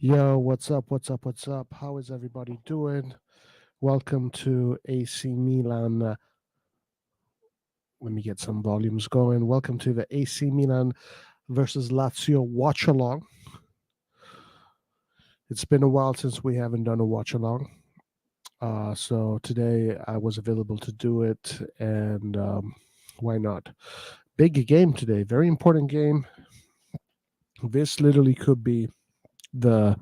Yo, what's up? What's up? What's up? How is everybody doing? Welcome to AC Milan. Let me get some volumes going. Welcome to the AC Milan versus Lazio Watchalong. It's been a while since we haven't done a Watchalong. So today I was available to do it, and why not? Big game today, very important game. This literally could be the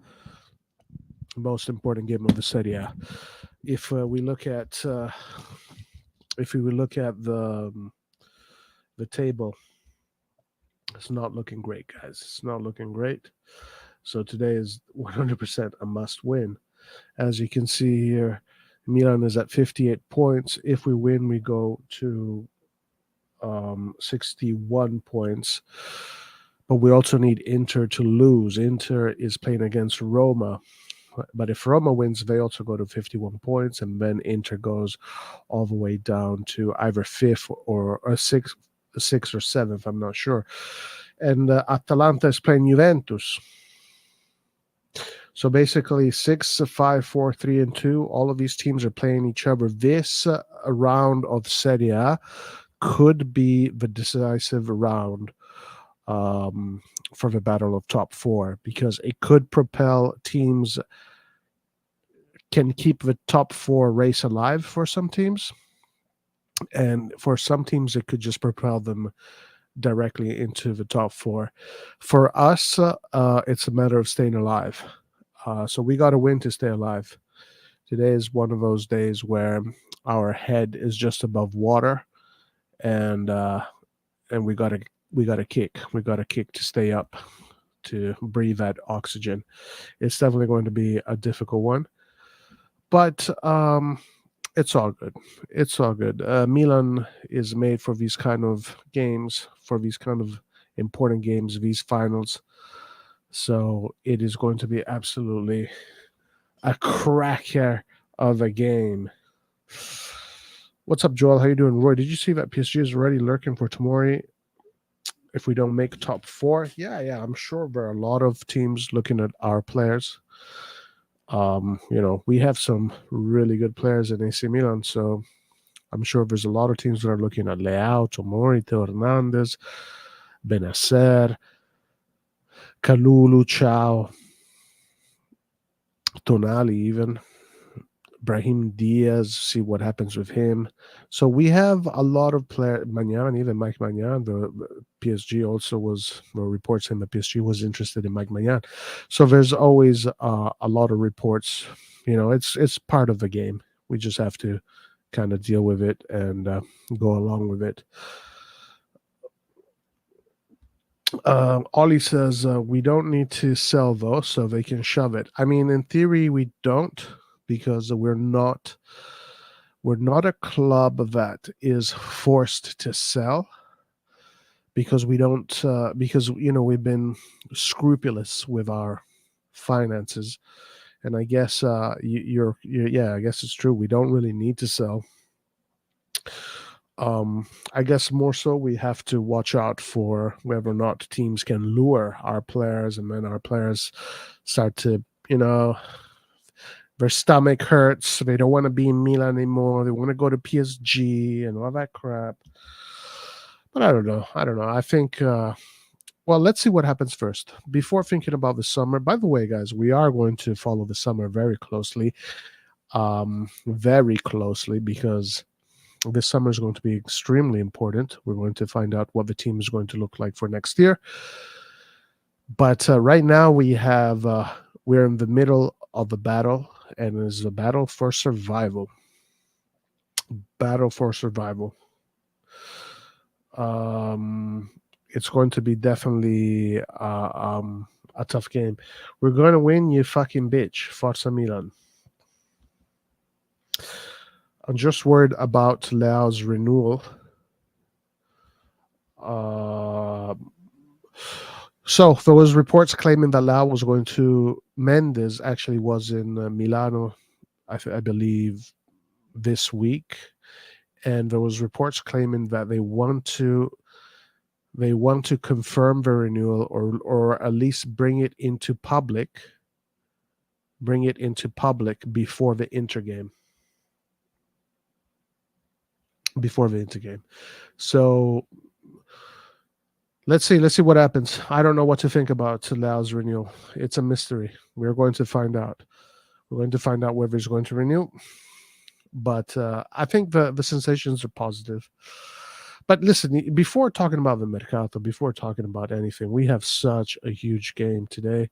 most important game of the Serie A. if we look at the table, it's not looking great, guys. It's not looking great. So today is 100% a must win. As you can see here, Milan is at 58 points. If we win, we go to 61 points. But we also need Inter to lose. Inter is playing against Roma. But if Roma wins, they also go to 51 points, and then Inter goes all the way down to either fifth or sixth or seventh. I'm not sure. And Atalanta is playing Juventus. So basically, 6, 5, 4, 3, and 2. All of these teams are playing each other. This round of Serie A could be the decisive round for the battle of top 4, because it could propel teams. Can keep the top 4 race alive for some teams, and for some teams it could just propel them directly into the top 4. For us, it's a matter of staying alive. So we got to win to stay alive. Today is one of those days where our head is just above water, and we got to kick. We got to kick to stay up, to breathe that oxygen. It's definitely going to be a difficult one, but it's all good. It's all good. Milan is made for these kind of games, for these kind of important games, these finals. So it is going to be absolutely a cracker of a game. What's up, Joel? How you doing? Roy, did you see that PSG is already lurking for Tomori if we don't make top 4? Yeah, I'm sure there are a lot of teams looking at our players. We have some really good players in AC Milan, so I'm sure there's a lot of teams that are looking at Leão, Tomori, Theo Hernandez, Benacer, Kalulu, Chao, Tonali, even Brahim Diaz, see what happens with him. So we have a lot of players. Magnan, even Mike Magnan, the PSG also was, reports saying that PSG was interested in Mike Magnan. So there's always a lot of reports. It's part of the game. We just have to kind of deal with it and go along with it. Ollie says we don't need to sell though, so they can shove it. I mean, in theory, we don't, because we're not a club that is forced to sell, because we don't because we've been scrupulous with our finances, and I guess I guess it's true, we don't really need to sell. I guess more so we have to watch out for whether or not teams can lure our players, and then our players start to, their stomach hurts. They don't want to be in Milan anymore. They want to go to PSG and all that crap. But I don't know. I think, well, let's see what happens first before thinking about the summer. By the way, guys, we are going to follow the summer very closely, because this summer is going to be extremely important. We're going to find out what the team is going to look like for next year. But right now we're in the middle of a battle, and it's a battle for survival. Battle for survival. It's going to be definitely a tough game. We're going to win, you fucking bitch. Forza Milan. I'm just worried about Leao's renewal. So there was reports claiming that Leão was going to. Mendes actually was in Milano, I believe, this week, and there was reports claiming that they want to confirm the renewal, or at least bring it into public before the Inter game. So let's see what happens. I don't know what to think about Leao's renewal. It's a mystery. We're going to find out. We're going to find out whether he's going to renew. But I think the sensations are positive. But listen, before talking about the Mercato, before talking about anything, we have such a huge game today.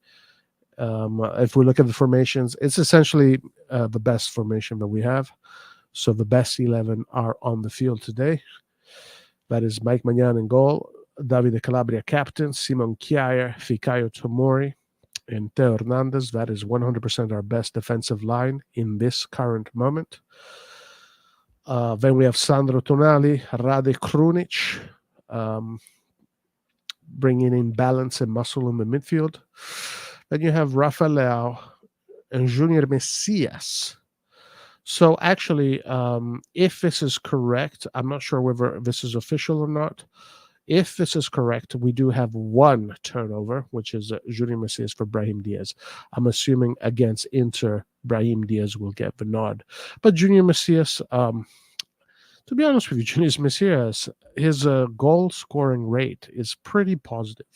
If we look at the formations, it's essentially the best formation that we have. So the best 11 are on the field today. That is Mike Magnan in goal, Davide Calabria captain, Simon Kjaer, Fikayo Tomori, and Teo Hernandez. That is 100% our best defensive line in this current moment. Then we have Sandro Tonali, Rade Krunic, bringing in balance and muscle in the midfield. Then you have Rafael Leão and Junior Messias. So actually, if this is correct, I'm not sure whether this is official or not. If this is correct, we do have one turnover, which is Junior Messias for Brahim Diaz. I'm assuming against Inter, Brahim Diaz will get the nod. But Junior Messias, to be honest with you, Junior Messias, his goal scoring rate is pretty positive.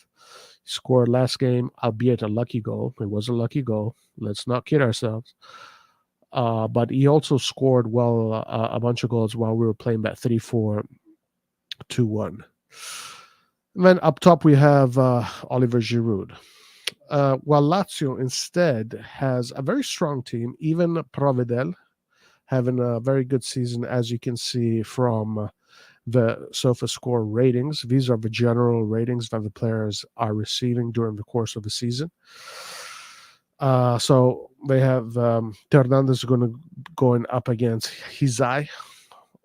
He scored last game, albeit a lucky goal. It was a lucky goal. Let's not kid ourselves. But he also scored a bunch of goals while we were playing that 3-4-2-1. And then up top we have Oliver Giroud. While Lazio instead has a very strong team, even Provedel having a very good season, as you can see from the SofaScore ratings. These are the general ratings that the players are receiving during the course of the season. So they have Hernandez going up against Hizai,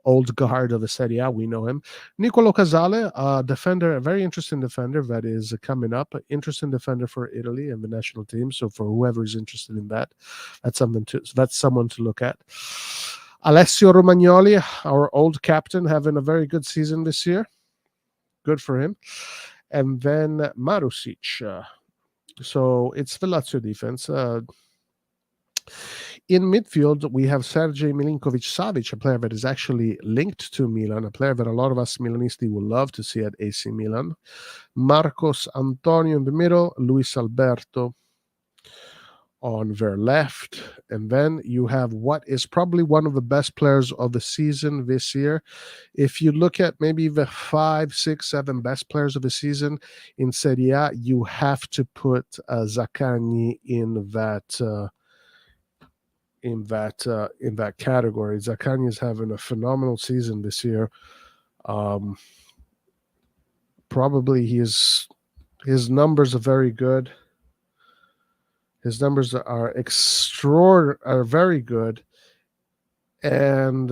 old guard of the Serie A. We know him. Nicolo Casale, defender, a very interesting defender that is coming up. Interesting defender for Italy and the national team. So for whoever is interested in that, that's someone to look at. Alessio Romagnoli, our old captain, having a very good season this year. Good for him. And then Marusic. So it's the Lazio defense. In midfield, we have Sergej Milinkovic-Savic, a player that is actually linked to Milan, a player that a lot of us Milanisti would love to see at AC Milan. Marcos Antonio in the middle, Luis Alberto on their left. And then you have what is probably one of the best players of the season this year. If you look at maybe the 5, 6, 7 best players of the season in Serie A, you have to put Zaccagni in that category. Zaccagni is having a phenomenal season this year. Probably his numbers are very good. His numbers are very good. And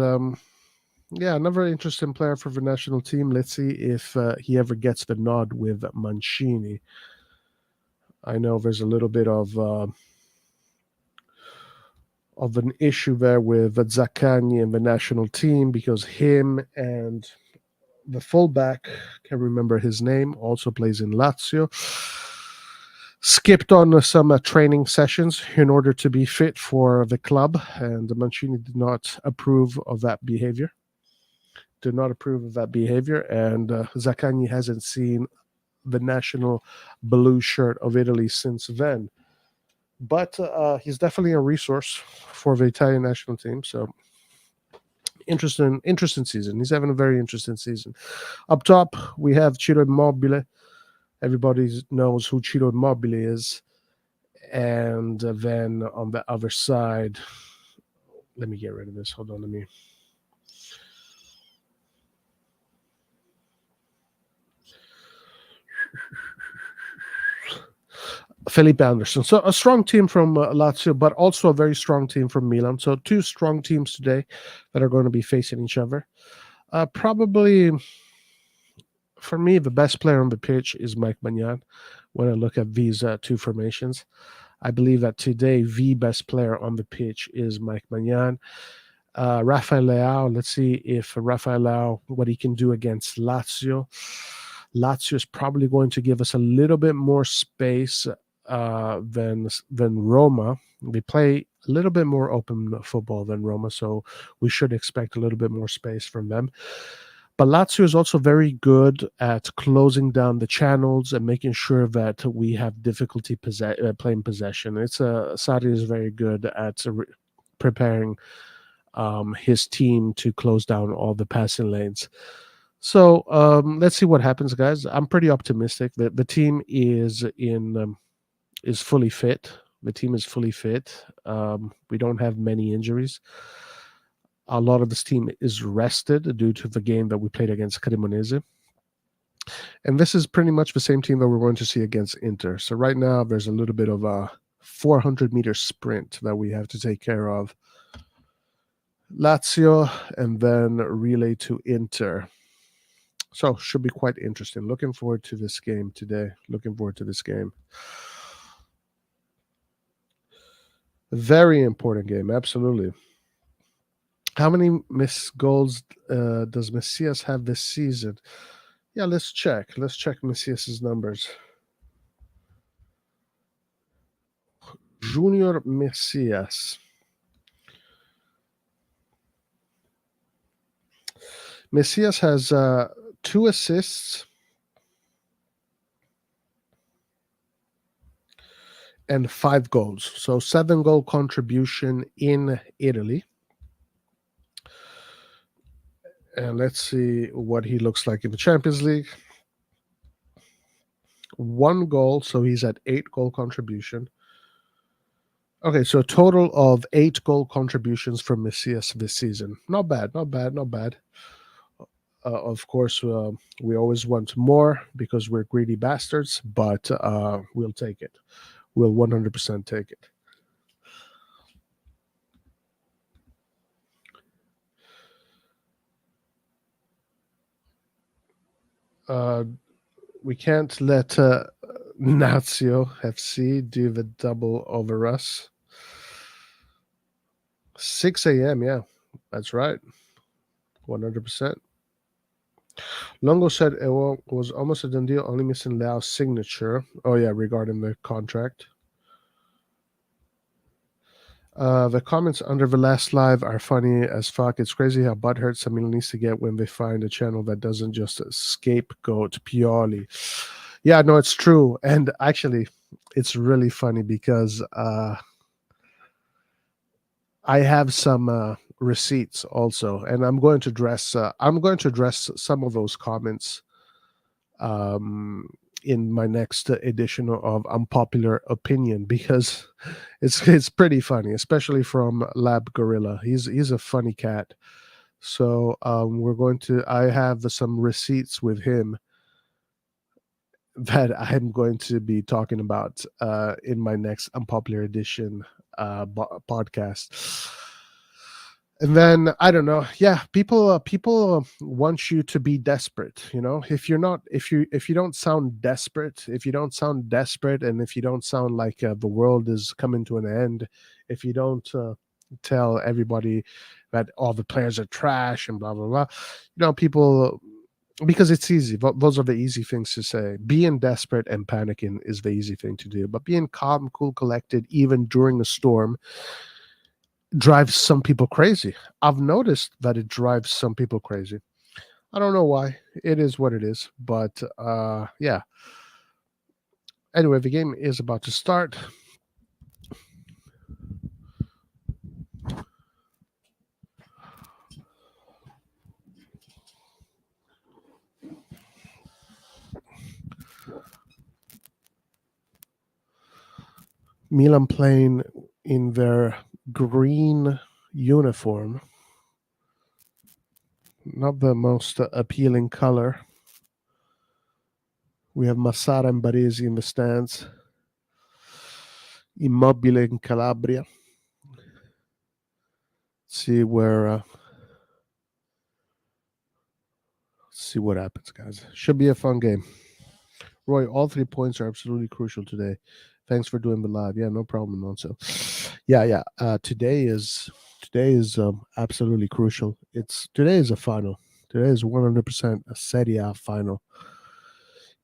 another interesting player for the national team. Let's see if he ever gets the nod with Mancini. I know there's a little bit of an issue there with Zaccagni and the national team, because him and the fullback, can't remember his name, also plays in Lazio, skipped on some training sessions in order to be fit for the club, and Mancini did not approve of that behavior. And Zaccagni hasn't seen the national blue shirt of Italy since then. But he's definitely a resource for the Italian national team. So interesting season. He's having a very interesting season. Up top, we have Ciro Immobile. Everybody knows who Ciro Immobile is. And then on the other side, let me get rid of this. Hold on, Felipe Anderson. So a strong team from Lazio, but also a very strong team from Milan. So two strong teams today that are going to be facing each other. Probably, for me, the best player on the pitch is Mike Magnan. When I look at these two formations, I believe that today the best player on the pitch is Mike Magnan. Rafael Leão, let's see if Rafael Leão, what he can do against Lazio. Lazio is probably going to give us a little bit more space than Roma. They play a little bit more open football than Roma, so we should expect a little bit more space from them. But Lazio is also very good at closing down the channels and making sure that we have difficulty playing possession. Sarri is very good at preparing his team to close down all the passing lanes. So let's see what happens, guys. I'm pretty optimistic that the team is fully fit. The team is fully fit. We don't have many injuries. A lot of this team is rested due to the game that we played against Cremonese. And this is pretty much the same team that we're going to see against Inter. So right now, there's a little bit of a 400-meter sprint that we have to take care of. Lazio and then relay to Inter. So should be quite interesting. Looking forward to this game today. Looking forward to this game. Very important game, absolutely. How many missed goals does Messias have this season? Yeah, let's check. Let's check Messias' numbers. Junior Messias. Messias has 2 assists and 5 goals. So 7-goal contribution in Italy. And let's see what he looks like in the Champions League. 1 goal, so he's at 8-goal contribution. Okay, so a total of 8-goal contributions from Messias this season. Not bad, not bad, not bad. Of course, we always want more because we're greedy bastards, but we'll take it. We'll 100% take it. We can't let Lazio FC do the double over us. 6 a.m., yeah, that's right. 100%. Longo said it was almost a done deal, only missing Leao's signature. Oh, yeah, regarding the contract. The comments under the last live are funny as fuck. It's crazy how butthurt some needs to get when they find a channel that doesn't just scapegoat Pioli. Yeah, no, it's true. And actually, it's really funny because I have some receipts also, and I'm going to address some of those comments in my next edition of Unpopular Opinion, because it's pretty funny, especially from Lab Gorilla. He's a funny cat. So I have some receipts with him that I'm going to be talking about in my next Unpopular Edition podcast. And then I don't know. Yeah, people want you to be desperate. You know, if you don't sound desperate, and if you don't sound like the world is coming to an end, if you don't tell everybody that all the players are trash and blah blah blah, people, because it's easy. Those are the easy things to say. Being desperate and panicking is the easy thing to do, but being calm, cool, collected, even during a storm, drives some people crazy. I've noticed that it drives some people crazy. I don't know why. It is what it is. But yeah. Anyway, the game is about to start. Milan playing in their green uniform. Not the most appealing color. We have Massara and Baresi in the stands. Immobile in Calabria. See what happens, guys. Should be a fun game. Roy, all 3 points are absolutely crucial today. Thanks for doing the live. Yeah, no problem, Alonso. Yeah. Today is absolutely crucial. Today is a final. Today is 100% a Serie A final.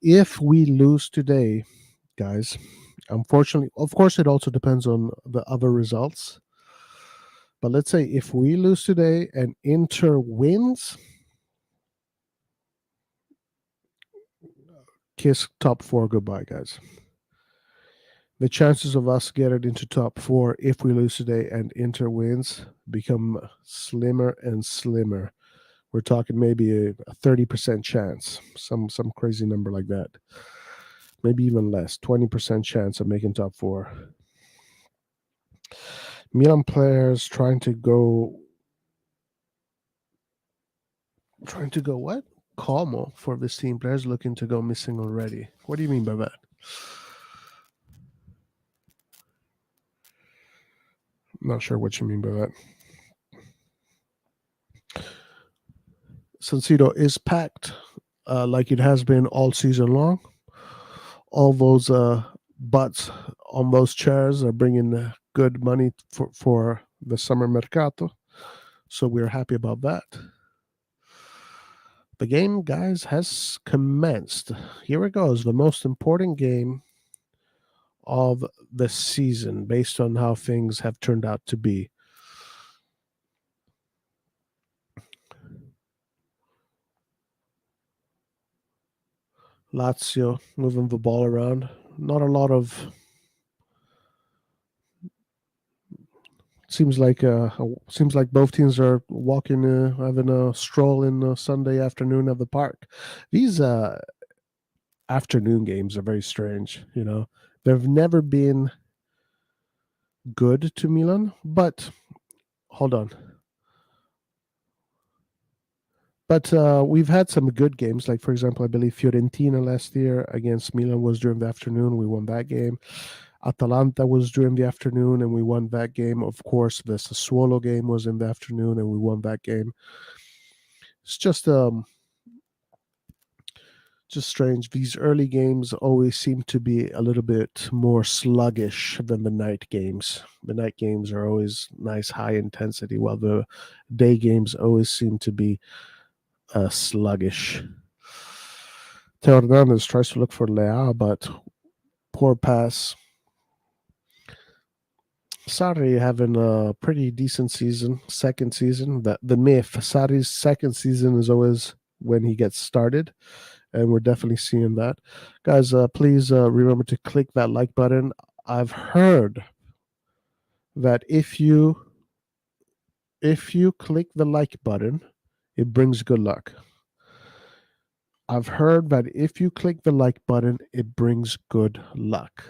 If we lose today, guys, unfortunately, of course, it also depends on the other results. But let's say if we lose today and Inter wins, kiss top 4 goodbye, guys. The chances of us getting into top 4 if we lose today and Inter wins become slimmer and slimmer. We're talking maybe a 30% chance, some crazy number like that. Maybe even less, 20% chance of making top 4. Milan players trying to go what? Como for this team. Players looking to go missing already. What do you mean by that? I'm not sure what you mean by that. San Siro is packed like it has been all season long. All those butts on those chairs are bringing good money for the summer mercato. So we're happy about that. The game, guys, has commenced. Here it goes, the most important game of the season based on how things have turned out to be. Lazio moving the ball around. Not a lot of. Seems like both teams are walking, having a stroll in Sunday afternoon at the park. These afternoon games are very strange. They've never been good to Milan, but hold on. But we've had some good games. Like, for example, I believe Fiorentina last year against Milan was during the afternoon. We won that game. Atalanta was during the afternoon, and we won that game. Of course, the Sassuolo game was in the afternoon, and we won that game. It's just strange. These early games always seem to be a little bit more sluggish than the night games. The night games are always nice, high intensity, while the day games always seem to be sluggish. Teo Hernandez tries to look for Leão, but poor pass. Sarri having a pretty decent season, second season. The myth, Sarri's second season is always when he gets started, and we're definitely seeing that. Guys, please remember to click that like button. I've heard that if you click the like button, it brings good luck. I've heard that if you click the like button, it brings good luck.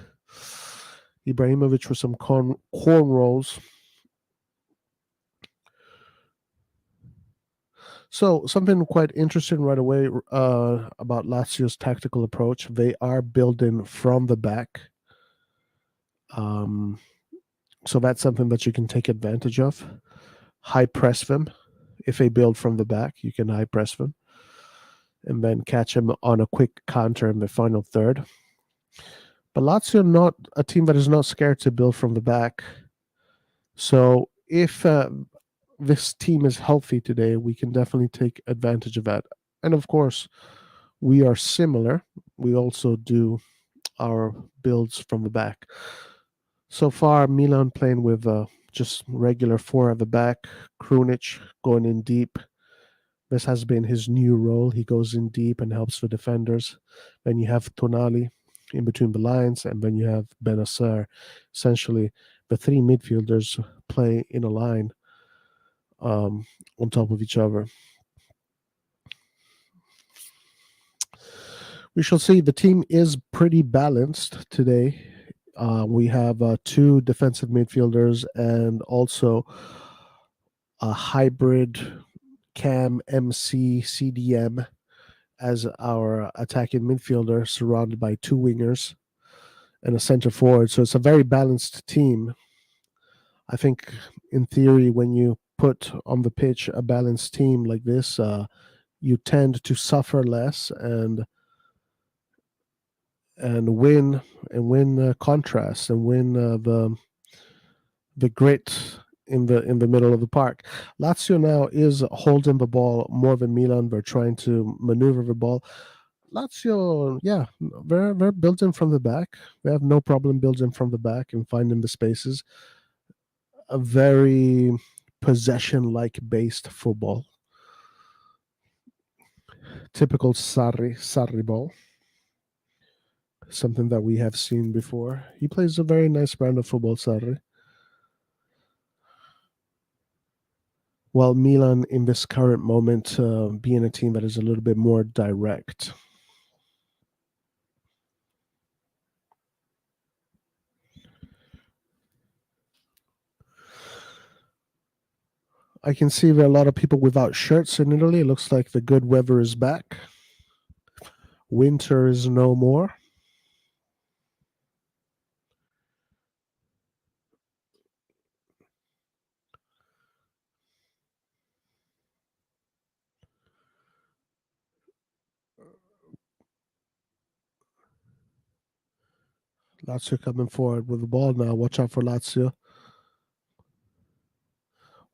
Ibrahimovic with some corn rolls. So something quite interesting right away about Lazio's tactical approach. They are building from the back. So that's something that you can take advantage of. High press them. If they build from the back, you can high press them. And then catch them on a quick counter in the final third. But Lazio not a team that is not scared to build from the back. So if this team is healthy today, we can definitely take advantage of that. And of course, we are similar. We also do our builds from the back. So far, Milan playing with just regular four at the back. Krunic going in deep. This has been his new role. He goes in deep and helps the defenders. Then you have Tonali in between the lines, and then you have Benacer. Essentially, the three midfielders play in a line on top of each other. We shall see. The team is pretty balanced today. We have two defensive midfielders and also a hybrid Cam, MC, CDM as our attacking midfielder, surrounded by two wingers and a center forward. So it's a very balanced team. I think, in theory, when you put on the pitch a balanced team like this, you tend to suffer less and win contrast and win the grit in the middle of the park. Lazio now is holding the ball more than Milan. They're trying to maneuver the ball. Lazio, yeah, they're building from the back. They have no problem building from the back and finding the spaces. A very possession-like based football. Typical Sarri ball. Something that we have seen before. He plays a very nice brand of football, Sarri. While Milan, in this current moment, being a team that is a little bit more direct. I can see there are a lot of people without shirts in Italy. It looks like the good weather is back. Winter is no more. Lazio coming forward with the ball now. Watch out for Lazio.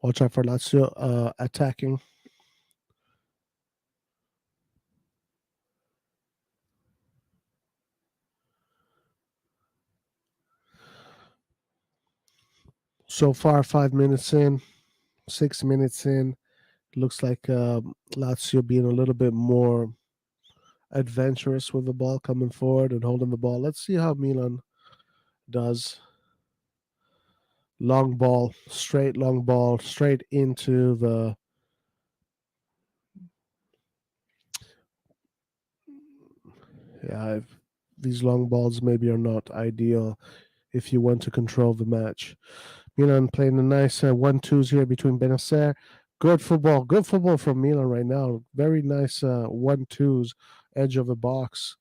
Watch out for Lazio attacking. So far, 5 minutes in, 6 minutes in. Looks like Lazio being a little bit more adventurous with the ball, coming forward and holding the ball. Let's see how Milan does. Long ball, straight into the. Yeah, these long balls maybe are not ideal if you want to control the match. Milan playing a nice 1-2s here between Benacer. Good football from Milan right now. Very nice 1-2s, edge of the box.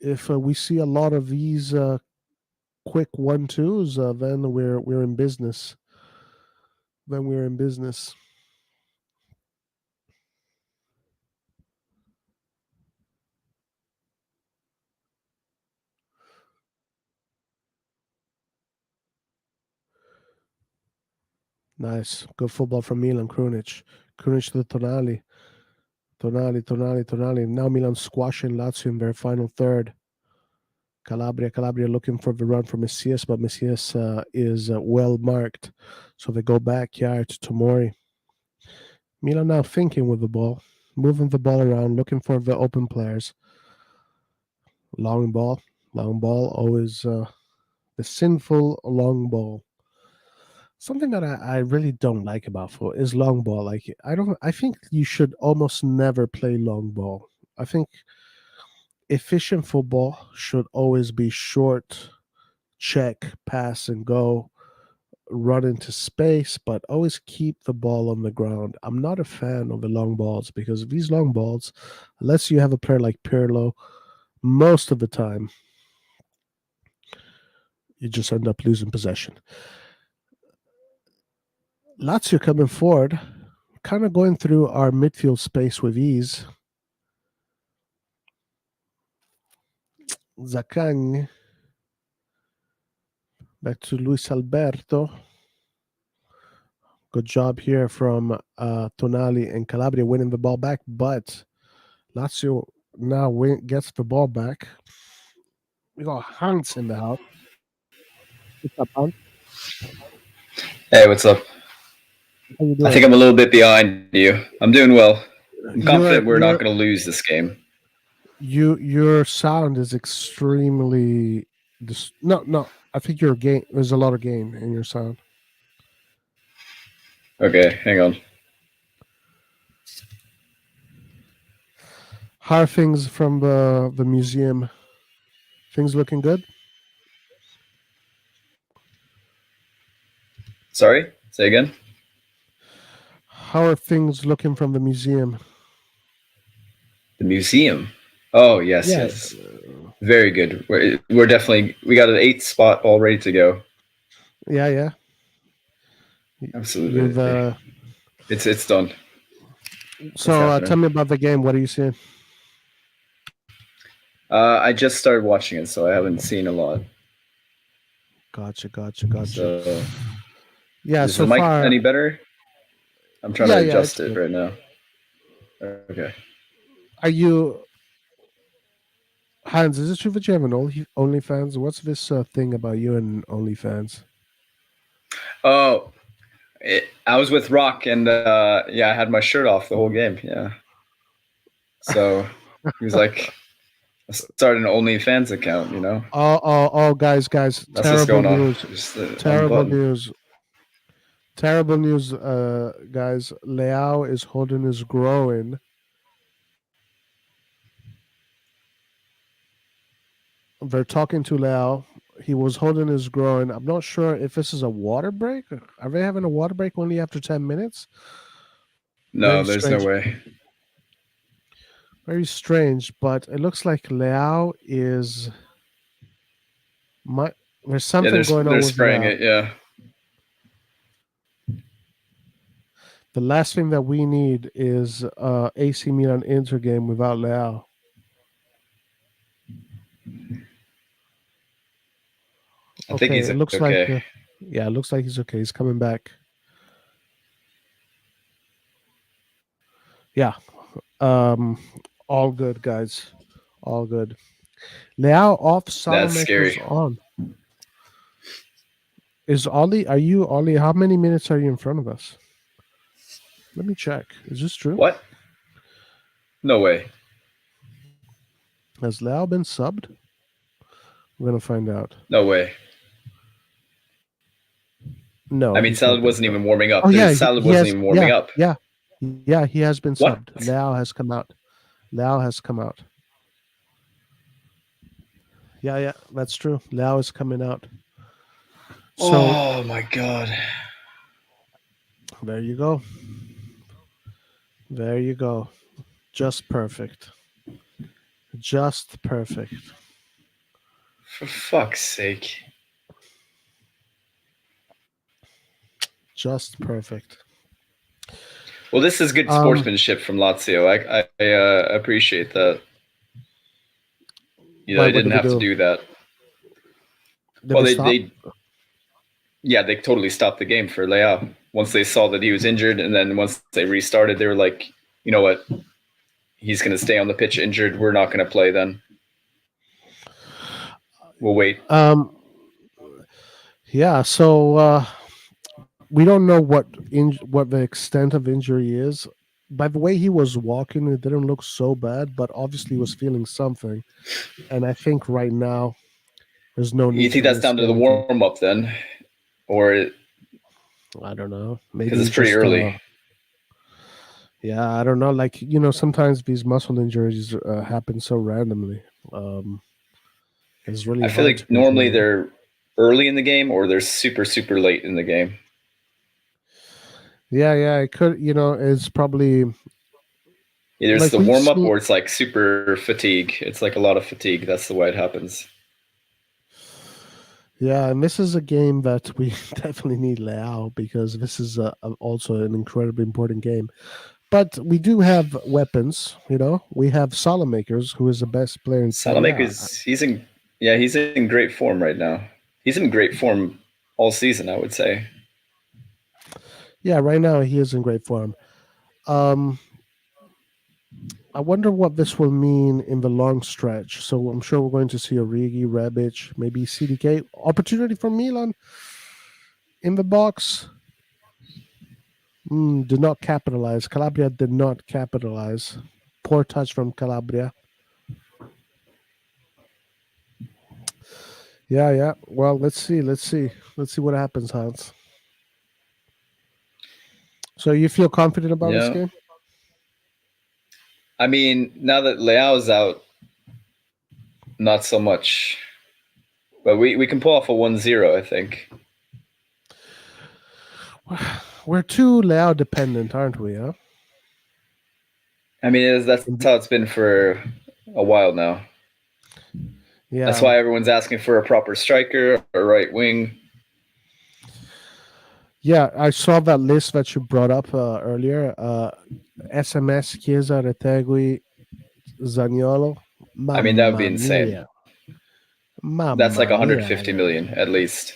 If we see a lot of these quick 1-2s, then we're in business. Then we're in business. Nice. Good football from Milan. Krunic to the Tonali. Tonali. Now Milan squashing Lazio in their final third. Calabria looking for the run for Messias, but Messias is well marked. So they go back, yeah, to Tomori. Milan now thinking with the ball, moving the ball around, looking for the open players. Long ball, always the sinful long ball. Something that I really don't like about football is long ball. Like I think you should almost never play long ball. I think efficient football should always be short, check, pass and go, run into space, but always keep the ball on the ground. I'm not a fan of the long balls because these long balls, unless you have a player like Pirlo, most of the time you just end up losing possession. Lazio coming forward, kind of going through our midfield space with ease. Zaccagni back to Luis Alberto. Good job here from Tonali and Calabria winning the ball back, but Lazio now gets the ball back. We got Hans in the house. What's up, Hans? Hey, what's up? How you I think doing? I'm a little bit behind you. I'm doing well. I'm Your confident we're not going to lose this game. your sound is extremely no. I think your gain. There's a lot of gain in your sound. Okay, hang on. How are things from the museum? Things looking good? Sorry? Say again? How are things looking from the museum? The museum. Oh, yes, Yeah, yes. Very good. We're definitely, we got an 8th spot all ready to go. yeah. You've Absolutely. It's done. It's so tell happening. me about the game. What are you seeing? I just started watching it, so I haven't seen a lot. Gotcha. So, Yeah, is so the mic far, any better? I'm trying to yeah, adjust it's it good. right now. Okay. Are you Hans? Is it true that you have an OnlyFans? What's this thing about you and OnlyFans? Oh, I was with Rock, and yeah, I had my shirt off the whole game. Yeah. So he was like, start an OnlyFans account, you know? Guys, That's what's going on. Just on the terrible button. news, guys. Leão is holding his groin. They're talking to Leão. He was holding his groin. I'm not sure if this is a water break. Are they having a water break only after 10 minutes? No, there's no way. Very strange, but it looks like Leão is. There's something going on they're with spraying Leão. it. Yeah. The last thing that we need is AC Milan Inter game without Leão. I think he's it looks okay. like it looks like he's okay. He's coming back. Yeah. All good, guys. All good. Leão off, Salamakers on. Is Ollie, are you Ollie? How many minutes are you in front of us? Let me check. Is this true? What? No way. Has Leão been subbed? We're gonna find out. No way. No. I mean, Salad wasn't even warming up. Oh, yeah, Salad wasn't even warming up. Yeah, he has been What? subbed. Leão has come out. Leão has come out. Yeah, that's true. Leão is coming out. So, oh my God. There you go. There you go. Just perfect. Just perfect. For fuck's sake. Just perfect. Well, this is good sportsmanship from Lazio. I appreciate that. You know, they didn't have to do that. They totally stopped the game for Leão. Once they saw that he was injured, and then once they restarted, they were like, you know what? He's going to stay on the pitch injured. We're not going to play then. We'll wait. Yeah, so we don't know what the extent of injury is. By the way he was walking, it didn't look so bad, but obviously he was feeling something. And I think right now there's no need. You think that's down to the warm-up then? Or I don't know. Maybe because it's pretty early. Yeah, I don't know. Like, you know, sometimes these muscle injuries happen so randomly. It's really. I feel like normally they're early in the game or they're super, super late in the game. Yeah, it could. You know, it's probably either it's the warm up or it's like super fatigue. It's like a lot of fatigue. That's the way it happens. Yeah, and this is a game that we definitely need Leão because this is also an incredibly important game. But we do have weapons, you know. We have Salamakers, who is the best player in Salamakers, he's in great form right now. He's in great form all season, I would say. Yeah, right now he is in great form. I wonder what this will mean in the long stretch. So I'm sure we're going to see Origi, Rebic, maybe CDK. Opportunity for Milan in the box. Did not capitalize. Calabria did not capitalize. Poor touch from Calabria. Yeah. Well, let's see what happens, Hans. So you feel confident about this game? I mean, now that Leão's out, not so much. But we can pull off a 1-0, I think. We're too Leão dependent, aren't we? Huh? I mean, that's how it's been for a while now. Yeah, that's why everyone's asking for a proper striker or right wing. Yeah, I saw that list that you brought up earlier. SMS, Chiesa, Retegui, Zaniolo. I mean, that would be insane. That's like 150 million at least.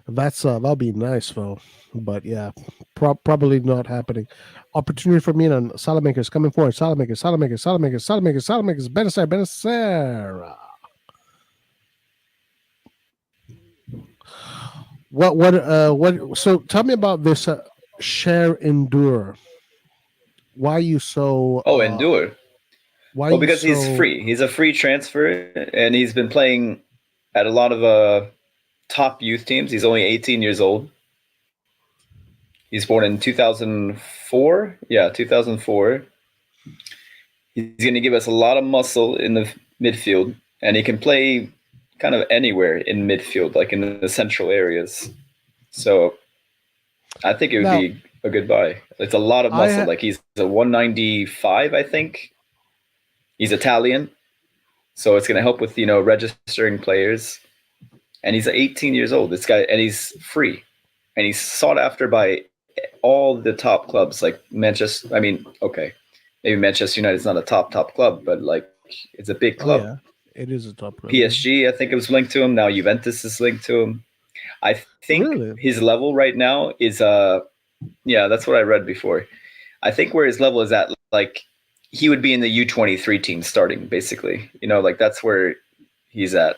That'll be nice though, but yeah, probably not happening. Opportunity for Milan. Salamakers coming forward. Salamakers. Benacer. What? So tell me about this share endure. Why are you so? Endure. Why? Well, because he's free. He's a free transfer, and he's been playing at a lot of top youth teams. He's only 18 years old. He's born in 2004. Yeah, 2004. He's going to give us a lot of muscle in the midfield, and he can play kind of anywhere in midfield, like in the central areas. So I think it would be a good buy. It's a lot of muscle. Like he's a 195, I think. He's Italian, so it's going to help with registering players. And he's 18 years old. This guy, and he's free, and he's sought after by all the top clubs, like Manchester. I mean, okay, maybe Manchester United's not a top club, but like it's a big club. Oh, yeah. It is a top club. PSG, I think it was linked to him. Now Juventus is linked to him. I think his level right now is yeah, that's what I read before. I think where his level is at, like he would be in the U23 team starting, basically. Like that's where he's at.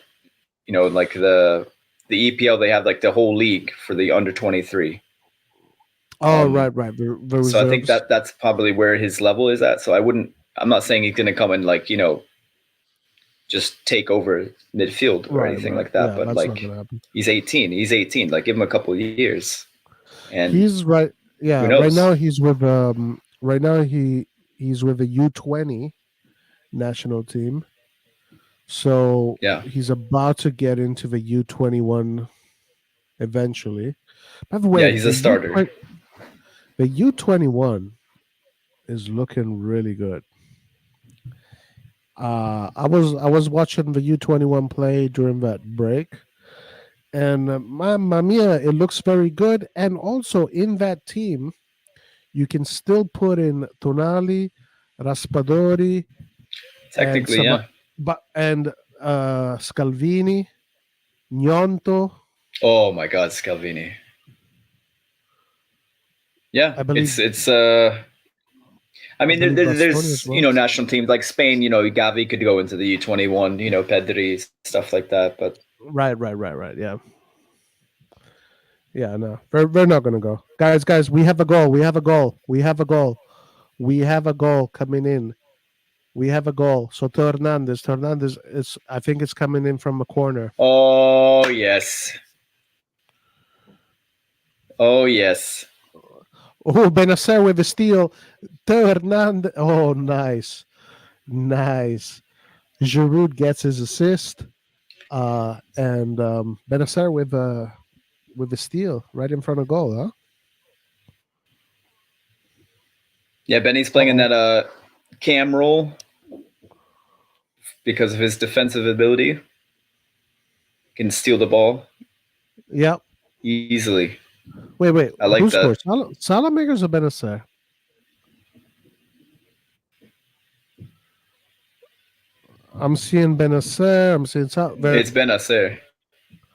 Like the EPL, they have like the whole league for the under 23. Oh, right. So I think that's probably where his level is at. So I'm not saying he's going to come and like, just take over midfield or anything like that. But like he's 18. He's 18. Like give him a couple of years. And he's right. Yeah. Right now he's with he's with the U20 national team. So he's about to get into the U21 eventually. By the way, he's a starter. The U21 is looking really good. I was watching the U21 play during that break, and mamma mia, it looks very good. And also in that team, you can still put in Tonali, Raspadori, technically, and Scalvini, Gnonto. Oh my God, Scalvini! Yeah, I believe it's. I mean, there's national teams like Spain. Gavi could go into the U21. Pedri, stuff like that. But right. Yeah, no, we're not gonna go, guys. We have a goal. We have a goal coming in. We have a goal. So Hernandez is. I think it's coming in from a corner. Oh yes. Oh yes. Oh, Benacer with the steal. Hernandez. Oh, nice. Giroud gets his assist. And Benacer with the steal right in front of goal, huh? Yeah, Benny's playing in that cam role because of his defensive ability. Can steal the ball. Yep. Easily. Wait. I like that. Salamakers or Benacer? I'm seeing Benacer. I'm seeing It's Benacer.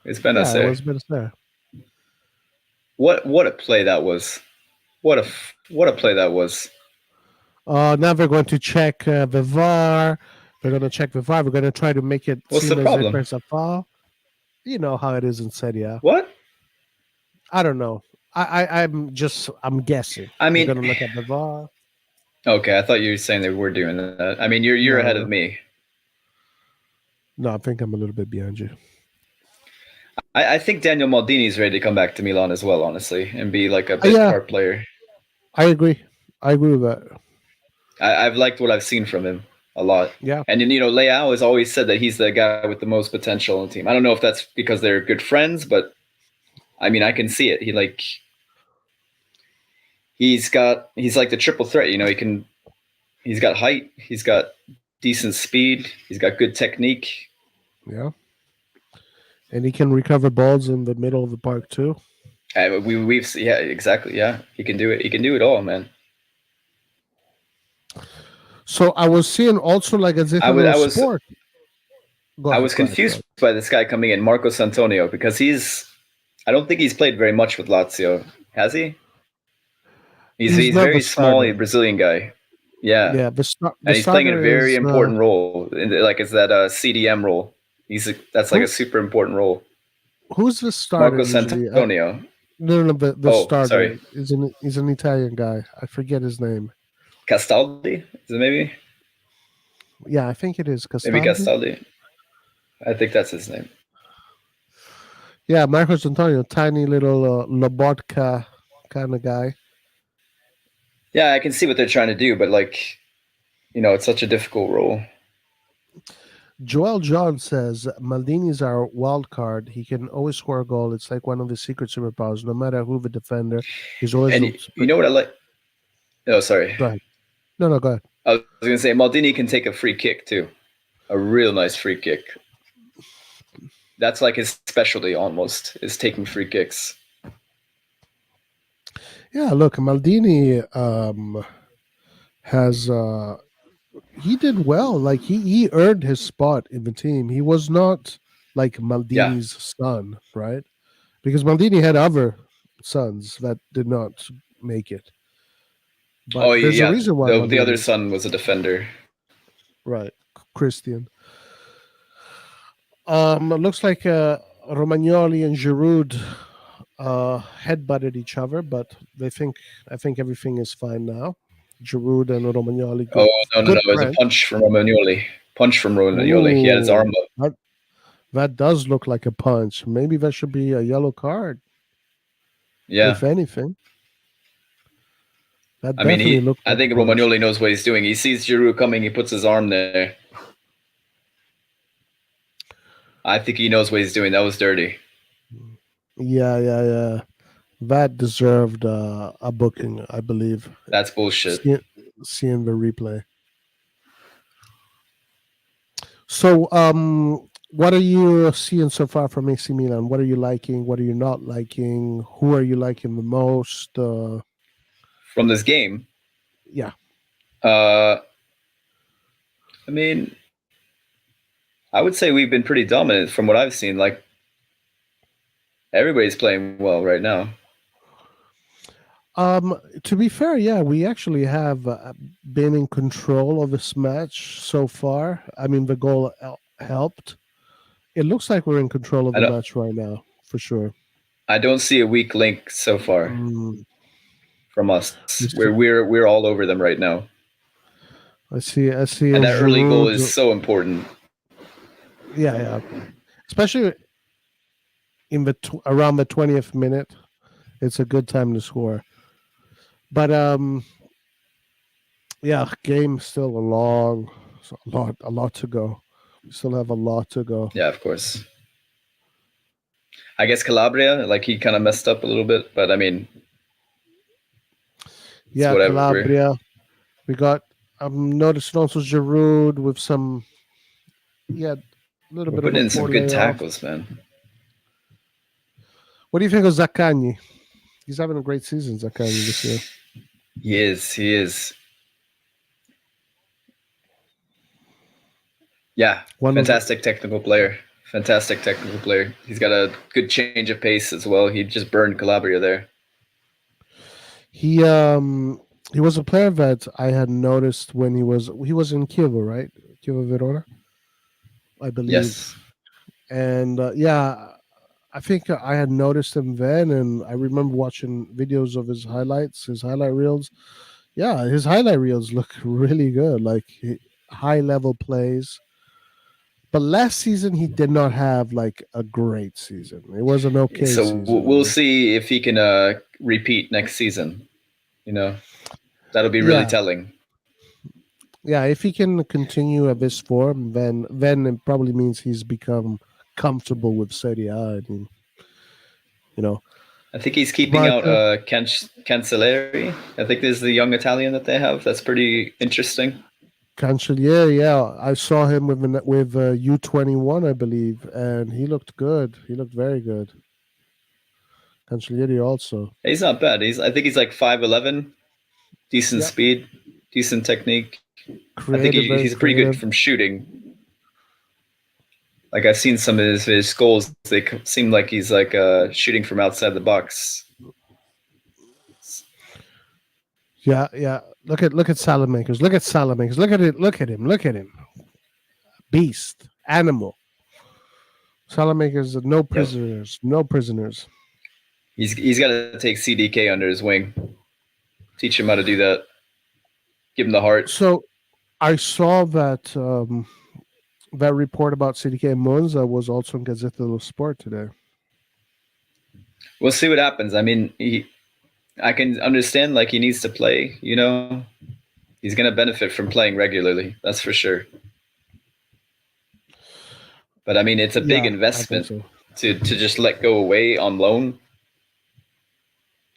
It's Benacer. Yeah, it was Benacer. What a play that was! What a play that was! Now we're going to check the VAR. We're going to check the VAR. We're going to try to make it What's the problem? As a foul. You know how it is in Serie A. What? I don't know. I'm guessing. I mean, we're going to look at the VAR. Okay, I thought you were saying they were doing that. I mean, you're ahead of me. No, I think I'm a little bit behind you. I think Daniel Maldini's ready to come back to Milan as well, honestly, and be like a big part player. I agree with that. I've liked what I've seen from him a lot. Yeah. And then, Leão has always said that he's the guy with the most potential on the team. I don't know if that's because they're good friends, but I mean, I can see it. He's like the triple threat, he's got height, he's got decent speed, he's got good technique. Yeah. And he can recover balls in the middle of the park too. Exactly. Yeah. He can do it. He can do it all, man. So I was seeing also like as if I was confused by this guy coming in, Marcos Antonio, because I don't think he's played very much with Lazio. Has he? He's very small, he's a Brazilian guy. Yeah. Yeah. And he's playing in a very important role. Like it's that CDM role. That's like a super important role. Who's the starter? Marcos Antonio. No, the starter. Sorry. He's an Italian guy. I forget his name. Castaldi? Is it maybe? Yeah, I think it is Castaldi. Maybe Castaldi. I think that's his name. Yeah, Marcos Antonio, tiny little Lobotka kind of guy. Yeah, I can see what they're trying to do, but it's such a difficult role. Joel John says Maldini's our wild card. He can always score a goal. It's like one of his secret superpowers. No matter who the defender, he's always And looked. you know what I like? Oh, sorry. Go ahead. No, go ahead. I was going to say Maldini can take a free kick too, a real nice free kick. That's like his specialty almost, is taking free kicks. Yeah, look, Maldini has he did well. Like he earned his spot in the team. He was not like Maldini's son, right? Because Maldini had other sons that did not make it. But there's a reason why the other son was a defender. Right, Christian. It looks like Romagnoli and Giroud head-butted each other, but I think everything is fine now. Giroud and Romagnoli. No! It was a punch from Romagnoli. Ooh, he had his arm up. That does look like a punch. Maybe that should be a yellow card. Yeah. If anything. I think Romagnoli knows what he's doing. He sees Giroud coming. He puts his arm there. I think he knows what he's doing. That was dirty. Yeah. That deserved a booking, I believe. That's bullshit. Seeing the replay. So, what are you seeing so far from AC Milan? What are you liking? What are you not liking? Who are you liking the most? From this game? Yeah. I mean, I would say we've been pretty dominant from what I've seen. Like, everybody's playing well right now. To be fair, yeah, we actually have been in control of this match so far. I mean, the goal helped. It looks like we're in control of the match right now, for sure. I don't see a weak link so far from us. We're all over them right now. I see. And that early goal is so important. Yeah. Especially in the around the 20th minute, it's a good time to score. But game still a lot to go. We still have a lot to go. Yeah, of course. I guess Calabria, like, he kind of messed up a little bit, but I mean, yeah, Calabria. We got. I'm noticing also Giroud with some. Yeah, a little bit of putting in some good tackles, man. What do you think of Zaccagni? He's having a great season, Zaccagni, this year. He is. Yeah, fantastic technical player. He's got a good change of pace as well. He just burned Calabria there. He was a player that I had noticed when he was in Chievo, right? Chievo Verona, I believe. Yes. And I think I had noticed him then, and I remember watching videos of his highlights, his highlight reels. Yeah, his highlight reels look really good, like high-level plays. But last season, he did not have like a great season. It was an okay season. So we'll see if he can repeat next season. You know, that'll be really telling. Yeah, if he can continue at this form, then it probably means he's become comfortable with Serie A. I mean, you know, I think he's keeping out Cancelleri. I think this is the young Italian that they have. That's pretty interesting. Cancelliere, yeah, I saw him with U21, I believe, and he looked good. He looked very good. Cancelliere also. He's not bad. I think he's like 5'11", decent speed, decent technique. I think he's pretty good from shooting. Like, I've seen some of his goals. They seem like he's like shooting from outside the box. Yeah. Look at Salamakers. Look at it. Look at him. Beast, animal. Salamakers, no prisoners. No prisoners. He's got to take CDK under his wing. Teach him how to do that. Give him the heart. So, I saw that that report about CDK Monza was also in Gazzetta dello Sport today. We'll see what happens. I mean, I can understand, like, he needs to play, you know. He's going to benefit from playing regularly. That's for sure. But I mean, it's a big Yeah, I think investment so. to just let go away on loan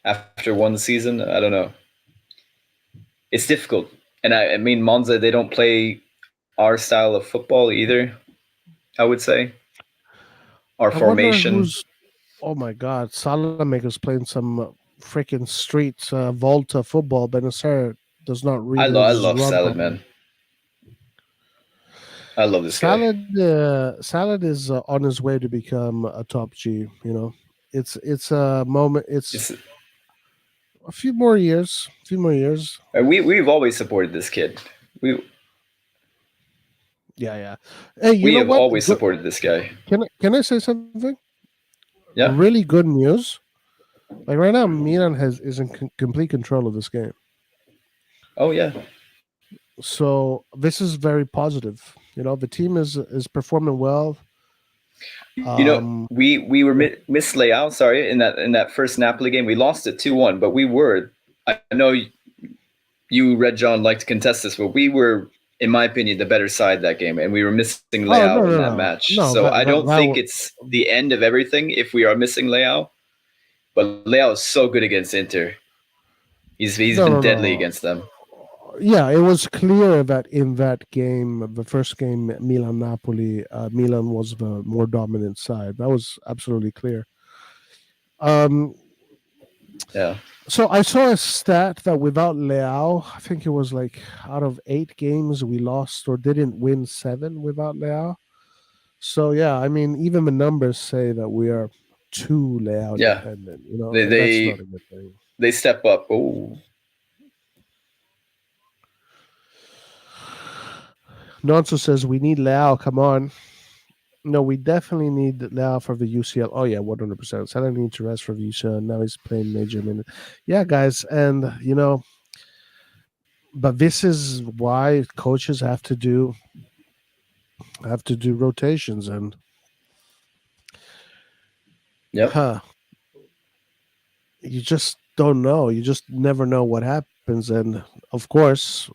after one season. I don't know. It's difficult, and I mean, Monza, they don't play our style of football either. I would say our I wonder formation. who's. Oh my God, Salamaker's playing some freaking street Volta football. Benacer does not read I his love run Salad, properly. man. I love this guy. Salad is on his way to become a top G. You know, it's a moment. It's It's, a few more years. A few more years. we've always supported this kid. We Yeah, yeah. Hey, you we know have what? always supported this guy. Can I say something? Yeah. Really good news. Like right now, Milan is in complete control of this game. Oh yeah. So this is very positive. You know, the team is performing well. Um, We were miss Leão. Sorry, in that first Napoli game, we lost it 2-1. But we were. I know you, Red John, like to contest this, but we were, in my opinion, the better side that game, and we were missing oh no Leão in no that no match. no So I don't think that it's the end of everything if we are missing Leão. But Leão is so good against Inter. He's no been no deadly no. against them. Yeah, it was clear that in that game, the first game, Milan Napoli, Milan was the more dominant side. That was absolutely clear. Um, Yeah. So I saw a stat that without Leão, I think it was like out of 8 games we lost or didn't win 7 without Leão. So yeah, I mean, even the numbers say that we are too Leão Yeah. dependent, you know, They and that's they not a good thing. they step up. Oh. Nonso says we need Leão. Come on. No, we definitely need Leão for the UCL. Oh yeah, 100%. Salah needs to rest for the UCL. Now he's playing major minutes. Yeah, guys, and you know, but this is why coaches have to do rotations and Yep. you just don't know. You just never know what happens, and of course,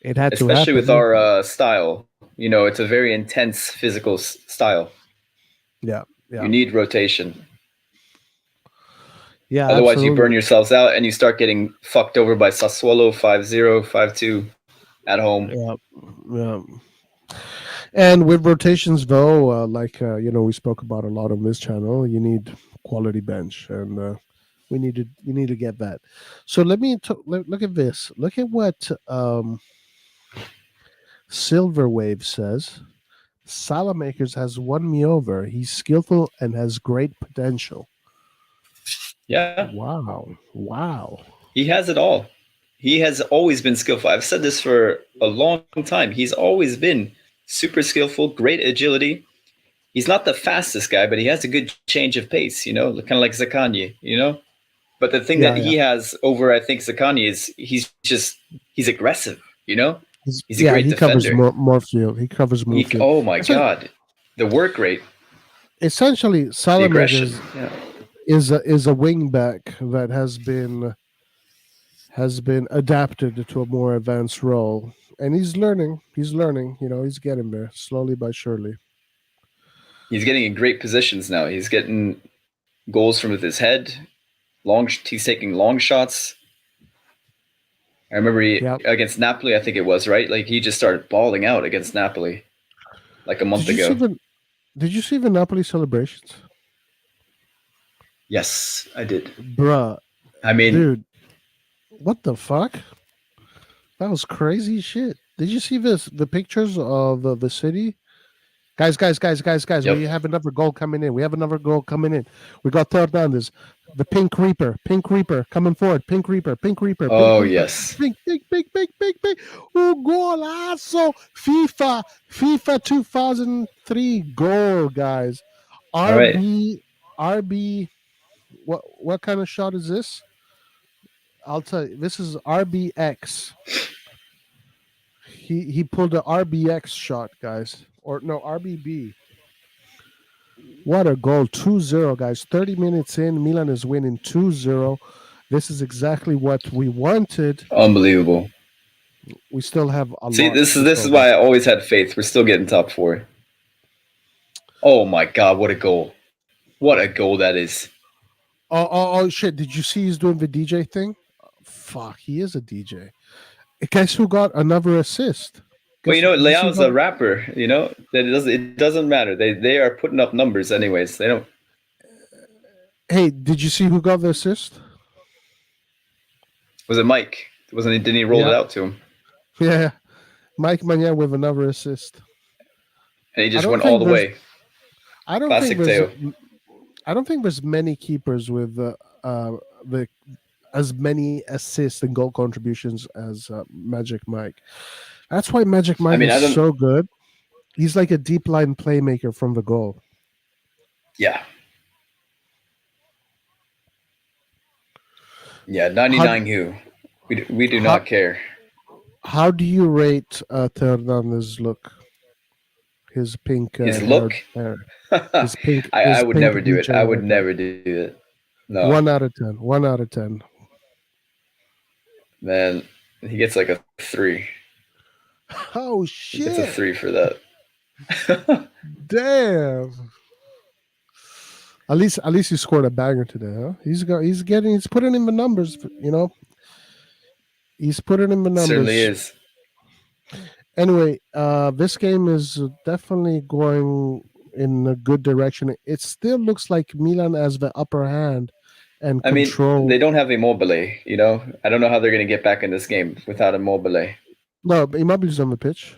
it had to Especially with happen. our style. It's a very intense physical style. Yeah, You need rotation. yeah. Otherwise, you burn Absolutely. yourselves out and you start getting fucked over by Sassuolo 5-0, 5-2 at home. Yeah, yeah. And with rotations, though, we spoke about a lot on this channel. You need quality bench, and we need to get that. So let me look at this. Look at what Silver Wave says. Salamakers has won me over. He's skillful and has great potential. Yeah. Wow. He has it all. He has always been skillful. I've said this for a long time. He's always been super skillful, great agility. He's not the fastest guy, but he has a good change of pace, kind of like Zaccagni, But the thing that he has over, I think, Zaccagni is he's aggressive, He's a great he covers defender. more field. He covers more field. Oh my God. The work rate. Essentially, Salamakers is a wing back that has been adapted to a more advanced role. And he's learning, he's getting there slowly but surely. He's getting in great positions now. He's getting goals from with his head. He's taking long shots. I remember against Napoli, I think it was, right? Like he just started balling out against Napoli like a month ago. Did you see the Napoli celebrations? Yes, I did. Bruh. I mean, dude, what the fuck? That was crazy shit. Did you see the pictures of the city? Guys, yep. We have another goal coming in. We got third Hernandez. The Pink Reaper coming forward. Pink Reaper. Oh, yes. Big. Oh, golazo. FIFA 2003 goal, guys. RB. What kind of shot is this? I'll tell you. This is RBX. He pulled an RBX shot, guys. Or no, RBB. What a goal. 2-0, guys. 30 minutes in. Milan is winning 2-0. This is exactly what we wanted. Unbelievable. We still have a lot. See, this is why I always had faith. We're still getting top 4. Oh my God, what a goal. What a goal that is. Oh, shit. Did you see he's doing the DJ thing? Fuck, he is a DJ. Guess who got another assist? Well, Guess, did you see Leão's who a got, rapper, that it doesn't matter. They are putting up numbers anyways. They don't. Hey, did you see who got the assist? Was it Mike? Wasn't he? Didn't he roll Yeah. it out to him? Yeah. Mike Magnan with another assist. And he I just don't went all think the there's way. I don't think Classic there's Teo. I don't think there's many keepers with the as many assists and goal contributions as Magic Mike. That's why Magic Mike I is don't. so good. He's like a deep line playmaker from the goal. Yeah. Yeah, 99 who. We do not care. How do you rate Hernandez's look? His pink His look? hair. His pink. I would never do it. DJ I would haircut. never do it. No. 1 out of 10. 1 out of 10. Man, he gets like a 3. Oh He gets a shit! 3 for that. Damn. At least he scored a banger today, huh? He's putting in the numbers, He's putting in the numbers. Certainly is. Anyway, this game is definitely going in a good direction. It still looks like Milan has the upper hand and control. They don't have Immobile, I don't know how they're going to get back in this game without Immobile. No, but Immobile's on the pitch.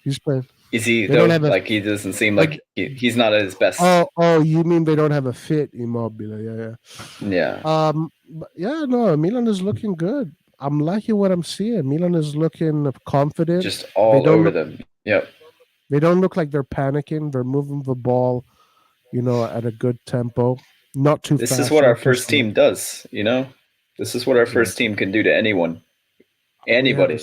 He's playing. Is he though? He doesn't seem like he's not at his best. Oh, you mean they don't have a fit Immobile? Yeah. But yeah, no, Milan is looking good. I'm liking what I'm seeing. Milan is looking confident. Just all over them. Yep. They don't look like they're panicking. They're moving the ball, at a good tempo. Not too fast. This is what our first team does, This is what our first team can do to anyone. Anybody.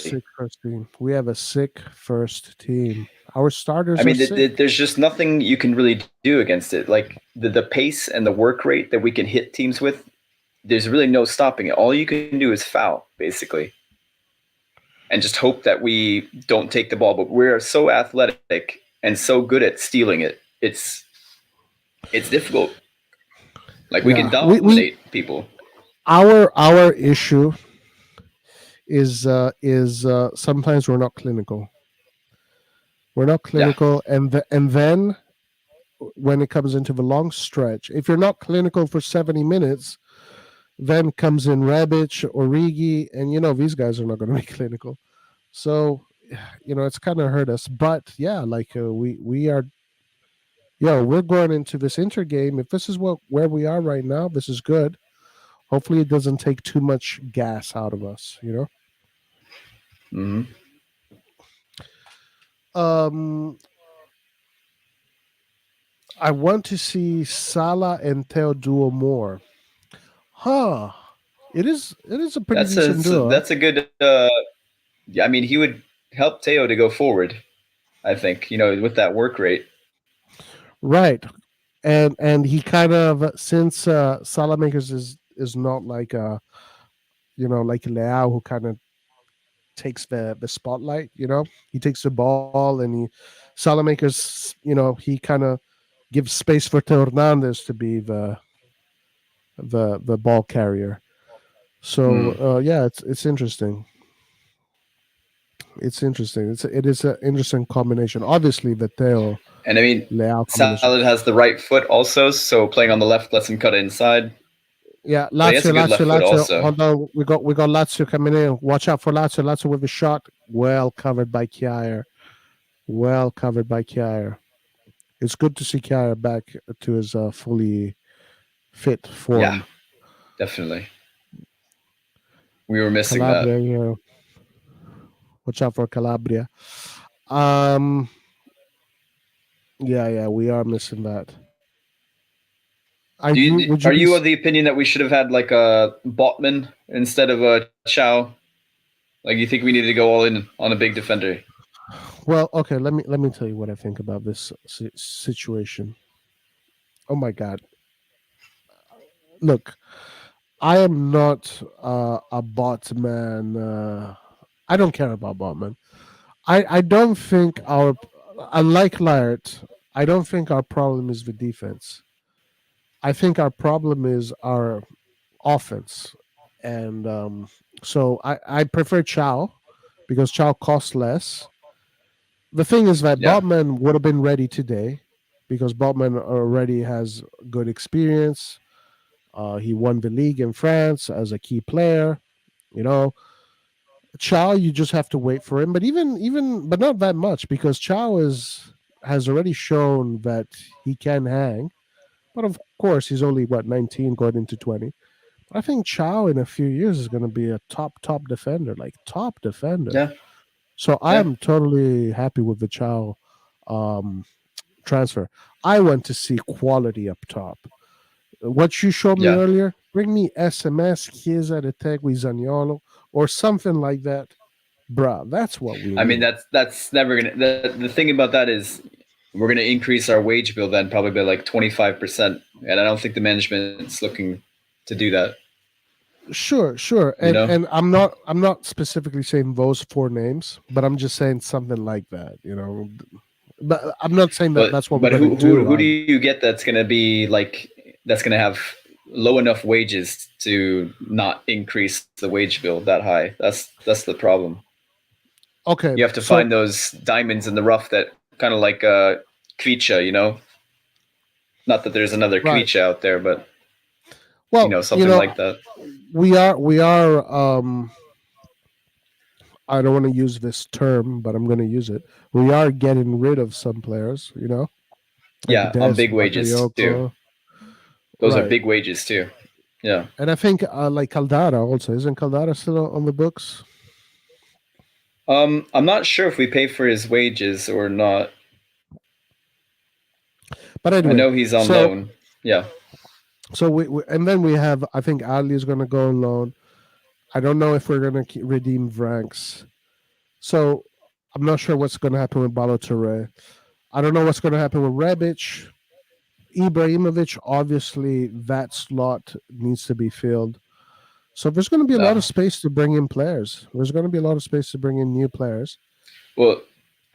We have a sick first team. Our starters are sick. There's just nothing you can really do against it. Like the pace and the work rate that we can hit teams with, there's really no stopping it. All you can do is foul, basically. And just hope that we don't take the ball. But we're so athletic and so good at stealing it. It's difficult. Like we can dominate people. Our issue is sometimes we're not clinical. We're not clinical, and then when it comes into the long stretch, if you're not clinical for 70 minutes, then comes in Rebic, Origi, and these guys are not going to be clinical. So, it's kind of hurt us. But yeah, we are. We're going into this Inter game. If this is where we are right now, this is good. Hopefully, it doesn't take too much gas out of us. Mm-hmm. I want to see Salah and Theo duo more. Huh? It is a pretty decent duo. That's a good. He would help Theo to go forward. I think with that work rate. Right, and he kind of since Salamakers is not like like Leão, who kind of takes the spotlight. He takes the ball and Salamakers. He kind of gives space for Hernandez to be the ball carrier. So it's interesting. It's interesting. It is an interesting combination. Obviously, the Theo and Leão Salah has the right foot also, so playing on the left lets him cut it inside. Yeah, Lazio. Hold on, we got Lazio coming in. Watch out for Lazio. Lazio with a shot. Well covered by Kjaer. It's good to see Kjaer back to his fully fit form. Yeah, definitely. We were missing Calabria, that. Watch out for Calabria. Yeah, we are missing that. Are you of the opinion that we should have had like a Botman instead of a Chow? Like, you think we need to go all in on a big defender? Well, okay. Let me tell you what I think about this situation. Oh my God! Look, I am not a Botman. I don't care about Botman. I don't think unlike Laird, I don't think our problem is the defense. I think our problem is our offense. And so I prefer Chow because Chow costs less. The thing is that Yeah. Bobman would have been ready today because Bobman already has good experience. He won the league in France as a key player. You know, Chow, you just have to wait for him, but but not that much because Chow has already shown that he can hang. But of course, he's only 19 going into 20. I think Chow in a few years is going to be a top defender, like top defender. Yeah. So I Yeah. am totally happy with the Chow um, transfer. I want to see quality up top. What you showed me Yeah. earlier, bring me SMS, Chiesa, the Tegui, Zaniolo, or something like that. Bruh, that's what we I mean, need. that's never gonna. The thing about that is, we're gonna increase our wage bill then probably by like 25%, and I don't think the management's looking to do that. Sure, You know. and I'm not specifically saying those four names, but I'm just saying something like that. But I'm not saying that that's what we're But going to who do do. you get that's gonna be like that's gonna have low enough wages to not increase the wage bill that high? That's the problem. Okay, You have to so find those diamonds in the rough that kind of like Kvicha, you know. Not that there's another right. Kvicha out there, but Well, something like that. we are. I don't want to use this term, but I'm going to use it. We are getting rid of some players. Like Yeah, on Des, big wages too. Bakayoko, Those are right? big wages too. Yeah. And I think like Caldara also isn't Caldara still on the books? I'm not sure if we pay for his wages or not. But I anyway, know he's on so loan. Yeah. so we and then we have I think Ali is going to go on loan. I don't know if we're going to redeem Vranks. So I'm not sure what's going to happen with Balotelli. I don't know what's going to happen with Rebic. Ibrahimovic, obviously, that slot needs to be filled. So there's going to be a lot No. of space to bring in players. There's going to be a lot of space to bring in new players. Well,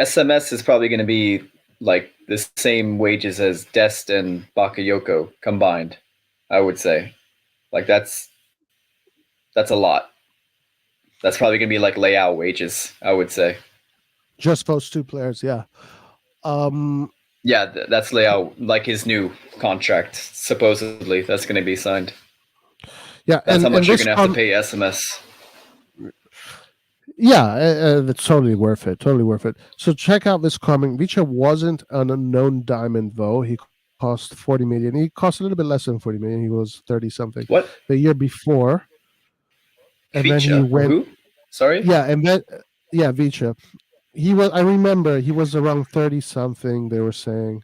SMS is probably going to be like the same wages as Dest and Bakayoko combined. I would say, like that's a lot. That's probably going to be like Leão wages. I would say. Just those two players, yeah. Yeah, that's Leão, like his new contract. Supposedly, that's going to be signed. Yeah, That's how much you're this going to have to pay SMS. Yeah, it's totally worth it. Totally worth it. So check out this comment. Vicha wasn't an unknown diamond though. He cost 40 million. He cost a little bit less than 40 million. He was 30 something What? the year before. And then he Kvicha? went. Who? Sorry? Yeah, and then Vicha. He was. I remember he was around 30 something. They were saying.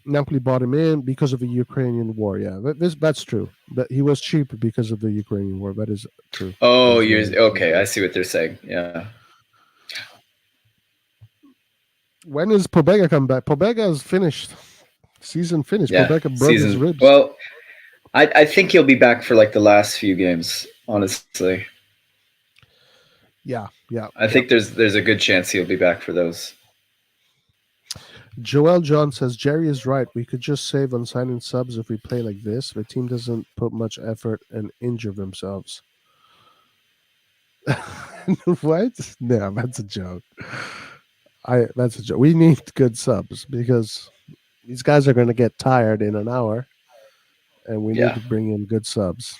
Napoli bought him in because of the Ukrainian war. Yeah, that's true. That he was cheap because of the Ukrainian war. That is true. Oh, That's you're really okay. true. I see what they're saying. Yeah. When is Pobega come back? Pobega's finished. Season finished. Yeah. Pobega broke his Season. ribs. Well, I think he'll be back for like the last few games. Honestly. Yeah. I think there's a good chance he'll be back for those. Joel John says Jerry is right. We could just save on signing subs if we play like this. The team doesn't put much effort and injure themselves. What? No, that's a joke. That's a joke. We need good subs because these guys are going to get tired in an hour, and we need to bring in good subs.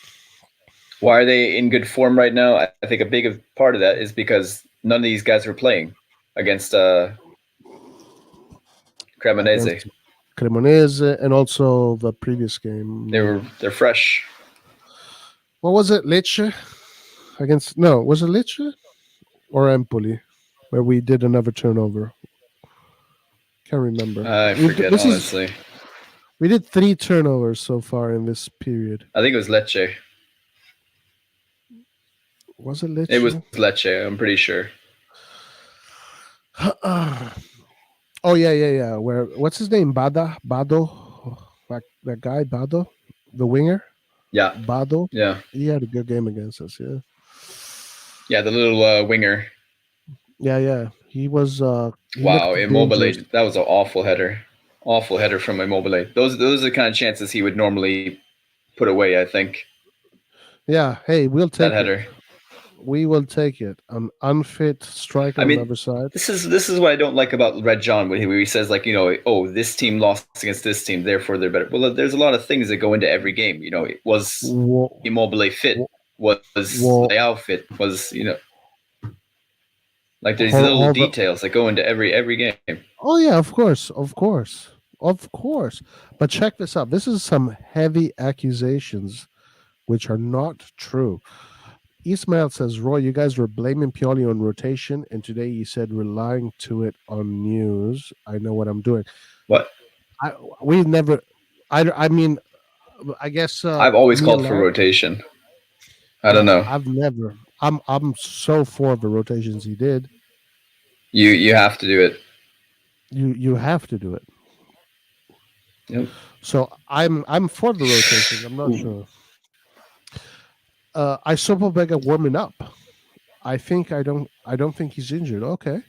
Why are they in good form right now? I think a big part of that is because none of these guys were playing against Cremonese. Cremonese, and also the previous game. They're fresh. What was it? Lecce was it Lecce or Empoli where we did another turnover? Can't remember. I forget honestly. We did 3 turnovers so far in this period. I think it was Lecce. Was it Lecce? It was Lecce. I'm pretty sure. Oh yeah. What's his name? Bado, that guy Bado, the winger. Yeah, Bado. Yeah, he had a good game against us. Yeah. Yeah, the little winger. Yeah. He was. He Wow, looked dangerous. Immobile. That was an awful header. Awful header from Immobile. Those are the kind of chances he would normally put away, I think. Yeah. Hey, we'll That take it. header. We will take it. An unfit striker I on the mean, other side. this is what I don't like about Red John when he says like, oh, this team lost against this team, therefore they're better. Well, there's a lot of things that go into every game. Was Wo- Immobile fit? wo- Was wo- Leão fit? Was like there's hold, little hold the, details that go into every game. Oh yeah, of course, of course, of course. But check this out. This is some heavy accusations, which are not true. Ismail says, Roy, you guys were blaming Pioli on rotation, and today you said relying to it on news. I know what I'm doing. What? We never. I mean, I guess. I've always called for Milan, rotation. I don't know. I've never. I'm so for the rotations he did. You have to do it. You have to do it. Yep. So I'm for the rotations. I'm not sure. I saw Pobega warming up. I don't think he's injured. Okay.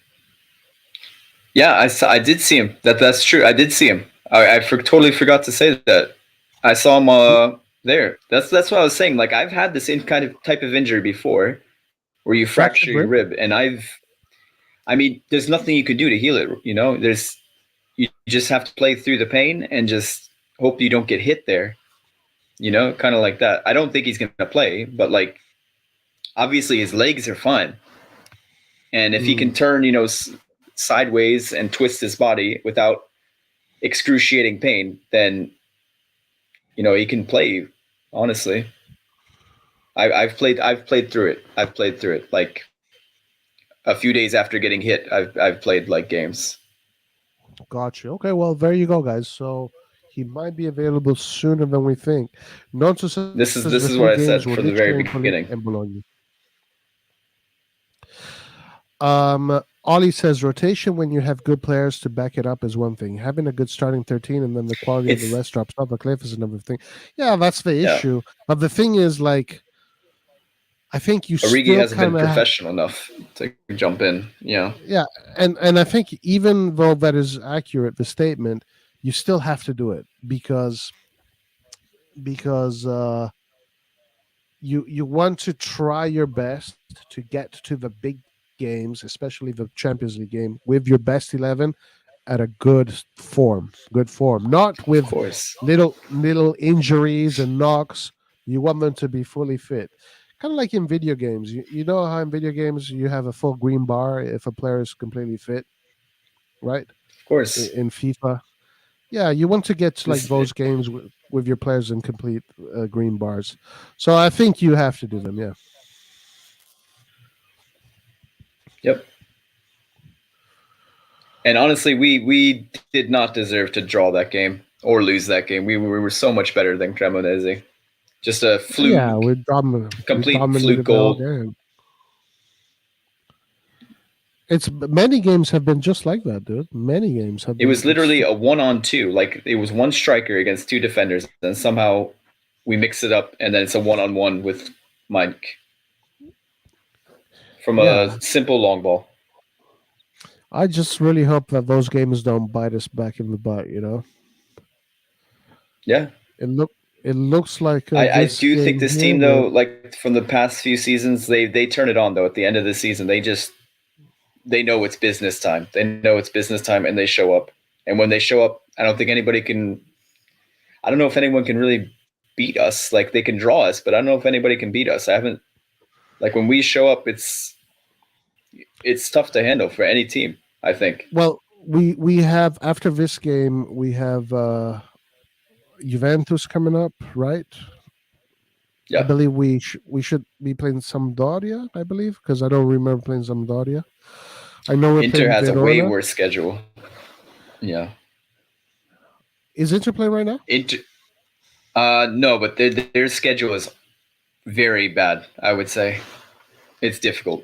Yeah, I did see him. That's true. I did see him. I totally forgot to say that. I saw him there. That's what I was saying. Like I've had this kind of type of injury before, where you fracture your rib, and I mean, there's nothing you can do to heal it. You just have to play through the pain and just hope you don't get hit there. Kind of like that. I don't think he's gonna play, but like, obviously his legs are fine, and if he can turn, sideways and twist his body without excruciating pain, then he can play. Honestly, I've played through it. I've played through it. Like a few days after getting hit, I've played like games. Gotcha. Okay, well there you go, guys. So he might be available sooner than we think. This is what I said from the very beginning. And Bologna. Ollie says rotation when you have good players to back it up is one thing. Having a good starting 13 and then the quality of the rest drops off a cliff is another thing. Yeah, that's the issue. But the thing is, like, I think you Origi hasn't been professional enough to jump in. Yeah. Yeah, and I think even though that is accurate, the statement, you still have to do it because you want to try your best to get to the big games, especially the Champions League game, with your best 11 at a good form, not with little injuries and knocks. You want them to be fully fit. Kind of like in video games. You know how in video games you have a full green bar if a player is completely fit, right? Of course. In FIFA. Yeah, you want to get to like those games with your players in complete green bars. So I think you have to do them, yeah. Yep. And honestly, we did not deserve to draw that game or lose that game. We were so much better than Cremonese. Just a fluke. Yeah, complete fluke goal. It's many games have been just like that, dude. Many games have. It was literally a 1-on-2. Like it was one striker against two defenders, and somehow we mix it up, and then it's a 1-on-1 with Mike from a simple long ball. I just really hope that those games don't bite us back in the butt. Yeah. It looks like I do think this team, though, like from the past few seasons, they turn it on though. At the end of the season, they know it's business time. They know it's business time, and they show up. And when they show up, I don't think anybody can. I don't know if anyone can really beat us. Like they can draw us, but I don't know if anybody can beat us. I haven't. Like when we show up, it's tough to handle for any team, I think. Well, we have after this game, we have Juventus coming up, right? Yeah. I believe we should be playing Sampdoria, I believe, because I don't remember playing Sampdoria. I know Inter has Verona. A way worse schedule. Yeah. Is Inter playing right now? No, but their schedule is very bad, I would say. It's difficult.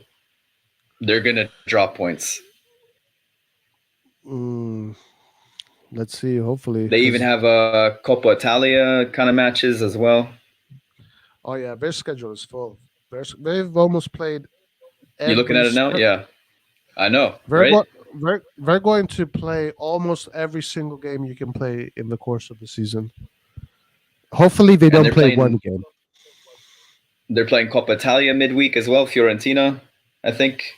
They're going to drop points. Let's see, hopefully. They even have a Coppa Italia kind of matches as well. Oh, yeah, their schedule is full. They've almost played. You're looking at it now? Yeah. I know, We're, right? we're going to play almost every single game you can play in the course of the season. Hopefully, they And don't play one game. They're playing Coppa Italia midweek as well. Fiorentina, I think.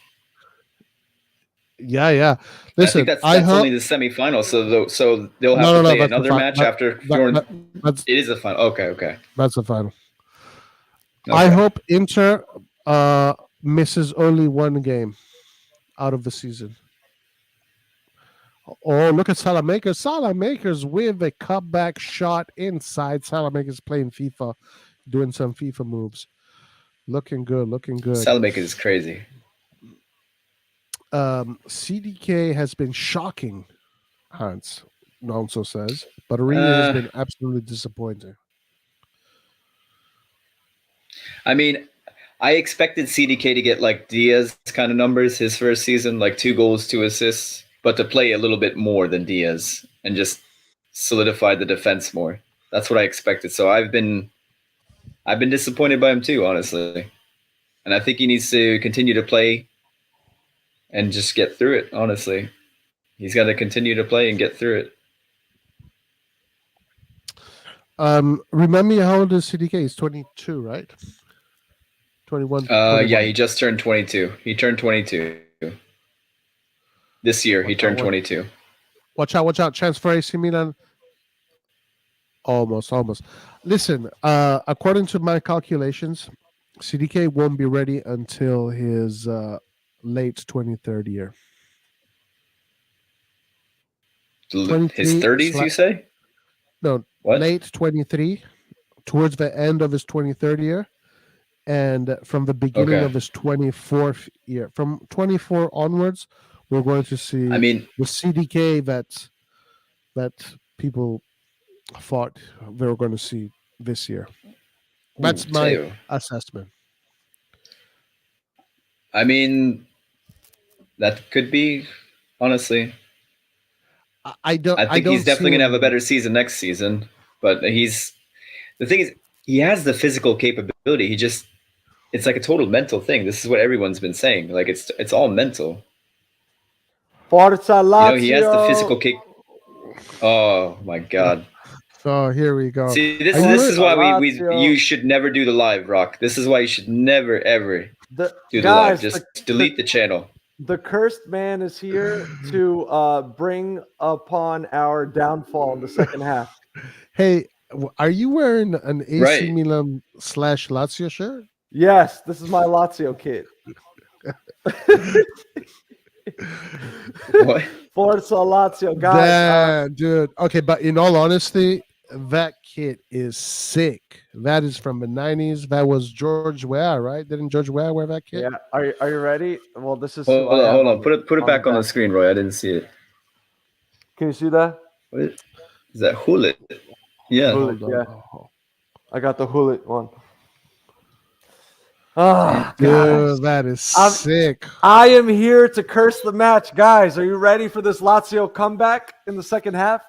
Yeah. I think Listen, that's only the semifinal. So they'll have to no. play That's the another match after Fiorentina. that's It is a final. Okay. that's the final. I Okay. hope Inter misses only one game out of the season. Oh, look at Salamakers. Salamakers with a cutback shot inside. Salamakers playing FIFA, doing some FIFA moves. Looking good. Salamakers is crazy. CDK has been shocking, Hans also says, but Ria has been absolutely disappointing. I mean, I expected CDK to get like Diaz kind of numbers his first season, like 2 goals, 2 assists, but to play a little bit more than Diaz and just solidify the defense more. That's what I expected. So I've been disappointed by him too, honestly. And I think he needs to continue to play and just get through it, honestly. He's got to continue to play and get through it. Remind me how old is CDK? He's 22, right? 21. Yeah, he just turned 22. He turned 22. This year, he turned 22. Watch out. Chance for AC Milan. Almost. Listen, according to my calculations, CDK won't be ready until his late 23rd year. His 30s, you say? No, what? Late 23, towards the end of his 23rd year, and from the beginning of his 24th year. From 24 onwards, we're going to see the CDK that people thought they were going to see this year. That's my assessment. I mean, that could be, honestly. I think he's definitely going to have a better season next season. But the thing is, he has the physical capability. It's like a total mental thing. This is what everyone's been saying. Like it's all mental. Forza Lazio. He has the physical Oh my God. So here we go. See, this is why you should never do the live, Rock. This is why you should never ever do the live. Just delete the channel. The cursed man is here to bring upon our downfall in the second half. Hey, are you wearing an AC Milan / Lazio shirt? Yes, this is my Lazio kit. What? Forza Lazio, guys. Dude. Okay, but in all honesty, that kit is sick. That is from the 90s. That was George Weah, right? Didn't George Weah wear that kit? Yeah. Are you ready? Well, this is. Hold on. Put it back on the screen, Roy. I didn't see it. Can you see that? What is that? Hulit. Yeah. Hulit, yeah. I got the Hulit one. Oh, dude, that is sick. I am here to curse the match. Guys, are you ready for this Lazio comeback in the second half?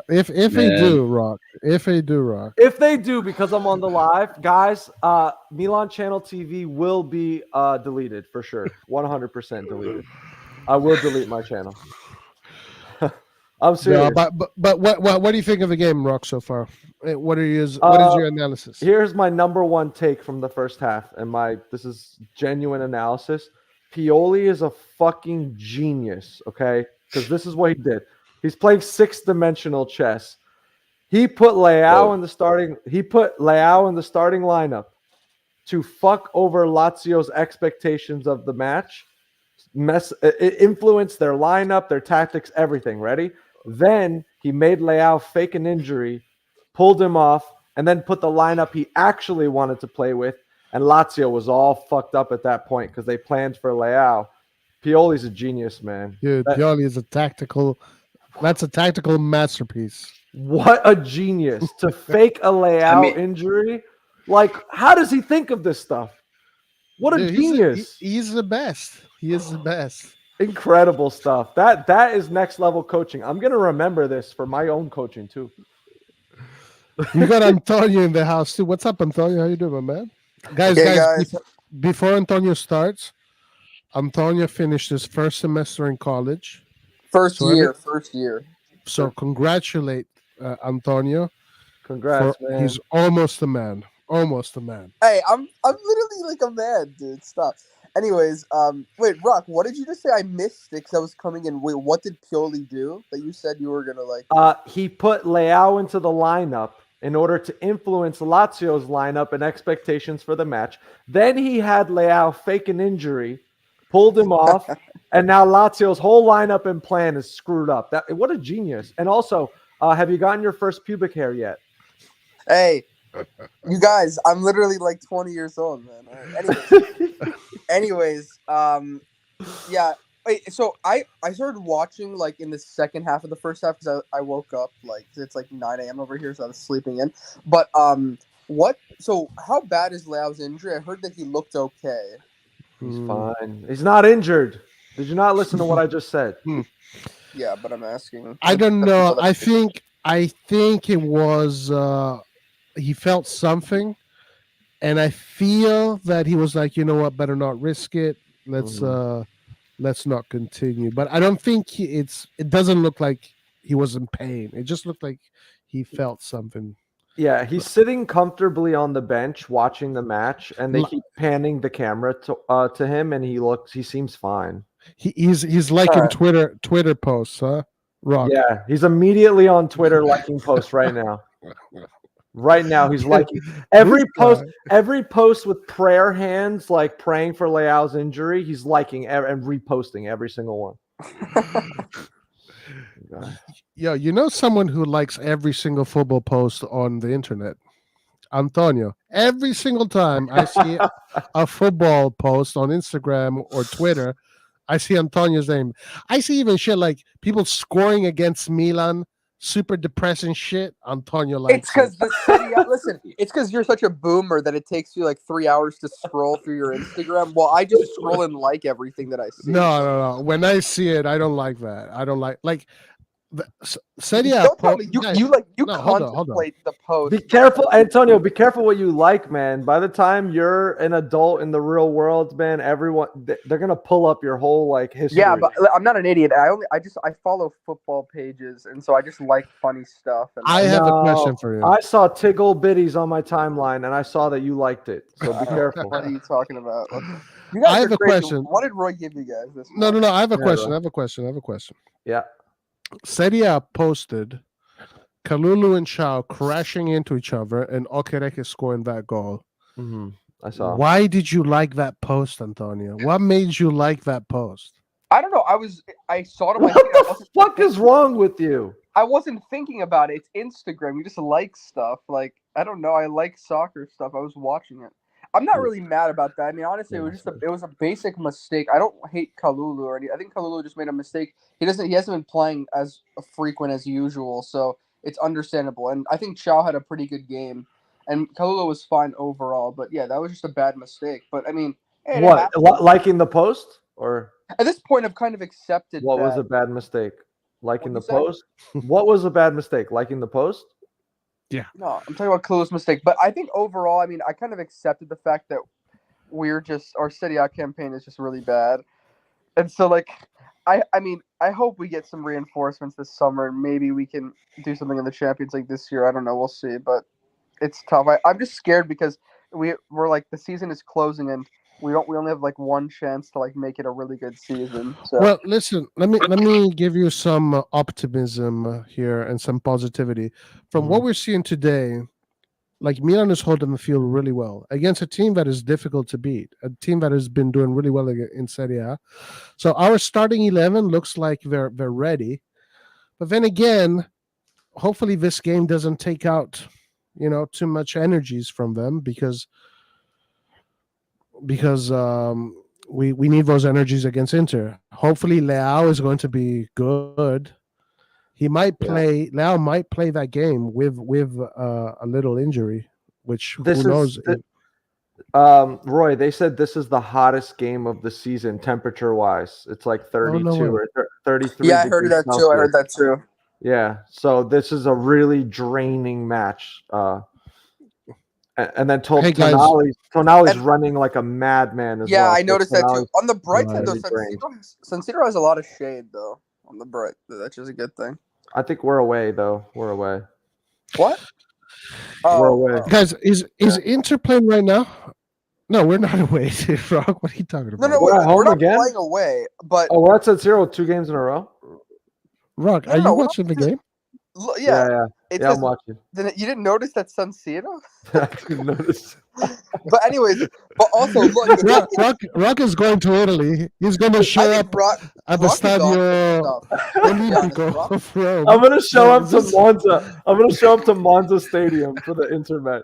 If they do, Rock. If they do, because I'm on the live, guys, Milan Channel TV will be deleted for sure. 100% deleted. I will delete my channel. I'm serious. Yeah, but what do you think of the game, Rock, so far? What is your analysis? Here's my number one take from the first half, and this is genuine analysis. Pioli is a fucking genius, okay? Because this is what he did. He's playing 6-dimensional chess. He put Leão in the starting. He put Leão in the starting lineup to fuck over Lazio's expectations of the match, influence their lineup, their tactics, everything. Ready? Then he made Leão fake an injury, pulled him off, and then put the lineup he actually wanted to play with. And Lazio was all fucked up at that point because they planned for Leão. Pioli's a genius, man. Dude, Pioli is that's a tactical masterpiece. What a genius to fake a Leão injury. Like, how does he think of this stuff? What a genius. He's the best. He is the best. Incredible stuff. That is next level coaching. I'm going to remember this for my own coaching too. You got Antonio in the house too. What's up, Antonio? How you doing, my man? Guys, before Antonio starts, Antonio finished his first semester in college. First So year. So congratulate Antonio. Congrats, man. He's almost a man. Almost a man. Hey, I'm literally like a man, dude. Stop. Anyways, wait, Rock, what did you just say? I missed it because I was coming in. Wait, what did Pioli do that you said you were gonna like? He put Leão into the lineup in order to influence Lazio's lineup and expectations for the match. Then he had Leão fake an injury, pulled him off, and now Lazio's whole lineup and plan is screwed up. What a genius! And also, have you gotten your first pubic hair yet? Hey, you guys, I'm literally like 20 years old, man. All right. Anyways, yeah. Wait, so I started watching like in the second half of the first half because I woke up like it's like 9 a.m. over here, so I was sleeping in. But what? So how bad is Leao's injury? I heard that he looked okay. He's fine. He's not injured. Did you not listen to what I just said? Yeah, but I'm asking. I don't know. I think it was he felt something, and I feel that he was like, you know what, better not risk it. Let's not continue. But I don't think it doesn't look like he was in pain. It just looked like he felt something. Yeah, he's sitting comfortably on the bench watching the match, and they keep panning the camera to him, and he seems fine. He's liking Twitter posts, huh? Rock. Yeah, he's immediately on Twitter liking posts right now. Right now, he's liking every post with prayer hands, like praying for Leao's injury. He's liking and reposting every single one. Yo, you know someone who likes every single football post on the internet? Antonio. Every single time I see a football post on Instagram or Twitter, I see Antonio's name. I see even shit like people scoring against Milan. Super depressing shit. Antonio likes it's because the city. Listen, it's because you're such a boomer that it takes you like 3 hours to scroll through your Instagram. Well, I just scroll and like everything that I see. No. When I see it, I don't like that. I don't like Serie A. Don't tell me you contemplate the post. Be careful, Antonio. Be careful what you like, man. By the time you're an adult in the real world, man, everyone they're gonna pull up your whole like history. Yeah, but I'm not an idiot. I follow football pages, and so I just like funny stuff. And I have a question for you. I saw Tiggle Bitties on my timeline, and I saw that you liked it. So be careful. What are you talking about? You I have a question. What did Roy give you guys this No. morning? I have a question. I have a question. Yeah. Serie A posted Kalulu and Chao crashing into each other and Okereke scoring that goal. Mm-hmm. I saw. Why did you like that post, Antonio? What made you like that post? I don't know. I saw it on my What the fuck is wrong with you? I wasn't thinking about it. It's Instagram. You just like stuff. Like, I don't know. I like soccer stuff. I was watching it. I'm not really mad about that. I mean, honestly, it was a basic mistake. I don't hate Kalulu or anything. I think Kalulu just made a mistake. He hasn't been playing as frequent as usual, so it's understandable. And I think Chao had a pretty good game, and Kalulu was fine overall. But yeah, that was just a bad mistake. But I mean, hey, liking the post or at this point, I've kind of accepted. What was a bad mistake? Liking the post? What was a bad mistake? Liking the post? Yeah. No, I'm talking about Kalulu's mistake. But I think overall, I mean, I kind of accepted the fact that our Serie A campaign is just really bad. And so, like, I mean, I hope we get some reinforcements this summer and maybe we can do something in the Champions League this year. I don't know. We'll see. But it's tough. I'm just scared because we're like the season is closing and we only have like one chance to like make it a really good season. So. Well, listen, let me give you some optimism here and some positivity from what we're seeing today. Like Milan is holding the field really well against a team that is difficult to beat, a team that has been doing really well in Serie A. So our starting 11 looks like they're ready, but then again, hopefully this game doesn't take out too much energies from them because we need those energies against Inter. Hopefully Leão is going to be good. He might play. Leão might play that game with a little injury, which who knows. Roy, they said this is the hottest game of the season temperature wise. It's like 32 or 33. Yeah, I heard that too. Yeah, so this is a really draining match. And then Hey, guys. Tonali's And- running like a madman as Yeah, well. I So noticed that too. Tonali's On the bright side, though, really San Siro has a lot of shade, though. On the bright, that's just a good thing. I think we're away though. We're away. What? We're away. Guys, is Inter playing right now? No, we're not away, Rock. What are you talking about? No, We're at home we're not again? playing away, but Oh, we're at San Siro 2 games in a row. Rock, No, are no, you we're watching the not- game? Yeah. It's Yeah, just, I'm watching. you didn't notice that San Siro? I didn't notice. But anyways, but also look, Rock is going to Italy. He's going to I show think up Rock at the is awesome Stadio stuff. Olimpico Rock- of Rome. I'm gonna show Yeah, up to this- Monza. I'm gonna show up to Monza Stadium for the Inter match.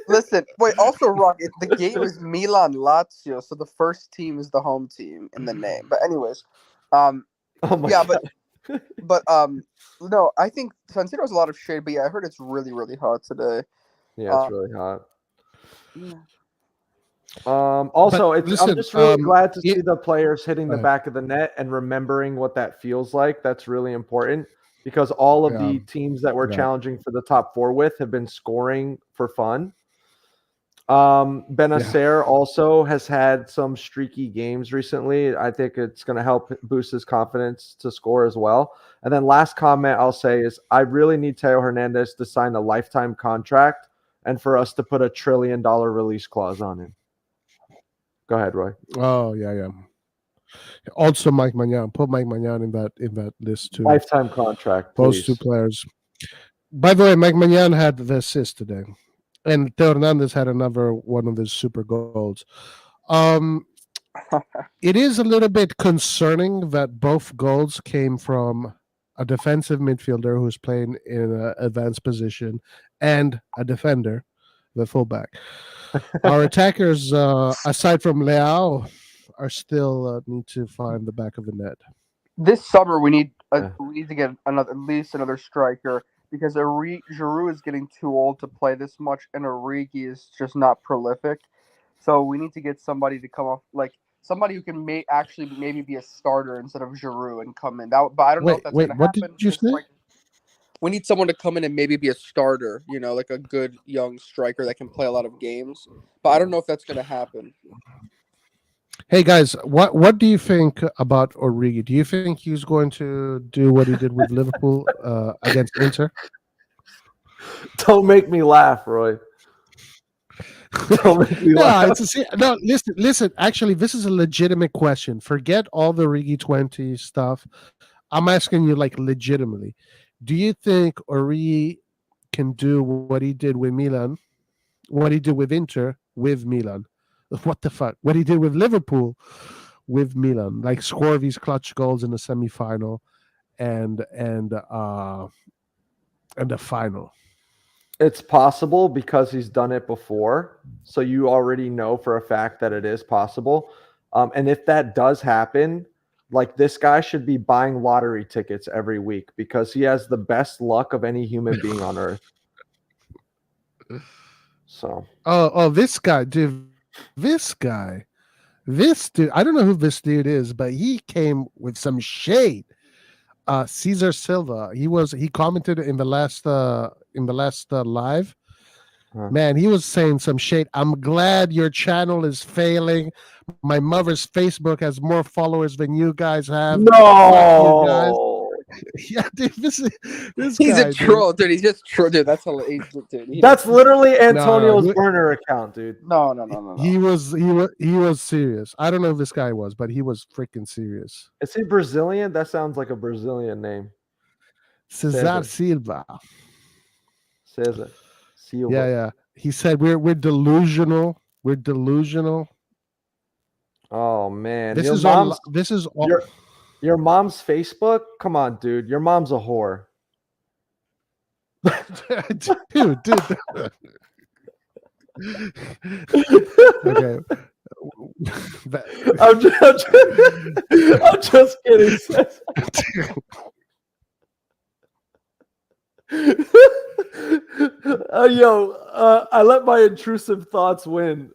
Listen, wait. Also, Rock, the game is Milan Lazio, so the first team is the home team in the name. But anyways, Oh my yeah, god. but no, I think San Siro has a lot of shade. But yeah, I heard it's really, really hot today. Yeah, it's really hot. Yeah. Also, But I'm listen, just really glad to it- see the players hitting the Right. back of the net and remembering what that feels like. That's really important because all of the Yeah. teams that we're Yeah. challenging for the top 4 with have been scoring for fun. Benacer also has had some streaky games recently. I think it's going to help boost his confidence to score as well. And then last comment I'll say is I really need Teo Hernandez to sign a lifetime contract and for us to put $1 trillion release clause on him. Go ahead, Roy. Oh yeah. Also, Mike Magnan. Put Mike Magnan in that list too. Lifetime contract, Those please. two players. By the way, Mike Magnan had the assist today, and Teo Hernandez had another one of his super goals. It is a little bit concerning that both goals came from a defensive midfielder who's playing in an advanced position and a defender, the fullback. Our attackers, aside from Leão, are still need to find the back of the net. This summer we need Yeah. to get at least another striker because Giroud is getting too old to play this much, and Origi is just not prolific. So we need to get somebody to come off, like somebody who can maybe be a starter instead of Giroud and come in. But I don't know if that's going to What happen. did you say? We need someone to come in and maybe be a starter, like a good young striker that can play a lot of games. But I don't know if that's going to happen. Hey guys, what do you think about Origi? Do you think he's going to do what he did with Liverpool against Inter? Don't make me laugh, Roy. Don't make me laugh. No, listen. Actually, this is a legitimate question. Forget all the Origi 20 stuff. I'm asking you, like, legitimately. Do you think Origi can do what he did with Milan, what he did with Inter with Milan? What the fuck? What he did with Liverpool with Milan, like score these clutch goals in the semifinal and the final. It's possible because he's done it before. So you already know for a fact that it is possible. And if that does happen, like this guy should be buying lottery tickets every week because he has the best luck of any human being on earth. So. Oh, this guy, dude. This dude. I don't know who this dude is, but he came with some shade. Cesar Silva. He commented in the last live. Man, he was saying some shade. I'm glad your channel is failing. My mother's Facebook has more followers than you guys have. No. Yeah, dude, this He's guy, a troll, dude. He's just troll, dude. That's hilarious, dude. That's literally Antonio's burner account, dude. No. He was serious. I don't know if this guy was, but he was freaking serious. Is he Brazilian? That sounds like a Brazilian name. Cesar Silva. Cesar Silva. Yeah. He said we're delusional. We're delusional. Oh man, This is all. Your mom's Facebook? Come on, dude. Your mom's a whore. dude. Okay. I'm just kidding. I let my intrusive thoughts win.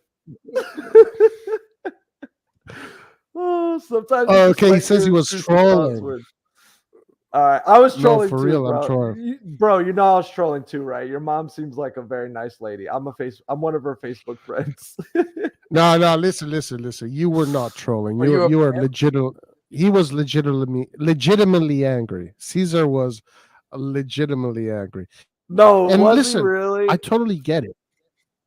Oh, sometimes. Oh, okay, he says he was trolling. All right, I was No, trolling for too, real, bro. I'm trolling. Bro, you know I was trolling too, right? Your mom seems like a very nice lady. I'm one of her Facebook friends. No, listen. You were not trolling. Were you a You were fan? legitimate. He was legitimately angry. Caesar was legitimately angry. No, And was he listen, really? I totally get it.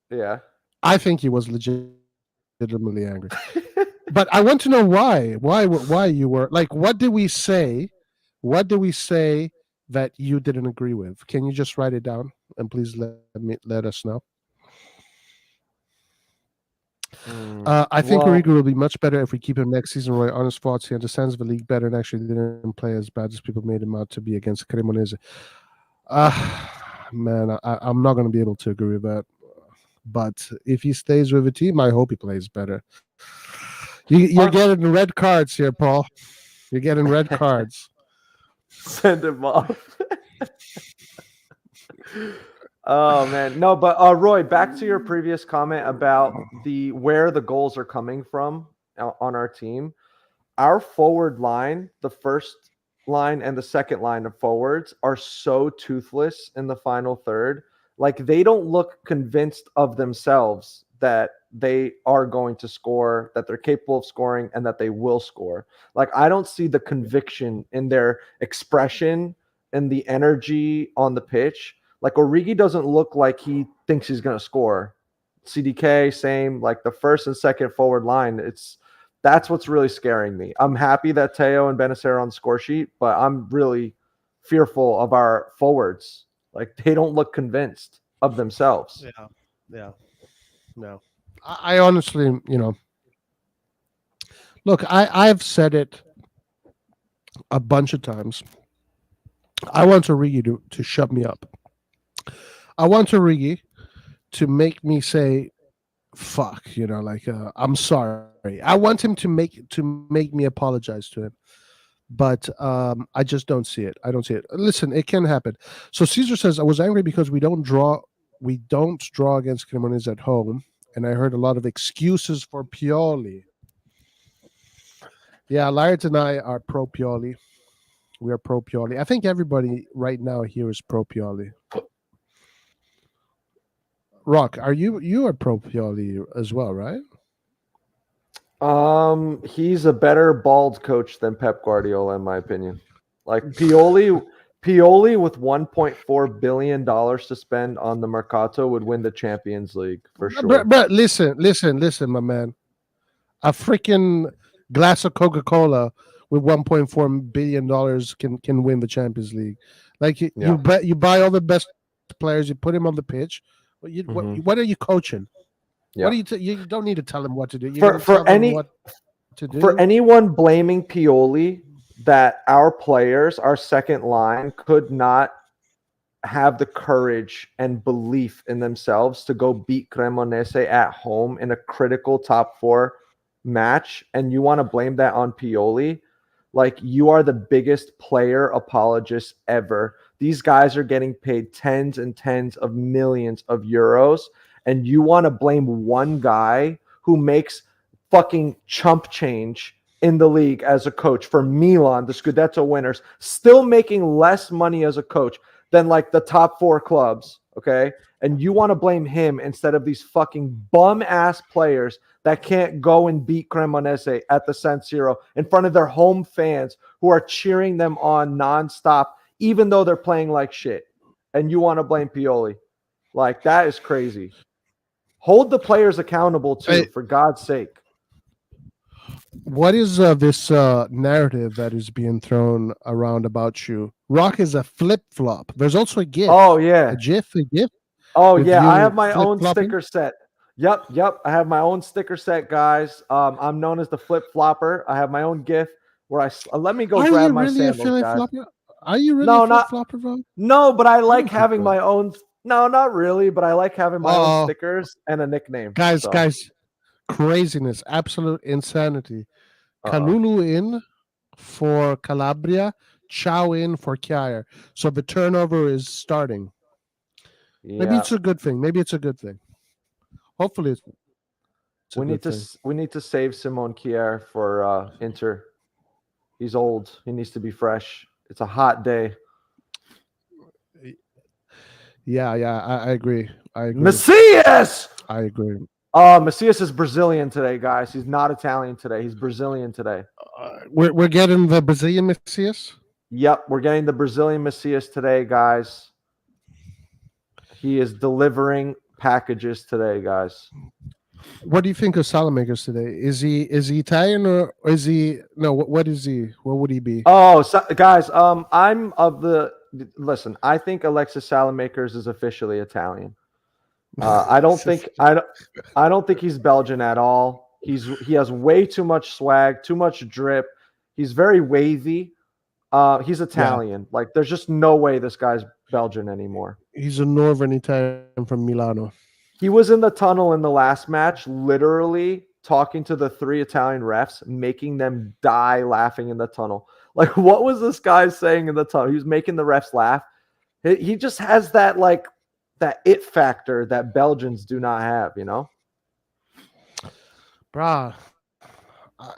Yeah. I think he was legitimately angry. But I want to know why. Why you were like? What did we say? What did we say that you didn't agree with? Can you just write it down and please let us know? I think Well, Origo will be much better if we keep him next season. Roy, honest thoughts. He understands the league better and actually didn't play as bad as people made him out to be against Cremonese. Man, I'm not going to be able to agree with that. But if he stays with the team, I hope he plays better. You're getting red cards here, Paul. You're getting red cards. send him off. Oh man, no, but Roy, back to your previous comment about where the goals are coming from on our team. Our forward line, the first line and the second line of forwards, are so toothless in the final third. Like they don't look convinced of themselves that they are going to score, that they're capable of scoring, and that they will score. Like I don't see the conviction in their expression and the energy on the pitch. Like Origi doesn't look like he thinks he's going to score. CDK, same. Like the first and second forward line, that's what's really scaring me. I'm happy that Teo and Benacer are on the score sheet, but I'm really fearful of our forwards. Like they don't look convinced of themselves. Yeah. No. I honestly, look, I've said it a bunch of times. I want Origi to shut me up. I want Origi to make me say fuck, I'm sorry. I want him to make me apologize to him. But I just don't see it. I don't see it. Listen, it can happen. So Caesar says I was angry because we don't draw against Cremonese at home, and I heard a lot of excuses for Pioli. Yeah, Laird and I are pro Pioli. We are pro Pioli. I think everybody right now here is pro Pioli. Rock, you are pro Pioli as well, right? He's a better bald coach than Pep Guardiola, in my opinion. Like Pioli with $1.4 billion to spend on the Mercato would win the Champions League for sure. But listen, my man. A freaking glass of Coca-Cola with $1.4 billion can win the Champions League. Like you buy all the best players, you put him on the pitch. What are you coaching? Yeah. What do you don't need to tell him what to do. You For anyone blaming Pioli that our players, our second line, could not have the courage and belief in themselves to go beat Cremonese at home in a critical top four match, and you want to blame that on Pioli, like you are the biggest player apologist ever. These guys are getting paid tens and tens of millions of euros, and you want to blame one guy who makes fucking chump change in the league as a coach for Milan, the Scudetto winners, still making less money as a coach than like the top four clubs, okay? And you want to blame him instead of these fucking bum-ass players that can't go and beat Cremonese at the San Siro in front of their home fans who are cheering them on nonstop, even though they're playing like shit. And you want to blame Pioli. Like, that is crazy. Hold the players accountable, too, for God's sake. What is this narrative that is being thrown around about you? Rock is a flip-flop. There's also a GIF. Oh, yeah. A GIF. Oh, yeah. I have my own sticker set. Yep. I have my own sticker set, guys. I'm known as the flip-flopper. I have my own GIF where let me go grab my sandals, guys. Are you really a flip-flopper, bro? No, but I like having my own. No, not really, but I like having my own stickers and a nickname. Guys, craziness, absolute insanity. Kalulu in for Calabria, Chow in for Kjaer. So the turnover is starting. Yeah. Maybe it's a good thing. Hopefully it's we need to save Simon Kjaer for Inter. He's old. He needs to be fresh. It's a hot day. Yeah, I agree. I agree. Macias! I agree. Macias is Brazilian today, guys. He's not Italian today. He's Brazilian today. We're getting the Brazilian Messias. Yep, we're getting the Brazilian Macias today, guys. He is delivering packages today, guys. What do you think of Salamakers today? Is he Italian or is he no? What is he? What would he be? Oh, so, guys, I'm of the listen. I think Alexis Salamakers is officially Italian. I don't think he's Belgian at all. He has way too much swag, too much drip. He's very wavy. He's Italian. Like, there's just no way this guy's Belgian anymore. He's a Northern Italian from Milano. He was in the tunnel in the last match, literally talking to the 3 Italian refs, making them die laughing in the tunnel. Like, what was this guy saying in the tunnel? He was making the refs laugh. He just has that, like, that it factor that Belgians do not have, you know? Brah.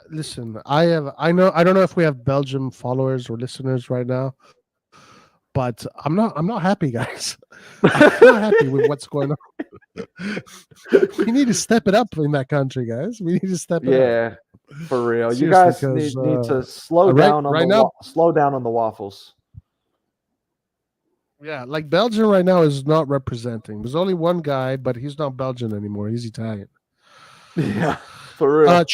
Listen, I don't know if we have Belgium followers or listeners right now, but I'm not happy, guys. I'm not happy with what's going on. We need to step it up in that country, guys. We need to step it up. Yeah, for real. Seriously, you guys because, need to slow down on slow down on the waffles. Yeah, like Belgium right now is not representing. There's only one guy, but he's not Belgian anymore. He's Italian. Yeah, for real.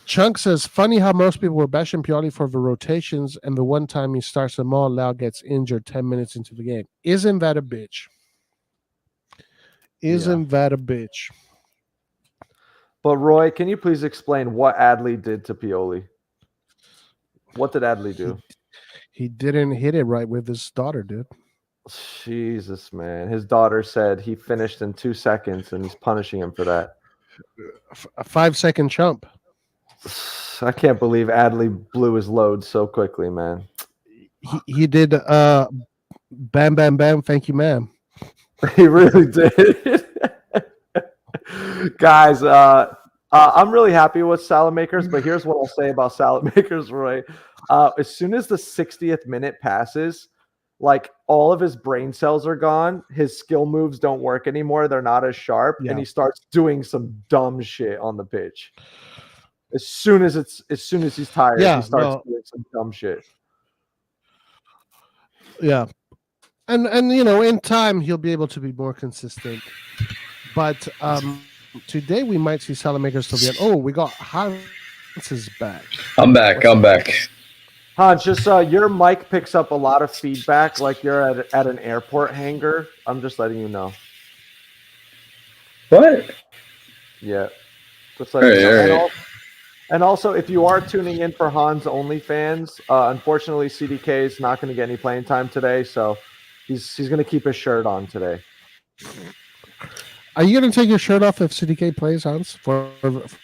Chunk says, funny how most people were bashing Pioli for the rotations, and the one time he starts them all, Leão gets injured 10 minutes into the game. Isn't that a bitch? Isn't that a bitch? But Roy, can you please explain what Adley did to Pioli? What did Adley do? He didn't hit it right with his daughter, dude. Jesus, man. His daughter said he finished in 2 seconds, and he's punishing him for that. A 5-second chump. I can't believe Adley blew his load so quickly, man. He did bam, bam, bam, thank you, ma'am. He really did. Guys, I'm really happy with Salamakers, but here's what I'll say about Salamakers, Roy. As soon as the 60th minute passes, like, all of his brain cells are gone. His skill moves don't work anymore. They're not as sharp. Yeah. And he starts doing some dumb shit on the pitch. As soon as he's tired, he starts doing some dumb shit. Yeah. And you know, in time he'll be able to be more consistent. But today we might see Salamakers till the end. Oh, we got Hans is back. I'm back. Hans, just your mic picks up a lot of feedback, like you're at an airport hangar. I'm just letting you know. What? Yeah. Just letting you know. And also, if you are tuning in for Hans OnlyFans, unfortunately, CDK is not going to get any playing time today, so he's going to keep his shirt on today. Are you going to take your shirt off if CDK plays, Hans, for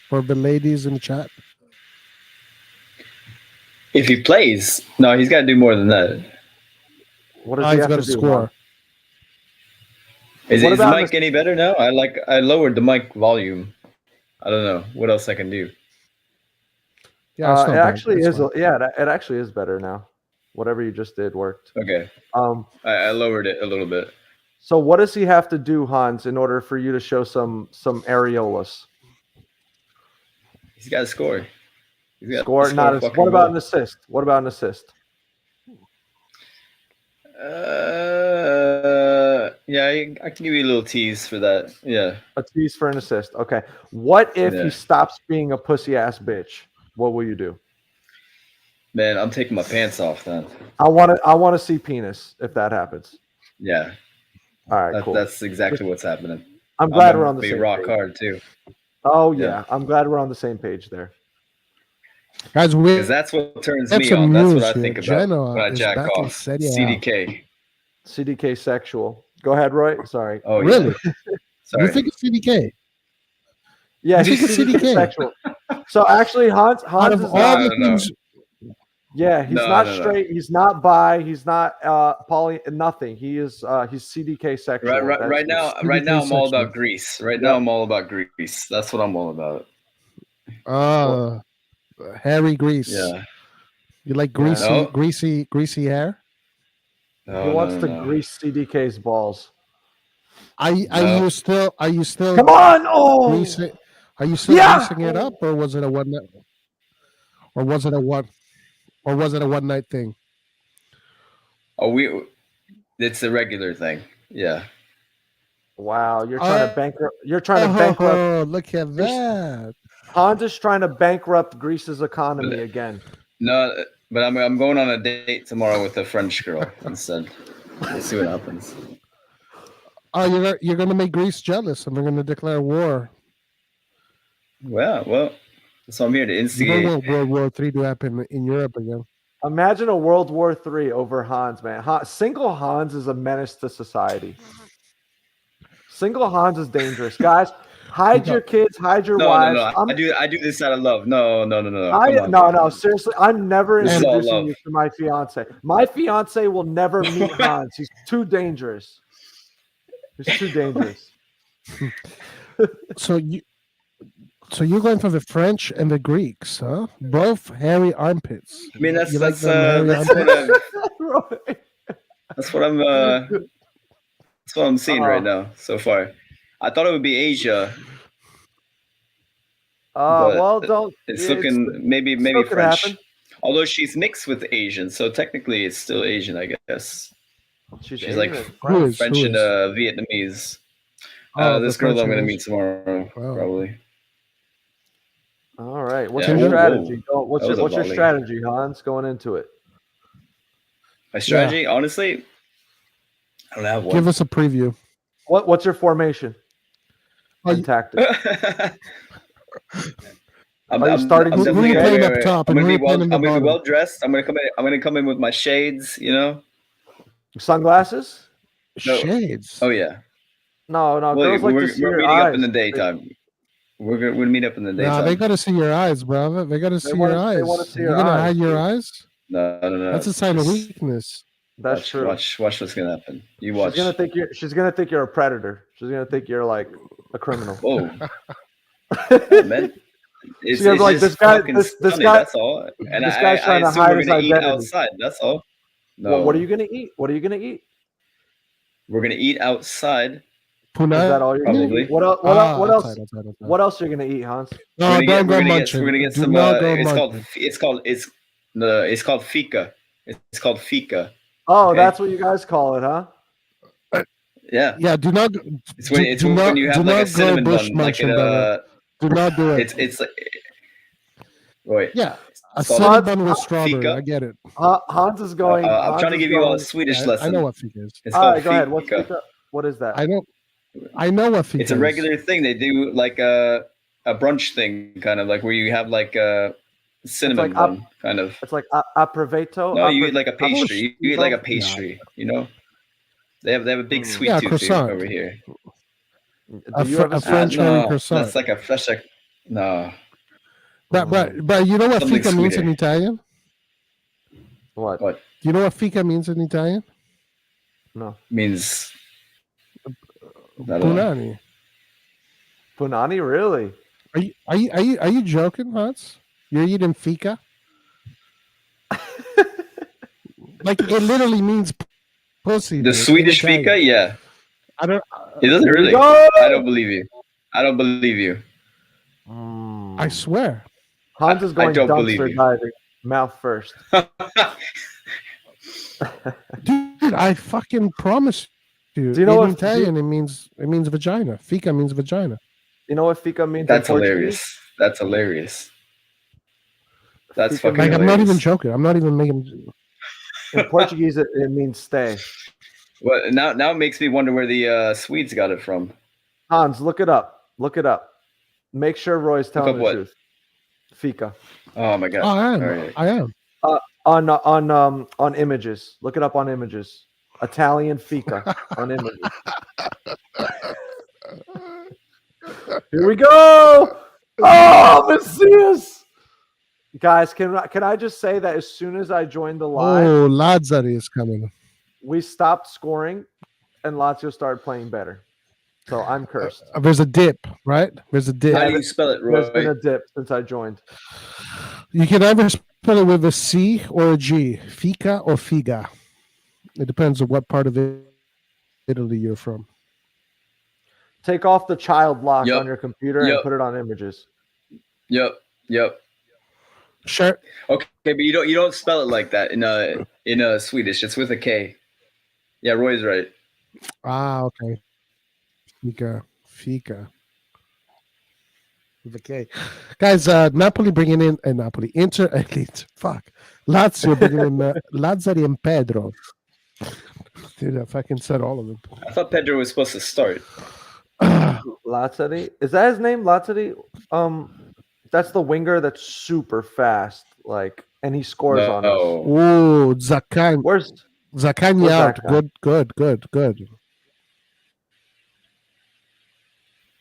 the ladies in the chat? If he plays, no, he's got to do more than that. What does he have to do? Score. Is his mic any better now? I lowered the mic volume. I don't know what else I can do. Yeah, it actually is. It actually is better now. Whatever you just did worked. Okay. I lowered it a little bit. So what does he have to do, Hans, in order for you to show some areolas? He's got to score. What about an assist? What about an assist? Yeah, I can give you a little tease for that. Yeah. A tease for an assist. Okay. What if he stops being a pussy ass bitch? What will you do? Man, I'm taking my pants off then. I want to see penis if that happens. Yeah. All right, cool. That's exactly what's happening. I'm glad we're on the same page. Rock hard too. Oh yeah, I'm glad we're on the same page there. Guys, because that's what turns me on. That's what I think about when I jack off. CDK. CDK sexual. Go ahead, Roy. Sorry. Oh, really? Sorry. You think it's CDK? Yeah, he's CDK sexual. So actually, Hans is not. Yeah, he's not straight. He's not bi. He's not poly. Nothing. He's CDK sexual. Right now, I'm all about Greece. Now, I'm all about Greece. That's what I'm all about. Harry Greece. Yeah. You like No. greasy hair? No, He wants no, to no. grease CDK's balls. Are No. you still Come on! Oh, greasing? Are you still Yeah! greasing it up, or was it a one night? Or was it a one night thing? Oh, it's a regular thing. Yeah. wow! You're trying to bankrupt. You're trying to bankrupt. Oh, look at that! Hans is trying to bankrupt Greece's economy again. No, but I'm going on a date tomorrow with a French girl instead. We'll see what happens. Oh, you're gonna make Greece jealous, and they're gonna declare war. Well, so I'm here to You instigate. don't want World War III to happen in Europe again. Imagine a World War III over Hans, man. Single Hans is a menace to society. Single Hans is dangerous, guys. Hide your kids, hide your wives. No. I do this out of love. No. No. Seriously, I'm never This is all introducing love. you to my fiance. My fiance will never meet Hans. He's too dangerous. He's too dangerous. So you're going for the French and the Greeks, huh? Both hairy armpits. I mean, that's You like that's them hairy that's what armpits? I'm that's what I'm seeing right now so far. I thought it would be Asia. Well, don't. It's looking maybe still could French. happen. Although she's mixed with Asian, so technically it's still Asian, I guess. She's She's like Asian. Who is? French and Vietnamese. Oh, This the girl French I'm gonna and meet tomorrow, Wow. probably. All right. What's Yeah, your whoa, strategy? whoa. What's That was a your volley. strategy, Hans, going into it? My strategy, honestly, I don't have one. Give us a preview. What's your formation Oh, and tactic? I'm starting- Who are definitely you gonna playing be- up top I'm and gonna who be are you playing in the I'm gonna be bottom? well dressed. I'm gonna come in with my shades, you know. Sunglasses? No. Shades. Oh yeah. No. Well, Girls like to see we're your meeting eyes. up in the daytime. We're gonna meet up in the Nah, daytime. they gotta see your eyes, brother. They gotta see your eyes. they wanna see You're your gonna eyes, hide your dude. eyes? No. That's a sign of Just weakness. That's true. Watch what's gonna happen. You watch. She's gonna think you're a predator. She's gonna think you're like a criminal. Whoa, man. It's gonna be like, just this guy- fucking this stunning, guy- that's all. And this guy's trying to assume hide we're his gonna eat identity. outside. That's all. No, What are you gonna eat? What are you gonna eat? we're gonna eat outside. Is that all you're gonna Probably. eat? What else? outside. What else are you gonna eat, Hans? No, we're don't go gonna munching. get Do some. not go It's called fika. It's called fika. Oh, Okay. that's what you guys call it, huh? Yeah. Yeah, do not. It's when do not- you do have like not a go cinnamon bush bun, like in munching, brother. Do not do it. it's like. Wait. Yeah, a It's called cinnamon bun with strawberry. fika. I get it. Hans is going. I'm Hans trying to is give you all a going- Swedish I lesson. know what fika is. It's All called right, go ahead. What's fika. fika? What is that? I know what fika It's a is. regular thing. They do like a brunch thing, kind of like where you have like a cinnamon like bun, kind of. It's like aproveito. No, you eat like a I wish- pastry. You eat like a pastry. You know, they have a big sweet Yeah, tooth croissant. over here. A Do you have a French no, hairy croissant. that's like a fresh. No, But you know what Something fika means in sweeter. Italian? What? What? Do you know what fika means in Italian? No. means. I don't know. Punani. Punani, really? Are you joking, Hans? You're eating fika? Like it literally means pussy. The dude, in Swedish Italian. fika, yeah. I don't. It doesn't Here we really. go! I don't believe you. I don't believe you. I swear. Hans is going don't believe dumpster you. diving, mouth first. Dude, I fucking promise you. Do you know in what- Italian it means vagina. Fika means vagina. You know what fika means? That's in Portuguese? hilarious. That's hilarious. That's Fika fucking Like I'm not hilarious. even joking. I'm not even making. In Portuguese, it means stay. Well, now it makes me wonder where the Swedes got it from. Hans, look it up. Look it up. Make sure Roy's telling up the what? truth. Fika Oh my god! Oh, I am. All right. I am. on images. Look it up on images. Italian fika on images. Here we go. Oh, Messias. Guys, can I just say that as soon as I joined the live, Oh, Lazzari is coming. we stopped scoring and Lazio started playing better. So I'm cursed. There's a dip, right? There's a dip. How do you spell it, There's been Roy? a dip since I joined. You can either spell it with a C or a G? Fika or figa? It depends on what part of Italy you're from. Take off the child lock Yep. on your computer and Yep. put it on images. Yep. Sure. Okay, but you don't spell it like that in Swedish. It's with a K. Yeah, Roy's right. Ah, okay. Fika. With a K. Guys, Napoli bringing in Napoli. Fuck. Lazio bringing in Lazzari and Pedro. Dude, I fucking said all of them. I thought Pedro was supposed to start. Lazzari. Is that his name? Lazzari? That's the winger that's super fast, and he scores on us. Oh, Zaccagni. Where's Zaccagni out? Zacca? Good.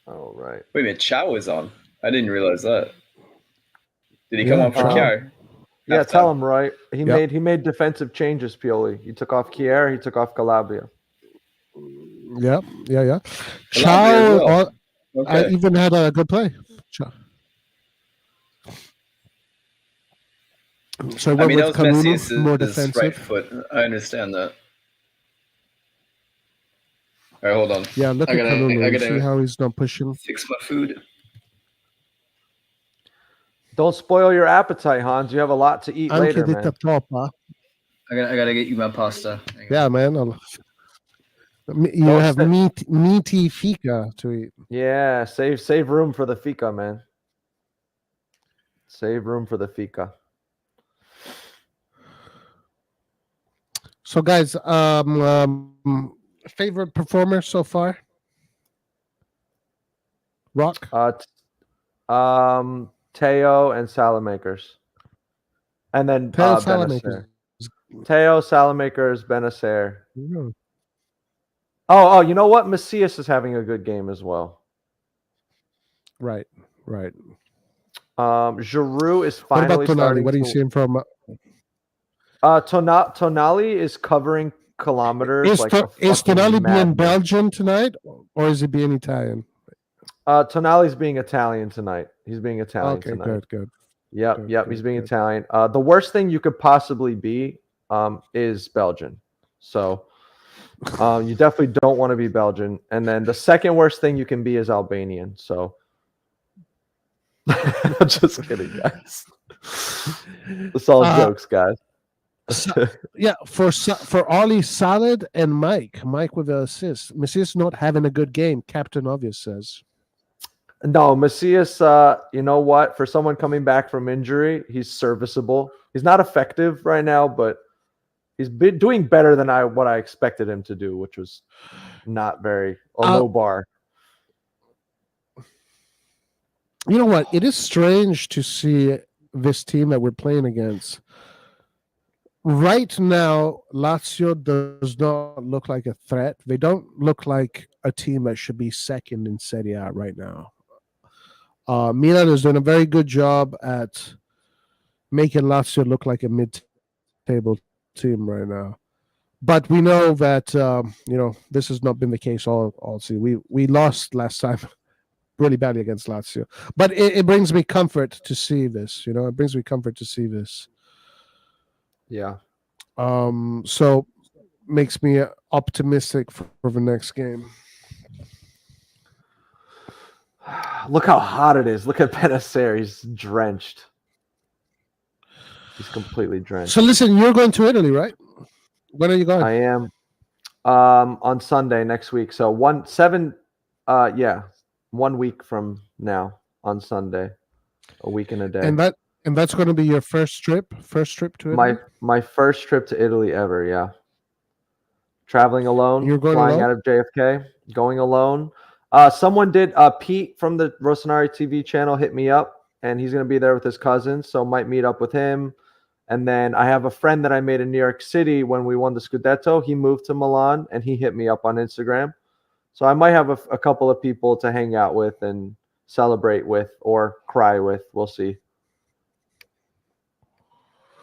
Oh, right. Wait a minute, Chow is on. I didn't realize that. Did he come on for Kjaer? Yeah, tell him, Roy. He Yep. made defensive changes, Pioli. He took off Kjaer, he took off Calabria. Yeah. Calabria Chow. as well. I Okay. even had a good play. Chow. So I I went mean, that with was Kanunu, Messi's more his right defensive. foot. I understand that. All right, hold on. Yeah, look I at gotta- Kanunu. I You gotta- see how he's not pushing? Fix my food. Don't spoil your appetite, Hans. You have a lot to eat Anche later, detta man. troppa. I gotta get you my pasta. Hang on. Yeah, man. You Don't have say- meaty fika to eat. Yeah, save room for the fika, man. Save room for the fika. So, guys, favorite performer so far? Rock. Teo and Salamakers. And then Teo Benacer. Salamakers. Teo, Salamakers, Benacer. Yeah. Oh, you know what? Macias is having a good game as well. Right. Giroud is What about finally Tonali? starting. What are you seeing from? Tonali is covering kilometers. Is Tonali being madman. Belgian tonight, or is he being Italian? Tonali's being Italian tonight. He's being Italian Okay, tonight. good. Yep. Good, He's being good. Italian. The worst thing you could possibly be is Belgian. So you definitely don't want to be Belgian. And then the second worst thing you can be is Albanian. So I'm just kidding, guys. It's all jokes, guys. Yeah, for Ollie, Salad, and Mike with the assist. Macias not having a good game. Captain Obvious says. No, Macias, you know what? For someone coming back from injury, he's serviceable. He's not effective right now, but he's been doing better than what I expected him to do, which was not a low bar. You know what? It is strange to see this team that we're playing against. Right now, Lazio does not look like a threat. They don't look like a team that should be second in Serie A right now. Milan is doing a very good job at making Lazio look like a mid-table team right now. But we know that this has not been the case all season. We lost last time really badly against Lazio. But it brings me comfort to see this. It brings me comfort to see this. Yeah. So makes me optimistic for the next game. Look how hot it is. Look at Benacer. He's drenched. He's completely drenched. So listen, you're going to Italy, right? When are you going? I am on Sunday next week. So 1 week from now on Sunday. A week and a day. And that's going to be your first trip to Italy? My first trip to Italy ever, yeah. Traveling alone, You're going flying alone? out of JFK, going alone. Someone did, Pete from the RossonARI TV channel hit me up, and he's going to be there with his cousin, so might meet up with him. And then I have a friend that I made in New York City when we won the Scudetto. He moved to Milan, and he hit me up on Instagram. So I might have a couple of people to hang out with and celebrate with or cry with. We'll see.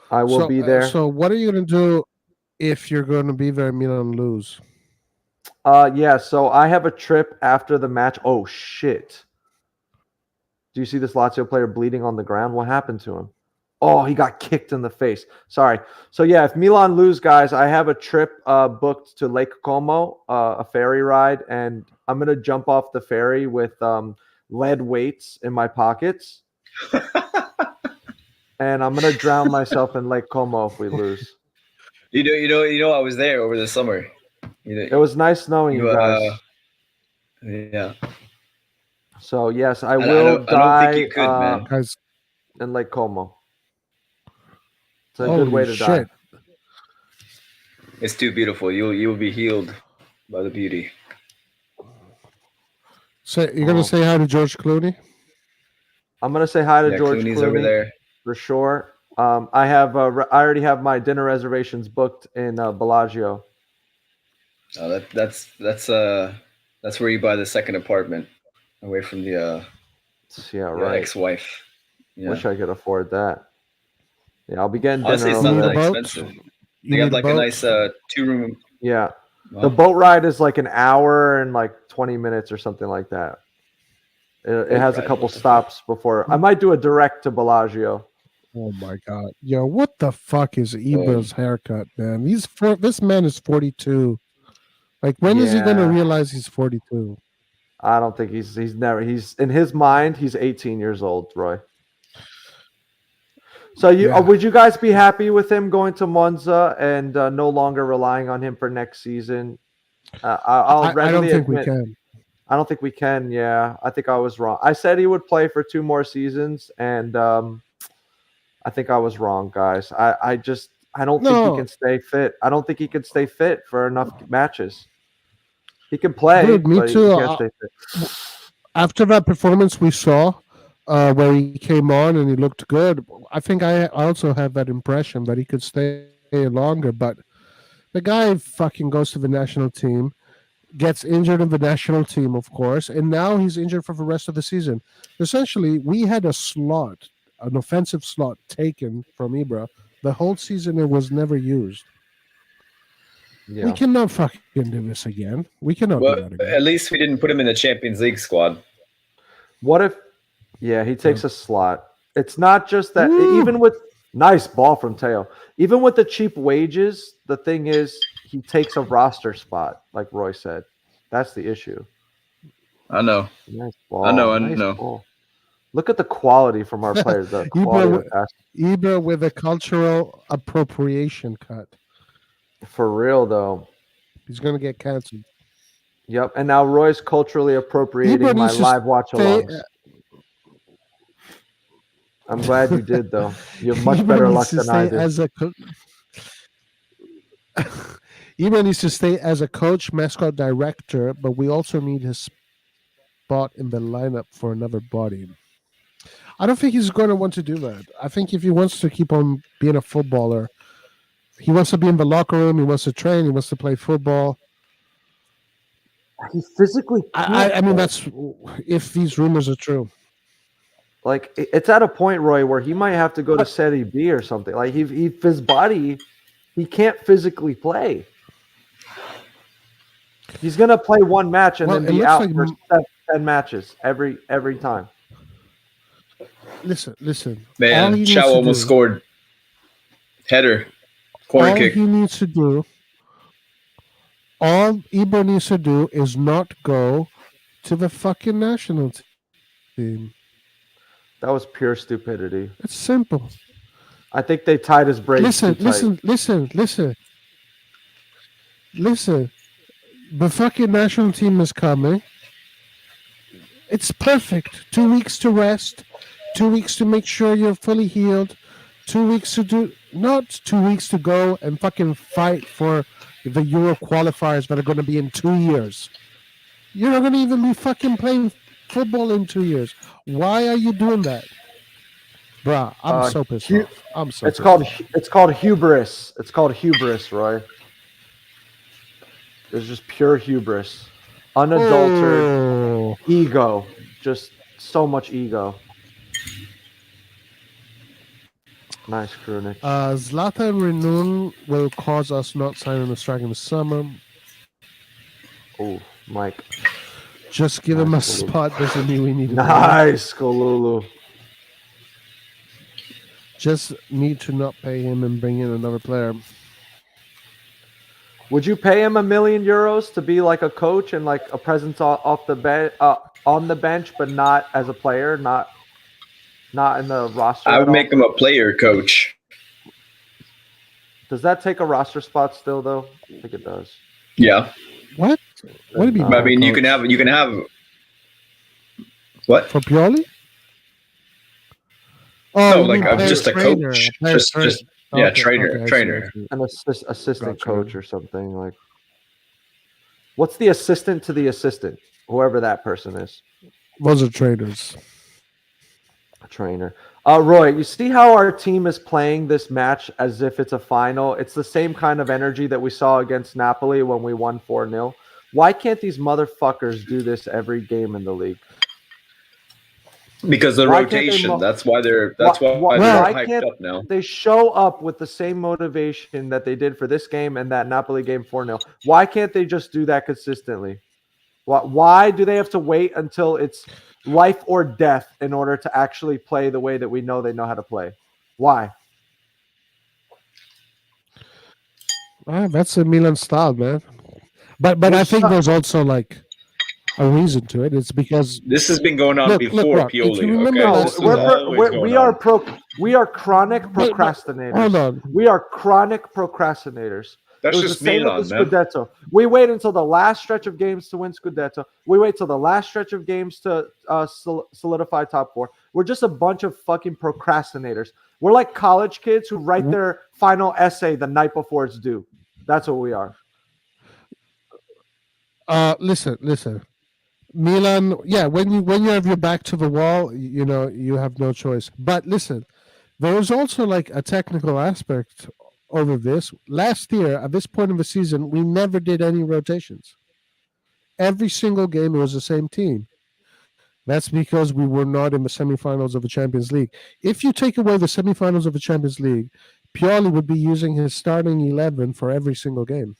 I will be there. So what are you going to do if you're going to be there and Milan lose? Yeah, so I have a trip after the match. Oh, shit. Do you see this Lazio player bleeding on the ground? What happened to him? Oh, he got kicked in the face. Sorry. So yeah, if Milan lose, guys, I have a trip booked to Lake Como, a ferry ride, and I'm gonna jump off the ferry with lead weights in my pockets, and I'm gonna drown myself in Lake Como if we lose. You know. I was there over the summer. It was nice knowing you guys. Yeah. So yes, I I will don't think you die could, man. Guys, in Lake Como. It's a good holy way to die. shit. It's too beautiful. You'll be healed by the beauty. So you're gonna say hi to George Clooney? I'm gonna say hi to Yeah, George Clooney's Clooney over there. for sure. I have I already have my dinner reservations booked in Bellagio. Oh, that's where you buy the second apartment, away from the Yeah, your right. ex-wife. Yeah. Wish I could afford that. Yeah, I'll be getting Honestly, dinner it's over not Need that a there. boat? expensive. You They got need a like a boat? nice 2-room. Yeah, Well, the boat ride is like an hour and like 20 minutes or something like that. It Boat has a ride, couple what the stops before. I might do a direct to Bellagio. Oh my god. Yo, what the fuck is Ibra's haircut, man? This man is 42. Like, when is he gonna Yeah. realize he's 42? I don't think he's in his mind he's 18 years old, Roy. So Yeah. would you guys be happy with him going to Monza and no longer relying on him for next season? I'll I don't readily think admit, we can. I don't think we can. Yeah, I think I was wrong. I said he would play for 2 more seasons, and I think I was wrong, guys. I don't think he No. can stay fit. I don't think he can stay fit for enough matches. He can play, Dude, me but he too. can't stay fit. After that performance we saw, where he came on and he looked good, I think I also have that impression that he could stay longer. But the guy fucking goes to the national team, gets injured in the national team, of course, and now he's injured for the rest of the season. Essentially, we had an offensive slot taken from Ibra. The whole season it was never used. Yeah. We cannot fucking do this again. We cannot do Well, that again. at least we didn't put him in the Champions League squad. What if? Yeah, he takes a slot. It's not just that. Woo! Even with nice ball from Teo, even with the cheap wages, the thing is he takes a roster spot, like Roy said. That's the issue. I know. Nice ball. I know. Nice ball. Look at the quality from our players. The quality of pass. Ibra with a cultural appropriation cut. For real though. He's gonna get canceled. Yep. And now Roy's culturally appropriating Ibra my needs to live watch alongs. I'm glad you did though. You have much Ibra better needs luck to than I stay did. as a Ibra needs to stay as a coach, mascot, director, but we also need his spot in the lineup for another body. I don't think he's going to want to do that. I think if he wants to keep on being a footballer, he wants to be in the locker room, he wants to train, he wants to play football. He physically I mean, that's if these rumors are true. like it's at a point, Roy, where he might have to go to Serie B or something. Like his body, he can't physically play. He's gonna play one match and then be out for 10 matches every time. Listen. Man, Chow almost scored. Header. Corner kick. He needs to do, all Ibra needs to do is not go to the fucking national team. That was pure stupidity. It's simple. I think they tied his brakes. Listen. The fucking national team is coming. It's perfect. 2 weeks to rest. 2 weeks to make sure you're fully healed. 2 weeks to do, not 2 weeks to go and fucking fight for the Euro qualifiers that are going to be in 2 years. You're not going to even be fucking playing football in 2 years. Why are you doing that? Bruh, I'm so pissed off. It's called hubris. It's called hubris, Roy. It's just pure hubris. Unadulterated ego. Just so much ego. Nice, Krunic. Zlatan Renun will cause us not signing a striker in the summer. Oh, Mike. Just give him a spot doesn't mean we need to Nice, Kolulu. just need to not pay him and bring in another player. Would you pay him €1 million to be like a coach and like a presence off the bench, on the bench, but not as a player, not in the roster? I would make him a player coach. Does that take a roster spot still, though? I think it does. Yeah. What? What do you mean? I mean, you can have. What? For Pioli? No, you like mean just a trainer, coach. player Just trainer. trainer. I see, Trainer. I see. An assistant Gotcha. coach or something like. What's the assistant to the assistant? Whoever that person is. Those are trainers. A trainer. Roy, you see how our team is playing this match as if it's a final? It's the same kind of energy that we saw against Napoli when we won 4-0. Why can't these motherfuckers do this every game in the league? Because the Why can't they rotation. That's why they're hyped up now. They show up with the same motivation that they did for this game and that Napoli game 4-0. Why can't they just do that consistently? Why do they have to wait until it's life or death in order to actually play the way that we know they know how to play? Why? That's a Milan style, man. But I think there's also like a reason to it. It's because This has been going on before Rock, if Pioli. you remember Okay? last This is season- always going on. We are chronic procrastinators. Hold on. We are chronic procrastinators. That's It was just the same Milan, with the man. Scudetto. We wait until the last stretch of games to win Scudetto. We wait till the last stretch of games to solidify top four. We're just a bunch of fucking procrastinators. We're like college kids who write their final essay the night before it's due. That's what we are. Listen. Milan, yeah, when you have your back to the wall, you have no choice. But listen, there is also like a technical aspect over this. Last year, at this point of the season, we never did any rotations. Every single game, it was the same team. That's because we were not in the semifinals of the Champions League. If you take away the semifinals of the Champions League, Pioli would be using his starting 11 for every single game.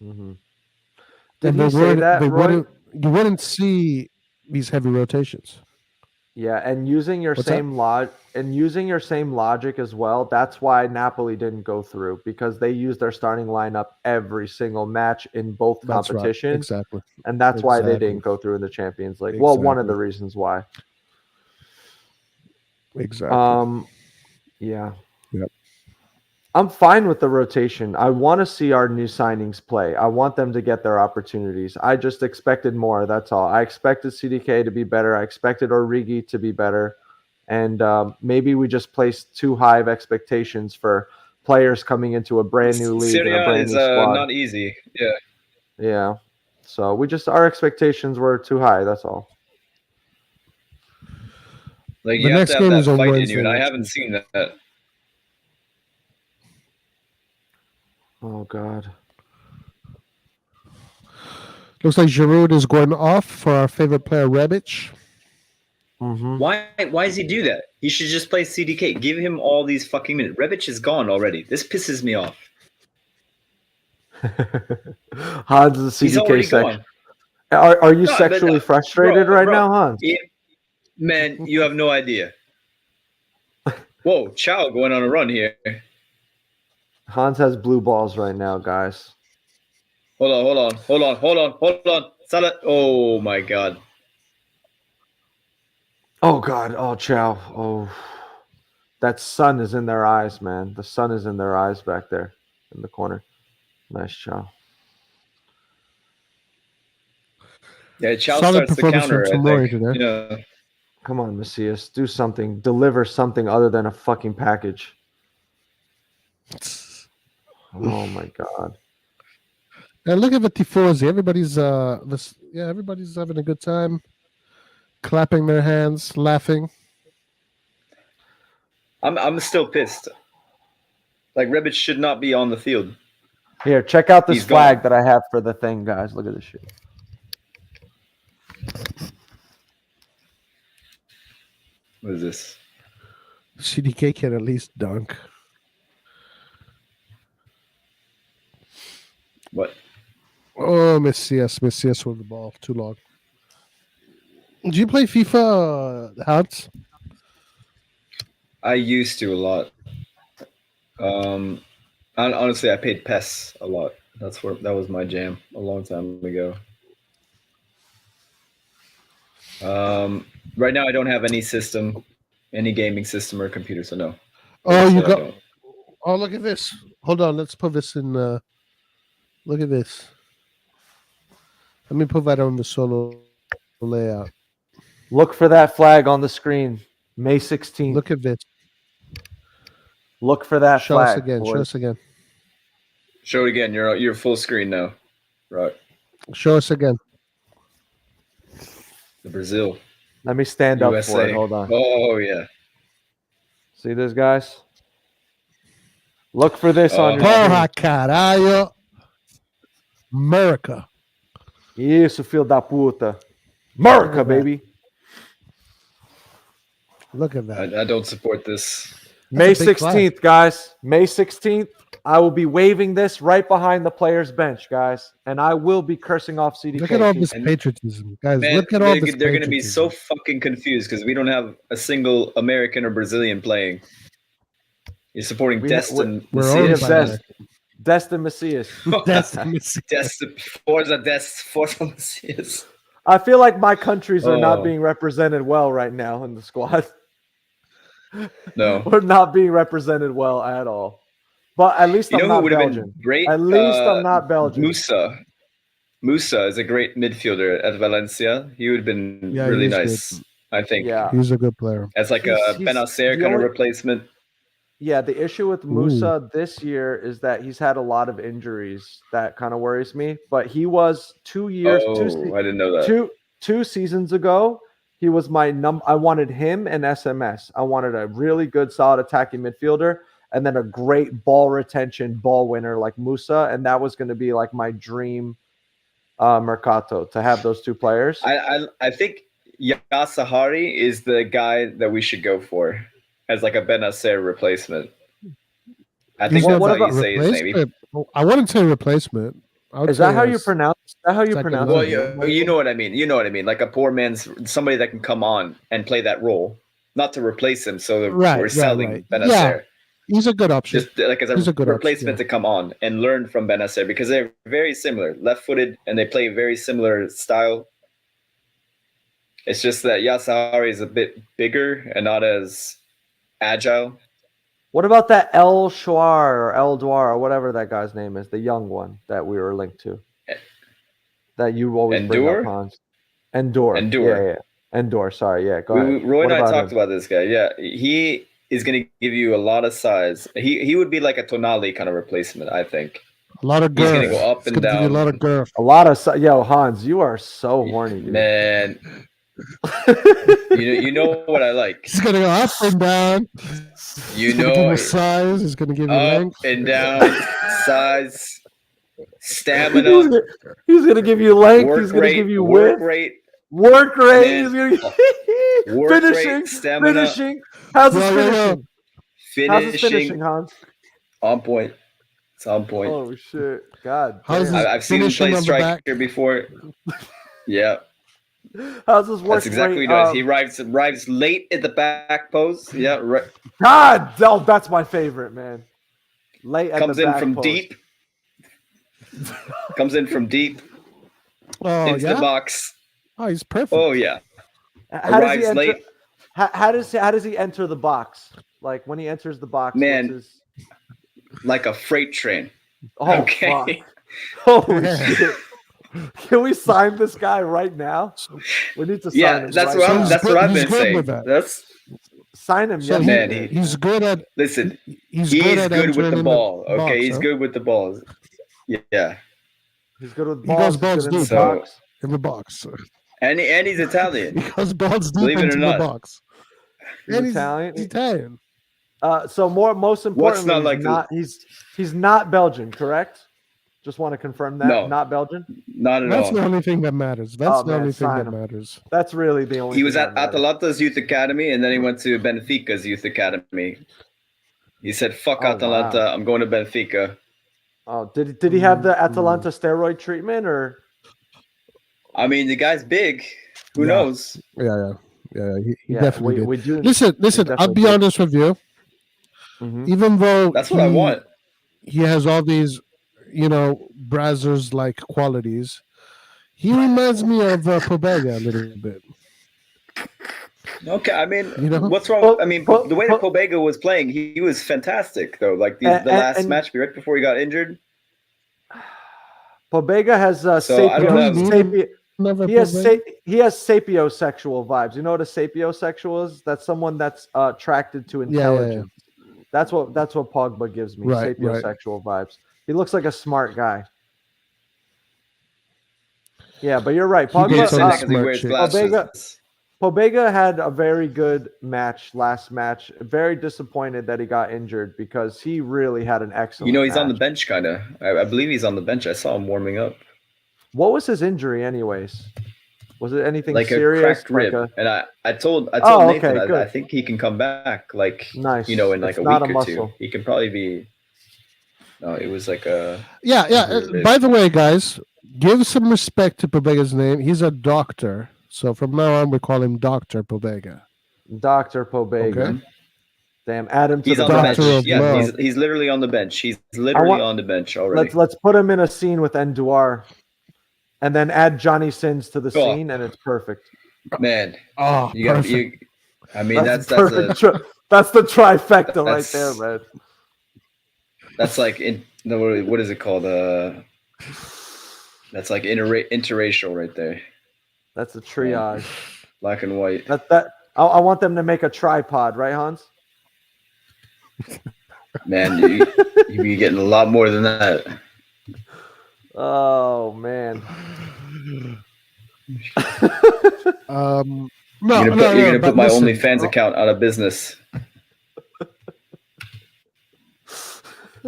Mm-hmm. And Did he say that, Roy? You wouldn't see these heavy rotations. Yeah, and using your same logic as well. That's why Napoli didn't go through, because they used their starting lineup every single match in both That's right. competitions. Exactly. And that's why they Exactly. didn't go through in the Champions League. Well, one of Exactly. the reasons why. Exactly. Yeah. Yep. I'm fine with the rotation. I want to see our new signings play. I want them to get their opportunities. I just expected more. That's all. I expected CDK to be better. I expected Origi to be better. And maybe we just placed too high of expectations for players coming into a brand new league and a brand new squad. Not easy. Yeah. Yeah. So our expectations were too high. That's all. Like, The you have next to game have is that on fight in Wednesday, you, and I actually. haven't seen that. Oh, God. Looks like Giroud is going off for our favorite player, Rebic. Mm-hmm. Why does he do that? He should just play CDK. Give him all these fucking minutes. Rebic is gone already. This pisses me off. Hans is a He's CDK already section. gone. Are you No, sexually but, frustrated right now, Hans? Man, you have no idea. Whoa, Chow going on a run here. Hans has blue balls right now, guys. Hold on. Salah. Oh my God. Oh, God. Oh, Chow. Oh, that sun is in their eyes, man. The sun is in their eyes back there in the corner. Nice, Chow. Yeah, Chow Solid starts the performance counter, from I Tomori think. today. Yeah. Come on, Macias. Do something. Deliver something other than a fucking package. Oh, my God. And look at the Tifosi. Everybody's everybody's having a good time, clapping their hands, laughing. I'm still pissed. Like, Rebic should not be on the field. Here, check out this He's flag gone. that I have for the thing, guys. Look at this shit. What is this? CDK can at least dunk. What? Oh, Messias with the ball. Too long. Do you play FIFA, Hans? I used to a lot. Honestly, I played PES a lot. That was my jam a long time ago. Right now I don't have any system, any gaming system or computer, so no. Oh, you So I got. don't. Oh, look at this. Hold on. Let's put this in. Look at this. Let me put that on the solo layout. Look for that flag on the screen. May 16th. Look at this. Look for that Show flag. us again. boys. Show us again. Show it again. You're full screen now. Right. Show us again. The Brazil. Let me stand up USA. for it. Hold on. Oh yeah. See this, guys? Look for this on your Porra, caralho. America. screen. Isso, filho da puta. America, baby. Look at that. I don't support this. May a big flag. 16th, guys. May 16th. I will be waving this right behind the player's bench, guys. And I will be cursing off CDK. Look at all this And- patriotism, guys. Man, look at all this. they're going to be so patriotism. fucking confused because we don't have a single American or Brazilian playing. You're supporting Destin. we're We owned have by Dest- Destin Macias. Forza Macias. I feel like my countries are not Oh. being represented well right now in the squad. No. We're not being represented well at all. But at least You I'm know who not would have Belgian. been great? At least I'm not Belgian. Musa. Musa is a great midfielder at Valencia. He would have been Yeah, really he's nice, good. I think. Yeah. He's a good player. As like He's- a he's Benacer the kind of only- replacement. Yeah, the issue with Musa this year is that he's had a lot of injuries. That kind of worries me. But he was 2 years, I didn't know that. two seasons ago. He was my I wanted him and SMS. I wanted a really good, solid attacking midfielder, and then a great ball retention, ball winner like Musa, and that was going to be like my dream Mercato to have those two players. I think Yasahari is the guy that we should go for as like a Benacer replacement. I think Well, that's what how you say his name. replacement? I wouldn't say replacement. I would Is that say how you as- pronounce? Is that how you second pronounce? level. it? Well, you know what I mean. You know what I mean. Like a poor man's somebody that can come on and play that role, not to replace him. So that Right, we're right, selling right. Benacer. Yeah. He's a good option. Just like as He's a a good option, replacement yeah. to come on and learn from Benacer because they're very similar, left-footed, and they play a very similar style. It's just that Yasahari is a bit bigger and not as agile. What about that El Shwar or El Dwar or whatever that guy's name is, the young one that we were linked to? That you always bring Endure? up, Hans. Endure. Endure. Yeah. Endure. Sorry. Yeah. Go ahead. Roy What and I talked him? about this guy. Yeah, he is going to give you a lot of size. He would be like a Tonali kind of replacement, I think. A lot of He's girth. gonna go up It's and gonna give you down. a lot of girth. A lot of yo, Hans, you are so horny, dude. Man, you know what I like. He's gonna go up and down. You He's gonna give know you size. He's gonna give you up length. and down, size, stamina, He's gonna give you length. work He's gonna rate, give you work width. rate, Work rate. Man. He's gonna work finishing. rate, stamina, Finishing. How's his Yeah, yeah, yeah. finishing? How's his finishing, finishing, Hans? on point. It's on point. Oh shit! God. How's damn. his- I've seen him finishing play on the back? striker before. Yeah, How's his work that's exactly rate? what he does. He arrives late at the back post. Yeah, right. God, oh, that's my favorite, man. Late at Comes the in back from post. deep. Comes in from deep Oh into yeah. the box. Oh, he's perfect. Oh yeah. How does he Arrives enter? late. How does he enter the box? Like when he enters the box, Man. what's his... Like a freight train. Oh, Okay. fuck. Holy shit! Can we sign this guy right now? We need to sign Yeah, him. that's right what now. He's that's good- what I've he's been good saying. with that. That's Sign him. So yesterday. Man, he's good at. listen. He's He's good at good with entering the in ball. Okay, box, he's huh? good with the balls. Yeah, He's good with He balls. goes balls he's good in the deep. So- box. in the box. and he's Italian. He goes balls deep Believe it or into the not. box. He's And Italian. He's Italian. So most importantly, not like he's not Belgian, correct? Just want to confirm that. No. Not Belgian. Not at That's all. the only thing that matters. That's Oh, the man, only thing sign that him. matters. That's really the only. He was thing at that matters. Atalanta's youth academy, and then he went to Benfica's youth academy. He said, "Fuck Oh, Atalanta, wow. I'm going to Benfica." Oh, did he have the Atalanta steroid treatment or? I mean, the guy's big. Who Yeah. knows? Yeah, Yeah, he Yeah, definitely did. we do. Listen. I'll definitely be did. honest with you. Mhm. Even though That's what I want. he has all these, Brazzers like qualities, he reminds me of Pobega a little bit. Okay, I mean, You know? what's wrong? Po- I mean, Po- the way Po- that Pobega was playing, he was fantastic though. Like the And- last and- match right before he got injured. Pobega has So I don't Do we have. need another he has Pobega? he has sapiosexual vibes. You know what a sapiosexual is? That's someone that's attracted to Yeah. intelligence. That's what Pogba gives me. Right, right. Sapiosexual vibes. He looks like a smart guy. Yeah, but you're right. He You gets just Pogba, said on that because he smart wears shit. glasses. Pobega had a very good match last match. Very disappointed that he got injured because he really had an excellent He's on the match. bench, kind of. I believe he's on the bench. I saw him warming up. What was his injury, anyways? Was it anything Like serious? a cracked rib. Like And I told Oh, Nathan, okay, good. I think he can come back. Like Nice. in like It's a not week a or muscle. two. He can probably be. No, it was like a. Yeah. Rib. By the way, guys, give some respect to Pobega's name. He's a doctor, so from now on we call him Doctor Pobega. Dr. Pobega. Okay. Damn, add him to He's the on the bench. Doctor bench. of Yeah, love. he's literally on the bench. He's literally on the bench already. Let's put him in a scene with Enduar, and then add Johnny Sins to the Oh. scene, and it's perfect. Man, Oh, you got perfect. you. I mean, that's perfect. That's the trifecta right That's- there, man. that's like what is it called? That's like interracial right there. That's a triage. Black and white. I want them to make a tripod, right, Hans? Man, you be getting a lot more than that. Oh man. No, You're gonna but put my listen, OnlyFans account out of business.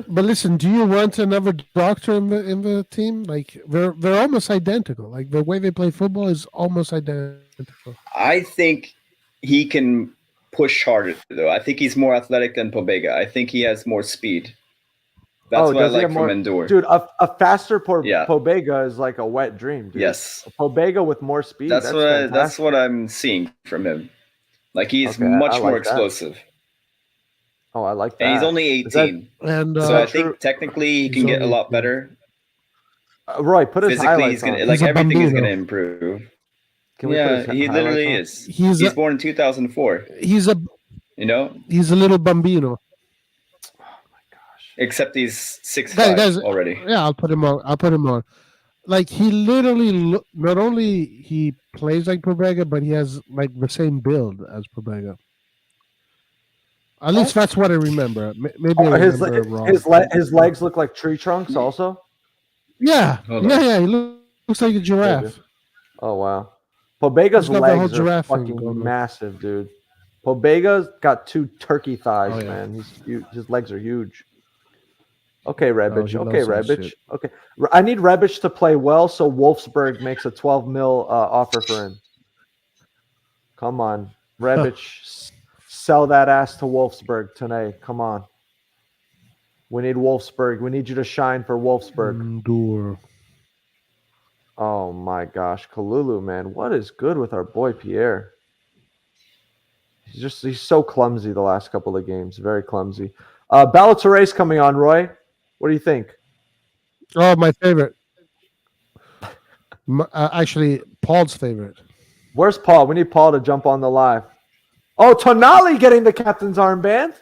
But listen, do you want another doctor in the team? Like they're almost identical. Like the way they play football is almost identical. I think he can push harder though. I think he's more athletic than Pobega. I think he has more speed. That's what I does he like have from more- Endure. Dude, a faster Yeah. Pobega is like a wet dream, dude. Yes, Pobega with more speed. that's Fantastic. what I'm seeing from him. Like he's Okay, I much like more that. explosive, Oh, I like that. and he's only Is that- 18. And So I that true? think technically he He's can get a only lot 18. better. Roy, put his Physically, highlights he's gonna on. like He's a everything is bambino. gonna improve. Can we put Yeah, his he highlights literally on? is. He's He's a- born in 2004. he's a little bambino. Except he's 6'5" Guys, already. Yeah, I'll put him on. Like he literally not only he plays like Pobega, but he has like the same build as Pobega. At least that's what I remember. Maybe I His remember wrong. his legs look like tree trunks also. Yeah, Hold on. yeah. He looks like a giraffe. Oh wow. Pobega's He's got the whole legs are giraffe thing fucking going on. massive, dude. Pobega's got 2 turkey thighs, Oh, yeah. man. He's huge. His legs are huge. Okay, Rebic. he Okay, loves that Rebic. shit. Okay. I need Rebic to play well so Wolfsburg makes a 12 mil offer for him. Come on. Rebic, sell that ass to Wolfsburg tonight. Come on. We need Wolfsburg. We need you to shine for Wolfsburg. Endure. Oh my gosh, Kalulu, man, what is good with our boy Pierre? He's so clumsy the last couple of games, very clumsy. Balotelli's coming on, Roy. What do you think? Oh, my favorite. Actually, Paul's favorite. Where's Paul? We need Paul to jump on the live. Oh, Tonali getting the captain's armband.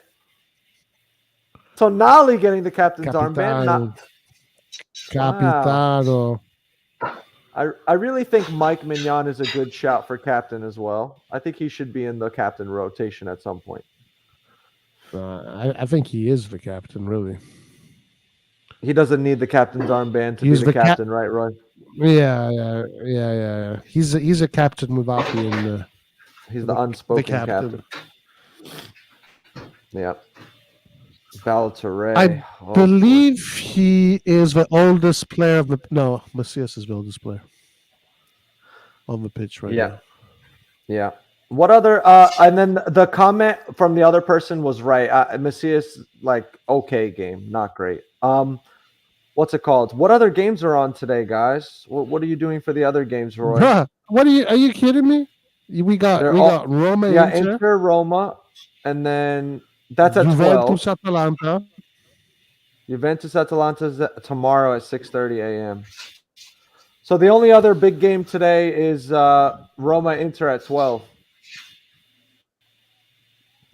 Tonali getting the captain's armband. Capitano. I really think Mike Mignon is a good shout for captain as well. I think he should be in the captain rotation at some point. I think he is the captain, really. He doesn't need the captain's armband to He's be the the cap- captain, right, Roy? Yeah. He's a captain without being He's the unspoken captain. Yeah. Balotelli. I believe he is the oldest player of the. No, Macias is the oldest player on the pitch right now. Yeah. What other? And then the comment from the other person was right. Macias, like, okay game, not great. What's it called? What other games are on today, guys? What are you doing for the other games, Roy? Bruh, what are you kidding me? We got They're we all- got Roma, Yeah, Inter, Inter, Roma, and then that's at 12. Juventus, Atalanta. Juventus Atalanta is tomorrow at 6:30 a.m. So the only other big game today is Roma Inter at 12.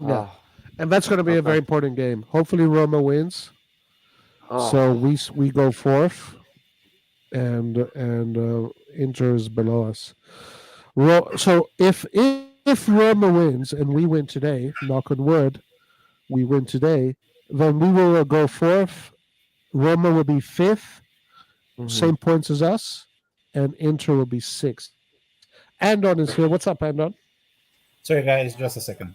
Yeah. Oh, And that's going to be a Okay. very important game. Hopefully, Roma wins. oh. So we go fourth, and Inter is below us. So if Roma wins and we win today, knock on wood, we win today, then we will go fourth. Roma will be fifth, Mhm. same points as us, and Inter will be sixth. Andon is here. What's up, Andon? Sorry, guys, just a second.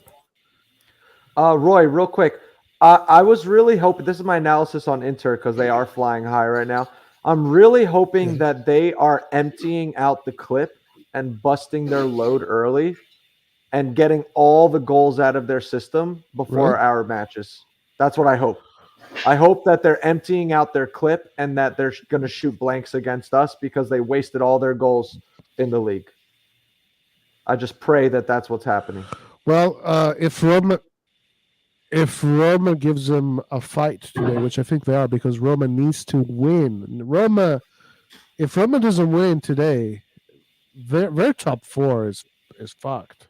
Roy, real quick. I was really hoping, this is my analysis on Inter because they are flying high right now. I'm really hoping that they are emptying out the clip and busting their load early and getting all the goals out of their system before Right. our matches. That's what I hope. I hope that they're emptying out their clip and that they're going to shoot blanks against us because they wasted all their goals in the league. I just pray that that's what's happening. Well, if Roma gives them a fight today, which I think they are, because Roma needs to win. If Roma doesn't win today, their top four is fucked.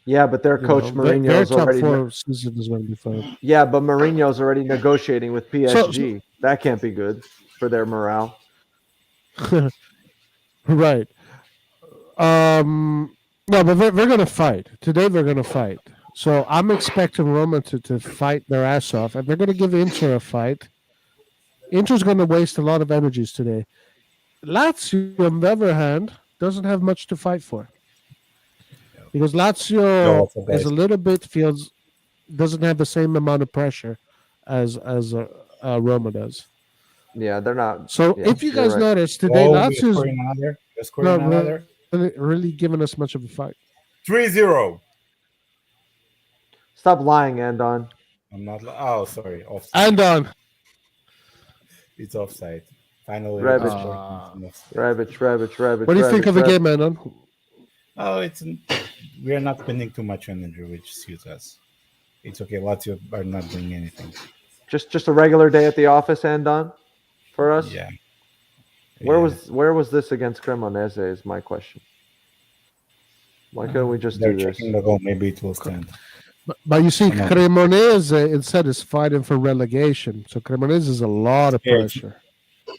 Yeah, but their coach You know, their Mourinho's top already. four season is going to be fine. Yeah, but Mourinho's already negotiating with PSG. That can't be good for their morale. Right. No, but they're going to fight today. They're going to fight. So I'm expecting Roma to fight their ass off, and they're going to give Inter a fight. Inter's going to waste a lot of energies today. Lazio, on the other hand, doesn't have much to fight for. Because Lazio is a little bit doesn't have the same amount of pressure as Roma does. Yeah, they're not. So Yeah, if you guys right. notice today, Lazio's Scoring another. really giving us much of a fight. 3-0. Stop lying, Andon. I'm not. Oh, sorry. Offside. Andon. It's offside. Finally. Rabbit. Rabbit. What do you think of the game, Andon? Oh, we are not spending too much energy, which suits us. It's okay. Lazio are not doing anything. Just a regular day at the office, Andon, for us. Yeah. Where was this against Cremonese? Is my question. Why couldn't we just They're do this? checking the goal. Maybe it will stand. But you see, Cremonese instead is fighting for relegation. So Cremonese is a lot of pressure.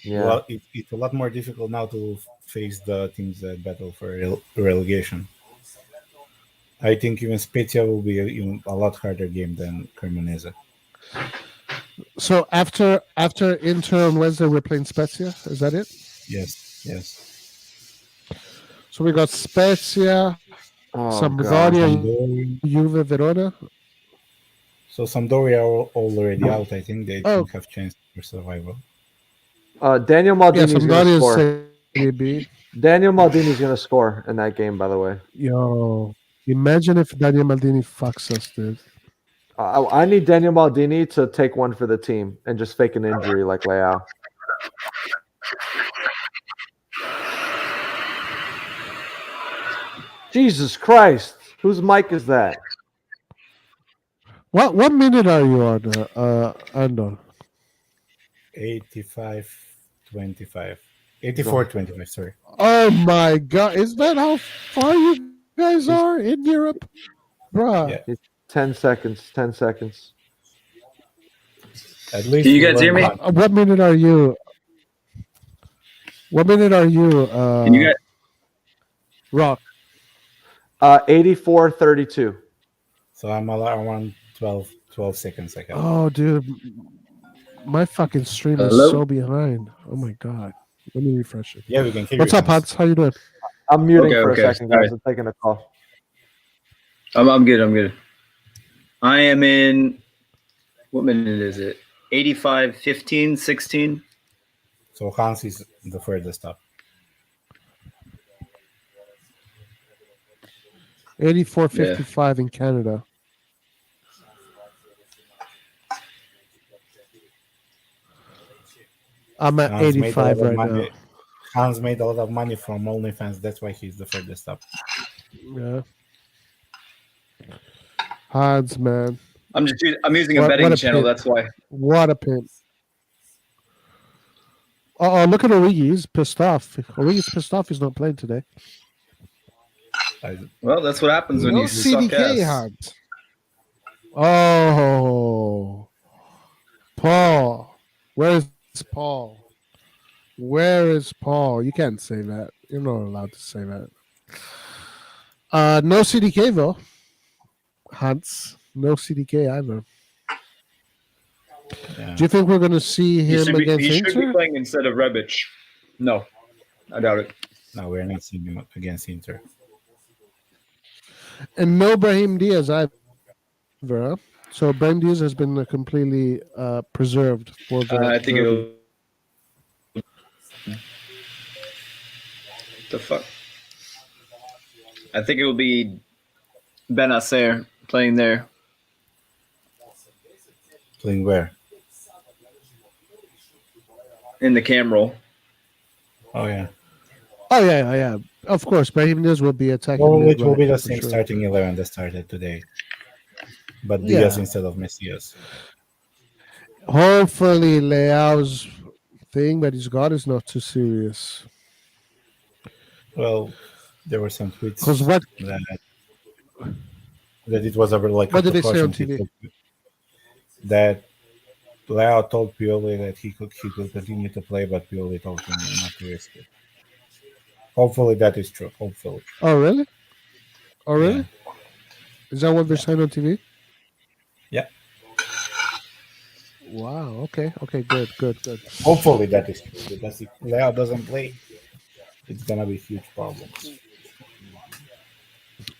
Yeah. Well, it's a lot more difficult now to face the teams that battle for relegation. I think even Spezia will be a lot harder game than Cremonese. So after Inter on Wednesday, we're playing Spezia. Is that it? Yes. So we got Spezia, Sampdoria, Juve, Verona. So Sampdoria are already out. I think they don't have chance for survival. Daniel Maldini's going to score. Serie B. Daniel Maldini's going to score in that game, by the way. Yo, imagine if Daniel Maldini fucks us, dude. I need Daniel Maldini to take one for the team and just fake an injury like Leão. Jesus Christ. Whose mic is that? What minute are you on, Andon? 85-25. 84-25, sorry. Oh my God. Is that how far you guys are in Europe? Bruh. Yeah. 10 seconds. 10 seconds. At least Can you guys hear me? What minute are you? What minute are you? Can you guys? Rock. 84-32. So I'm around 12 seconds ahead. Oh, dude. My fucking stream is Hello? so behind. Oh my God. Let me refresh it. Yeah, we can hear What's you up, guys. Hans? How you doing? I'm muting Okay, for okay, a second, guys. sorry. I'm taking a call. I'm good. I am in. What minute is it? 85, 15, 16. So Hans is the furthest up. 84.55 in Canada. I'm at Hans made a 85 lot of right now. money. Hans made a lot of money from OnlyFans. That's why he's the furthest up. Yeah. Hans, man. I'm using a What betting a channel. pit. That's why. What a pin. Oh, look at Origi. He's pissed off. Origi's pissed off. He's not playing today. Well, that's what happens when No you suck CDK, ass. Hans. Oh, Paul. Where is Paul? Where is Paul? You can't say that. You're not allowed to say that. No CDK though. Hans. No CDK either. Yeah. Do you think we're going to see him against He should be Inter? playing instead of Rebic. No, I doubt it. No, we're not seeing him against Inter. And no Brahim Diaz either. Huh? So Brahim Diaz has been completely preserved for the. I think derby. The fuck. I think it will be Benacer playing there. Playing where? In the cam role. Oh yeah. Oh yeah. Of course, Brahim Diaz will be attacking. Well, it will be the for same sure. starting 11 that started today, but Yeah. Diaz instead of Messias. Hopefully, Leao's thing that he's got is not too serious. Well, there were some tweets Because what? that it was over like What a did they say on precaution. TV? That Leão told Pioli that he could continue to play, but Pioli told him not to risk it. Hopefully that is true. Hopefully. Oh really? Oh really? Yeah. Is that what they're saying on TV? Yeah. Wow. Okay. Good. Hopefully that is true. Because if Leão doesn't play, it's gonna be huge problems.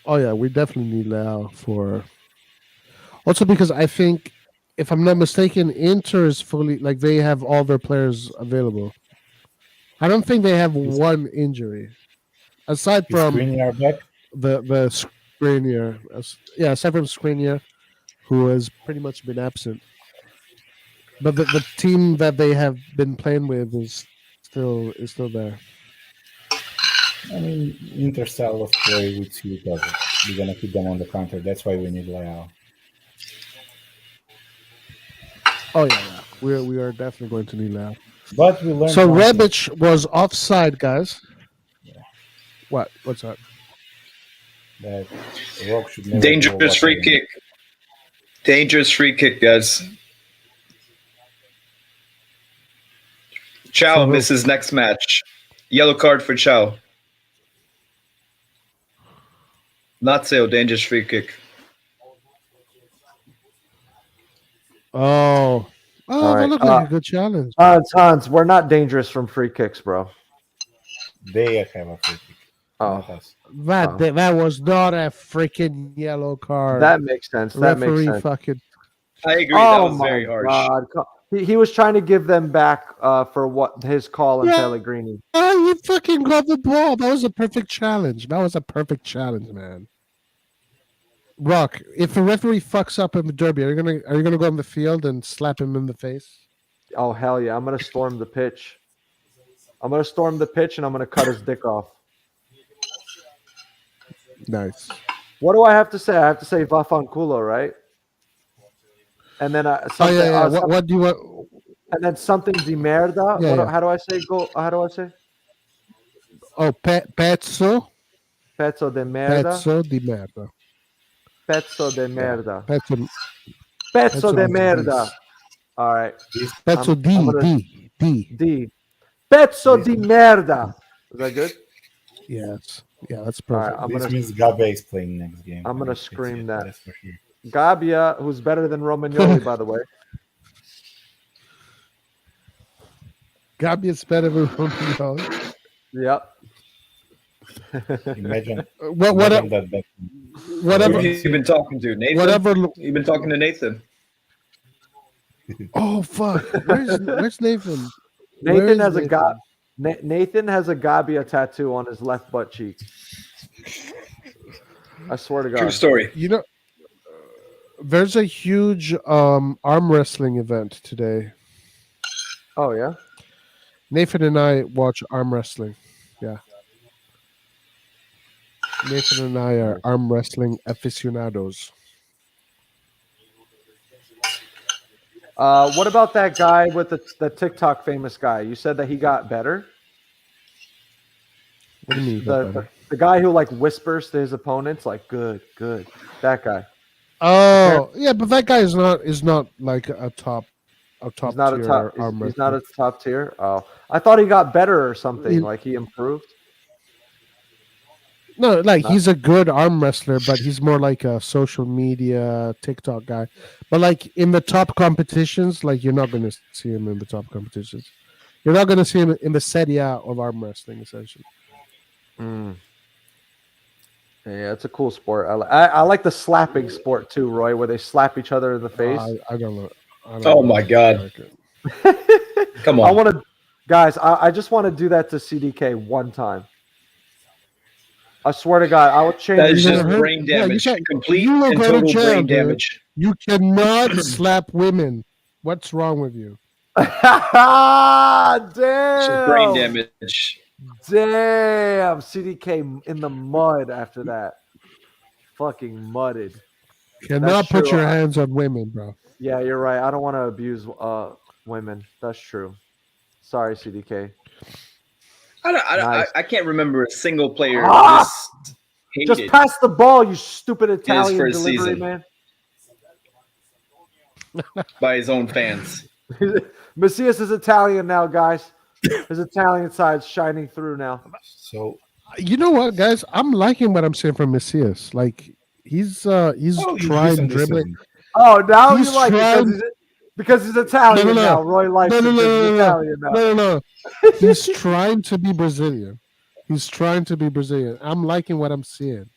Oh yeah, we definitely need Leao for. Also because I think, if I'm not mistaken, Inter is fully like they have all their players available. I don't think they have one injury, aside Is from Skriniar back? the Skriniar. Yeah, aside from Skriniar, who has pretty much been absent. But the team that they have been playing with is still there. I mean, Inter style of play with you does it. We're gonna keep them on the counter. That's why we need Leão. Oh yeah. We are definitely going to need Leao. But we learned. So one thing. Rebic was offside, guys. Yeah. What's that? That Rock should never Dangerous free kick. Dangerous free kick, guys. Chow misses next match. Yellow card for Chow. Lazio, dangerous free kick. Oh, All that right, looked like a good challenge. Hans, we're not dangerous from free kicks, bro. They have a free kick. Oh, Not us. That was not a freaking yellow card. that makes sense. That makes Referee sense. fucking. I agree. That Oh was my very harsh. God. He was trying to give them back for what his call on Yeah. Pellegrini. Oh, you fucking got the ball. That was a perfect challenge. Man. Rock, if a referee fucks up in the derby, are you gonna go on the field and slap him in the face? Oh hell yeah! I'm gonna storm the pitch. I'm gonna storm the pitch and I'm gonna cut his dick off. Nice. What do I have to say? I have to say Vafanculo, right? And then something. Yeah. What do you want? And then something de merda. Yeah, yeah. How do I say go? How do I say? Oh, pezzo Pezzo de merda. di merda. Pezzo de merda. Pezzo Pezzo de di merda. All right. Pezzo I'm gonna- di. D. Pezzo di merda. Is that good? Yes. Yeah, that's All right. perfect. This means Gabe is playing next game. I'm gonna It's scream it, that. That's for sure. Gabbia, who's better than Romagnoli, by the way. Gabi is better than Romagnoli. Yep. Imagine, What? imagine that back. Whatever. Who've you been talking to? Nathan? Whatever. You've been talking to Nathan. Oh fuck! Where's Nathan? Nathan has Nathan has a Gabbia tattoo on his left butt cheek. I swear to God. True story. You know, there's a huge arm wrestling event today. Oh yeah. Nathan and I watch arm wrestling. Yeah. Nathan and I are arm wrestling aficionados. What about that guy with the TikTok famous guy? You said that he got better. What do you mean you got better? The guy who like whispers to his opponents, like good. That guy. Oh, yeah, but that guy is not like a top He's not tier a top. arm He's wrestler. not a top tier. Oh, I thought he got better or something. He- Like he improved. No, like he's a good arm wrestler, but he's more like a social media TikTok guy. But like in the top competitions, like you're not going to see him in the top competitions. You're not going to see him in the Serie A of arm wrestling, essentially. Yeah, it's a cool sport. I like the slapping sport too, Roy, where they slap each other in the face. I don't know. Oh my God. Come I on. want to, guys. I just want to do that to CDK one time. I swear to God, I will change. That is You're just gonna hurt- brain yeah, you damage. can't- Complete you will and go to total jail, brain dude. damage. You cannot slap women. What's wrong with you? Damn. Just brain damage. Damn. CDK in the mud after that. Fucking mudded. Cannot put true. your hands on women, bro. Yeah, you're right. I don't want to abuse women. That's true. Sorry, CDK. Nice. I can't remember a single player Ah! this Just hated. pass the ball, you stupid Italian first delivery season. man. by his own fans. Macias is Italian now, guys. His Italian side's shining through now. So You know what, guys? I'm liking what I'm seeing from Macias. Like he's he's trying decent this dribbling. season. Oh, now He's you like trying- it because he's Italian No, no, no. now. Roy likes No, him no, because no, he's no, Italian now. No. He's trying to be Brazilian. He's trying to be Brazilian. I'm liking what I'm seeing.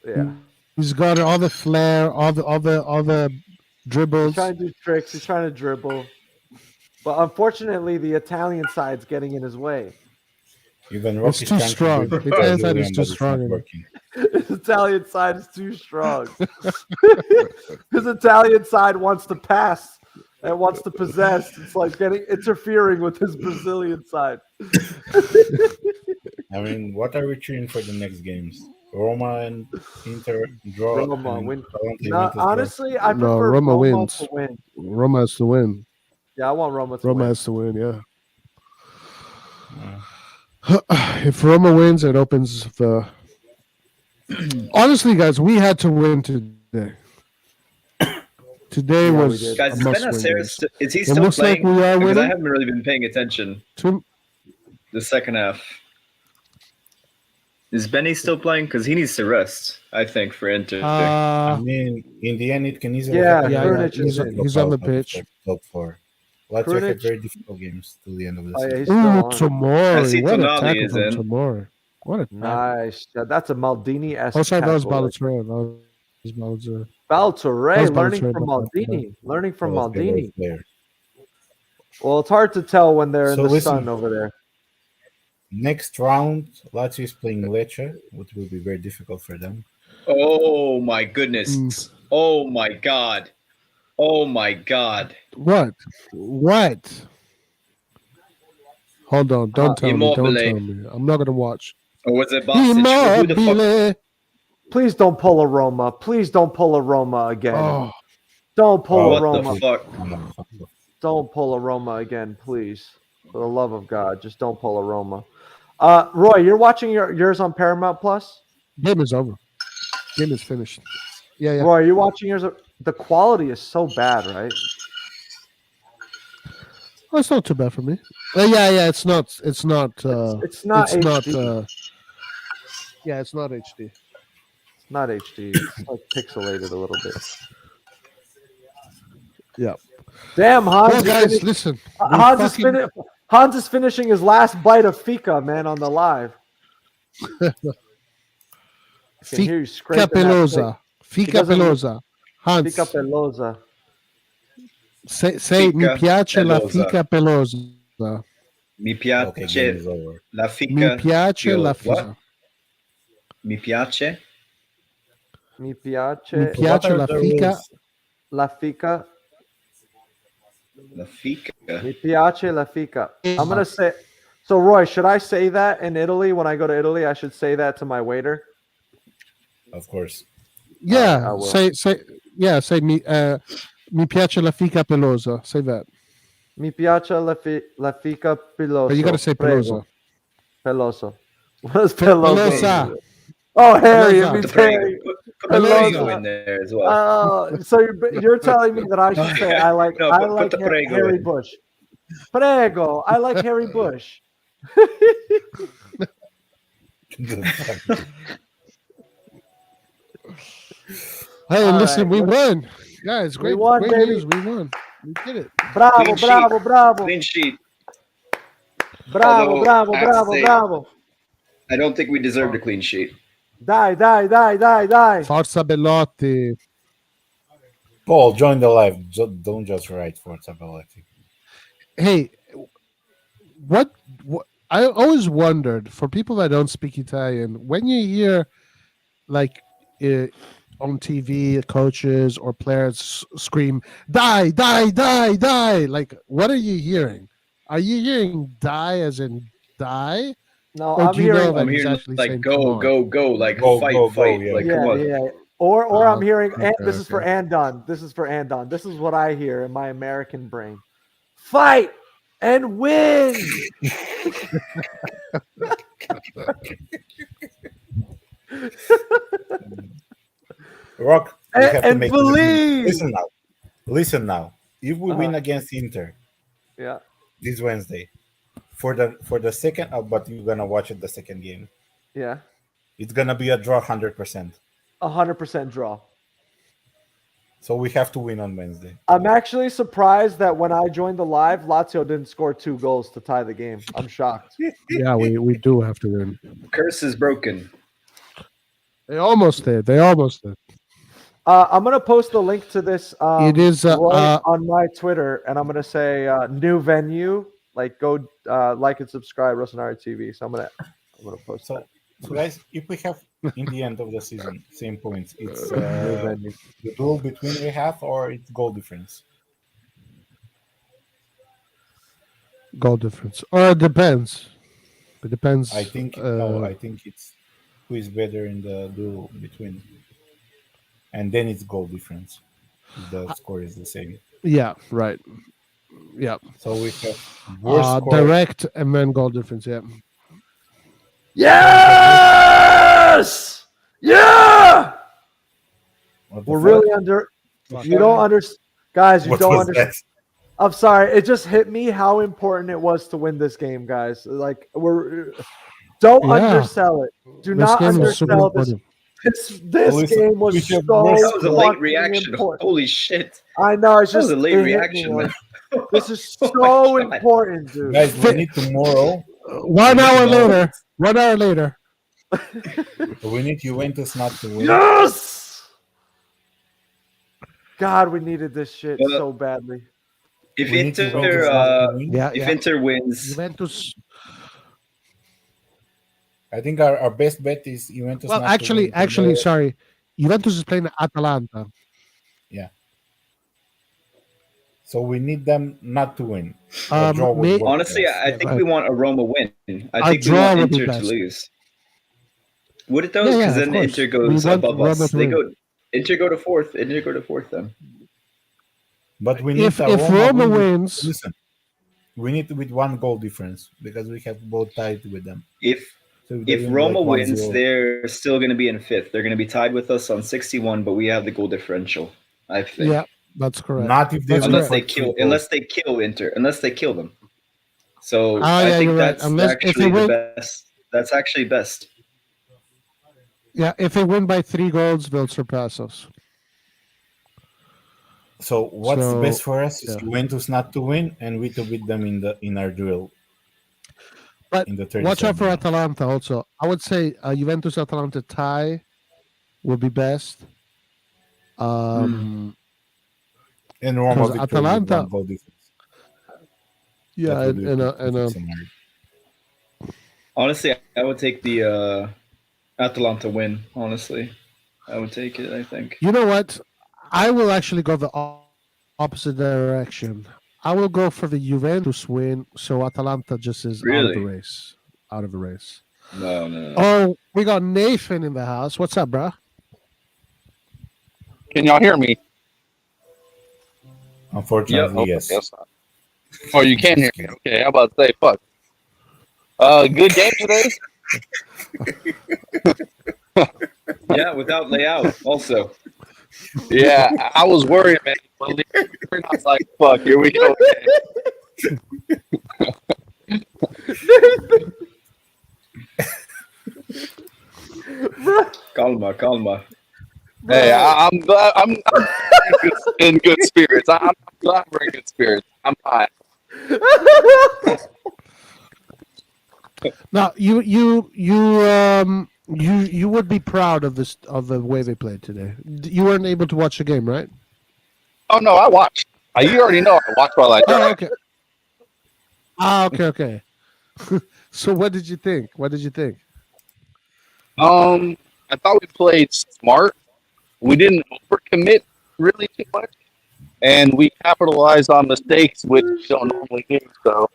Yeah. He's got all the flair, all the dribbles. He's trying to do tricks. He's trying to dribble. But unfortunately, the Italian side's getting in his way. Even It's Rocky's too trying to strong. do The it Italian side Brazilian, is too but it's strong not enough. working. His Italian side is too strong. His Italian side wants to pass and wants to possess. It's like interfering with his Brazilian side. I mean, what are we cheering for the next games? Roma and Inter draw. Roma and win. Atalanta No, Juventus draw. honestly, I No, prefer Roma Roma wins. to win. Roma has to win. Yeah, I want Roma to Roma win. has to win. Yeah. If Roma wins, it opens the. Honestly, guys, we had to win today. Today Yeah, we was did. Guys, a is must-win Benacer game. is he It still looks like playing? we are Because I winning. haven't really been paying attention Two- the second half. Is Benny still playing? Because he needs to rest, I think, for Inter. I Uh, mean, in the end, it can easily Yeah, happen. yeah, Krunic he's, is in. he's on the pitch. Top four. Lazio Krunic- had very difficult games till the end of the Oh, yeah, season. he's still Ooh, on. I Tomori. see What a Tonali tackle is from in. Tomori. What a tackle. Nice. Yeah, that's a Maldini-esque Oh, sorry, that was tackle. Balotelli. That was Balotelli. Baltore, That was learning Balotelli, from my bad. Maldini. Learning from That was their Maldini. best player. Well, it's hard to tell when they're So in the listen. sun over there. Next round, Lazio is playing Lecce, which will be very difficult for them. Oh my goodness. Mm. Oh my God. Oh my God. What? Hold on. Don't tell me. Don't Immobile. tell me. I'm not going to watch. Or was it Basic? Who the fuck? Immobile. Please don't pull a Roma. Please don't pull a Roma again. Oh, Don't pull a What Roma. the fuck? Don't pull a Roma again, please. For the love of God, just don't pull a Roma. Roy, you're watching yours on Paramount Plus? game is over. Game is finished. Yeah. Roy, you're watching yours. The quality is so bad, right? Oh, it's not too bad for me. Yeah. It's not. It's not HD. It's not. Yeah, it's not HD. It's not HD. It's like pixelated a little bit. Yeah. Damn, Hans. Well, is guys, fini- listen. Hans is finishing his last bite of fika, man, on the live. I can hear you Fika scraping that Pelosa. Fika doesn't- Pelosa. Hans, Fika pelosa. say mi Fika piace la Pelosa. fica pelosa. Mi Okay, game piace is over. la Mi fica. piace la What? fica. Mi piace. Mi piace. Mi piace la fica. La fica. La fica. Mi piace la fica. I'm gonna say. So, Roy, should I say that in Italy when I go to Italy? I should say that to my waiter. Of course. Yeah, I will. say mi piace la fica pelosa. Say that. Mi piace la fica peloso. But you gotta say Prego. pelosa. Peloso. What does peloso Pelosa. mean? Oh, Harry, it Pelosa. means Put the prego, Harry. put the Pelosa. prego in there as well. So you're telling me that I should say I like No, I put like the prego Harry in. Bush. Prego. I like Harry Bush. Hey, All listen, right, we won, guys. Great, won, great baby. news. We won. We did it. Bravo, Clean sheet. bravo, bravo. Clean sheet. Bravo, Although, bravo, I have to bravo, say- bravo. I don't think we deserved a clean sheet. Dai. Forza Bellotti. Paul, join the live. Don't just write for Tabellati. Hey, what? I always wondered, for people that don't speak Italian, when you hear like on TV coaches or players scream "die, die, die, die," like what are you hearing? Are you hearing "die" as in die? No, Or I'm do you know hearing. that I'm he's hearing actually like saying, go, "Come on"? go, like Go, fight, go, fight. yeah. Like Yeah, come on. yeah. Or I'm hearing. Okay, This is for okay. Andon. This is for Andon. This is what I hear in my American brain. Fight and win. Rock, we have to And make it a win. believe. Listen now. If we win Uh-huh. against Inter Yeah. this Wednesday, for the second, but you're gonna watch it the second game. Yeah. It's gonna be a draw 100%. 100% draw. So we have to win on Wednesday. I'm actually surprised that when I joined the live, Lazio didn't score 2 goals to tie the game. I'm shocked. Yeah, we do have to win. Curse is broken. They almost did. They almost did. I'm gonna post the link to this. It is, right on my Twitter, and I'm gonna say new venue. Like go like and subscribe, RossonARI TV. So I'm gonna post So, that. so guys, if we have in the end of the season same points, it's New venue. the duel between we have, or it's goal difference. Goal difference. Or it depends. It depends. I think no, I think it's who is better in the duel between, and then it's goal difference. If the score is the same. Yeah, right. Yeah. So we have worst score. Direct and then goal difference. Yeah. Yes! Yeah! What the We're fuck? really under. You don't understand, guys. You What don't was understand. that? I'm sorry. It just hit me how important it was to win this game, guys. Like don't Yeah. undersell it. Do This not game is super undersell this. important. This Listen, game was we so have worse That was a late fucking reaction. important. Holy shit. I know. It's That was just a late it hit me, reaction, like, man. this is Oh my so God. important, dude. Guys, we need tomorrow. 1 hour later. 1 hour later. We need Juventus not to win. Yes! God, we needed this shit Well, so badly. If We need Inter, Juventus not to win. Yeah, if yeah. Inter wins, Juventus. I think our best bet is Juventus. Well, not to actually, win tomorrow. sorry. Juventus is playing Atalanta. So we need them not to win. A draw would may- work honestly, best. I think we want a Roma win. I A think we draw want would be Inter to best. lose. Would it though? Yeah, Because yeah, then of course. Inter We goes want above Roma us. to They win. go. Inter go to fourth. Inter go to fourth then. But we need If a Roma win. wins, Listen, we need with 1 goal difference because we have both tied with them. If So they if win Roma like wins, 1-0. they're still going to be in fifth. They're going to be tied with us on 61, but we have the goal differential. I think. yeah, that's correct. Not if they That's win Unless for they 3 kill, goals. unless they kill them. So Oh, I yeah, think you're right. that's Unless- if actually they the win- best. That's actually best. Yeah, if they win by 3 goals, they'll surpass us. So what's So, best for us is yeah. Juventus not to win and we to beat them in our duel. But in the 37th watch out for minute. Atalanta also. I would say Juventus Atalanta tie would be best. And Roma 'Cause victory with Atalanta- 1 goal difference. Yeah, That would be a and perfect scenario. Honestly, I would take the Atalanta win. Honestly, I would take it. I think. you know what? I will actually go the opposite direction. I will go for the Juventus win, so Atalanta just is out of Really? the race. Out of the race. No. Oh, we got Nathan in the house. What's up, bro? Can y'all hear me? Unfortunately, Oh, yes. yes. Oh, you can hear me. Okay, I'm about to say, fuck. Good game today. Yeah, without Leão also. Yeah, I was worried, man. I was like, fuck, here we go. Calma, calma. Hey, I'm glad I'm in good spirits. I'm glad we're in good spirits. I'm fine. Now, you would be proud of the way they played today. You weren't able to watch the game, right? Oh no, I watched. You already know I watch while I drive. Oh, okay. Okay. So, what did you think? I thought we played smart. We didn't overcommit really too much, and we capitalized on mistakes, which we don't normally do. So,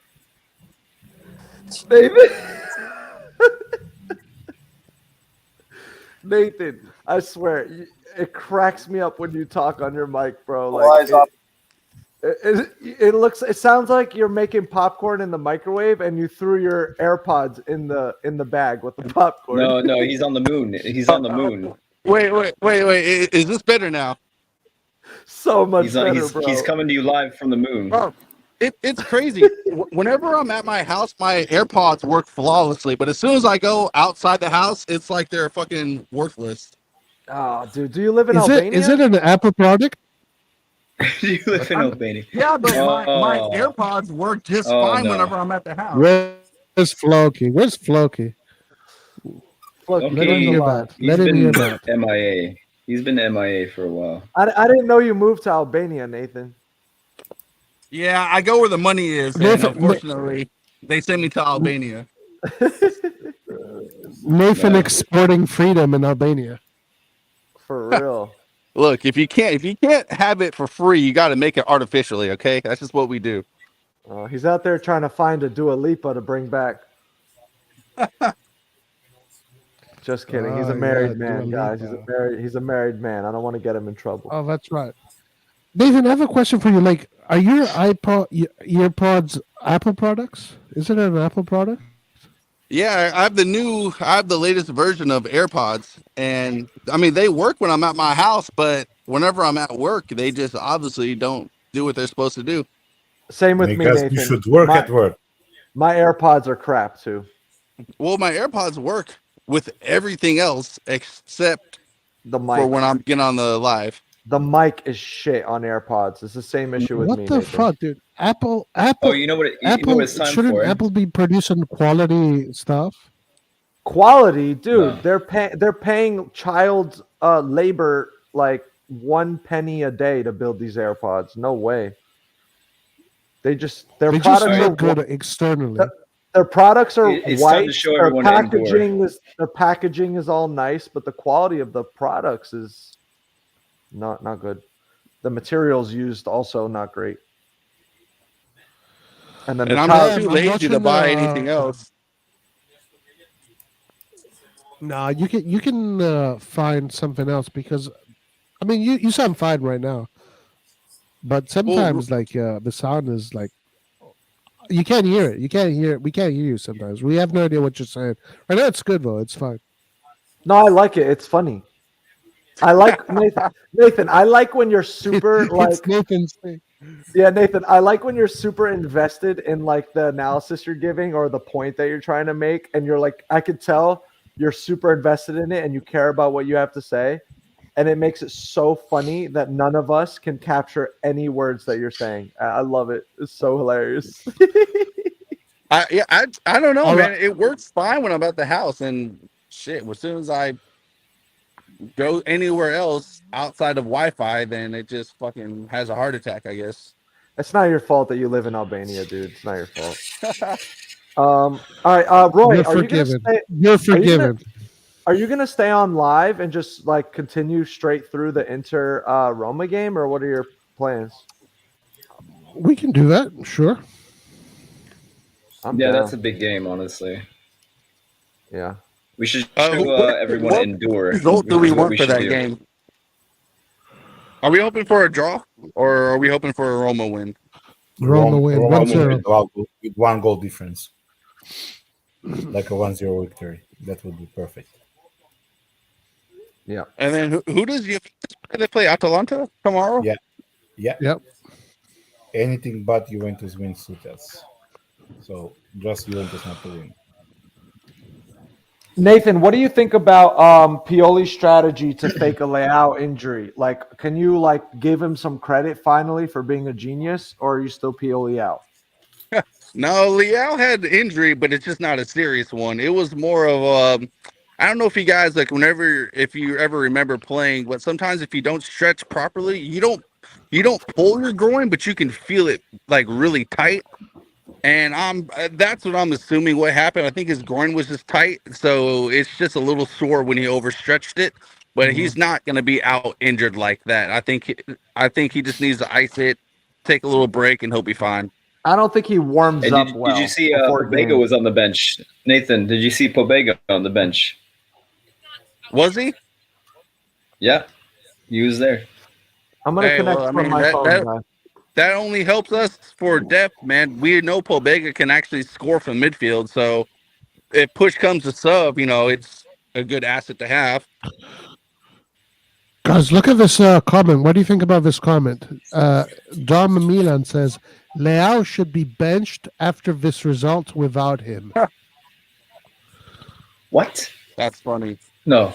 Nathan, I swear, it cracks me up when you talk on your mic, bro. Like it sounds like you're making popcorn in the microwave and you threw your AirPods in the bag with the popcorn. No, he's on the moon. He's on the moon. wait. Is this better now? So much better, bro. He's coming to you live from the moon. Bro, it's crazy. Whenever I'm at my house, my AirPods work flawlessly, but as soon as I go outside the house, it's like they're fucking worthless. Oh, dude, do you live in Is Albania? it an Apple product? You live in Albania. Yeah, but my AirPods work just fine whenever I'm at the house. Where's Floki? Look, Okay. Let him hear that. Let him hear that. MIA. He's been MIA for a while. I didn't know you moved to Albania, Nathan. Yeah, I go where the money is, and Nathan- unfortunately, they send me to Albania. Nathan exporting freedom in Albania. For real. Look, if you can't have it for free, you got to make it artificially. Okay, that's just what we do. He's out there trying to find a Dua Lipa to bring back. Just kidding. He's a married man, Dua guys. Lipa. He's a married man. I don't want to get him in trouble. Oh, that's right. Nathan, I have a question for you. Like, are your earpods Apple products? Is it an Apple product? Yeah, I have the latest version of AirPods, and I mean they work when I'm at my house, but whenever I'm at work, they just obviously don't do what they're supposed to do. Same with me, Because Nathan. you should work at work. My AirPods are crap too. Well, my AirPods work with everything else except The for mic. when I'm getting on the live. The mic is shit on AirPods. It's the same issue with What me. the Nathan. fuck, dude? Apple. Oh, you know what it's time shouldn't for? Apple be producing quality stuff? Quality, dude. No. They're paying child labor like 1 penny a day to build these AirPods. No way. Their They just products are look good externally. Their products are It's white. time to show Their everyone packaging is all nice, but the quality of the products is not good. The materials used also not great. And then And the I'm power- too I'm lazy to watching, buy anything else. No, you can find something else because, I mean, you sound fine right now, but sometimes the sound is like you can't hear it. We can't hear you sometimes. We have no idea what you're saying. Right now, it's good though. It's fine. No, I like it. It's funny. I like Nathan. I like when you're super like It's Nathan's thing. Yeah, Nathan, I like when you're super invested in like the analysis you're giving or the point that you're trying to make, and you're like, I could tell you're super invested in it and you care about what you have to say, and it makes it so funny that none of us can capture any words that you're saying. I love it. It's so hilarious. I don't know, All man. right. It works fine when I'm at the house, and shit. As soon as I go anywhere else outside of Wi-Fi, then it just fucking has a heart attack, I guess. It's not your fault that you live in Albania, dude. It's not your fault. All right, Roy, You're are you gonna forgiven. stay? You're forgiven. Are you gonna stay on live and just like continue straight through the Inter Roma game, or what are your plans? We can do that. Sure. I'm Yeah, down. that's a big game, honestly. Yeah. We should show everyone what endure. result do we What want for should that do. game? Are we hoping for a draw or are we hoping for a Roma win? Roma win Roma 1-0. with 1 goal difference, like a 1-0 victory. That would be perfect. Yeah. And then who does Juventus play? They play Atalanta tomorrow? Yeah. Yep. Anything but Juventus wins suit us. So just Juventus not to win. Nathan, what do you think about Pioli's strategy to fake a Leão injury? Like, can you give him some credit finally for being a genius, or are you still Pioli out? No, Leão had injury, but it's just not a serious one. It was more of I don't know if you guys if you ever remember playing, but sometimes if you don't stretch properly, you don't pull your groin, but you can feel it like really tight. And that's what I'm assuming what happened. I think his groin was just tight, so it's just a little sore when he overstretched it. But he's not going to be out injured like that. I think he just needs to ice it, take a little break, and he'll be fine. I don't think he warms up well. Did you see Pobega was on the bench? Nathan, did you see Pobega on the bench? Was he? Yeah, he was there. I'm going to connect from my phone, guys. That only helps us for depth, man. We know Pobega can actually score from midfield, so if push comes to sub, it's a good asset to have. Guys, look at this comment. What do you think about this comment? Dom Milan says, Leão should be benched after this result without him. What? That's funny. No.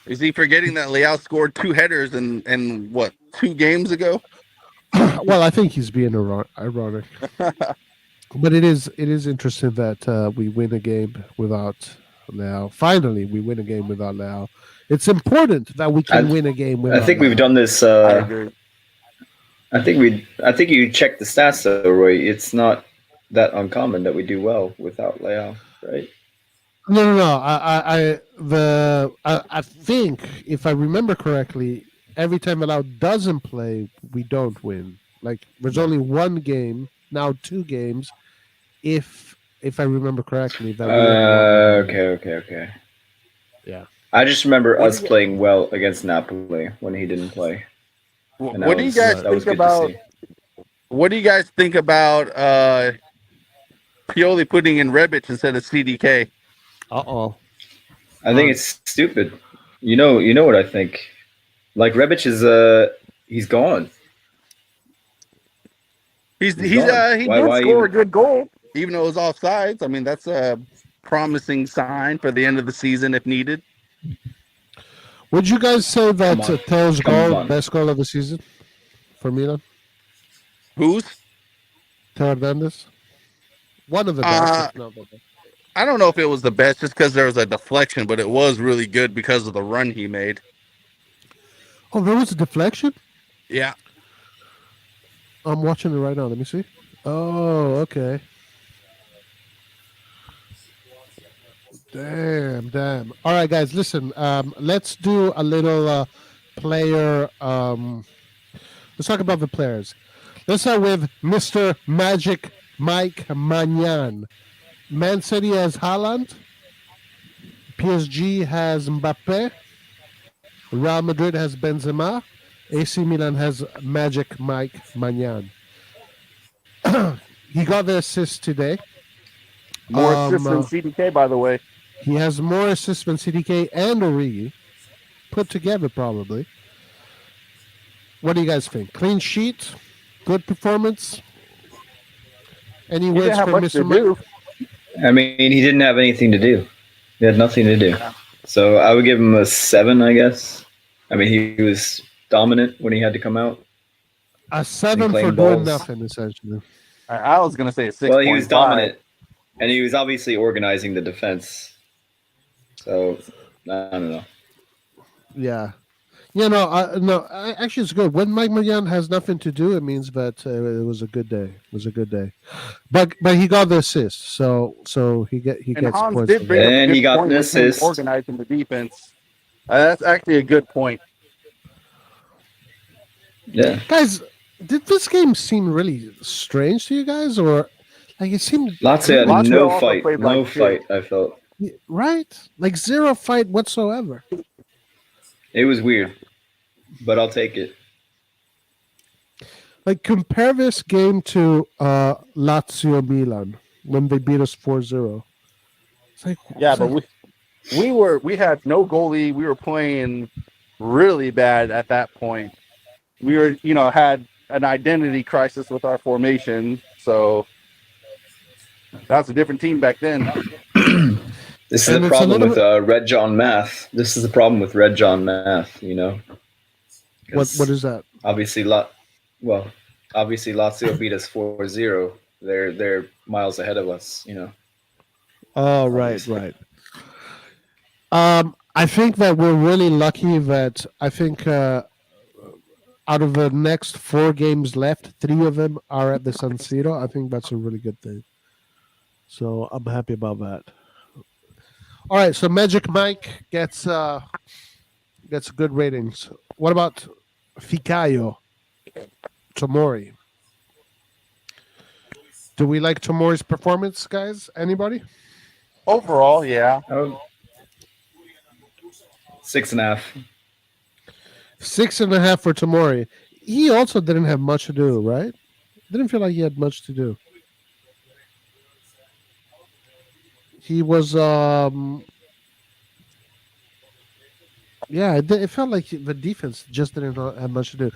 Is he forgetting that Leão scored 2 headers in what, 2 games ago? Well, I think he's being ironic. But it is interesting that we win a game without Leão. Finally, we win a game without Leão. It's important that we can win a game without I think Leão. we've done this. I agree. I think you checked the stats though, Roy. It's not that uncommon that we do well without Leão, right? No. I think if I remember correctly, every time Leão doesn't play, we don't win. Like there's only 1 game now, 2 games, if I remember correctly. That Okay. Yeah. I just remember us playing well against Napoli when he didn't play. What do you guys think about? What do you guys think about Pioli putting in Rebic instead of CDK? Uh-oh. I think it's stupid. You know what I think. Like Rebic is he's gone. He did score a good goal, even though it was offsides. I mean, that's a promising sign for the end of the season if needed. Would you guys say that Teo's goal, best goal of the season for Milan? Whose? Teo Hernandez? One of the best. I don't know if it was the best just because there was a deflection, but it was really good because of the run he made. Oh, there was a deflection? Yeah. I'm watching it right now. Let me see. Oh, okay. Damn. All right, guys, listen. Let's do a little player. Let's talk about the players. Let's start with Mr. Magic Mike Maignan. Man City has Haaland. PSG has Mbappe. Real Madrid has Benzema. AC Milan has Magic Mike Maignan. He got the assist today. More assists than CDK, by the way. He has more assists than CDK and Origi put together, probably. What do you guys think? Clean sheet, good performance. Any words for Mr. Mike? I mean, he didn't have anything to do. He had nothing to do. So I would give him a 7, I guess. I mean, he was dominant when he had to come out. A 7 for doing nothing, essentially. I was going to say a 6. Well, he was dominant, and he was obviously organizing the defense. So, I don't know. Yeah. Actually, it's good. When Mike Maignan has nothing to do, it means that it was a good day. It was a good day. But he got the assist, so he gets Hans points. Did bring and he got an assist. Organizing the defense. That's actually a good point. Yeah. Guys, did this game seem really strange to you guys, or like it seemed? Lazio had no fight. played No like fight, I felt. Right? Like zero fight whatsoever. It was weird. but I'll take it. Like, compare this game to Lazio Milan when they beat us 4-0. It's like, Yeah, but we had no goalie. We were playing really bad at that point. We were, had an identity crisis with our formation. So that's a different team back then. This is the problem with Red John math. This is the problem with Red John math, What is that? Obviously, Lazio beat us 4-0. They're miles ahead of us, Oh, right. I think that we're really lucky that I think out of the next 4 games left, 3 of them are at the San Siro. I think that's a really good thing. So I'm happy about that. All right, so Magic Mike gets good ratings. What about Fikayo Tomori? Do we like Tomori's performance, guys? Anybody? Overall, yeah. 6.5. 6.5 for Tomori. He also didn't have much to do, right? Didn't feel like he had much to do. He was, it felt like the defense just didn't have much to do.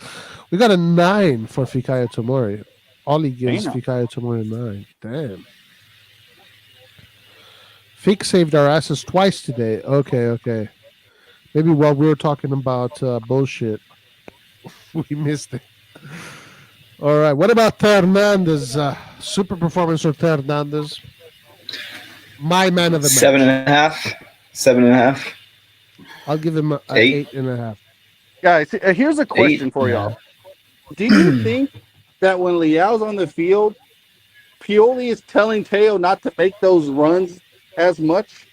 We got a 9 for Fikayo Tomori. Ollie gives Fikayo Tomori a 9. Damn. Fik saved our asses twice today. Okay. Maybe while we were talking about bullshit, we missed it. All right. What about Hernandez? Super performance of Hernandez. My man of the match. 7.5. I'll give him an 8.5. Guys, here's a question for y'all. Do you think that when Leao's on the field, Pioli is telling Teo not to make those runs as much?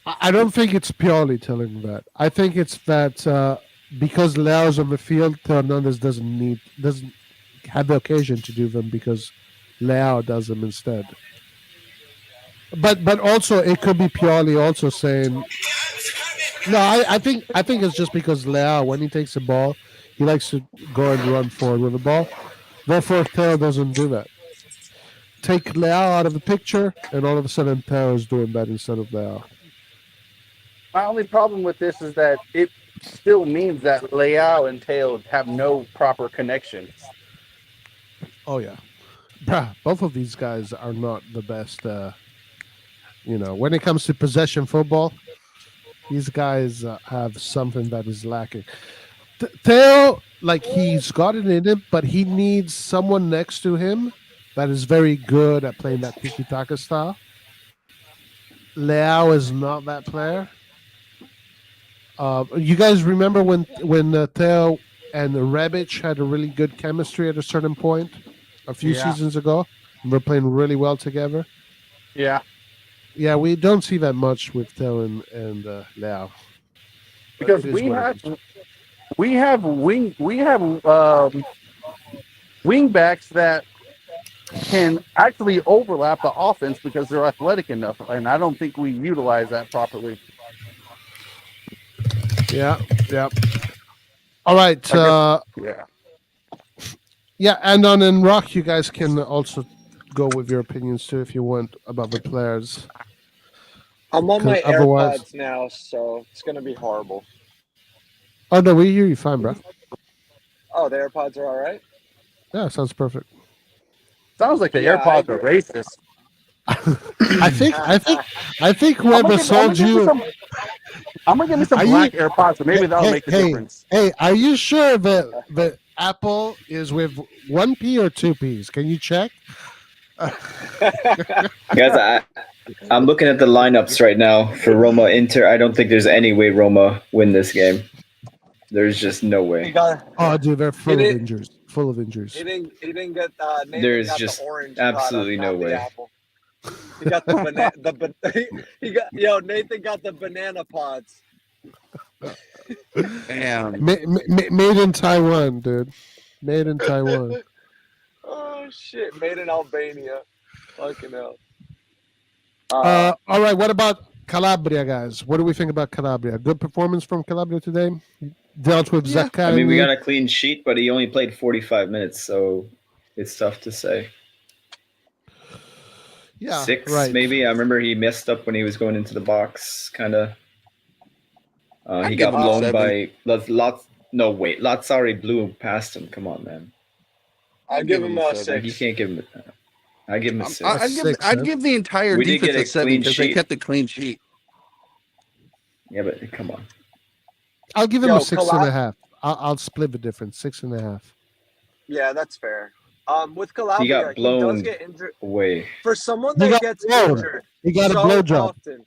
I don't think it's Pioli telling him that. I think it's that because Leao's on the field, Hernandez doesn't have the occasion to do them because Leão does them instead. But also it could be Pioli also saying no. I think it's just because Leão, when he takes the ball, he likes to go and run forward with the ball. Therefore, Teo doesn't do that. Take Leão out of the picture, and all of a sudden Teo is doing that instead of Leão. My only problem with this is that it still means that Leão and Teo have no proper connection. Oh yeah, both of these guys are not the best. When it comes to possession football, these guys have something that is lacking. Teo, he's got it in him, but he needs someone next to him that is very good at playing that tiki-taka style. Leão is not that player. You guys remember when Teo and Rebic had a really good chemistry at a certain point a few seasons ago? And we're playing really well together. Yeah. Yeah, we don't see that much with Teo and Leão. Because we have wing backs that can actually overlap the offense because they're athletic enough, and I don't think we utilize that properly. Yeah. All right. Yeah, and on Rock, you guys can also go with your opinions too if you want about the players. I'm on my AirPods now, so it's gonna be horrible. Oh no, we hear you fine, bro. Oh, the AirPods are all right? Yeah, sounds perfect. Sounds like the AirPods are racist. I think whoever sold you. I'm gonna give me some black AirPods, so maybe that'll make the difference. Hey, are you sure that Apple is with 1 P or 2 Ps? Can you check? Guys, I'm looking at the lineups right now for Roma Inter. I don't think there's any way Roma win this game. There's just no way. Dude, they're full of injuries. Full of injuries. He didn't get. Nathan There's got just the orange absolutely product, no way. Apple. He got the banana. Nathan got the banana pods. Damn. Made in Taiwan, dude. Made in Taiwan. Oh shit! Made in Albania. Fucking hell. All right. What about Calabria, guys. What do we think about Calabria? Good performance from Calabria today. Dealt with Yeah. Zaccagni. I mean, we got a clean sheet, but he only played 45 minutes, so it's tough to say. Yeah, 6, right. maybe. I remember he messed up when he was going into the box, kind of. He give got him a blown 7. by No, wait. Lazzari blew past him. Come on, man. I'd give him a a 6. You can't give him. I give him a 6. I'd give the entire We did defense get a a 7 clean because they sheet. kept a clean sheet. Yeah, but come on. I'll give him Yo, a 6.5. I'll split the difference. 6.5. Yeah, that's fair. With He Calabria, got he blown does get injured. away. For someone He that got gets blown. injured He got so a blowjob. often,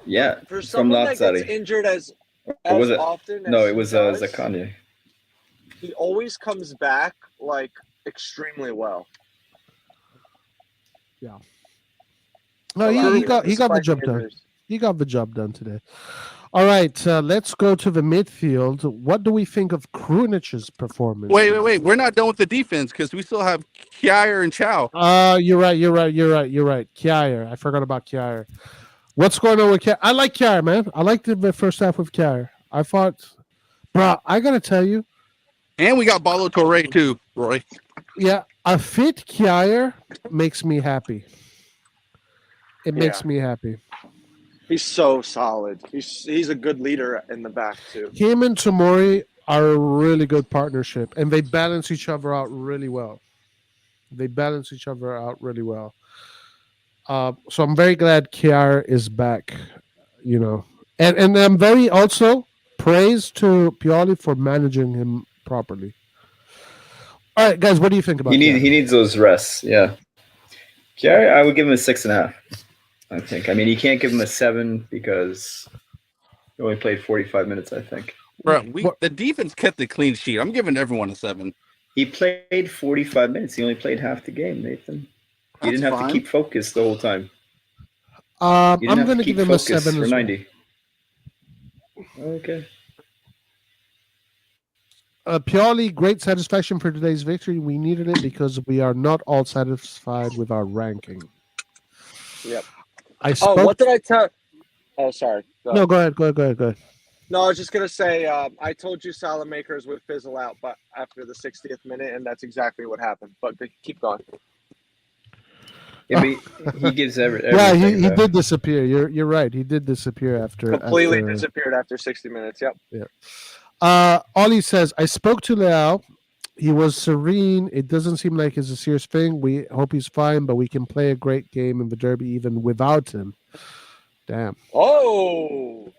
Yeah, for from someone that gets Lazzari. injured as Or was it? often as No, it he was does, Zaccagni. he always comes back like extremely well. No, he Calabria, got the despite job done. injuries. He got the job done today. All right, let's go to the midfield. What do we think of Krunich's performance? Wait. We're not done with the defense because we still have Kjaer and Chow. You're right. Kjaer. I forgot about Kjaer. What's going on with Kjaer? I like Kjaer, man. I liked the first half with Kjaer. I thought, bro, I got to tell you. And we got Balo Torre too, Roy. Yeah, a fit Kjaer makes me happy. It makes me happy. He's so solid. He's a good leader in the back too. Him and Tomori are a really good partnership, and they balance each other out really well. So I'm very glad Kjaer is back, you know. And I'm very also praise to Pioli for managing him properly. All right, guys, what do you think about He Kjaer? needs those rests, yeah. Kjaer, I would give him a 6.5. I think. I mean, you can't give him a 7 because he only played 45 minutes, I think. Bro, the defense kept the clean sheet. I'm giving everyone a 7. He played 45 minutes. He only played half the game, Nathan. You didn't have to keep focused the whole time. I'm going to give him a 7 for as 90. Well. Okay. Pioli, great satisfaction for today's victory. We needed it because we are not all satisfied with our ranking. Yep. What did I tell? Oh, sorry. No, go ahead. No, I was just gonna say I told you Salamakers would fizzle out, but after the 60th minute, and that's exactly what happened. But keep going. Yeah, but he gives everything. Yeah, he did disappear. You're right. He did disappear after Completely disappeared after 60 minutes. Yep. Yeah. Ollie says, I spoke to Leão. He was serene. It doesn't seem like it's a serious thing. We hope he's fine, but we can play a great game in the derby even without him. Damn. Oh.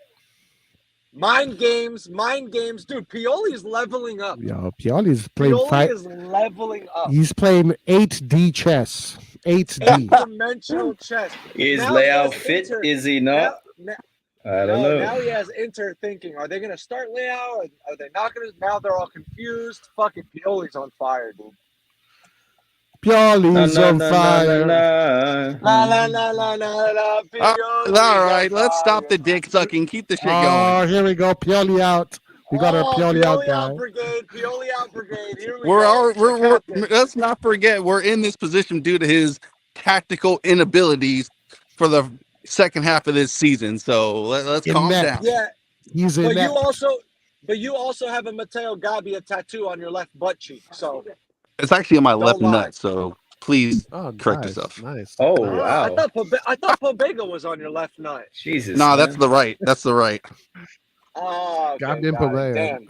Mind games. Dude, Pioli's leveling up. Yo, Pioli's playing Pioli is leveling up. He's playing 8D chess. 8D. Dimensional chess. Is Now Leão he has fit? Inter. Is he not? I don't know. Now he has Inter thinking, are they going to start Leão? Are they not going to? Now they're all confused. Fucking Pioli's on fire, dude. Pioli's on fire. Pioli's all right, on let's stop fire. the dick sucking. Keep the shit going. Oh, here we go. Pioli out. We got our Pioli out guy. Pioli out brigade. Here we go. We're let's not forget we're in this position due to his tactical inabilities for the second half of this season. So let's calm down. Yeah, he's in. But you also have a Matteo Gabbia tattoo on your left butt cheek. So it's actually on my left lie. nut. So please correct nice, yourself. Nice. Oh wow! I thought Pobega was on your left nut. Jesus. No, man. that's the right. That's the right. Oh, okay, Goddamn Pobega. Damn.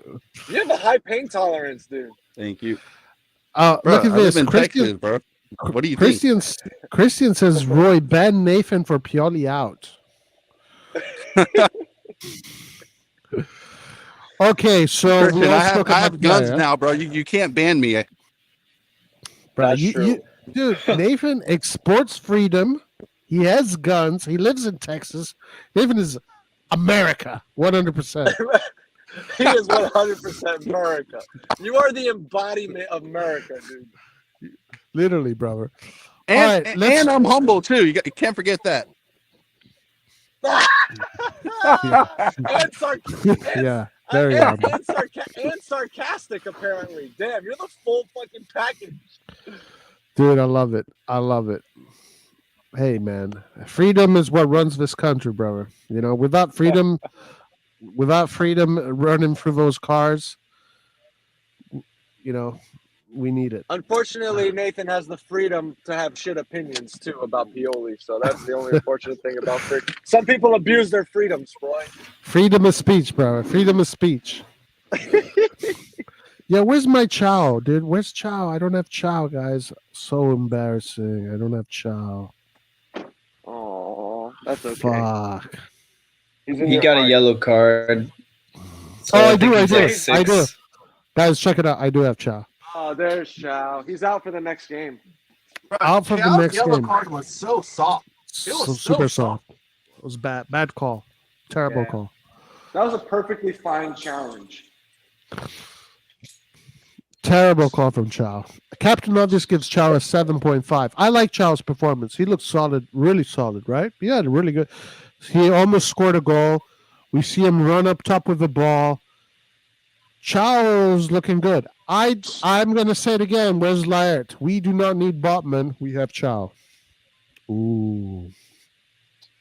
You have a high pain tolerance, dude. Thank you. Look at I live this. in Texas, bro. What do you think? Christian says, Roy, ban Nathan for Pioli out. Okay, so Christian, I have guns now, bro. You can't ban me. Bro, dude, Nathan exports freedom. He has guns. He lives in Texas. Nathan is America, 100%. He is 100% America. You are the embodiment of America, dude. Literally, brother. And, All right, and I'm humble too. You can't forget that. Yeah, very humble. And sarcastic, apparently. Damn, you're the full fucking package. Dude, I love it. Hey, man, freedom is what runs this country, brother. You know, without freedom running through those cars, you know, we need it. Unfortunately, Nathan has the freedom to have shit opinions too about Pioli, so that's the only unfortunate thing about freedom. Some people abuse their freedoms, Roy. Freedom of speech, brother. Freedom of speech. Yeah, where's my chow, dude? Where's chow? I don't have chow, guys. So embarrassing. I don't have chow. Oh, that's okay. Fuck. He's in He your got a heart. yellow card. So I think do, he's I do, like I do. 6. Guys, check it out. I do have chow. Oh, there's Shao. He's out for the next game. Out for the Leão's next yellow game. card was so soft. It was so super soft. soft. It was bad. Bad call. Terrible Yeah. call. That was a perfectly fine challenge. Terrible call from Chow. Captain Obvious gives Chow a 7.5. I like Chow's performance. He looks solid, really solid, right? He had a really good. He almost scored a goal. We see him run up top with the ball. Chow's looking good. I'm going to say it again. Where's Laert? We do not need Botman. We have Chow. Ooh.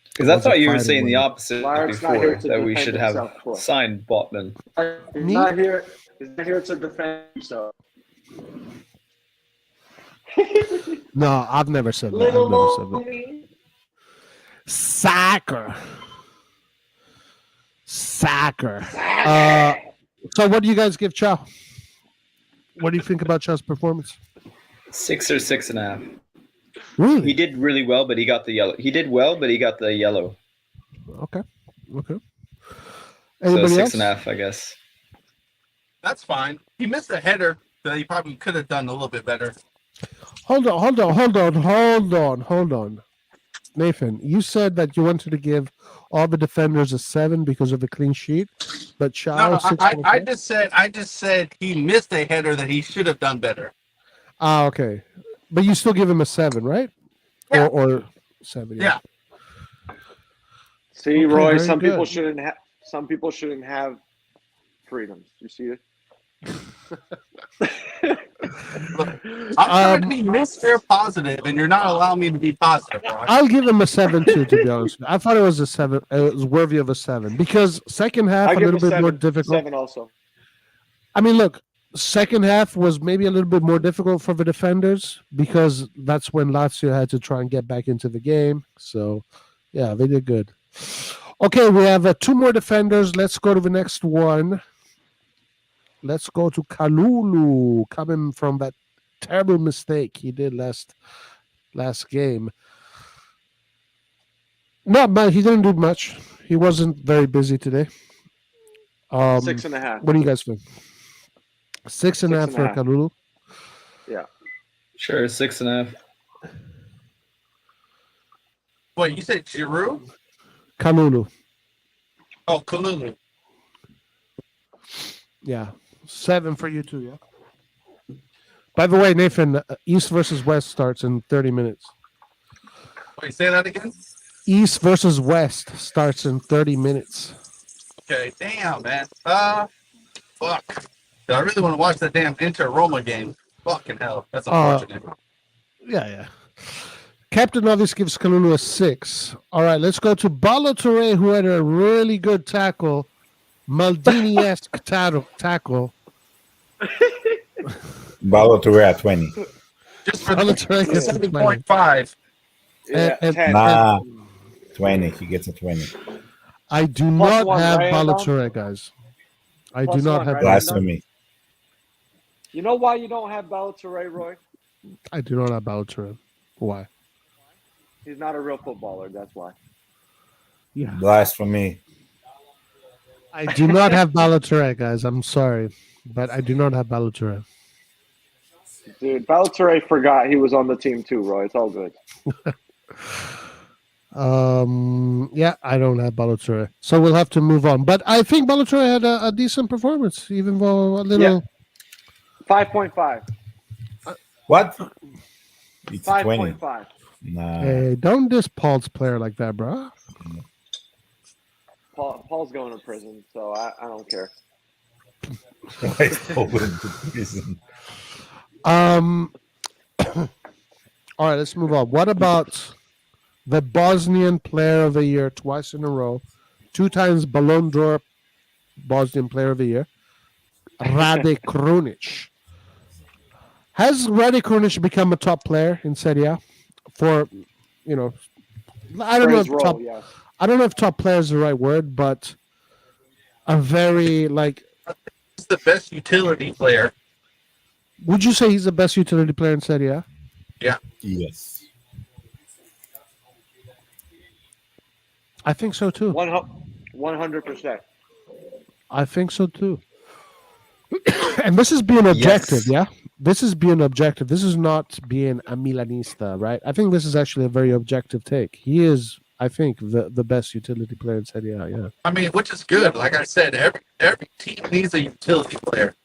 Because I Was a thought you were fighting saying the one. opposite Lyre's not before, here to that we defend should have himself, Roy. signed Botman. He's Me? not here. He's not here to defend himself. No, I've never said that. I've never said that. Soccer. So what do you guys give Chow? What do you think about Chow's performance? 6 or 6.5. Really? He did really well, but he got the yellow. He did well, but he got the yellow. Okay. So Anybody else? 6.5, I guess. That's fine. He missed a header that he probably could have done a little bit better. Hold on. Nathan, you said that you wanted to give all the defenders a 7 because of the clean sheet, but Chow No, I 6.5? I just said he missed a header that he should have done better. Okay. But you still give him a 7, right? Yeah. Or 7. Yeah. See, Okay, Roy, very some people good. shouldn't have. Some people shouldn't have freedoms. You see it? I'm trying to be Mr. Positive, and you're not allowing me to be positive. Roy. I'll give him a 7 too, to be honest. I thought it was a 7. It was worthy of a 7 because second half I a give little him bit more 7. difficult. 7 also. I mean, look, second half was maybe a little bit more difficult for the defenders because that's when Lazio had to try and get back into the game. So, yeah, they did good. Okay, we have 2 more defenders. Let's go to the next one. Let's go to Kalulu, coming from that terrible mistake he did last game. Not bad. He didn't do much. He wasn't very busy today. 6.5. What do you guys think? 6.5 for 6.5. Kalulu. Sure, 6.5. Wait, you said Giroud? Kalulu. Oh, Kalulu. Yeah. 7 for you too, yeah. By the way, Nathan, East versus West starts in 30 minutes. Wait, say that again? East versus West starts in 30 minutes. Okay, damn, man. Fuck. I really want to watch that damn Inter-Roma game. Fucking hell. That's unfortunate. Yeah. Captain Obvious gives Kalulu a 6. All right, let's go to Balotelli, who had a really good tackle. Maldini-esque tackle. Balotelli at 20. Just for Balotelli gets a 20. 7.5. Yeah, And- 10. Nah, 20. He gets a 20. I do Plus not one, have right, Balotelli, guys. I do Plus not one, have right? Blasphemy. You know why you don't have Balotelli, Roy? I do not have Balotelli. Why? He's not a real footballer. That's why. Yeah. Blasphemy. I do not have Balotelli, guys. I'm sorry, but I do not have Balotelli. Dude, Balotelli forgot he was on the team too, Roy. It's all good. Yeah, I don't have Balotelli, so we'll have to move on. But I think Balotelli had a decent performance, even though a little. 5.5. What? It's a 20. 5.5. Nah. Hey, don't diss Paul's player like that, bro. Paul's going to prison, so I don't care. Why is Paul going to prison? All right, let's move on. What about the Bosnian Player of the Year twice in a row, 2 times Ballon d'Or Bosnian Player of the Year, Rade Krunic. Has Rade Krunic become a top player in Serie A? For, you know, I don't For know his if role, top. yes. I don't know if top player is the right word, but a very like. He's the best utility player. Would you say he's the best utility player in Serie A? Yes. I think so too. 100%. I think so too. And this is being objective, Yes. yeah? This is being objective. This is not being a Milanista, right? I think this is actually a very objective take. He is, I think, the best utility player in Serie A, yeah. I mean, which is good. Like I said, every team needs a utility player.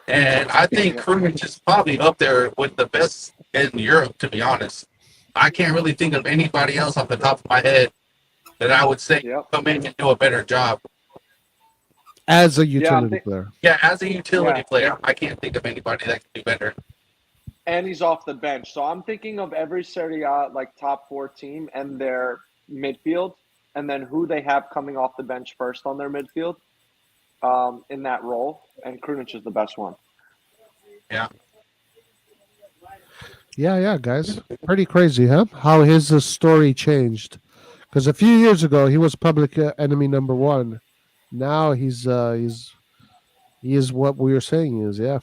And I think Krunic is probably up there with the best in Europe, to be honest. I can't really think of anybody else off the top of my head that I would say come in and do a better job. As a utility player. Yeah, as a utility Yeah. player, I can't think of anybody that can do better. And he's off the bench. So I'm thinking of every Serie A like top 4 team and their midfield, and then who they have coming off the bench first on their midfield in that role. And Krunic is the best one. Yeah. Yeah, guys. Pretty crazy, huh? How his story changed. Because a few years ago, he was public enemy number 1. Now he is what we were saying he is, yeah.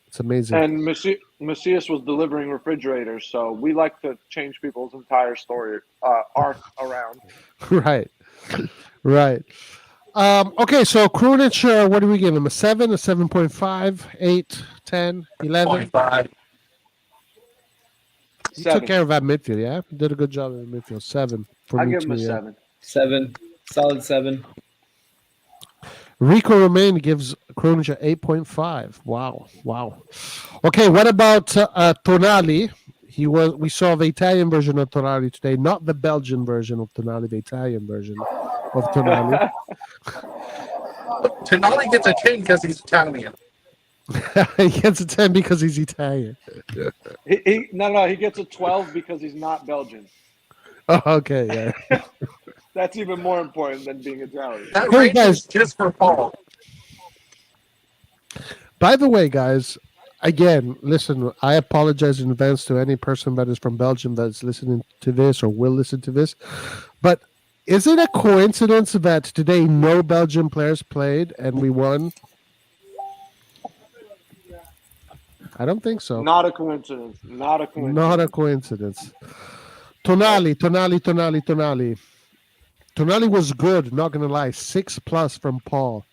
It's amazing. And Macias was delivering refrigerators, so we like to change people's entire story arc around. Right. Okay, so Krunic, what do we give him? A 7, a 7.5, 8, 10, 11? 0.5. He 7. took care of that midfield, yeah? He did a good job in the midfield. 7 for I me give him too, a yeah. 7. 7. Solid 7. Rico Romain gives Krunic an 8.5. Wow. Okay, what about Tonali? We saw the Italian version of Tonali today, not the Belgian version of Tonali, the Italian version of Tonali. Tonali gets a 10 because he's Italian. He gets a 10 because he's Italian. He gets a 12 because he's not Belgian. Oh, okay, yeah. That's even more important than being Italian. That Hey, range guys. is just for Paul. By the way, guys, again, listen, I apologize in advance to any person that is from Belgium that's listening to this or will listen to this. But is it a coincidence that today no Belgian players played and we won? I don't think so. Not a coincidence. Not a coincidence. Tonali. Tonali was good, not gonna lie. 6+ from Paul.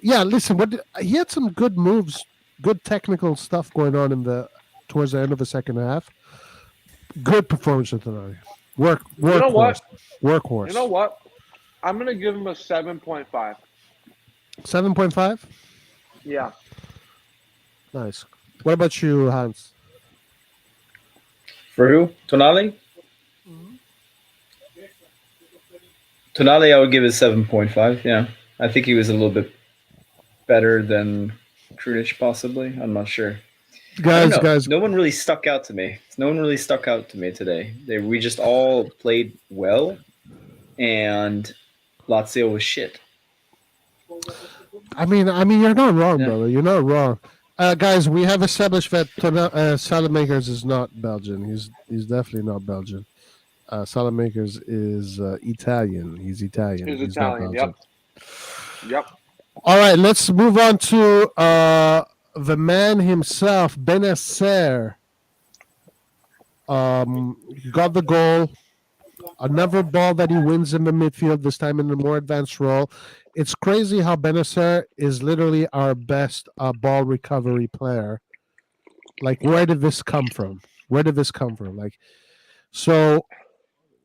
Yeah, listen, he had some good moves, good technical stuff going on towards the end of the second half. Good performance of Tonali. Workhorse. You know what? I'm gonna give him a 7.5. 7.5? Yeah. Nice. What about you, Hans? For who? Tonali? Tonali, I would give it 7.5. Yeah. I think he was a little bit better than Krunic, possibly. I'm not sure. Guys. No one really stuck out to me. Today. We just all played well, and Lazio was shit. I mean, you're not wrong, brother. You're not wrong. Guys, we have established that Salamakers is not Belgian. He's definitely not Belgian. Salamakers is Italian. He's Italian. He's not Italian. Belgian. Yep. All right, let's move on to the man himself, Benacer. He got the goal. Another ball that he wins in the midfield, this time in a more advanced role. It's crazy how Benacer is literally our best ball recovery player. Like, where did this come from? Like, so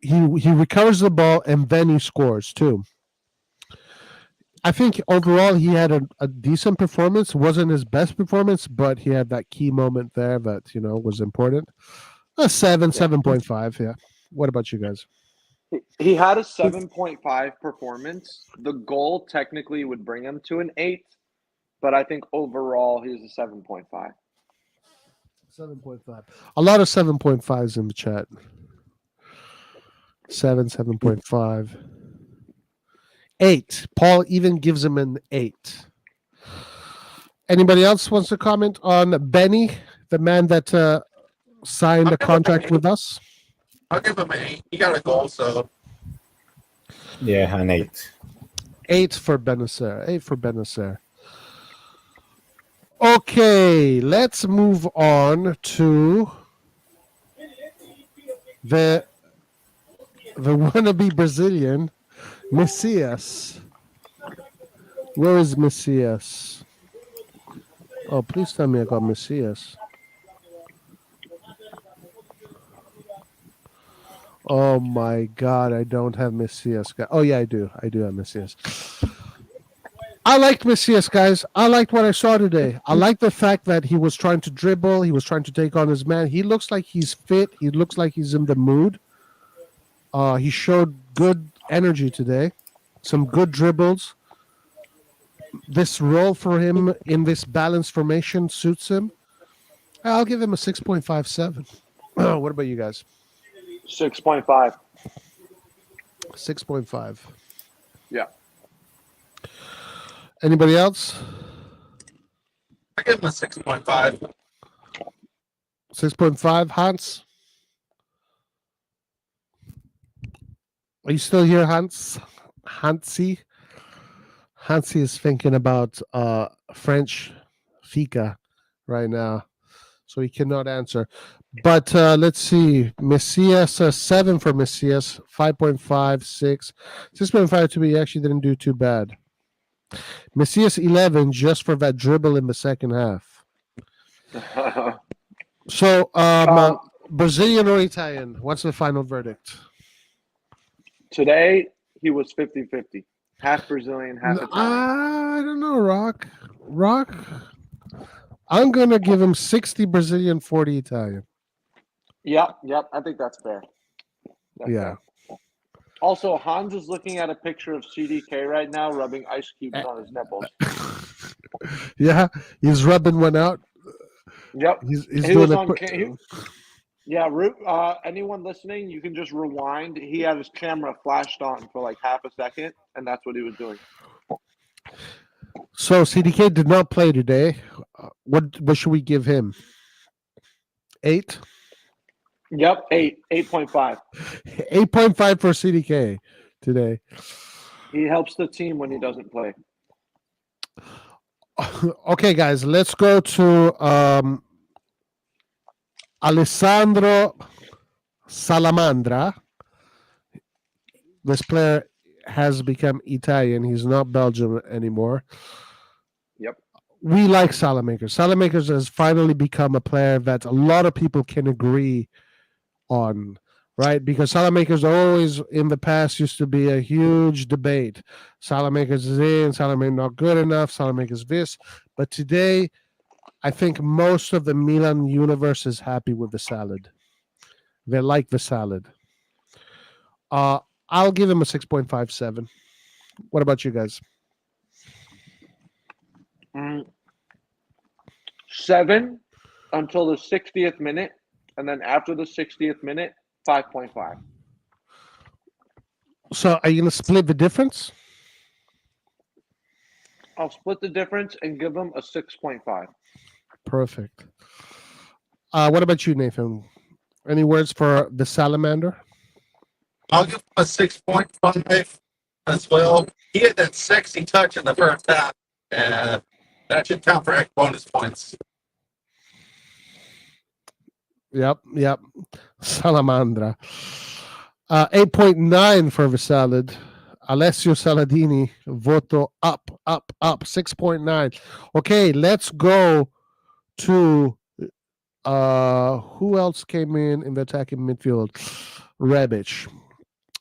he recovers the ball and then he scores too. I think overall he had a decent performance. Wasn't his best performance, but he had that key moment there that was important. A 7.5. Yeah. What about you guys? He had a 7.5 performance. The goal technically would bring him to an 8, but I think overall he was a 7.5. 7.5. A lot of 7.5s in the chat. 7.5. 8. Paul even gives him an 8. Anybody else wants to comment on Benny, the man that signed a contract with us? I'll give him an 8. He got a goal, so. Yeah, an 8. 8 for Benacer. 8 for Benacer. Okay, let's move on to the wannabe Brazilian, Messias. Where is Messias? Oh, please tell me I got Messias. Oh my God, I don't have Messias. Oh yeah, I do. I do have Messias. I liked Messias, guys. I liked what I saw today. I like the fact that he was trying to dribble. He was trying to take on his man. He looks like he's fit. He looks like he's in the mood. He showed good energy today. Some good dribbles. This role for him in this balanced formation suits him. I'll give him a 6.57. What about you guys? 6.5. 6.5. Yeah. Anybody else? I give him a 6.5. 6.5. Hans? Are you still here, Hans? Hansi? Hansi is thinking about French fika right now, so he cannot answer. But let's see. Messias, 7 for Messias, 5.5, 6. 6.5 to me actually didn't do too bad. Messias 11 just for that dribble in the second half. So, Brazilian or Italian? What's the final verdict? Today, he was 50-50. Half Brazilian, half Italian. I don't know, Rock. I'm going to give him 60 Brazilian, 40 Italian. Yep. I think that's fair. That's Yeah. fair. Also, Hans is looking at a picture of CDK right now, rubbing ice cubes on his nipples. Yeah, he's rubbing one out. Yep. He's He doing was a on quick... Yeah, anyone listening, you can just rewind. He had his camera flashed on for like half a second, and that's what he was doing. So CDK did not play today. What should we give him? 8? Yep, 8.5. 8.5 for CDK today. He helps the team when he doesn't play. Okay, guys, let's go to Alessandro Salamandra. This player has become Italian. He's not Belgium anymore. Yep. We like Salamakers. Salamakers has finally become a player that a lot of people can agree on, right? Because Salamakers always in the past used to be a huge debate. Salamakers is in, Salamakers not good enough, Salamakers this. But today, I think most of the Milan universe is happy with the salad. They like the salad. I'll give him a 6.57. What about you guys? 7 until the 60th minute, and then after the 60th minute, 5.5. So are you going to split the difference? I'll split the difference and give him a 6.5. Perfect. What about you, Nathan? Any words for the salamander? I'll give him a 6.5 as well. He had that sexy touch in the first half, and that should count for bonus points. Yep. Salamandra. 8.9 for the salad. Alessio Saladini, voto up, 6.9. Okay, let's go to who else came in the attacking midfield? Rebic.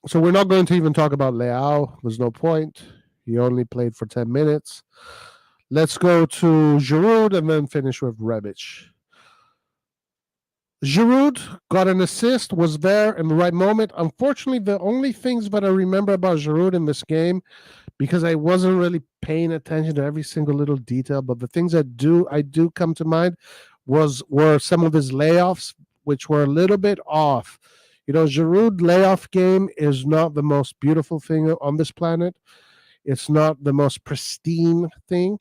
So we're not going to even talk about Leão. There's no point. He only played for 10 minutes. Let's go to Giroud and then finish with Rebic. Giroud got an assist, was there in the right moment. Unfortunately, the only things that I remember about Giroud in this game, because I wasn't really paying attention to every single little detail, but the things that I do come to mind were some of his layoffs, which were a little bit off. Giroud layoff game is not the most beautiful thing on this planet. It's not the most pristine thing.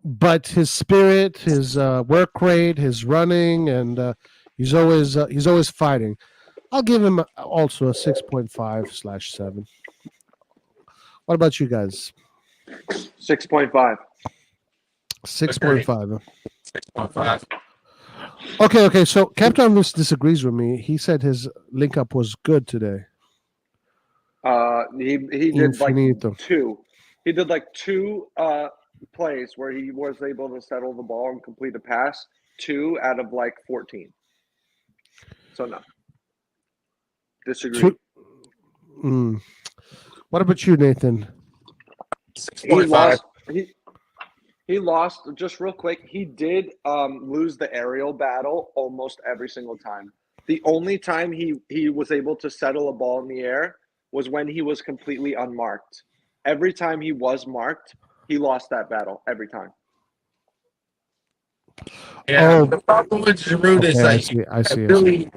But his spirit, his work rate, his running, and he's always fighting. I'll give him also a 6.5/7. What about you guys? 6.5. 6.5. 6.5. Okay. So Captain Luis disagrees with me. He said his link up was good today. He did Infinito. like 2. He did like 2 plays where he was able to settle the ball and complete a pass. 2 out of like 14. So no. Disagree. What about you, Nathan? 6.5. He lost, just real quick, he did lose the aerial battle almost every single time. The only time he was able to settle a ball in the air was when he was completely unmarked. Every time he was marked, he lost that battle every time. Yeah, the problem with Giroud is I see. You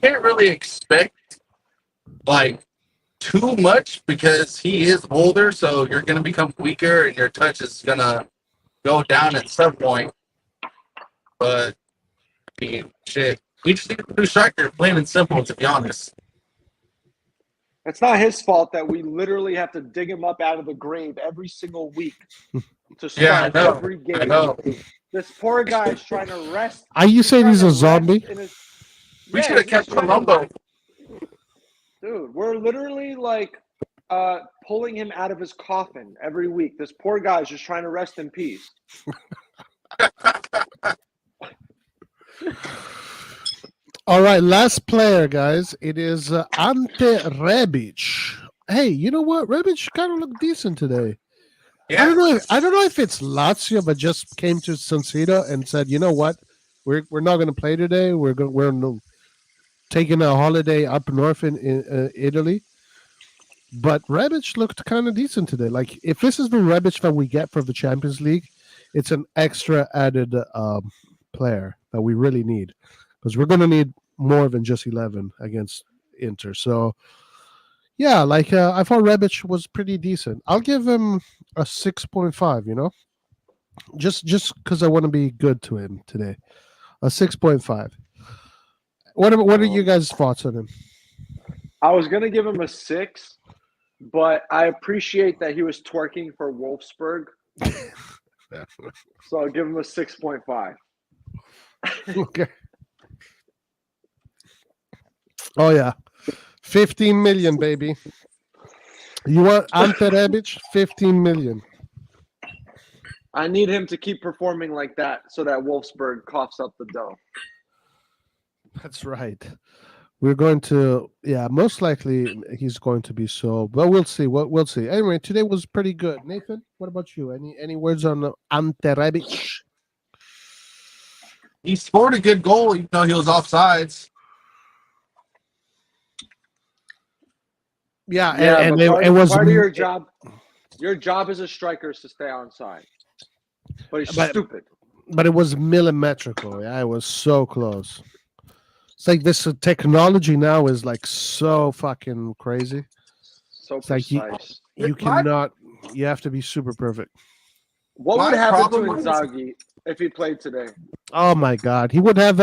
can't really expect like too much because he is older, so you're gonna become weaker and your touch is gonna go down at some point. But I mean, shit, we just need a new striker, plain and simple, to be honest. It's not his fault that we literally have to dig him up out of the grave every single week to start every game. I know. This poor guy is trying to rest. Are you saying he's a zombie? We should have kept Colombo. Dude, we're literally like pulling him out of his coffin every week. This poor guy's just trying to rest in peace. All right, last player, guys. It is Ante Rebic. Hey, you know what? Rebic kind of looked decent today. Yeah. I don't know if it's Lazio, but just came to San Siro and said, you know what? We're not going to play today. We're taking a holiday up north in Italy. But Rebic looked kind of decent today. Like, if this is the Rebic that we get for the Champions League, it's an extra added player that we really need. Because we're going to need more than just 11 against Inter. So, yeah, like I thought Rebic was pretty decent. I'll give him a 6.5, just because I want to be good to him today. A 6.5. What are you guys' thoughts on him? I was going to give him a 6, but I appreciate that he was twerking for Wolfsburg. So I'll give him a 6.5. Okay. Oh, yeah. 15 million, baby. You want Ante Rebic? 15 million. I need him to keep performing like that so that Wolfsburg coughs up the dough. That's right. We're going to, most likely he's going to be so, but we'll see. We'll see. Anyway, today was pretty good. Nathan, what about you? Any words on Ante Rebic? He scored a good goal, even though he was offsides. And it was part of your job. Your job as a striker is to stay on side. But he's stupid. But it was millimetrical. Yeah, it was so close. It's like this technology now is like so fucking crazy. So it's precise. Like you cannot. You have to be super perfect. What would happen to Inzaghi if he played today? Oh my God, he would have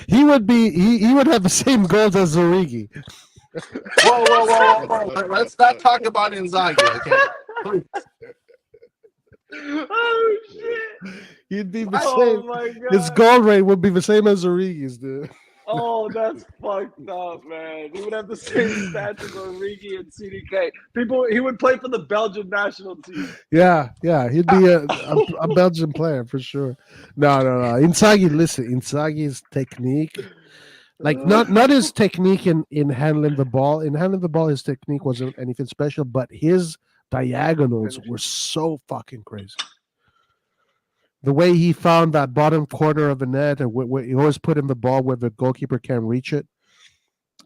he would have the same goals as Origi. Whoa. Let's not talk about Inzaghi, okay? Please. Oh shit! He'd be the same. My God. His goal rate would be the same as Origi's, dude. Oh, that's fucked up, man. He would have the same stats as Origi and CDK. He would play for the Belgian national team. Yeah, he'd be a Belgian player for sure. No. Inzaghi's technique, like not his technique in handling the ball. In handling the ball, his technique wasn't anything special, but his diagonals were so fucking crazy. The way he found that bottom corner of the net, and he always put in the ball where the goalkeeper can't reach it.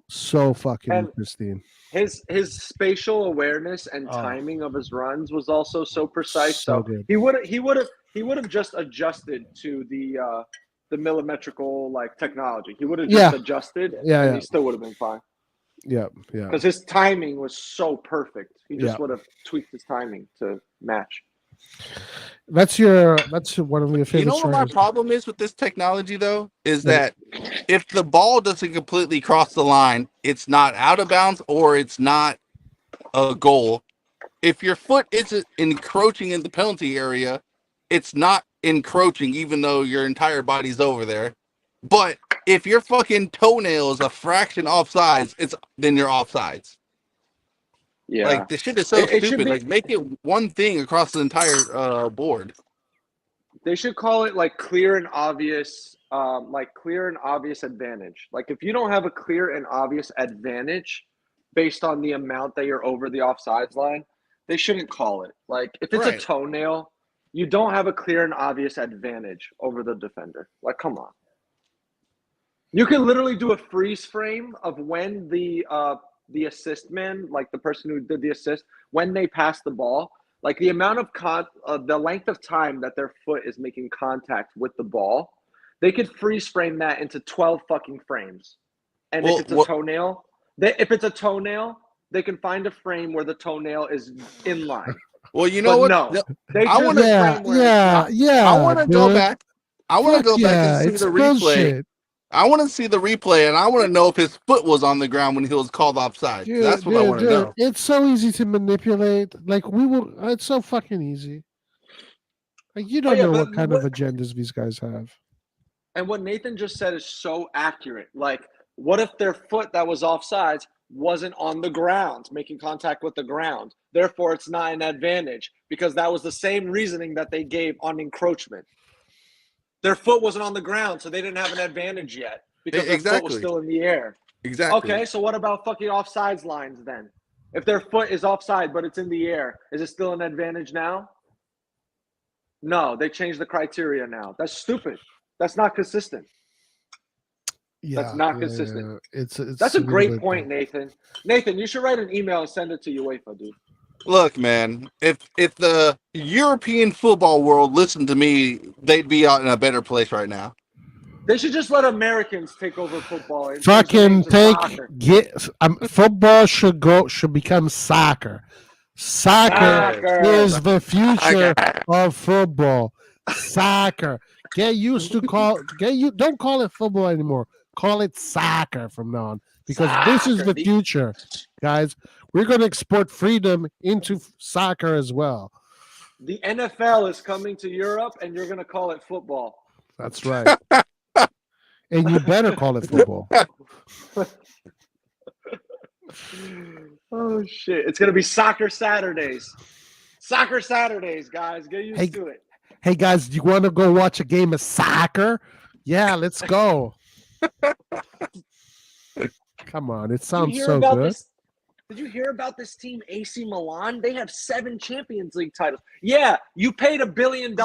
So fucking pristine. His spatial awareness and timing of his runs was also so precise. So good. he would have just adjusted to the millimetrical like technology. He would have just adjusted, and he still would have been fine. Yeah. Because his timing was so perfect. He just would have tweaked his timing to match. That's one of your favorite. You know what my problem is with this technology though? Is that if the ball doesn't completely cross the line, it's not out of bounds or it's not a goal. If your foot isn't encroaching in the penalty area, it's not encroaching even though your entire body's over there. But if your fucking toenail is a fraction offsides, then you're offsides. Yeah. Like the shit is so stupid. Like make it one thing across the entire board. They should call it like clear and obvious advantage. Like if you don't have a clear and obvious advantage based on the amount that you're over the offsides line, they shouldn't call it. Like if it's a toenail, you don't have a clear and obvious advantage over the defender. Like, come on. You can literally do a freeze frame of when the assist man, like the person who did the assist, when they pass the ball, like the amount of the length of time that their foot is making contact with the ball, they could freeze frame that into 12 fucking frames. And if it's a toenail, they can find a frame where the toenail is in line. Well, you know what? No, I want to. I want to go back. I want to go back and see the replay. Bullshit. I want to see the replay, and I want to know if his foot was on the ground when he was called offside. That's what I want to know. It's so easy to manipulate. Like it's so fucking easy. Like you don't know what kind of agendas these guys have. And what Nathan just said is so accurate. Like, what if their foot that was offsides wasn't on the ground, making contact with the ground? Therefore, it's not an advantage because that was the same reasoning that they gave on encroachment. Their foot wasn't on the ground, so they didn't have an advantage yet because their foot was still in the air. Exactly. Okay, so what about fucking offsides lines then? If their foot is offside but it's in the air, is it still an advantage now? No, they changed the criteria now. That's stupid. That's not consistent. That's not consistent. That's a great point, Nathan. Nathan, you should write an email and send it to UEFA, dude. Look, man, if the European football world listened to me, they'd be out in a better place right now. They should just let Americans take over football. And football should become soccer. Soccer is the future of football. Soccer. Don't call it football anymore. Call it soccer from now on because this is the future, guys. We're going to export freedom into soccer as well. The NFL is coming to Europe, and you're going to call it football. That's right. And you better call it football. Oh, shit. It's going to be Soccer Saturdays. Soccer Saturdays, guys. Get used to it. Hey, guys, do you want to go watch a game of soccer? Yeah, let's go. Come on. It sounds so good. Did you hear about this team, AC Milan? They have 7 Champions League titles. Yeah, you paid $1 billion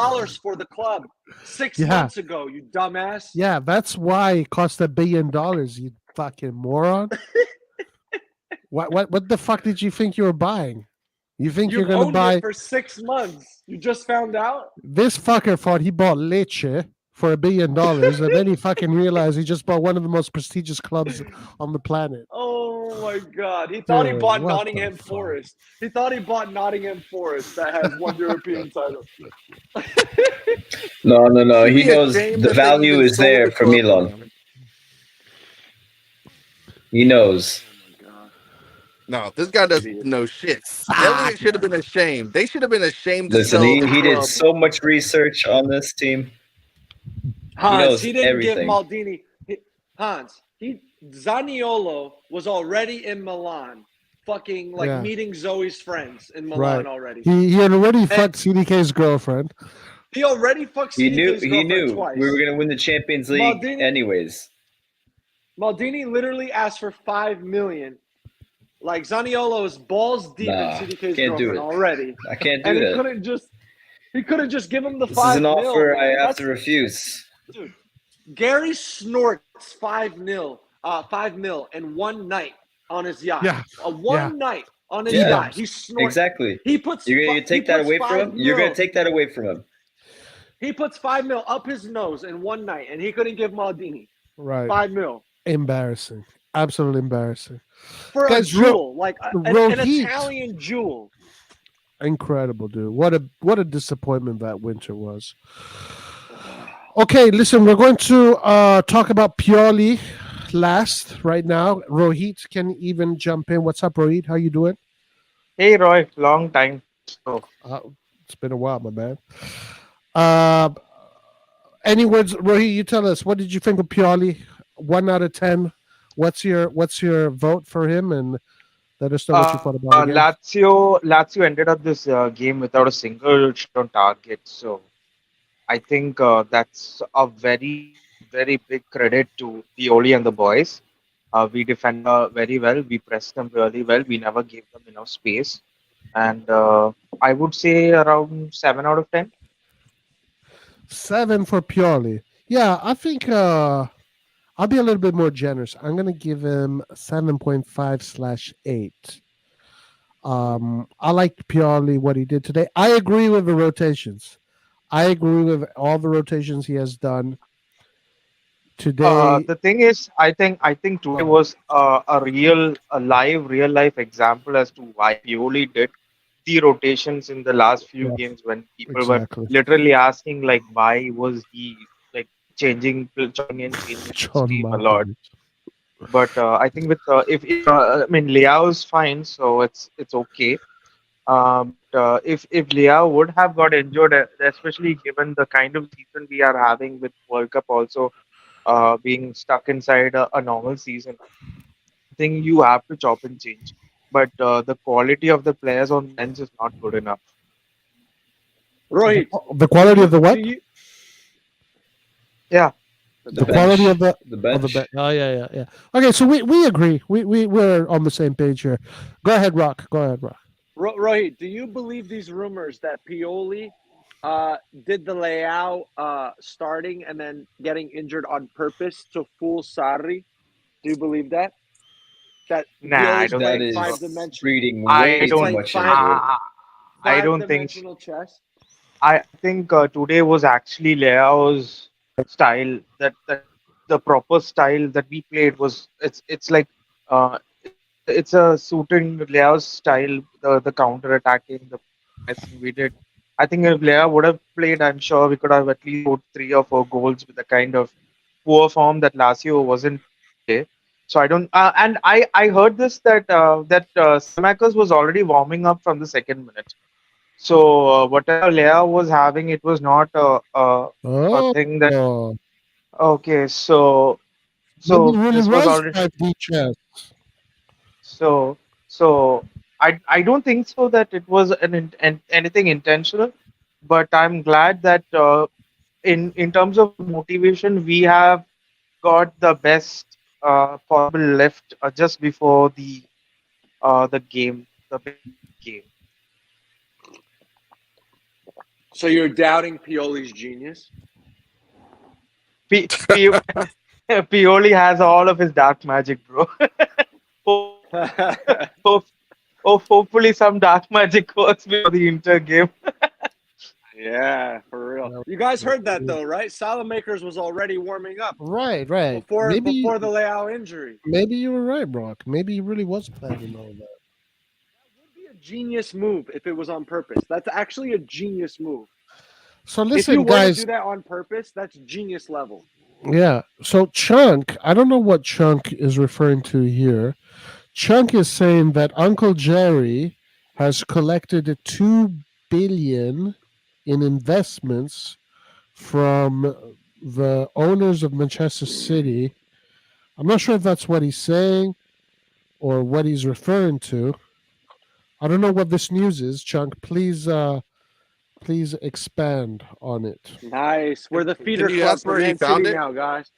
for the club 6 months ago, you dumbass. Yeah, that's why it cost $1 billion, you fucking moron. What the fuck did you think you were buying? You think you're going to buy it for 6 months? You just found out? This fucker thought he bought Lecce for $1 billion, and then he fucking realized he just bought one of the most prestigious clubs on the planet. Oh my God! He thought he bought Nottingham Forest. He thought he bought Nottingham Forest that has 1 European title. No. He knows the value is there for Milan. He knows. No, this guy doesn't know shit. Elliott should have been ashamed. They should have been ashamed. Listen, he did so much research on this team. Hans, he didn't give Maldini. Zaniolo was already in Milan, fucking meeting Zoe's friends in Milan already. He had already fucked CDK's girlfriend. He already fucked CDK's girlfriend. He knew twice. We were going to win the Champions League anyways. Maldini literally asked for $5 million. Like Zaniolo is balls deep in CDK's girlfriend already. I can't do that. He couldn't just give him the $5 million. This is an offer I have to refuse. Dude, Gary snorts $5 million in one night on his yacht. Yeah. Night on his yacht. He snorts. Exactly. He puts. You're going to take that away from him? You're going to take that away from him. He puts 5 mil up his nose in one night, and he couldn't give Maldini Right. 5 mil Embarrassing. Absolutely embarrassing. for a Guys, jewel, like an Rohit. Italian jewel. Incredible, dude. What a disappointment that winter was. Okay, listen, we're going to talk about Pioli last right now. Rohit can even jump in. What's up, Rohit? How you doing? Hey Roy, long time. So It's been a while, my man. Any words, Rohit? You tell us. What did you think of Pioli? 1 out of 10. What's your vote for him? And let us know what you thought about the game. Lazio ended up this game without a single shot on target. So I think that's a very, very big credit to Pioli and the boys. We defend very well. We pressed them really well. We never gave them enough space. And I would say around 7 out of 10. 7 for Pioli. Yeah, I think I'll be a little bit more generous. I'm going to give him 7.5/8. I liked Pioli, what he did today. I agree with the rotations. I agree with all the rotations he has done today. The thing is, I think today was a real life example as to why Pioli did the rotations in the last few games when people Exactly. were literally asking like why was he like changing his team a lot. But I think with if I mean Leão is fine, so it's okay. If Leão would have got injured, especially given the kind of season we are having with World Cup also being stuck inside a normal season, I think you have to chop and change. But the quality of the players on the bench is not good enough. Rohit, The quality of the what? Yeah. The quality of the bench. Oh yeah. Okay, so we agree. We're on the same page here. Go ahead, Rock. Rohit, do you believe these rumors that Pioli did the Leão starting and then getting injured on purpose to fool Sarri? Do you believe that? That Nah, I don't That think is so. reading I way too don't. much into it. I don't think. Five-dimensional chess. I think today was actually Leao's style. That the proper style that we played was it's like it's a suiting Leao's style. The counter attacking, the pressing we did. I think if Leao would have played, I'm sure we could have at least scored 3 or 4 goals with the kind of poor form that Lazio wasn't today. So I don't. And I heard this that Samakas was already warming up from the second minute. So whatever Leao was having, it was not a thing that. Okay, so Maybe it really this was was already. 5D chess. So I don't think so that it was anything intentional, but I'm glad that in terms of motivation we have got the best possible left just before the game, the big game. So you're doubting Pioli's genius? Pioli has all of his dark magic, bro. Hopefully some dark magic works before the Inter game. Yeah, for real. You guys heard that though, right? Salamakers was already warming up. Right. Before the Leão injury. Maybe you were right, Brock. Maybe he really was planning all that. That would be a genius move if it was on purpose. That's actually a genius move. So listen, if you were guys. to do that on purpose, that's genius level. Yeah. So Chunk, I don't know what Chunk is referring to here. Chunk is saying that Uncle Jerry has collected $2 billion in investments from the owners of Manchester City. I'm not sure if that's what he's saying or what he's referring to. I don't know what this news is. Chunk, please expand on it. Nice. We're the feeder Can you club ask for where he Man found City it? now, guys.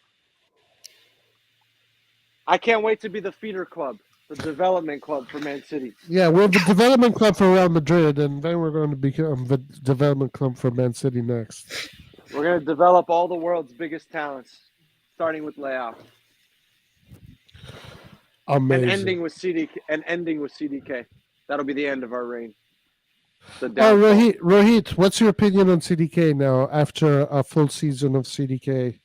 I can't wait to be the feeder club, the development club for Man City. Yeah, we're the development club for Real Madrid, and then we're going to become the development club for Man City next. We're going to develop all the world's biggest talents, starting with Leão. Amazing. And ending with CDK. That'll be the end of our reign. the Oh, downfall. Rohit, what's your opinion on CDK now after a full season of CDK?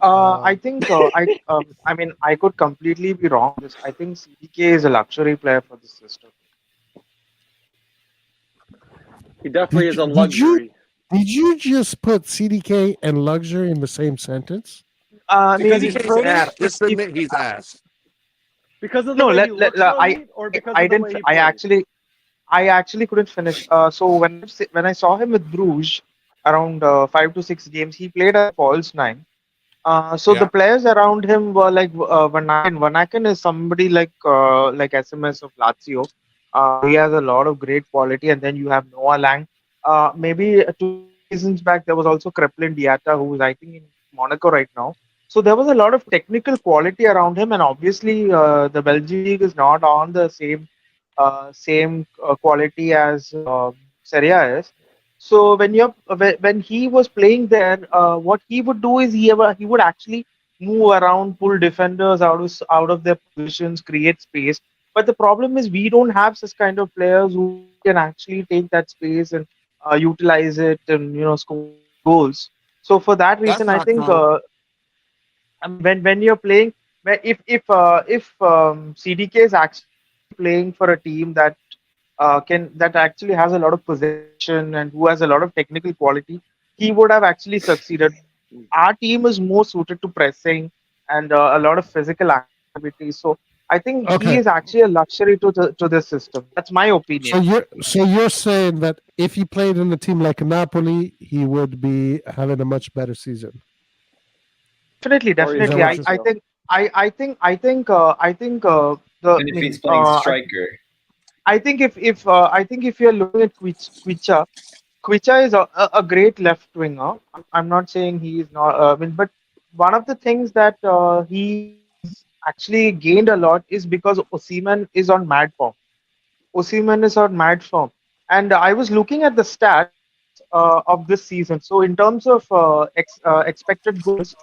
I think I mean I could completely be wrong. I think CDK is a luxury player for this system. He definitely is a Did you luxury. did you just put CDK and luxury in the same sentence? Because Maybe he's Pretty- ass. if, Just admit he's ass. Because of the no, way he looks, I Rohit, or because I of the didn't. way he plays? I actually couldn't finish. So when I saw him with Bruges around 5 to 6 games, he played as a false nine. So the Yeah. players around him were like Van Aken. Van Aken is somebody like SMS of Lazio. He has a lot of great quality, and then you have Noah Lang. Maybe 2 seasons back there was also Kreplin Diatta, who is I think in Monaco right now. So there was a lot of technical quality around him, and obviously the Belgian league is not on the same quality as Serie A is. So when he was playing there, what he would do is he would actually move around, pull defenders out of their positions, create space. But the problem is we don't have such kind of players who can actually take that space and utilize it and score goals. So for that That's reason, I not think true. when you're playing, if CDK is actually playing for a team that actually has a lot of possession and who has a lot of technical quality, he would have actually succeeded. Our team is more suited to pressing and a lot of physical activity. So I think he Okay. is actually a luxury to this system. That's my opinion. So you're saying that if he played in a team like Napoli, he would be having a much better season. Definitely, Or even definitely. I, what I Lazio. think I think the And if he's playing striker, I think if you're looking at Quicha is a great left winger. I'm not saying he is not. But one of the things that he actually gained a lot is because Osimhen is on mad form. Osimhen is on mad form, and I was looking at the stats of this season. So in terms of expected goals,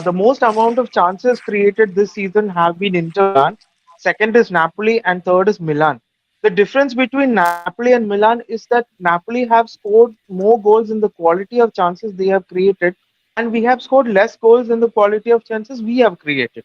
the most amount of chances created this season have been Inter Milan. Second is Napoli, and third is Milan. The difference between Napoli and Milan is that Napoli have scored more goals in the quality of chances they have created, and we have scored less goals in the quality of chances we have created.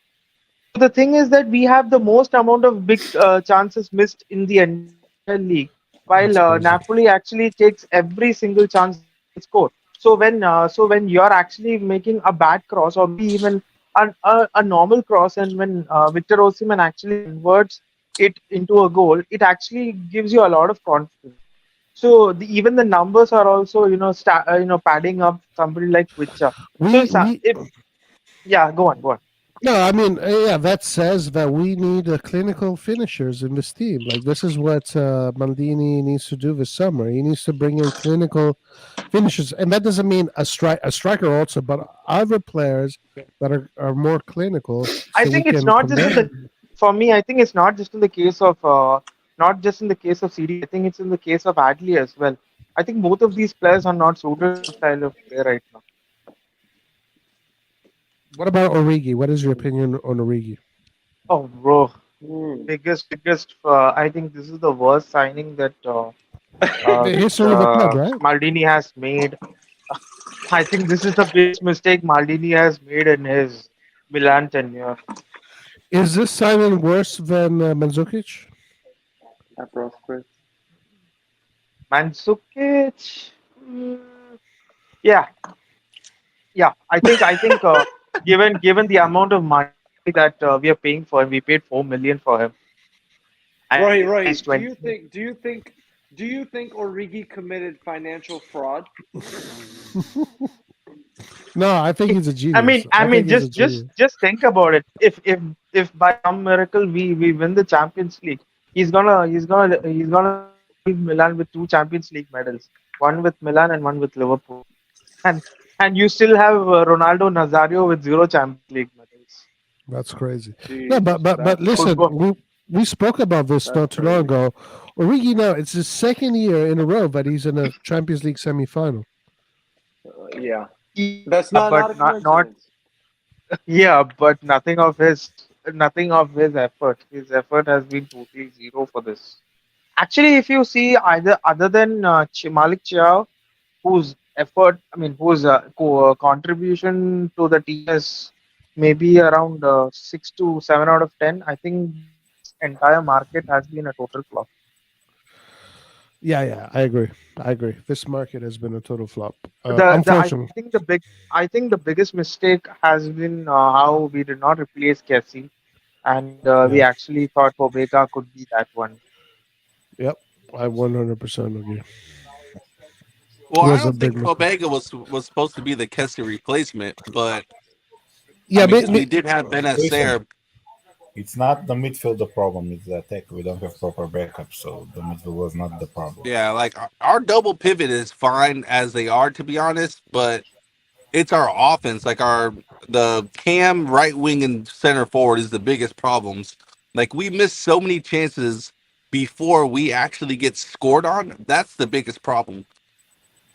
So the thing is that we have the most amount of big chances missed in the entire league, while That's crazy. Napoli actually takes every single chance they score. So when you're actually making a bad cross or maybe even a normal cross, and when Victor Osimhen actually converts it into a goal, it actually gives you a lot of confidence. So even the numbers are also padding up somebody like Kvicha. So if yeah, go on, go on. No, I mean, yeah, that says that we need clinical finishers in this team. Like this is what Maldini needs to do this summer. He needs to bring in clinical finishers, and that doesn't mean a striker also, but other players that are more clinical. I So we think it's can not just convert. for me. I think it's not just in the case of not just in the case of CD. I think it's in the case of Adley as well. I think both of these players are not suited to the style of play right now. What about Origi? What is your opinion on Origi? Oh, bro, Hmm. biggest. I think this is the worst signing that The which history of the club, right? Maldini has made. I think this is the biggest mistake Maldini has made in his Milan tenure. Is this signing worse than Mandzukic? Aperos quiz. Mandzukic, mm, yeah, yeah. I think given the amount of money that we are paying for him, we paid 4 million for him, and he's Rohit, 20. do you think Origi committed financial fraud? No, I think he's a I genius. mean, I think mean, he's a just genius. just just think about it. If by some miracle we win the Champions League, he's gonna leave Milan with 2 Champions League medals, one with Milan and one with Liverpool, and and you still have Ronaldo Nazario with 0 Champions League medals. That's crazy. No, Jesus, but that's listen, Football. we spoke about this That's not too long crazy. ago. Origi now it's his second year in a row that he's in a Champions League semifinal. Yeah, Yeah, that's but not a not coincidence. yeah, but nothing of his effort. His effort has been totally zero for this. Actually, if you see either other than Malik Chiao, whose effort, I mean, whose contribution to the team is maybe around 6 to 7 out of 10. I think this entire market has been a total flop. Yeah, I agree. This market has been a total flop. I Unfortunately. think the biggest mistake has been how we did not replace Kessie, and we Yeah. actually thought Pobega could be that one. Yep. I 100% agree. Well, It I was a don't big think mistake. Pobega was supposed to be the Kessie replacement, but Yeah, because we did have Benacer. It's not the midfield the problem, it's the attack. We don't have proper backup, so the midfield was not the problem. Yeah, like our double pivot is fine as they are, to be honest, but it's our offense. Like the cam right wing and center forward is the biggest problems. Like we miss so many chances before we actually get scored on. That's the biggest problem.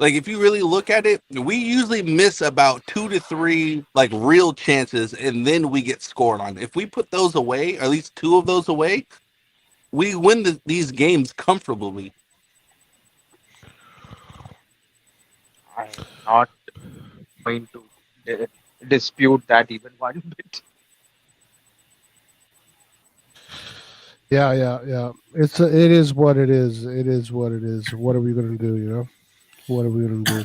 Like if you really look at it, we usually miss about 2 to 3 like real chances, and then we get scored on. If we put those away, or at least 2 of those away, we win these games comfortably. I'm not going to dispute that even one bit. Yeah. It is what it is. It is what it is. What are we gonna do? You know, what are we gonna do?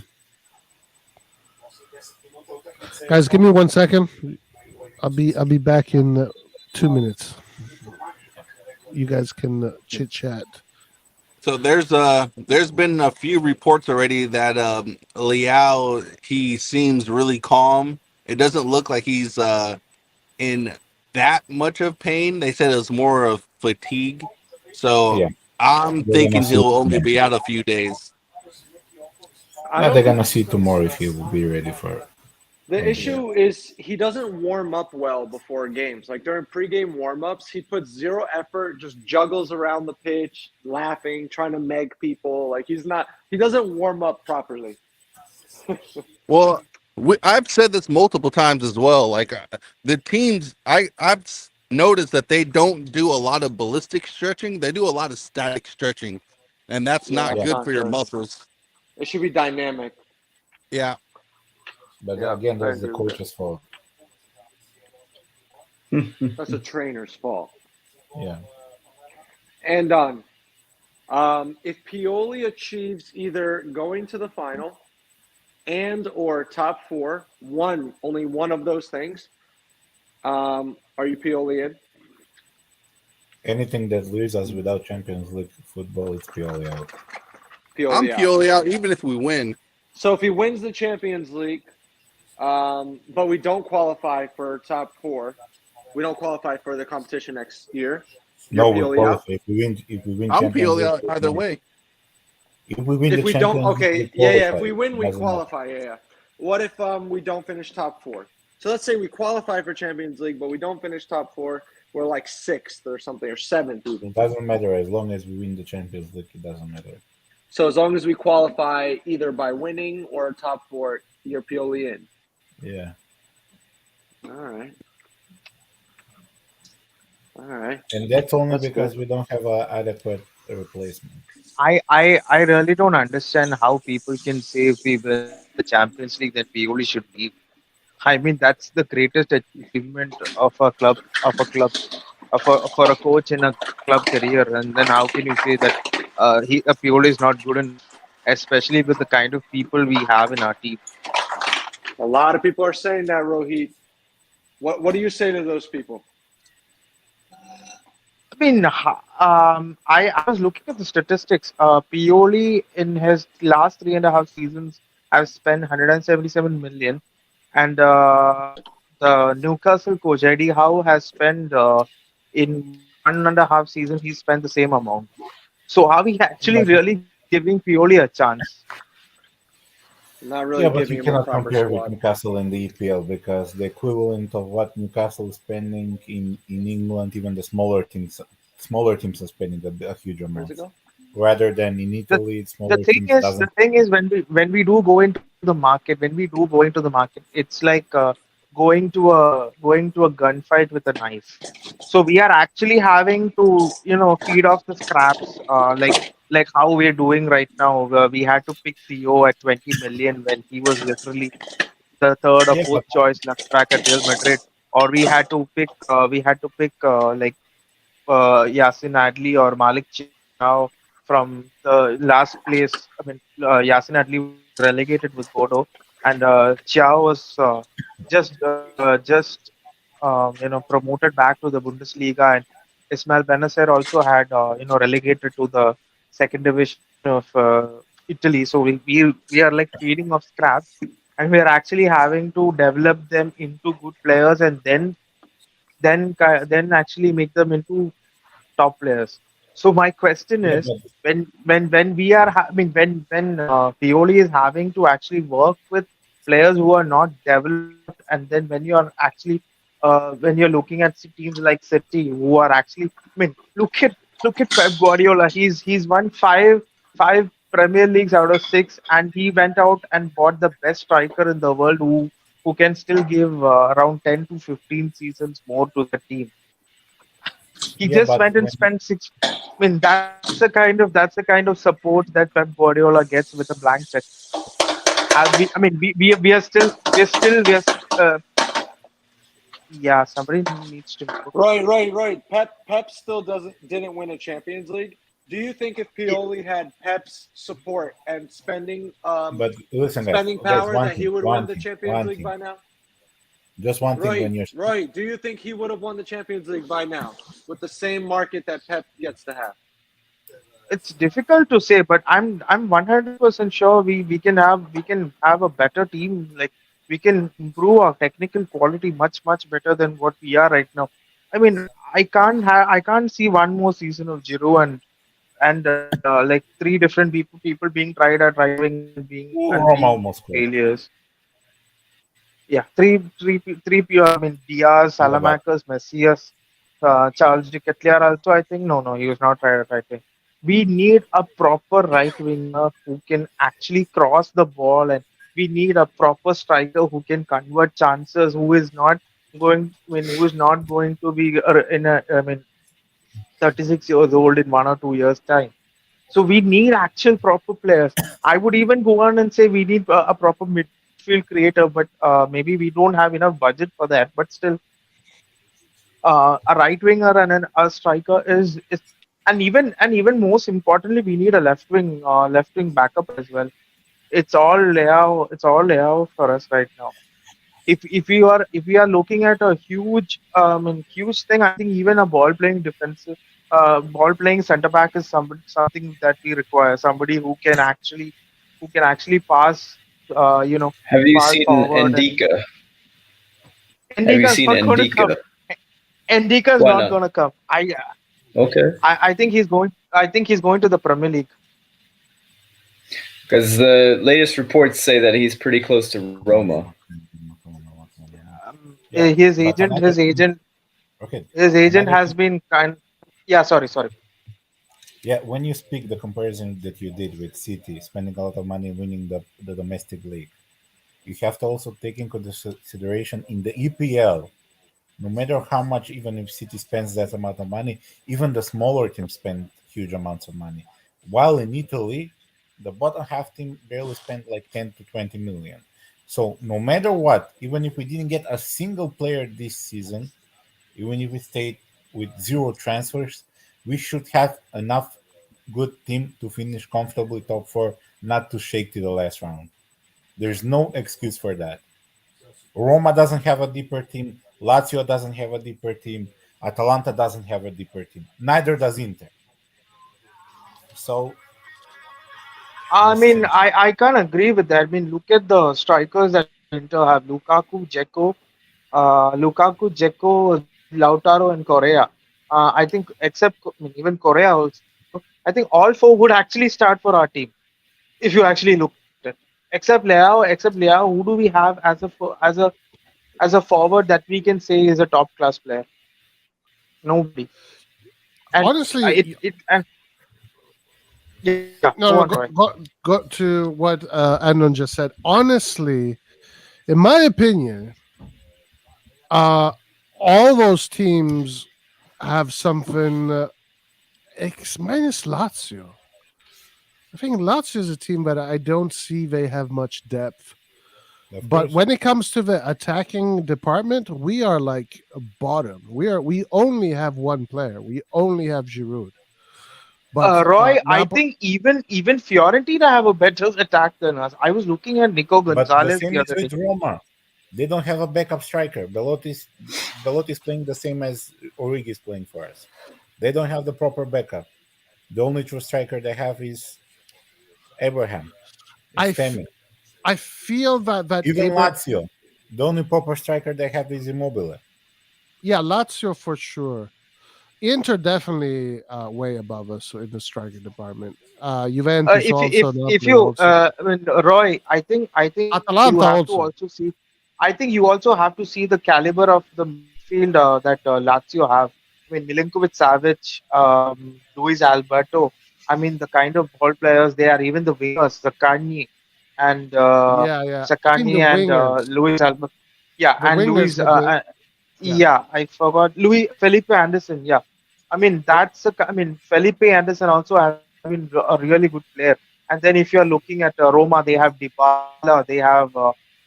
Guys, give me 1 second. I'll be back in 2 minutes. You guys can chit chat. So there's been a few reports already that Leão, he seems really calm. It doesn't look like he's in that much of pain. They said it was more of fatigue. So Yeah. I'm They're thinking gonna see he'll only tomorrow. be out a few days. Yeah, they're gonna see tomorrow if he will be ready for it. The issue is he doesn't warm up well before games. Like during pregame warm-ups, he puts zero effort, just juggles around the pitch, laughing, trying to meg people. Like he doesn't warm up properly. Well, I've said this multiple times as well. Like the teams, I've noticed that they don't do a lot of ballistic stretching. They do a lot of static stretching, and that's not that's good not for your good. muscles. It should be dynamic. Yeah. But Yeah, again, I that's the agree with coach's fault. That's a trainer's fault. Yeah. And if Pioli achieves either going to the final and or top 4, only one of those things, are you Pioli in? Anything that leaves us without Champions League football, it's Pioli out. I'm Pioli out, even if we win. So if he wins the Champions League, but we don't qualify for top 4, we don't qualify for the competition next year. No, we Pioli qualify. out? If we win I'm Champions Pioli League, out either way. If we win If the we Champions don't, League, okay, we yeah. qualify. If we win, we Doesn't matter. qualify. Yeah. What if we don't finish top 4? So let's say we qualify for Champions League, but we don't finish top 4. We're like 6th or something, or 7th even. It doesn't matter as long as we win the Champions League. It doesn't matter. So as long as we qualify either by winning or top 4, you're Pioli in. Yeah. All right. And that's only That's because good. we don't have an adequate replacement. I really don't understand how people can say if we win the Champions League that Pioli should leave. I mean, that's the greatest achievement of a club, for a coach in a club career. And then how can you say that Pioli is not good enough, especially with the kind of people we have in our team? A lot of people are saying that, Rohit. What do you say to those people? I mean, I was looking at the statistics. Pioli in his last 3.5 seasons have spent 177 million, and the Newcastle coach Eddie Howe has spent in 1.5 seasons he spent the same amount. So are we actually really giving Pioli a chance? Not really Yeah, but giving you him a cannot proper compare with squad. Newcastle and the EPL because the equivalent of what Newcastle is spending in England, even the smaller teams are spending a huge amount. Where's it go? Rather than in Italy, smaller The thing teams is, doesn't. when we do go into the market, it's like going to a gunfight with a knife. So we are actually having to feed off the scraps, like how we're doing right now. We had to pick Theo at 20 million when he was literally the third or Yeah, but fourth choice left back at Real Madrid, or we had to pick Yasin Adli or Malik Chiao from the last place. I mean, Yasin Adli was relegated with Bodo, and Chiao was just promoted back to the Bundesliga, and Ismail Benacer also had relegated to the second division of Italy. So we are like feeding off scraps, and we are actually having to develop them into good players, and then actually make them into top players. So my question yeah, is, but when we are, when Pioli is having to actually work with players who are not developed, and then when you're looking at teams like City who are actually, I mean, look at Pep Guardiola. He's won five Premier Leagues out of six, and he went out and bought the best striker in the world who can still give around 10 to 15 seasons more to the team. He yeah, just but went and when spent six. I mean, that's the kind of support that Pep Guardiola gets with a blank check. Have we? I mean, uh, yeah. Somebody needs to mute. Right. Pep still didn't win a Champions League. Do you think if Yeah, Pioli had Pep's support and spending but listen, spending guys, power one that he thing, would win one the thing, Champions one League thing, by now? just one thing. When you're Right. Do you think he would have won the Champions League by now with the same market that Pep gets to have? it's difficult to say, but I'm 100% sure we can have a better team. Like, we can improve our technical quality much better than what we are right now. I mean, I can't see one more season of Giroud and like three different people being tried at right wing and Roma being almost scored. failures. Yeah, three. I mean, Diaz, Yeah, but Salamakers, Messias, Charles de Ketelaere also. I think no, he was not right at right wing. We need a proper right winger who can actually cross the ball, and we need a proper striker who can convert chances. Who is not going to be in a. I mean, 36 years old in 1 or 2 years time. So we need actual proper players. I would even go on and say we need a proper midfield creator, but maybe we don't have enough budget for that. But still, a right winger and a striker is and even most importantly, we need a left wing backup as well. It's all Leão for us right now. If we are looking at a huge thing, I think even a ball playing center back is something that we require. Somebody who can actually pass, Have you pass seen forward. And Ndika? Have you Ndika is seen not going to come. Ndika? Ndika is Why not not? going to come. Okay, I think he's going. I think he's going to the Premier League. because the latest reports say that he's pretty close to Roma. yeah, His but agent, another his thing. agent, Okay, his agent another has thing. been kind. Yeah, sorry. Yeah, when you speak the comparison that you did with City, spending a lot of money winning the domestic league, you have to also take into consideration in the EPL. No matter how much, even if City spends that amount of money, even the smaller teams spend huge amounts of money. While in Italy, the bottom half team barely spent like 10 to 20 million. So no matter what, even if we didn't get a single player this season, even if we stayed with zero transfers, we should have enough good team to finish comfortably top four, not to shake to the last round. There's no excuse for that. Roma doesn't have a deeper team. Lazio doesn't have a deeper team. Atalanta doesn't have a deeper team. Neither does Inter. So I let's mean, see. I can't agree with that. I mean, look at the strikers that Inter have: Lukaku, Dzeko, Lautaro, and Correa. I think, even Correa also, I think all four would actually start for our team if you actually look at it. Except Leao, who do we have as a forward that we can say is a top class player? Nobody. And Honestly, it and yeah, go on, no, Roy. go to what Adnan just said. Honestly, in my opinion, All those teams have something minus Lazio. I think Lazio is a team that I don't see they have much depth. Of But course. when it comes to the attacking department, we are like bottom. We only have one player. We only have Giroud. But Roy, I Napo- think even Fiorentina have a better attack than us. I was looking at Nico But the Gonzalez same the is other day. with Roma. They don't have a backup striker. Belotti's playing the same as Origi is playing for us. They don't have the proper backup. The only true striker they have is Abraham. I, It's f- Femi. I feel that Even Abra- Lazio, the only proper striker they have is Immobile. yeah, Lazio for sure. Inter definitely way above us in the striking department. Juventus also, If Napoli you also. I mean, Roy, I think you Atalanta have to also. also see. I think you also have to see the caliber of the midfield that Lazio have. I mean, Milinkovic, Savic, Luis Alberto. I mean, the kind of ball players they are. Even the wingers, Zaccagni and Yeah. I think the wingers, Luis Alberto. Yeah, the and wingers Luis. that they, yeah. Yeah, I forgot Louis Felipe Anderson. Yeah, I mean I mean Felipe Anderson also has been a really good player. And then if you are looking at Roma, they have Dybala, they have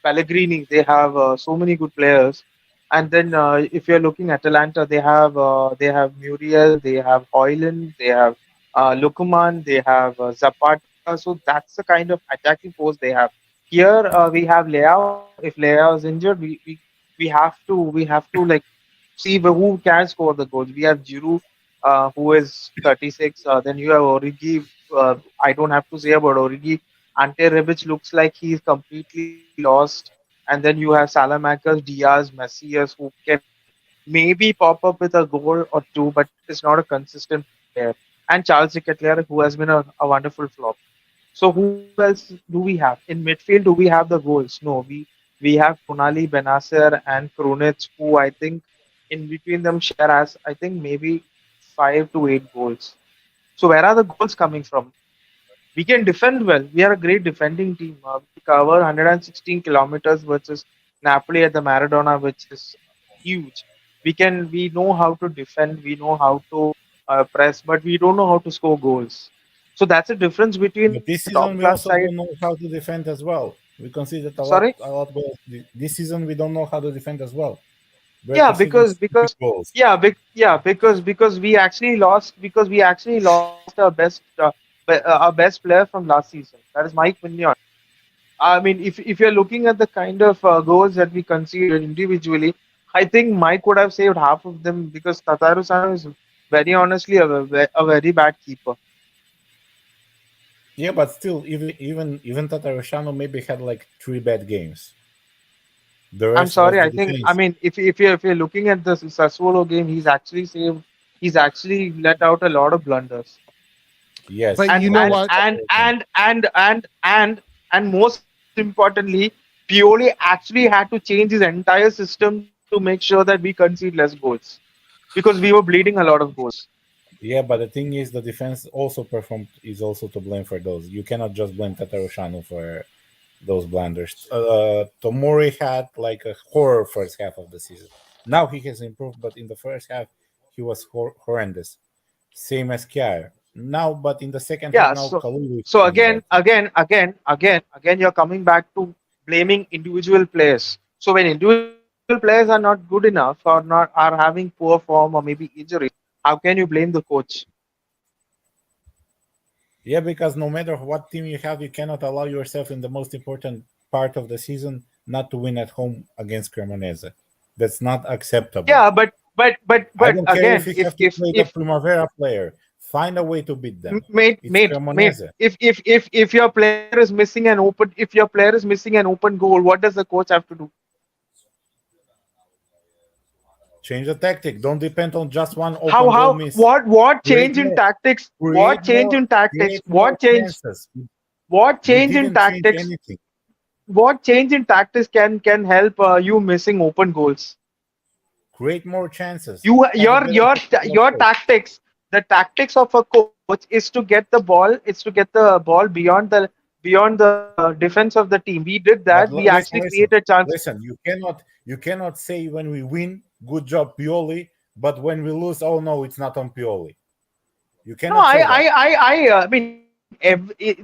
Pellegrini, they have so many good players. And then if you are looking at Atalanta, they have Muriel, they have Hoyland, they have Lukuman, they have Zapata. So that's the kind of attacking force they have. Here we have Leão. If Leão is injured, we have to like see who can score the goals. We have Giroud, who is 36. Then you have Origi. I don't have to say about Origi. Ante Rebic looks like he's completely lost. And then you have Salamakers, Diaz, Messias, who can maybe pop up with a goal or two, but is not a consistent player. And Charles de Ketelaere, who has been a wonderful flop. So who else do we have in midfield? Do we have the goals? No, we have Tonali, Benacer, and Krunic, who I think in between them share as I think maybe 5 to 8 goals. So where are the goals coming from? We can defend well. We are a great defending team. We cover 116 kilometers versus Napoli at the Maradona, which is huge. We know how to defend. We know how to press, but we don't know how to score goals. So that's the difference between But this the top season we class also side. don't know how to defend as well. We conceded Sorry. a lot goals. This season we don't know how to defend as well. We're Yeah, conceding because stupid goals. because we actually lost our best player from last season. That is Mike Mignon. I mean, if you're looking at the kind of goals that we conceded individually, I think Mike would have saved half of them because Tataru Sano is very honestly a very bad keeper. Yeah, but still, even Tatarusano maybe had like 3 bad games. The I'm rest sorry. was the I think I defense. mean if you're looking at the Sassuolo game, he's actually let out a lot of blunders. Yes, But and you know and what? and and and and and and most importantly, Pioli actually had to change his entire system to make sure that we concede less goals because we were bleeding a lot of goals. yeah, but the thing is, the defense also performed is also to blame for those. You cannot just blame Tatarusano for those blunders. Tomori had like a horror first half of the season. Now he has improved, but in the first half he was horrendous. Same as Kjaer. Now, but in the second half, Yeah. now Kalulu is So playing better. again, you're coming back to blaming individual players. So when individual players are not good enough or not are having poor form or maybe injuries, how can you blame the coach? Yeah, because no matter what team you have, you cannot allow yourself in the most important part of the season not to win at home against Cremonese. That's not acceptable. Yeah, I don't care again, if you have to play the Primavera player. Find a way to beat them. It's Cremonese. If your player is missing an open goal, what does the coach have to do? Change the tactic. Don't depend on just one open goal miss. What change in tactics? What change in tactics? What change? Chances. What change in didn't change tactics? anything. What change in tactics can help you missing open goals? Create more chances. Your tactics. The tactics of a coach is to get the ball. It's to get the ball beyond beyond the defense of the team. We did that. We actually created chances. Listen, you cannot say when we win, good job Pioli, but when we lose, oh no, it's not on Pioli. You No, cannot say that. I mean,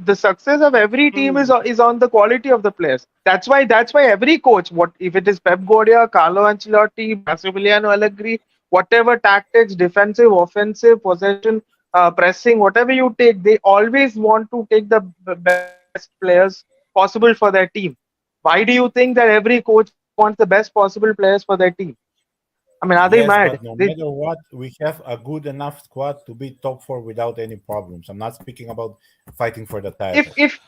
the success of every team is on the quality of the players. That's why every coach, what if it is Pep Guardiola, Carlo Ancelotti, Massimiliano Allegri, whatever tactics, defensive, offensive, possession, pressing, whatever you take, they always want to take the best players possible for their team. Why do you think that every coach wants the best possible players for their team? I mean, are they Yes, mad? but no matter what, we have a good enough squad to be top 4 without any problems. I'm not speaking about fighting for the title. If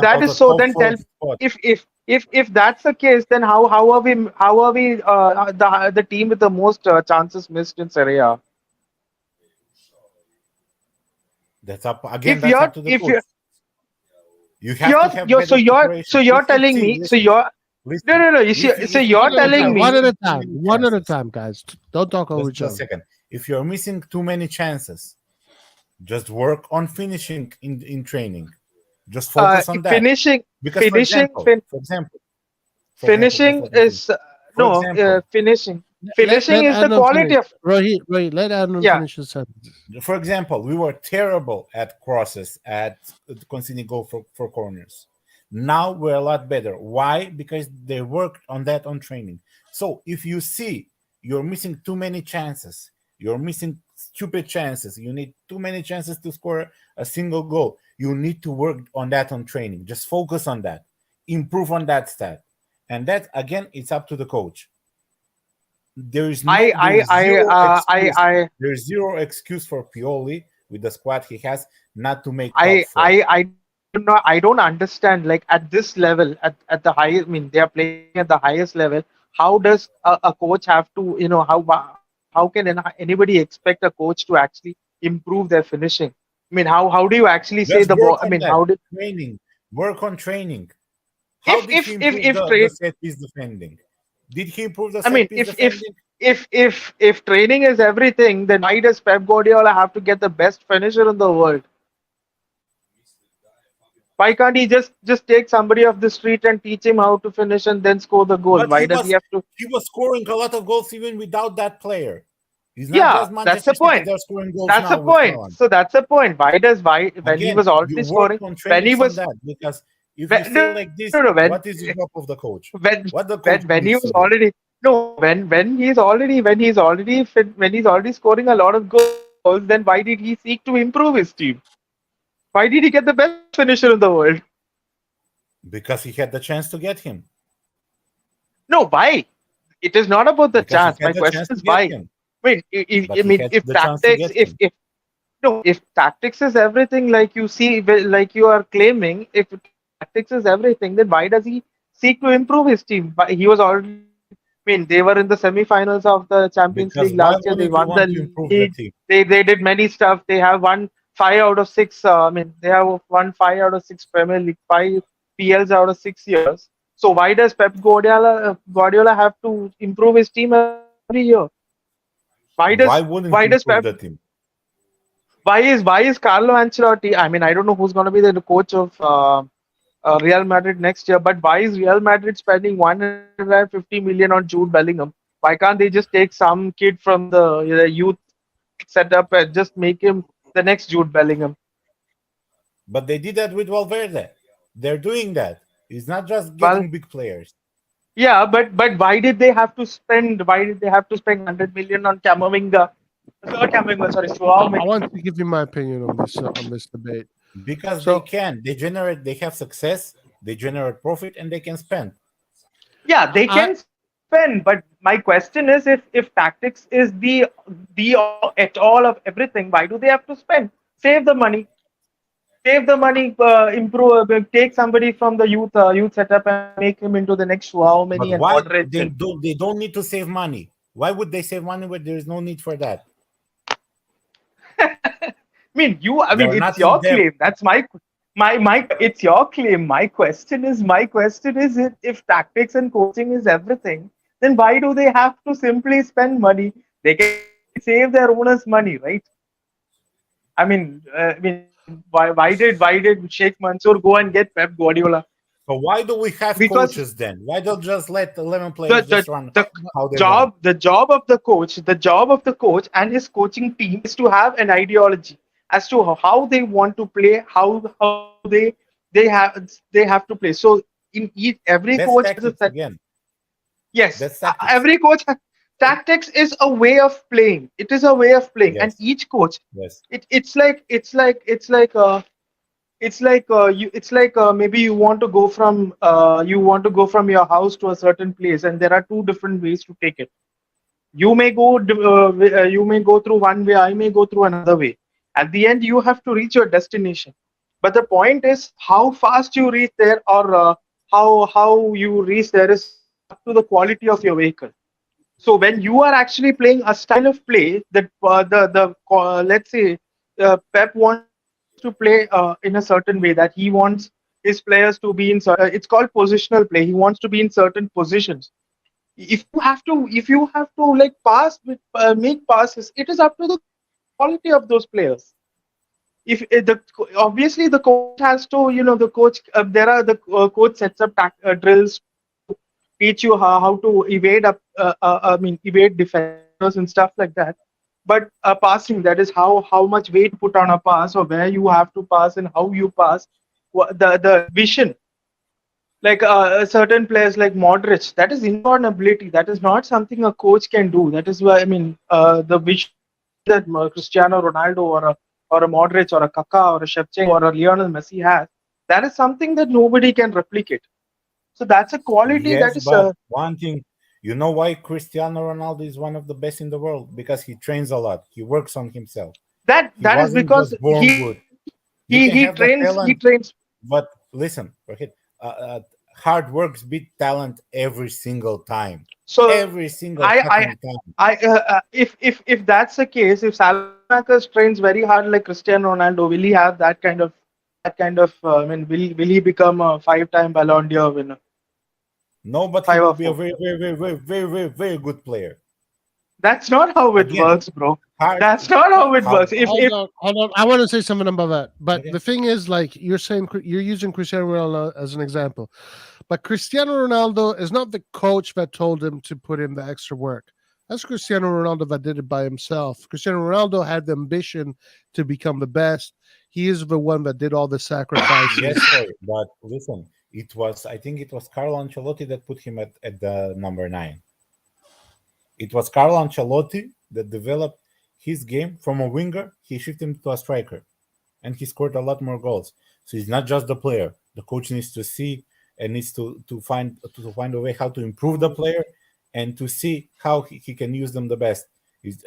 that is so, then tell if that's the case, then how are we the team with the most chances missed in Serie A? That's up again. That's up to the coach. You have to have you're telling me. So you're no. You see, so you're telling me one at a time, guys. Don't talk over each other. Just a second. If you're missing too many chances, just work on finishing in training. Just focus on that. Finishing is the quality of. Rohit, let Adam finish his sentence. For example, we were terrible at crosses, at conceding goal for corners. Now we're a lot better. Why? Because they worked on that on training. So if you see you're missing too many chances, you're missing stupid chances, you need too many chances to score a single goal, you need to work on that on training. Just focus on that. Improve on that stat. And that, again, it's up to the coach. There's zero excuse for Pioli with the squad he has not to make top 4. I don't understand, like at this level, at the highest, I mean, they are playing at the highest level. How does a coach have to, how can anybody expect a coach to actually improve their finishing? I mean, how do you actually say the ball? I mean, how did work on training? How did he improve the set piece defending? Did he improve the set piece defending? If training is everything, then why does Pep Guardiola have to get the best finisher in the world? Why can't he just take somebody off the street and teach him how to finish and then score the goal? Why does he have to? He was scoring a lot of goals even without that player. He's not that's the point. That's the point. So that's the point. When he was already scoring, when he was because if you say like this, what is the job of the coach? When he's already scoring a lot of goals, then why did he seek to improve his team? Why did he get the best finisher in the world? Because he had the chance to get him. No, why? It is not about the chance. My question is why. Wait, if tactics is everything, like you see, like you are claiming, if tactics is everything, then why does he seek to improve his team? He was already. I mean, they were in the semi-finals of the Champions League last year. They won the league. They did many stuff. They have won 5 out of 6. They have won 5 out of 6 Premier League, 5 PLs out of 6 years. So why does Pep Guardiola have to improve his team every year? Why is Carlo Ancelotti? I mean, I don't know who's going to be the coach of Real Madrid next year, but why is Real Madrid spending 150 million on Jude Bellingham? Why can't they just take some kid from the youth setup and just make him the next Jude Bellingham? But they did that with Valverde. They're doing that. It's not just getting big players. Yeah, but why did they have to spend 100 million on Camavinga? I want to give you my opinion on this debate. Because they can. They have success, they generate profit, and they can spend. Yeah, they can spend, but my question is, if tactics is the at all of everything, why do they have to spend? Save the money, improve, take somebody from the youth setup and make him into the next Xiaomeni and moderate. They don't need to save money. Why would they save money when there is no need for that? It's your claim. That's my it's your claim. My question is if tactics and coaching is everything, then why do they have to simply spend money? They can save their owners money, right? Why did Sheikh Mansour go and get Pep Guardiola? So why do we have Because coaches then? Why don't just let 11 players just run the how they want? the job of the coach and his coaching team is to have an ideology as to how they want to play, how they have to play. So in every That's coach has a tactics set. again. Yes, That's tactics. every coach tactics is a way of playing. It is a way of playing, and Yes. each coach, Yes. it's like maybe you want to go from your house to a certain place, and there are two different ways to take it. You may go through one way, I may go through another way. At the end, you have to reach your destination. But the point is how fast you reach there, or how you reach there is up to the quality of your vehicle. So when you are actually playing a style of play that let's say Pep wants to play in a certain way, that he wants his players to be in. It's called positional play. He wants to be in certain positions. If you have to like make passes, it is up to the quality of those players. If obviously the coach has to, the coach there are the coach sets up drills, teach you how to evade evade defenders and stuff like that. But passing, that is how much weight put on a pass, or where you have to pass and how you pass. The vision, like certain players like Modric, that is inborn ability. That is not something a coach can do. That is why the vision that Cristiano Ronaldo or a Modric or a Kaká or a Shevchenko or a Lionel Messi has, that is something that nobody can replicate. So that's a quality Yes, that is but one thing, you know why Cristiano Ronaldo is one of the best in the world? Because he trains a lot. He works on himself. that He is wasn't because just born good. You can he have the trains talent, he trains. but listen, Rohit, hard works beat talent every single time. So Every single I fucking time. if that's the case, if Salamakas trains very hard like Cristiano Ronaldo, will he have that kind of will he become a 5-time Ballon d'Or winner? No, but he Five will or be a four. very good player. That's not how it Again, works, bro. hard, That's not how it hard, works. If Hold on. I want to say something about that. But Okay. the thing is, like you're saying, you're using Cristiano Ronaldo as an example. But Cristiano Ronaldo is not the coach that told him to put in the extra work. That's Cristiano Ronaldo that did it by himself. Cristiano Ronaldo had the ambition to become the best. He is the one that did all the sacrifices. yes, sir. But listen, I think it was Carlo Ancelotti that put him at the number 9. It was Carlo Ancelotti that developed his game from a winger. He shifted him to a striker, and he scored a lot more goals. So he's not just the player. The coach needs to see and needs to find a way how to improve the player and to see how he can use them the best.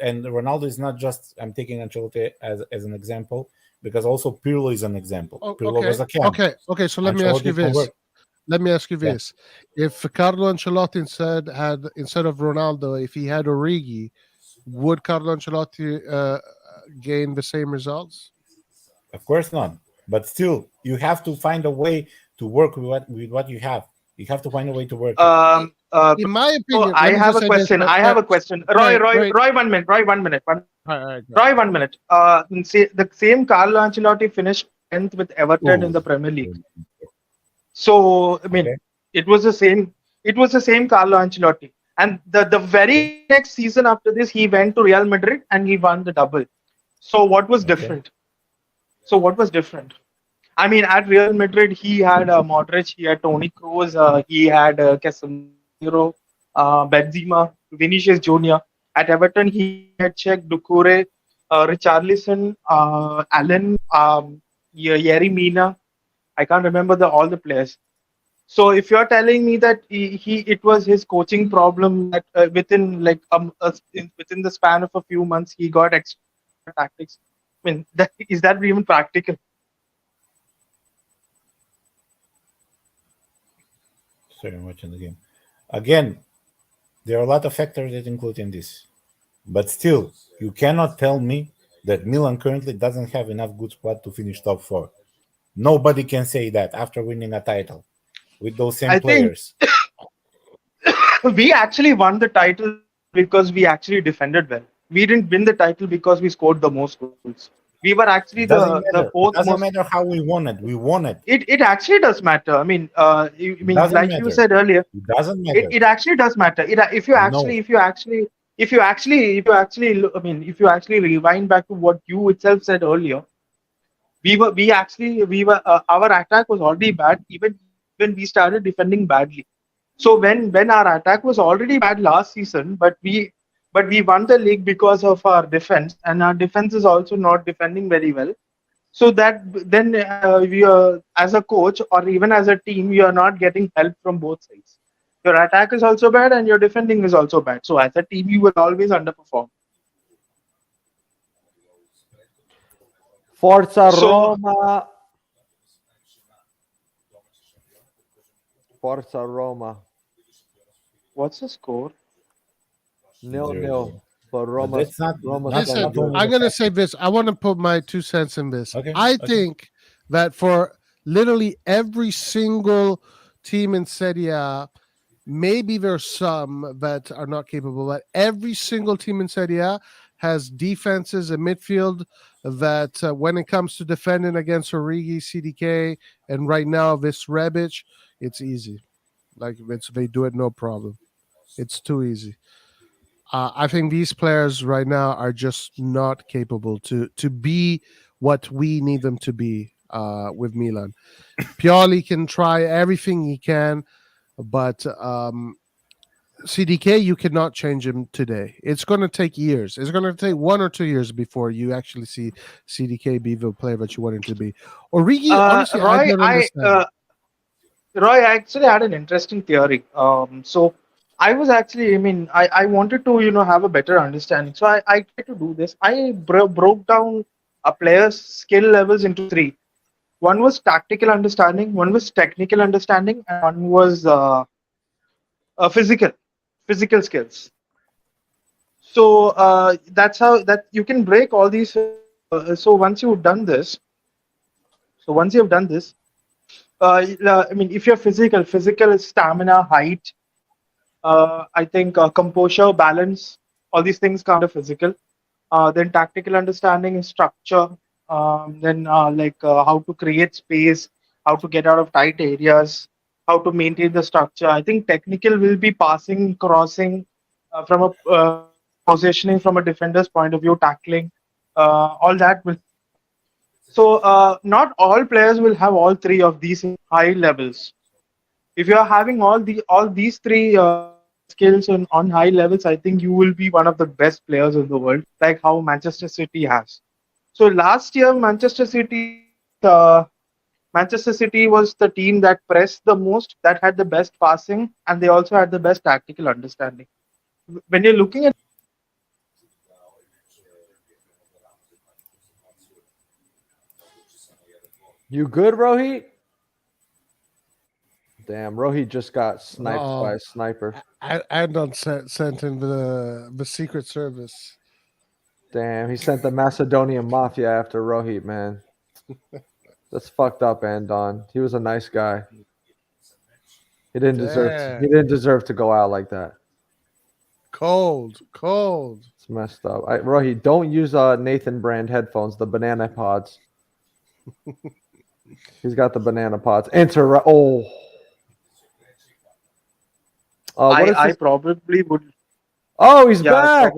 And Ronaldo is not just. I'm taking Ancelotti as an example because also Pirlo is an example. Pirlo was a camp. Okay. So let me ask you Ancelotti can this. work. Let me ask you Yeah. this: if Carlo Ancelotti instead of Ronaldo, if he had Origi, would Carlo Ancelotti gain the same results? Of course not. But still, you have to find a way to work with what you have. You have to find a way to work. In my opinion, I let me have just a say question. this, I have a question. Roy, Right. 1 minute. Roy, 1 minute. All right, go. Roy, 1 minute. The same Carlo Ancelotti finished 10th with Everton in the Premier League. So Okay. it was the same. It was the same Carlo Ancelotti. And the very next season after this, he went to Real Madrid and he won the double. So what was different? I mean, at Real Madrid, he had Modric, he had Toni Kroos, he had Casemiro, Benzema, Vinicius Junior. At Everton, he had Cech, Doucouré, Richarlison, Allen, Yerry Mina. I can't remember all the players. So if you're telling me that it was his coaching problem that within within the span of a few months he got extra tactics, I mean, is that even practical? Sorry, I'm watching the game. Again, there are a lot of factors that include in this. But still, you cannot tell me that Milan currently doesn't have enough good squad to finish top 4. Nobody can say that after winning a title with those same I think players. we actually won the title because we actually defended well. We didn't win the title because we scored the most goals. We were actually It doesn't the matter. It fourth doesn't most. matter how we won it. We won it. It actually does matter. I mean, Doesn't like you matter. said earlier, It doesn't matter. it actually does matter. If you actually, No. if you actually, if you actually, if you actually, I mean, if you actually rewind back to what you itself said earlier, we were our attack was already bad even when we started defending badly. So when our attack was already bad last season, but we won the league because of our defense, and our defense is also not defending very well. So that then we are, as a coach or even as a team, you are not getting help from both sides. Your attack is also bad and your defending is also bad. So as a team, you will always underperform. Forza So- Roma. Forza Roma. What's the score? 0-0. But But Roma. that's not. Roma's not Listen, not only I'm the going to fact- say this. I want to put my 2 cents in this. Okay, I okay. think that for literally every single team in Serie A, maybe there's some that are not capable, but every single team in Serie A has defenses and midfield that when it comes to defending against Origi, CDK, and right now this Rebic, it's easy. Like they do it no problem. It's too easy. I think these players right now are just not capable to be what we need them to be with Milan. Pioli can try everything he can, but CDK, you cannot change him today. It's going to take years. It's going to take 1 or 2 years before you actually see CDK be the player that you want him to be. Origi, honestly, I Roy, don't understand. Roy, I actually had an interesting theory. So I was actually, I mean, I wanted to, have a better understanding. So I tried to do this. I broke down a player's skill levels into 3. One was tactical understanding, one was technical understanding, and one was physical skills. So that's how that you can break all these. So once you've done this, I mean, if you're physical is stamina, height. I think composure, balance, all these things come under physical. Then tactical understanding is structure. Then how to create space, how to get out of tight areas, how to maintain the structure. I think technical will be passing, crossing, from a positioning from a defender's point of view, tackling. All that will. So not all players will have all 3 of these high levels. If you are having all these 3 skills on high levels, I think you will be one of the best players in the world, like how Manchester City has. So last year, Manchester City was the team that pressed the most, that had the best passing, and they also had the best tactical understanding. When you're looking at You good, Rohit? Damn, Rohit just got sniped by Uh-oh. a sniper. Andon sent him the Secret Service. Damn, he sent the Macedonian mafia after Rohit, man. That's fucked up, Andon. He was a nice guy. He didn't deserve to go out like that. Cold. It's messed up. Rohit, don't use Nathan brand headphones, the banana pods. He's got the banana pods. Enter. Oh. I probably would. Oh, he's Yeah, back.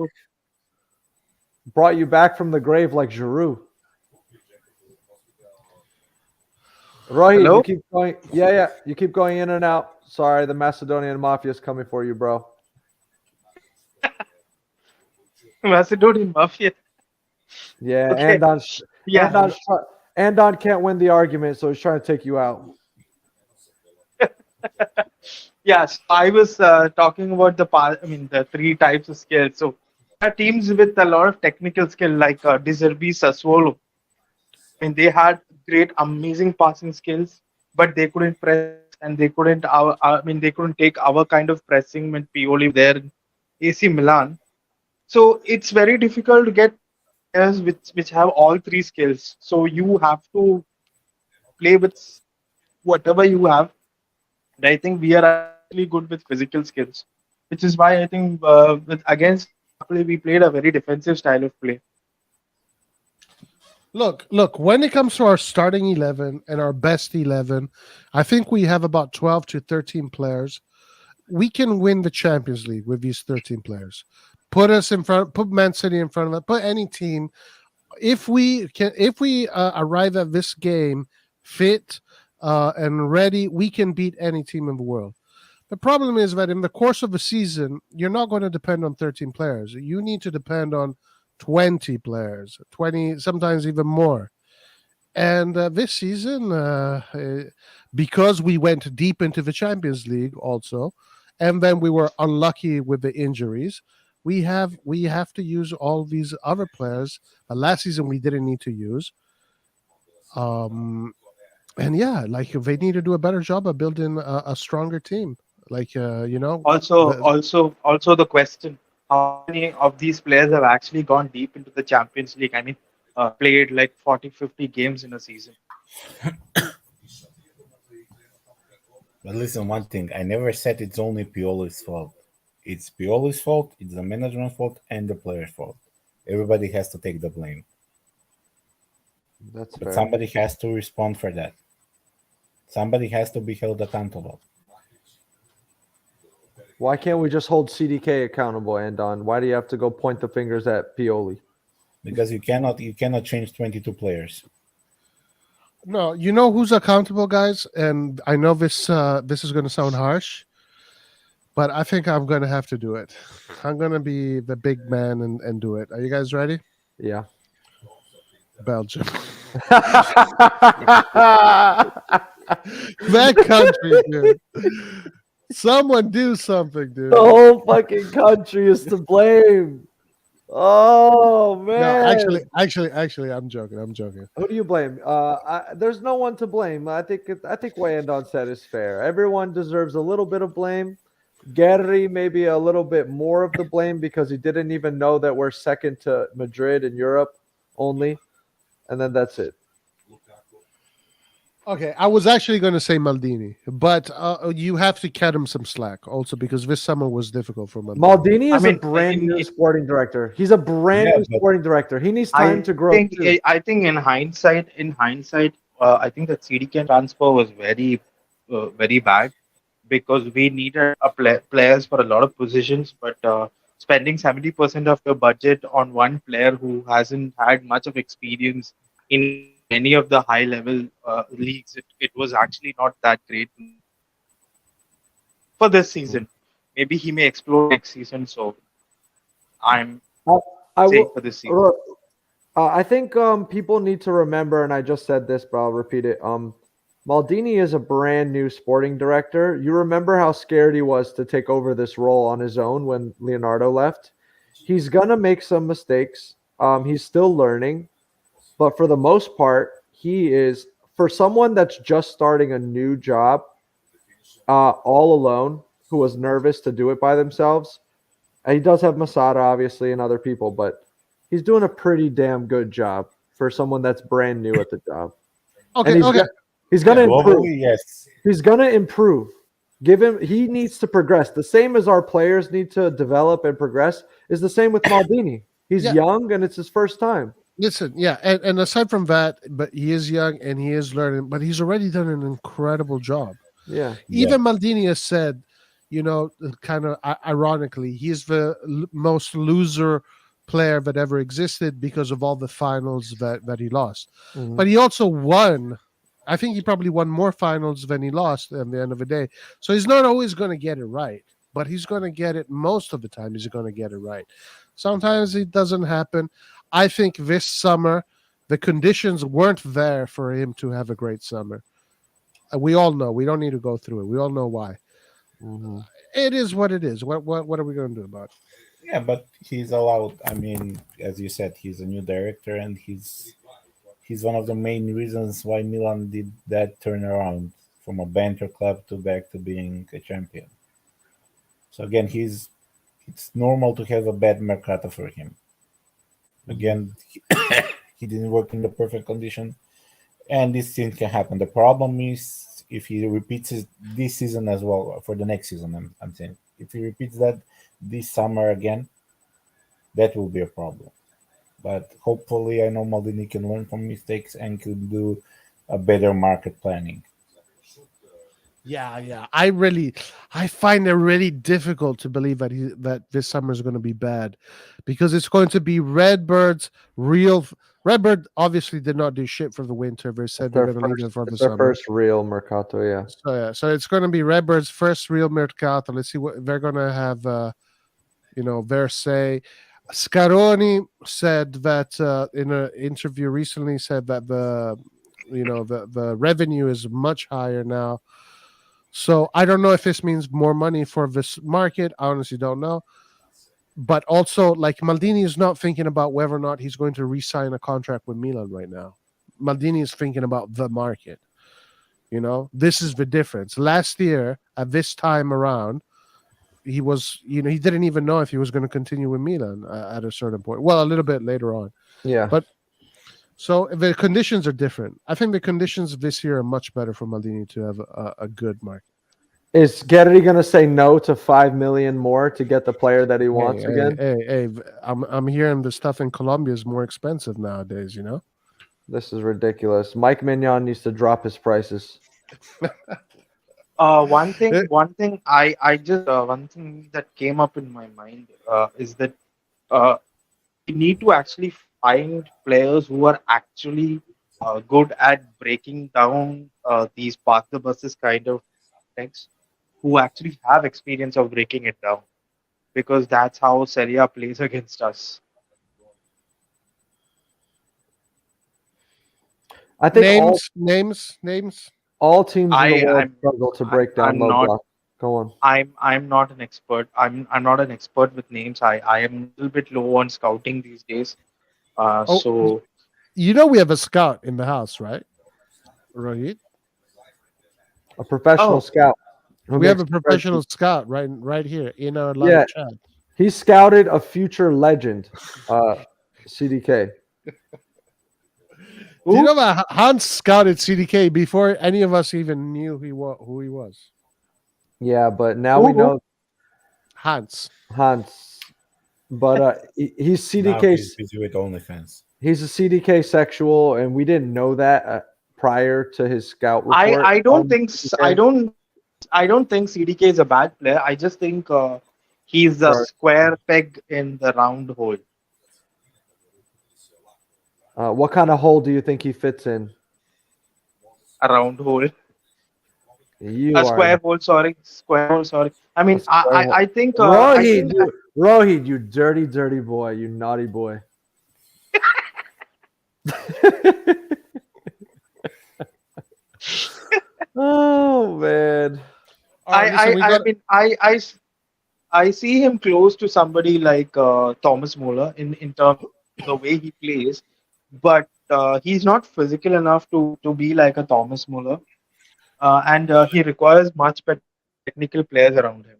Brought you back from the grave like Giroud. Rohit, Hello? you keep going. Yeah. You keep going in and out. Sorry, the Macedonian mafia is coming for you, bro. Macedonian mafia. Yeah, Okay. Andon can't win the argument, so he's trying to take you out. Yes, I was talking about the 3 types of skills. So there are teams with a lot of technical skill, like De Zerbi, Sassuolo. I mean, they had great, amazing passing skills, but they couldn't press, and they couldn't. They couldn't take our kind of pressing when Pioli was there in AC Milan. So it's very difficult to get players which have all 3 skills. So you have to play with whatever you have. And I think we are actually good with physical skills, which is why I think against Napoli we played a very defensive style of play. Look. When it comes to our starting 11 and our best 11, I think we have about 12 to 13 players. We can win the Champions League with these 13 players. Put us in front. Put Man City in front of it. Put any team. If we arrive at this game fit and ready, we can beat any team in the world. The problem is that in the course of a season, you're not going to depend on 13 players. You need to depend on 20 players, 20, sometimes even more. And this season, because we went deep into the Champions League also, and then we were unlucky with the injuries, we have to use all these other players. Last season we didn't need to use. And yeah, like they need to do a better job of building a stronger team. Like Also the question: how many of these players have actually gone deep into the Champions League? I mean, played like 40, 50 games in a season. But listen, one thing, I never said it's only Pioli's fault. It's Pioli's fault, it's the management fault, and the player's fault. Everybody has to take the blame. That's But fair. somebody has to respond for that. Somebody has to be held accountable. Why can't we just hold CDK accountable, Andon? Why do you have to go point the fingers at Pioli? Because you cannot change 22 players. No, you know who's accountable, guys, and I know this is going to sound harsh, but I think I'm going to have to do it. I'm going to be the big man and do it. Are you guys ready? Yeah. Belgium. That country, dude. Someone do something, dude. The whole fucking country is to blame. Oh man. No, actually, I'm joking. Who do you blame? There's no one to blame. I think what Andon said is fair. Everyone deserves a little bit of blame. Guerri maybe a little bit more of the blame because he didn't even know that we're second to Madrid in Europe only, and then that's it. Okay, I was actually going to say Maldini, but you have to cut him some slack also because this summer was difficult for Maldini. Maldini is I mean, a brand new sporting director. He's a brand new sporting director. He needs time to grow. I think in hindsight, I think that CDK transfer was very bad because we needed players for a lot of positions, but spending 70% of your budget on one player who hasn't had much of experience in any of the high level leagues, it was actually not that great for this season. Maybe he may explore next season, so I'm saying for this season. I think people need to remember, and I just said this, but I'll repeat it. Maldini is a brand new sporting director. You remember how scared he was to take over this role on his own when Leonardo left? He's going to make some mistakes. He's still learning. But for the most part, he is, for someone that's just starting a new job all alone, who was nervous to do it by themselves. And he does have Masada, obviously, and other people, but he's doing a pretty damn good job for someone that's brand new at the job. Okay, he's going to improve. Yes. He's going to improve. He needs to progress. The same as our players need to develop and progress is the same with Maldini. He's young and it's his first time. Listen, yeah, and aside from that, but he is young and he is learning, but he's already done an incredible job. Yeah. Even Maldini has said, kind of ironically, he's the most loser player that ever existed because of all the finals that he lost. Mm-hmm. But he also won. I think he probably won more finals than he lost at the end of the day. So he's not always going to get it right, but he's going to get it most of the time. He's going to get it right. Sometimes it doesn't happen. I think this summer, the conditions weren't there for him to have a great summer. We all know. We don't need to go through it. We all know why. Mm-hmm. It is what it is. What are we going to do about it? Yeah, but he's allowed. I mean, as you said, he's a new director, and he's one of the main reasons why Milan did that turnaround from a banter club to back to being a champion. So again, it's normal to have a bad mercato for him. Again, he didn't work in the perfect condition, and this thing can happen. The problem is if he repeats it this season as well, for the next season, I'm saying. If he repeats that this summer again, that will be a problem. But hopefully, I know Maldini can learn from mistakes and can do a better market planning. Yeah. I find it really difficult to believe that this summer is going to be bad, because it's going to be Redbird's real. Redbird obviously did not do shit for the winter. They said they're going to leave it for the It's their summer. first real Mercato, yeah. So it's going to be Redbird's first real Mercato. Let's see what they're going to have. Their say. Scaroni said that in an interview recently, said that the revenue is much higher now. So I don't know if this means more money for this market. I honestly don't know. But also, like, Maldini is not thinking about whether or not he's going to re-sign a contract with Milan right now. Maldini is thinking about the market. This is the difference. Last year, at this time around, he was, he didn't even know if he was going to continue with Milan at a certain point. Well, a little bit later on. Yeah. But so the conditions are different. I think the conditions this year are much better for Maldini to have a good market. Is Ghetti going to say no to 5 million more to get the player that he wants again? Hey, I'm hearing the stuff in Colombia is more expensive nowadays, This is ridiculous. Mike Mignon needs to drop his prices. One thing that came up in my mind is that we need to actually find players who are actually good at breaking down these park the buses kind of things, who actually have experience of breaking it down, because that's how Serie A plays against us. I think names. All teams in the world I'm- struggle to break down I'm low not- block. Go on. I'm not an expert. I'm not an expert with names. I am a little bit low on scouting these days. So we have a scout in the house, right? Rohit? A professional scout. We have a professional scout right here in our live chat. He scouted a future legend, CDK. Do you know that Hans scouted CDK before any of us even knew who he was? Yeah, but now we know Hans. But he's Now CDK. he's busy with OnlyFans. He's a CDK sexual, and we didn't know that prior to his scout report. I don't think CDK is a bad player. I just think he's a square peg in the round hole. What kind of hole do you think he fits in? A round hole. Square hole. Sorry, square hole. Sorry. I mean, I think Rohit, you dirty boy, you naughty boy. Oh man. I see him close to somebody like Thomas Muller in terms of the way he plays, but he's not physical enough to be like a Thomas Muller, and he requires much better technical players around him.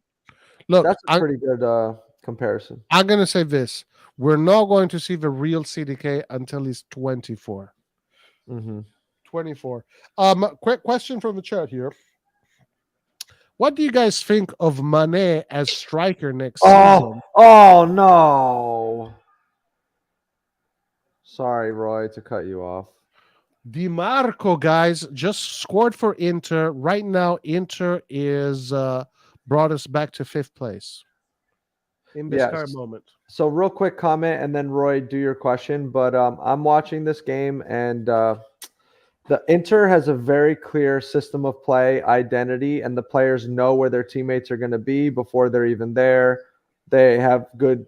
Look, that's a pretty good comparison. I'm going to say this. We're not going to see the real CDK until he's 24. 24. Quick question from the chat here. What do you guys think of Mane as striker next season? Oh no. Sorry, Roy, to cut you off. Di Marco, guys, just scored for Inter. Right now, Inter is brought us back to 5th place in this current moment. So real quick comment, and then Roy, do your question. But I'm watching this game, and the Inter has a very clear system of play, identity, and the players know where their teammates are going to be before they're even there. They have good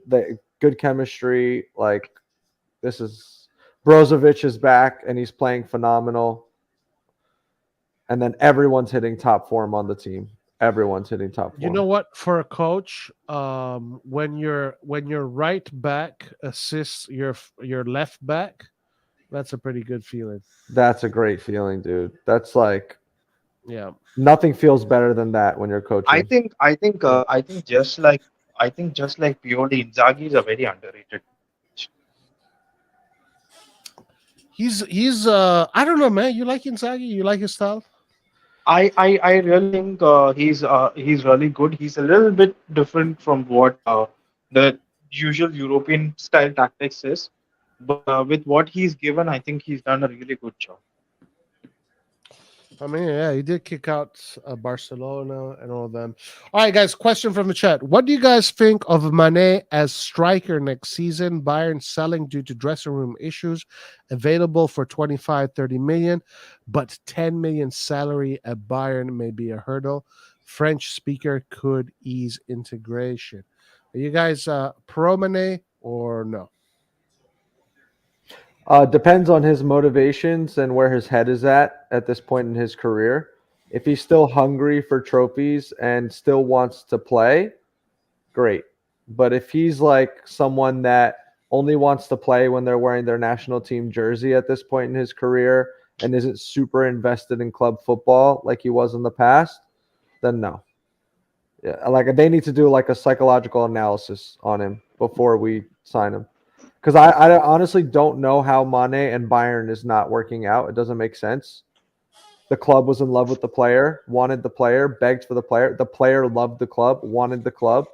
chemistry. Like, this is Brozovic is back, and he's playing phenomenal. And then everyone's hitting top form on the team. Everyone's hitting top form. You know what? For a coach, when your right back assists your left back, that's a pretty good feeling. That's a great feeling, dude. That's like, yeah, nothing feels better than that when you're coaching. I think just like Pioli, Inzaghi is a very underrated. He's I don't know, man. You like Inzaghi? You like his style? I really think he's really good. He's a little bit different from what the usual European style tactics is. But with what he's given, I think he's done a really good job. I mean, yeah, he did kick out Barcelona and all of them. All right, guys, question from the chat. What do you guys think of Mane as striker next season? Bayern selling due to dressing room issues, available for 25, 30 million, but 10 million salary at Bayern may be a hurdle. French speaker could ease integration. Are you guys pro Mane or no? Depends on his motivations and where his head is at this point in his career. If he's still hungry for trophies and still wants to play, great. But if he's like someone that only wants to play when they're wearing their national team jersey at this point in his career and isn't super invested in club football like he was in the past, then no. Yeah, like they need to do like a psychological analysis on him before we sign him. Because I honestly don't know how Mane and Bayern is not working out. It doesn't make sense. The club was in love with the player, wanted the player, begged for the player. The player loved the club, wanted the club.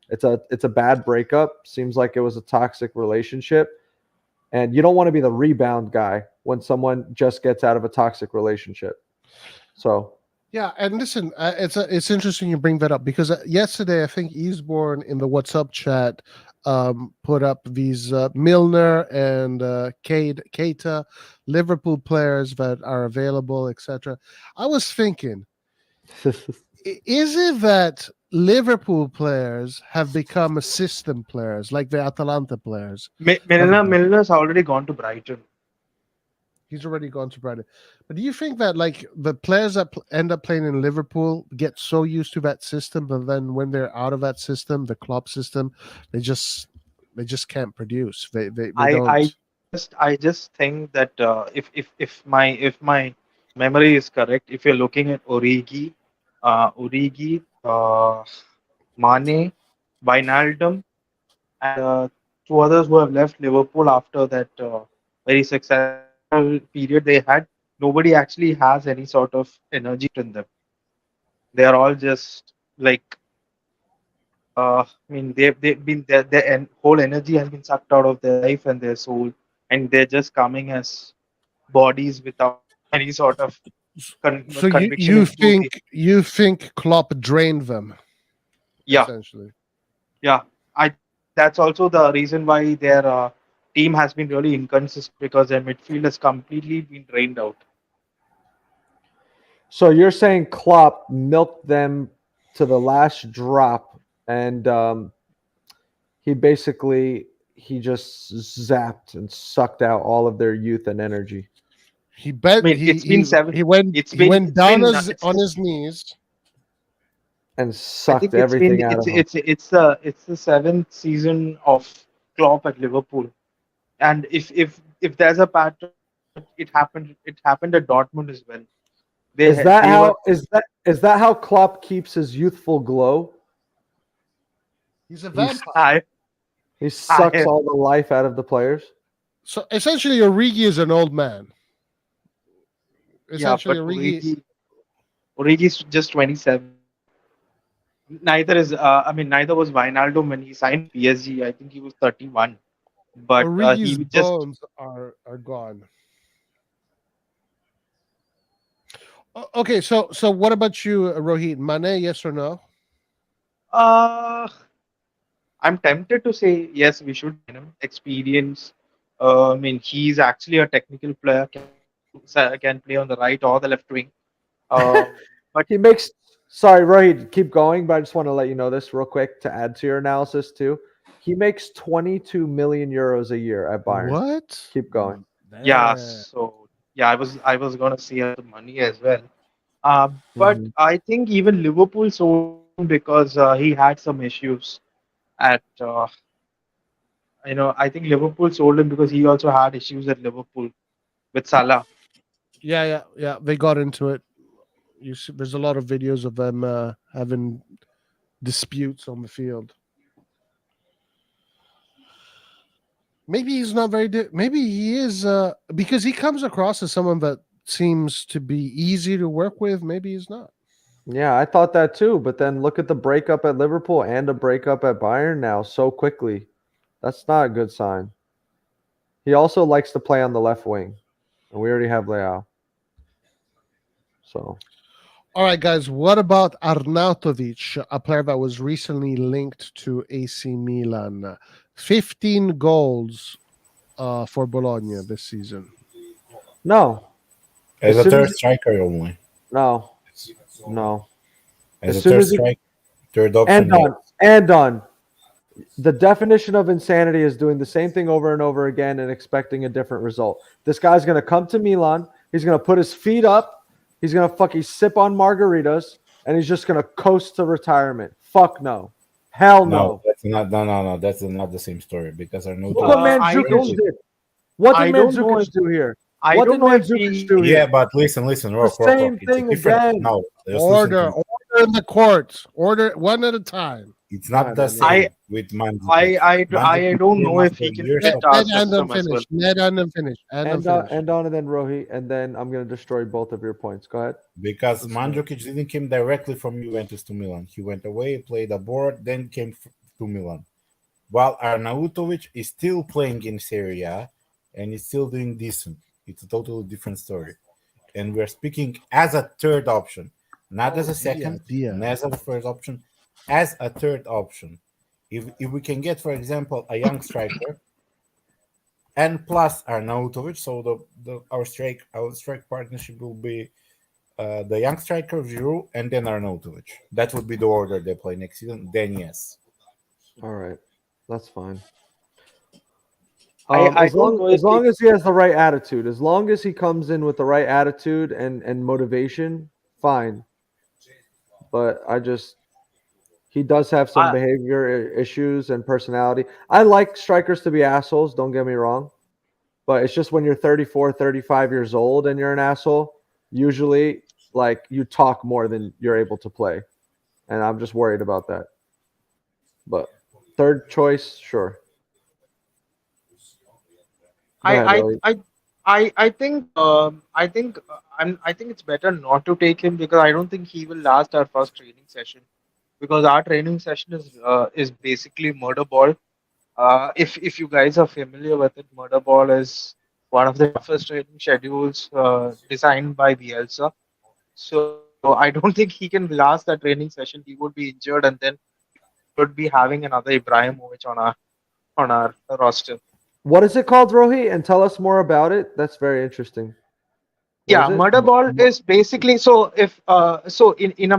It's a bad breakup. Seems like it was a toxic relationship. And you don't want to be the rebound guy when someone just gets out of a toxic relationship. So yeah, and listen, it's interesting you bring that up because yesterday I think Eastbourne in the WhatsApp chat put up these Milner and Keita, Liverpool players that are available, etc. I was thinking, is it that Liverpool players have become system players like the Atalanta players? Milner's already gone to Brighton. He's already gone to Brighton. But do you think that like the players that end up playing in Liverpool get so used to that system that then when they're out of that system, the club system, they just can't produce. They don't. I just think that if my memory is correct, if you're looking at Origi, Mane, Wijnaldum, and two others who have left Liverpool after that very successful period they had, nobody actually has any sort of energy in them. They are all just like, I mean, they've been their whole energy has been sucked out of their life and their soul, and they're just coming as bodies without any sort of So conviction into the. you think Klopp drained them? Yeah, essentially. yeah. That's also the reason why their team has been really inconsistent because their midfield has completely been drained out. So you're saying Klopp milked them to the last drop, and he just zapped and sucked out all of their youth and energy. He bet. I mean, it's been seven. He went down on his knees and sucked everything out of him. It's the seventh season of Klopp at Liverpool, and if there's a pattern, it happened at Dortmund as well. Is that how Klopp keeps his youthful glow? He's a vampire. He sucks all the life out of the players. So essentially, Origi is an old man. Essentially, yeah, but Origi's just 27. Neither was Wijnaldum when he signed PSG. I think he was 31. But Origi's bones are gone. Okay, so what about you, Rohit? Mane, yes or no? I'm tempted to say yes. We should sign him. Experience. I mean, he's actually a technical player. Can play on the right or the left wing. But he makes. Sorry, Rohit, keep going. But I just want to let you know this real quick to add to your analysis too. He makes 22 million euros a year at Bayern. What? Keep going. Yeah. So yeah, I was gonna see the money as well. But I think even Liverpool sold him because he had some issues at. I think Liverpool sold him because he also had issues at Liverpool with Salah. Yeah. They got into it. There's a lot of videos of them having disputes on the field. Maybe he's not very. Maybe he is because he comes across as someone that seems to be easy to work with. Maybe he's not. Yeah, I thought that too. But then look at the breakup at Liverpool and a breakup at Bayern now so quickly. That's not a good sign. He also likes to play on the left wing, and we already have Leão. So, All right, guys. What about Arnautovic, a player that was recently linked to AC Milan? 15 goals for Bologna this season. no. As As a soon third as- striker only. No. As As a soon third as he- striker, third option. And done. The definition of insanity is doing the same thing over and over again and expecting a different result. This guy's going to come to Milan. He's going to put his feet up. He's going to fucking sip on margaritas, and he's just going to coast to retirement. Fuck no. Hell no. That's not. No. That's not the same story because Arnautovic. What I Mandzukic don't- did. What I did don't know Mandzukic if- do here? I What don't did know if Mandzukic he. do here? Yeah, but listen, Rock. same It's thing a different. again. No, just Order listen to me. in the courts. Order one at a time. It's not the I- same with Mandzukic. I Mandzukic don't know came if he after can years fit of- our Ned and system then as well. finish. Ned and then finish. And on and then Rohi, and then I'm going to destroy both of your points. Go ahead. Because Mandzukic didn't come directly from Juventus to Milan. He went away, played abroad, then came to Milan. While Arnautovic is still playing in Serie A and is still doing decent. It's a totally different story. And we're speaking as a third option, not as a second, not as a first option, as a third option. If we can get, for example, a young striker and plus Arnautovic, so our strike partnership will be the young striker Giroud and then Arnautovic. That would be the order they play next season. Then yes. All right. That's fine. I As don't know if long as he has the right attitude, as long as he comes in with the right attitude and motivation, fine. But he does have some behavior issues and personality. I like strikers to be assholes, don't get me wrong. But it's just when you're 34, 35 years old and you're an asshole, usually like you talk more than you're able to play. And I'm just worried about that. But third choice, sure. I think it's better not to take him because I don't think he will last our first training session, because our training session is basically murder ball. If you guys are familiar with it, murder ball is one of the toughest training schedules designed by Bielsa. So I don't think he can last that training session. He would be injured, and then would be having another Ibrahimovic on our roster. What is it called, Rohi? And tell us more about it. That's very interesting. What is it? Murder ball is basically in a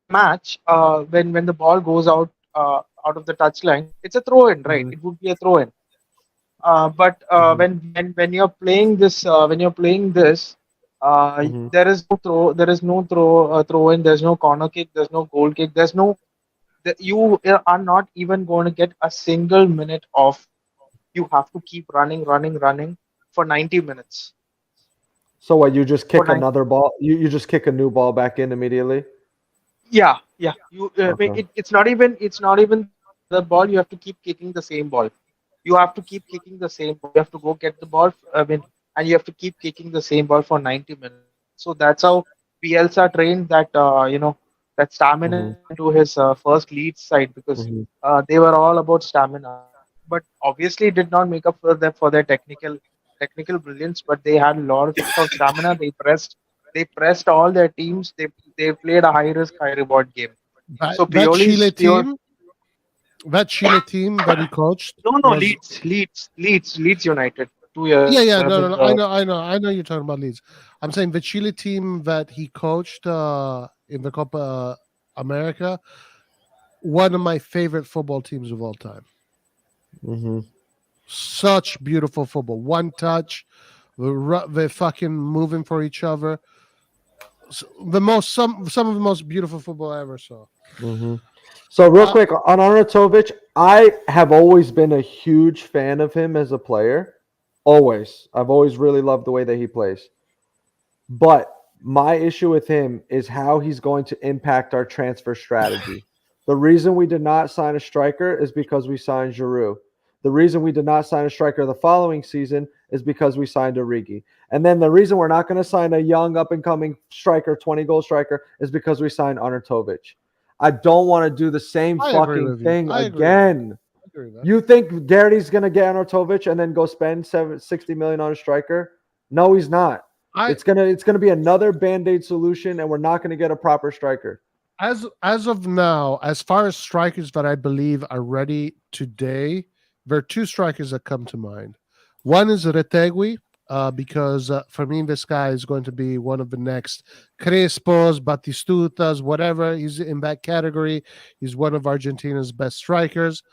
match when the ball goes out of the touchline, it's a throw in, right? It would be a throw in. But when you're playing this, there is no throw in. There's no corner kick. There's no goal kick. You are not even going to get a single minute off. You have to keep running for 90 minutes. So what? You just kick another ball? You just kick a new ball back in immediately? Yeah. It's not even the ball. You have to keep kicking the same ball. You have to keep kicking the same ball. You have to go get the ball. And you have to keep kicking the same ball for 90 minutes. So that's how Bielsa trained that that stamina to his first Leeds side, because they were all about stamina. But obviously did not make up for their technical brilliance. But they had a lot of stamina. They pressed all their teams. They played a high risk, high reward game. So that Chile team that he coached. Leeds United 2 years. Yeah. No. I know you're talking about Leeds. I'm saying the Chile team that he coached in the Copa America, one of my favorite football teams of all time. Such beautiful football. One touch, they're fucking moving for each other. Some of the most beautiful football I ever saw. So real quick on Arnautovic, I have always been a huge fan of him as a player. Always. I've always really loved the way that he plays. But my issue with him is how he's going to impact our transfer strategy. The reason we did not sign a striker is because we signed Giroud. The reason we did not sign a striker the following season is because we signed Origi. And then the reason we're not going to sign a young up-and-coming striker, 20-goal striker, is because we signed Arnautovic. I don't want to do the same fucking thing again. agree with that. You think Garrity's going to get Arnautovic and then go spend 60 million on a striker? No, he's not. It's gonna be another Band-Aid solution, and we're not going to get a proper striker. As of now, as far as strikers that I believe are ready today, there are two strikers that come to mind. One is Retegui, because for me, this guy is going to be one of the next Crespos, Batistutas, whatever. He's in that category. He's one of Argentina's best strikers.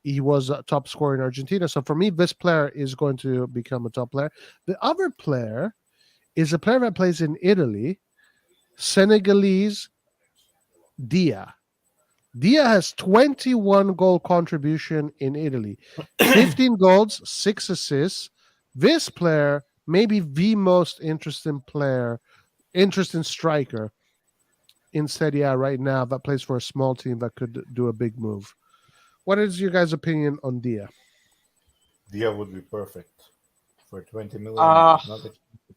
He was a top scorer in Argentina. So for me, this player is going to become a top player. The other player is a player that plays in Italy, Senegalese Dia. Dia has 21 goal contribution in Italy, 15 goals, 6 assists. This player may be the most interesting striker in Serie A right now that plays for a small team that could do a big move. What is your guys' opinion on Dia? Dia would be perfect for 20 million.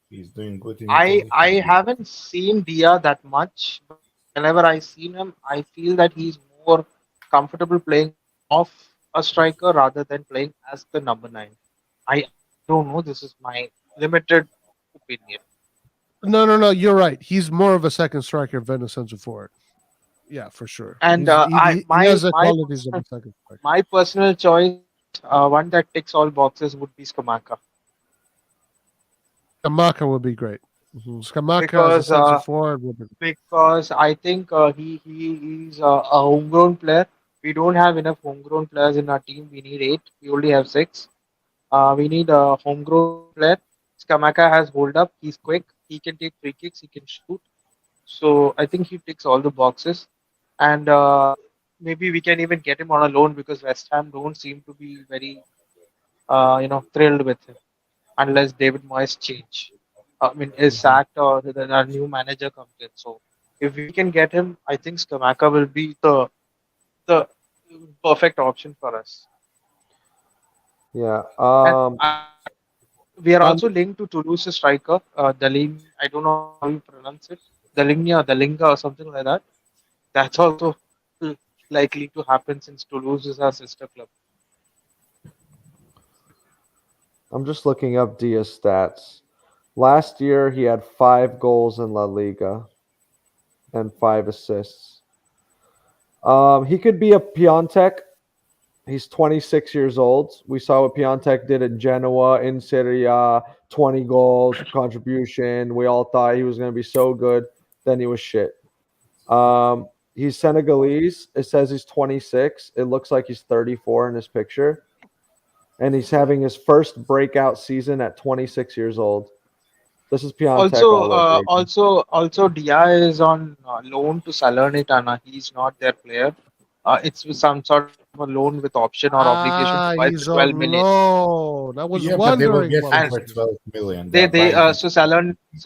He's doing good in Italy. I haven't seen Dia that much. But whenever I seen him, I feel that he's more comfortable playing off a striker rather than playing as the number 9. I don't know. This is my limited opinion. No. You're right. He's more of a second striker than a centre forward. Yeah, for sure. And he has the qualities of a second striker. My personal choice, one that ticks all boxes, would be Scamacca. Scamacca would be great. Scamacca as a centre forward would be. Because I think he's a homegrown player. We don't have enough homegrown players in our team. We need 8. We only have 6. We need a homegrown player. Scamacca has hold up. He's quick. He can take free kicks. He can shoot. So I think he ticks all the boxes. And maybe we can even get him on a loan because West Ham don't seem to be very, thrilled with him unless David Moyes is sacked or then a new manager comes in. So if we can get him, I think Scamacca will be the perfect option for us. Yeah. We are also linked to Toulouse's striker, Daling. I don't know how you pronounce it. Dalinga or something like that. That's also likely to happen since Toulouse is our sister club. I'm just looking up Dia's stats. Last year, he had 5 goals in La Liga and 5 assists. He could be a Piontek. He's 26 years old. We saw what Piontek did at Genoa in Serie A, 20 goals, contribution. We all thought he was going to be so good. Then he was shit. He's Senegalese. It says he's 26. It looks like he's 34 in his picture. And he's having his first breakout season at 26 years old. This is Piontek. Also, Dia is on loan to Salernitana. He's not their player. It's some sort of a loan with option or obligation to buy he's 12 million. No, that was But they will wondering. get him for 12 million. So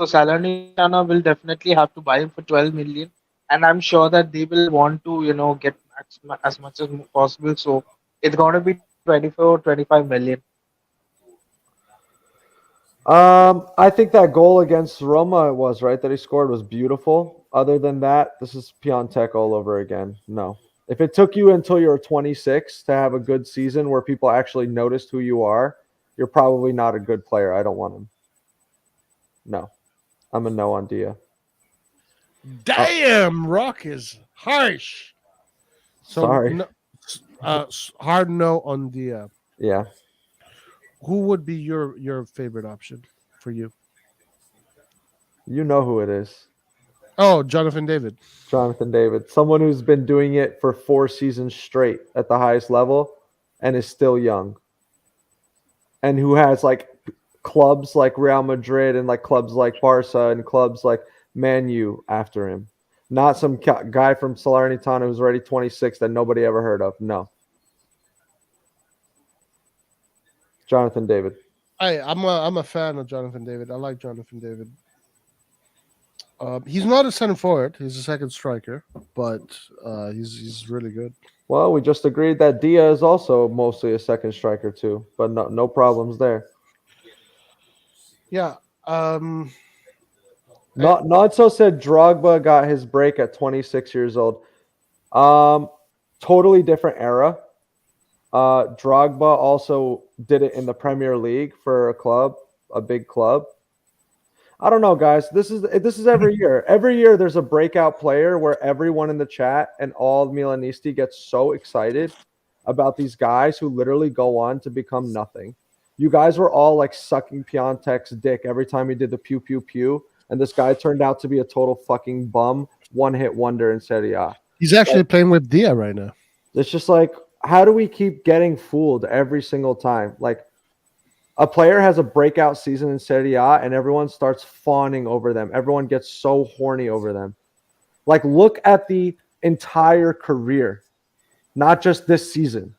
Salernitana will definitely have to buy him for 12 million, and I'm sure that they will want to get as much as possible. So it's going to be 24-25 million. I think that goal against Roma that he scored was beautiful. Other than that, this is Piontek all over again. No. If it took you until you're 26 to have a good season where people actually noticed who you are, you're probably not a good player. I don't want him. No. I'm a no on Dia. Damn, Rock is harsh. So Sorry. Hard no on Dia. Yeah. Who would be your favorite option for you? You know who it is. Oh, Jonathan David. Jonathan David. Someone who's been doing it for 4 seasons straight at the highest level and is still young. And who has clubs like Real Madrid and clubs like Barca and clubs like Man U after him. Not some guy from Salernitana who's already 26 that nobody ever heard of. No. Jonathan David. I'm a fan of Jonathan David. I like Jonathan David. He's not a center forward. He's a second striker, but he's really good. Well, we just agreed that Dia is also mostly a second striker too, but no problems there. Yeah. Not so said Drogba got his break at 26 years old. Totally different era. Drogba also did it in the Premier League for a big club. I don't know, guys. This is every year. Every year there's a breakout player where everyone in the chat and all Milanisti gets so excited about these guys who literally go on to become nothing. You guys were all like sucking Piontek's dick every time he did the pew pew pew, and this guy turned out to be a total fucking bum, one-hit wonder in Serie A. He's actually playing with Dia right now. It's just like, how do we keep getting fooled every single time? Like, a player has a breakout season in Serie A and everyone starts fawning over them. Everyone gets so horny over them. Like, look at the entire career, not just this season.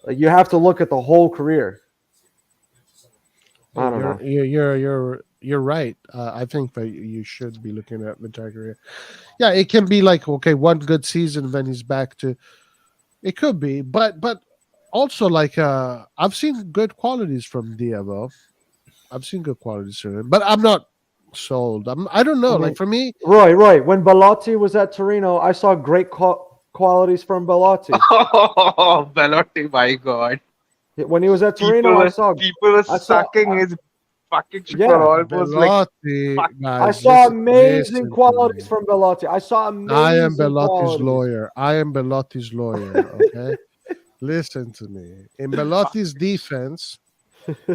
Like, you have to look at the whole career. I don't know. You're right. I think that you should be looking at the entire career. Yeah, it can be like, okay, one good season, then he's back to. It could be, but also like I've seen good qualities from Diavo. I've seen good qualities from him, but I'm not sold. I don't know. Like for me, Roy. When Belotti was at Torino, I saw great qualities from Belotti. Oh, Belotti, my God. When he was at Torino, people were sucking his fucking shit for almost Belotti, like. guys, I saw amazing qualities from Belotti. I am Belotti's lawyer. I am Belotti's lawyer. Okay, listen to me. In Belotti's defense,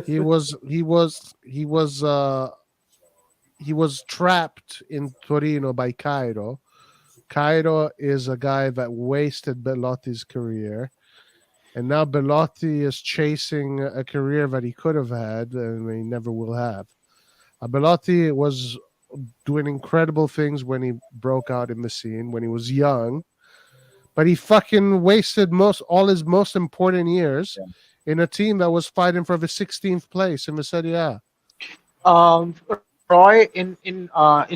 he was trapped in Torino by Cairo. Cairo is a guy that wasted Belotti's career. And now Belotti is chasing a career that he could have had and he never will have. Belotti was doing incredible things when he broke out in the scene, when he was young. But he fucking wasted all his most important years in a team that was fighting for the 16th place in the Serie A. Roy, in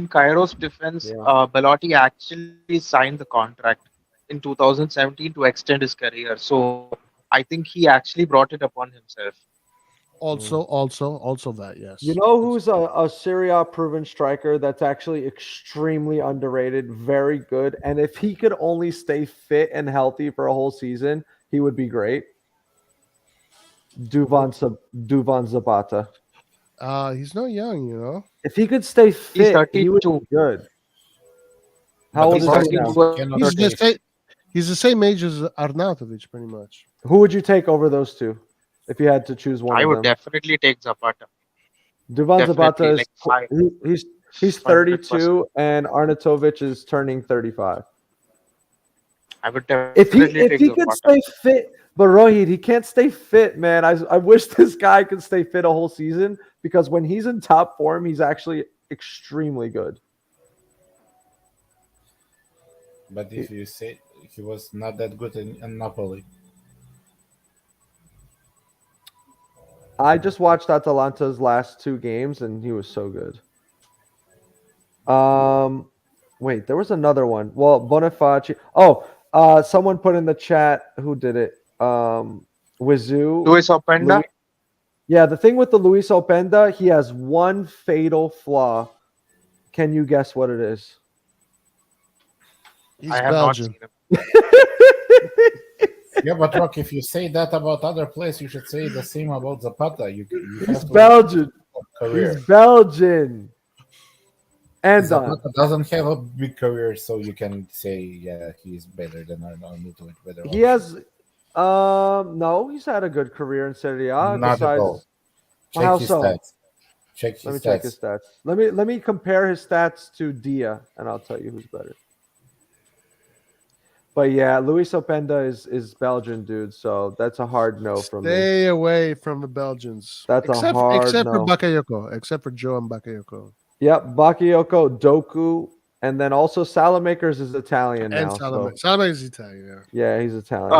Cairo's defense, Belotti actually signed the contract in 2017 to extend his career. So I think he actually brought it upon himself. Also that, yes. You know who's a Serie A proven striker that's actually extremely underrated, very good, and if he could only stay fit and healthy for a whole season, he would be great. Duvan Zapata. He's not young, you know. If he could stay fit, he would be good. How old is he now? He's the same age as Arnautovic, pretty much. Who would you take over those two if you had to choose one? I of would them? Definitely take Zapata. Duvan Zapata is like he's 32 and Arnautovic is turning 35. I would definitely if he could stay fit, but Rohit, he can't stay fit, man. I wish this guy could stay fit a whole season because when he's in top form, he's actually extremely good. But if you say he was not that good in Napoli. I just watched Atalanta's last two games and he was so good. Wait, there was another one. Well, Bonifaci. Someone put in the chat who did it. Wizu. Luis Openda. Yeah, the thing with the Luis Openda, he has one fatal flaw. Can you guess what it is? He's Belgian. Yeah, but Rock, if you say that about other players, you should say the same about Zapata. He's Belgian. He's Belgian. And Zapata doesn't have a big career, so you can say, yeah, he's better than Arnautovic. He has, no, he's had a good career in Serie A. Not at all. Check his stats. Check his stats. Let me compare his stats to Dia, and I'll tell you who's better. But yeah, Luis Openda is Belgian, dude. So that's a hard no from me. Stay away from the Belgians. Except for Bakayoko, except for Joe and Bakayoko. Yep, Bakayoko, Doku, and then also Salamakers is Italian now. Salamakers is Italian. Yeah, he's Italian.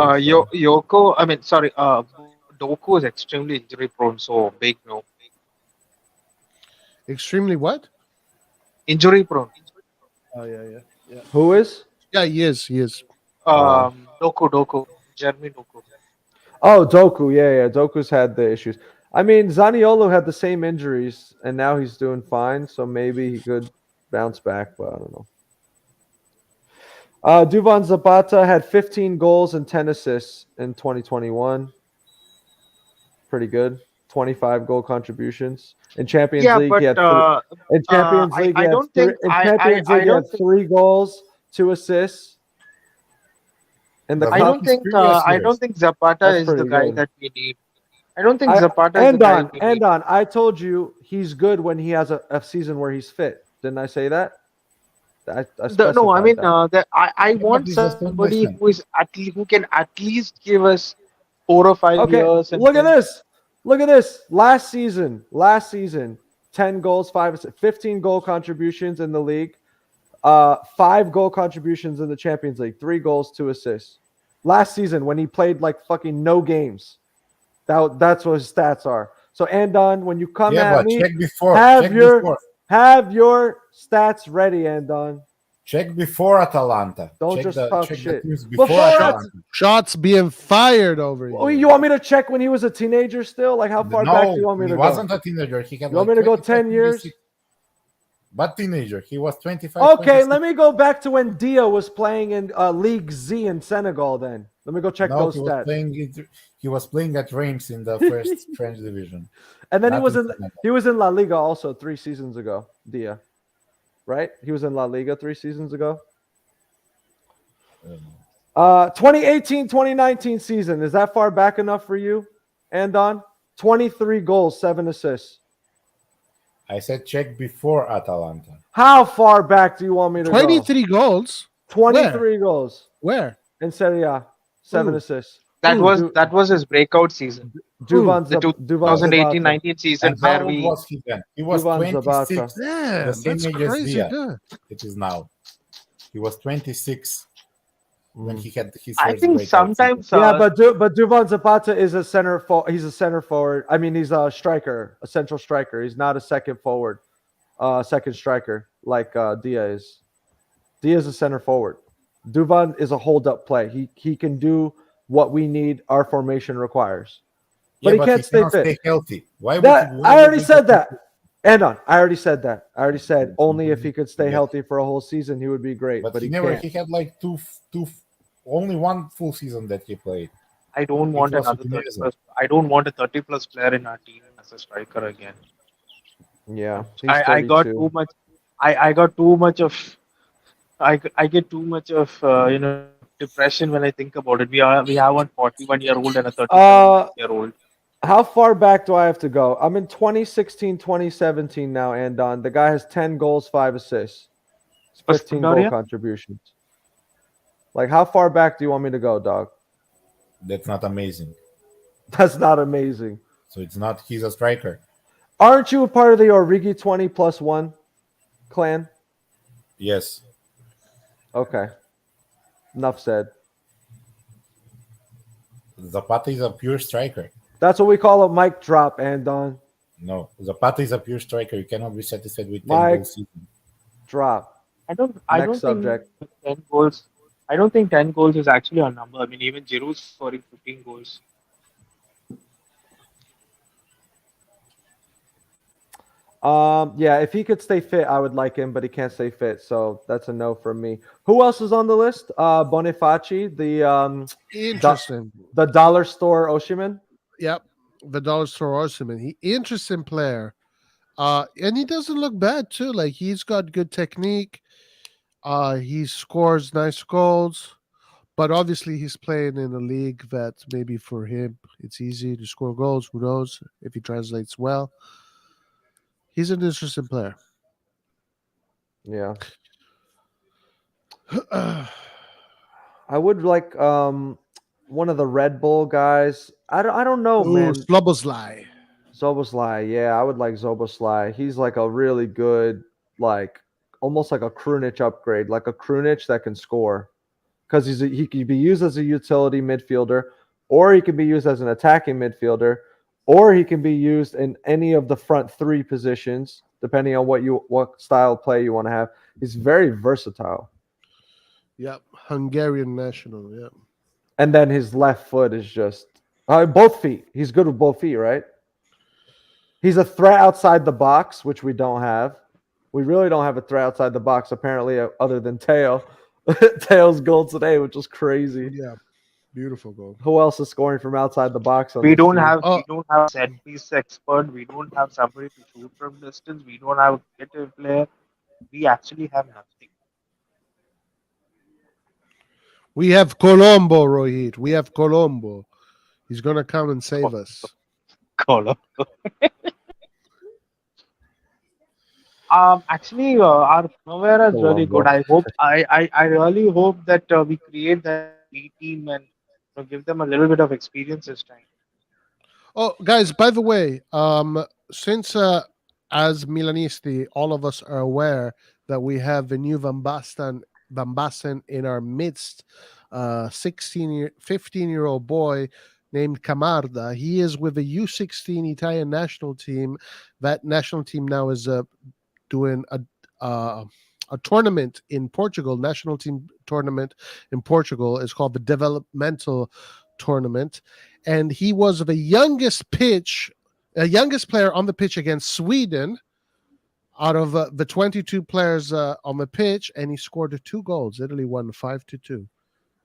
Doku is extremely injury prone, so big no. Extremely what? Injury prone. Oh yeah. Who is? Yeah, he is. Doku, Jeremy Doku. Oh, Doku, yeah. Doku's had the issues. I mean, Zaniolo had the same injuries, and now he's doing fine, so maybe he could bounce back, but I don't know. Duvan Zapata had 15 goals and 10 assists in 2021. Pretty good. 25 goal contributions. In Champions Yeah, League, but he had in Champions League, I don't think in Champions League, I he had don't think 3 goals, 2 assists. In the But I cup, don't his think previous I years. don't think Zapata That's is the pretty guy good. that we need. I don't think Zapata is the guy we need. I told you he's good when he has a season where he's fit. Didn't I say that? I No, I specified mean that. I but want he's the same somebody person. who is who can at least give us 4 or 5 Okay, years. And look at then, this. Look at this. Last season, 10 goals, 15 goal contributions in the league. 5 goal contributions in the Champions League. 3 goals, 2 assists. Last season when he played like fucking no games. That's what his stats are. So Andon, when you come Yeah, at but me, check before. have Check your before. have your stats ready, Andon. Check before Atalanta. Don't check just the talk check shit. the teams before Before Atalanta. Shots being fired over here. Oh, you want me to check when he was a teenager still? Like how far back do you want me he to wasn't go? a teenager. He had You want like me to go 25, 10 years? 26. But teenager. He was 25. Okay, 26. let me go back to when Dia was playing in League Z in Senegal then. Let me go check No, those he was stats. he was playing at Reims in the first French division. And then Not in Senegal. he was in La Liga also 3 seasons ago, Dia. Right? He was in La Liga 3 seasons ago. 2018-2019 season. Is that far back enough for you, Andon? 23 goals, 7 assists. I said check before Atalanta. How far back do you want me to 23 goals. go? 23 goals Where? in Serie A, 7 Ooh. assists. that was his breakout season. Duvan The Zapata. 2018-19 season And how where old we was he then? He was Duvan 26. Zapata. Yeah, The same that's age as crazy Dia. good. It is now. He was 26 when he had his I first think breakout sometimes season. Yeah, but Duvan Zapata is a center he's a center forward. I mean, he's a striker, a central striker. He's not a second forward, second striker like Dia is. Dia is a center forward. Duvan is a hold-up play. He can do what we need. Our formation requires, but he can't stay cannot fit. stay healthy. Why would That he, I already said that. Andon, I already said that. I already said only if he could stay Yes. healthy for a whole season, he would be great. But But he he never. can't. He had like only one full season that he played. I don't want was another 30 Optimism. plus. I don't want a 30 plus player in our team as a striker again. Yeah, he's I got 32. too much. I got too much of. I get too much of depression when I think about it. We have a 41-year-old and a 37-year-old. How far back do I have to go? I'm in 2016, 2017 now, Andon. The guy has 10 goals, 5 assists, 15 goal Sampdoria? contributions. Like, how far back do you want me to go, dog? That's not amazing. That's not amazing. So it's not. He's a striker. Aren't you a part of the Origi 20+1 clan? Yes. Okay. Enough said. Zapata is a pure striker. That's what we call a mic drop, Andon. No, Zapata is a pure striker. You cannot be satisfied with 10 Mike. goals season. Drop. I don't Next subject. think 10 goals. I don't think 10 goals is actually a number. I mean, even Giroud's scoring 15 goals. Yeah, if he could stay fit, I would like him, but he can't stay fit, so that's a no from me. Who else is on the list? Bonifaci, Interesting. the dollar store Oshiman. Yep. The dollar store Osimhen. He interesting player. And he doesn't look bad too. Like he's got good technique. He scores nice goals. But obviously he's playing in a league that maybe for him it's easy to score goals. Who knows if he translates well. He's an interesting player. Yeah. I would like one of the Red Bull guys. I don't know, man. Sloboslai. Zoboslai, yeah, I would like Zoboslai. He's like a really good, like almost like a Krunic upgrade, like a Krunic that can score. Because he could be used as a utility midfielder, or he can be used as an attacking midfielder, or he can be used in any of the front 3 positions, depending on what style of play you want to have. He's very versatile. Yep. Hungarian national. Yep. And then his left foot is just both feet. He's good with both feet, right? He's a threat outside the box, which we don't have. We really don't have a threat outside the box, apparently, other than Teo. Teo's goal today, which was crazy. Yeah, beautiful goal. Who else is scoring from outside the box? On We this don't team? have Oh. we don't have set piece expert. We don't have somebody to shoot from distance. We don't have a creative player. We actually have nothing. We have Colombo, Rohit. We have Colombo. He's gonna come and save us. Call up. Actually, our Primavera is really good. I really hope that we create that B team and give them a little bit of experience this time. Oh, guys, by the way, since as Milanisti, all of us are aware that we have the new Van Basten in our midst, 15-year-old boy named Camarda. He is with the U16 Italian national team. That national team now is doing a tournament in Portugal, national team tournament in Portugal. It's called the developmental tournament. And he was the youngest player on the pitch against Sweden out of the 22 players on the pitch, and he scored 2 goals. Italy won 5-2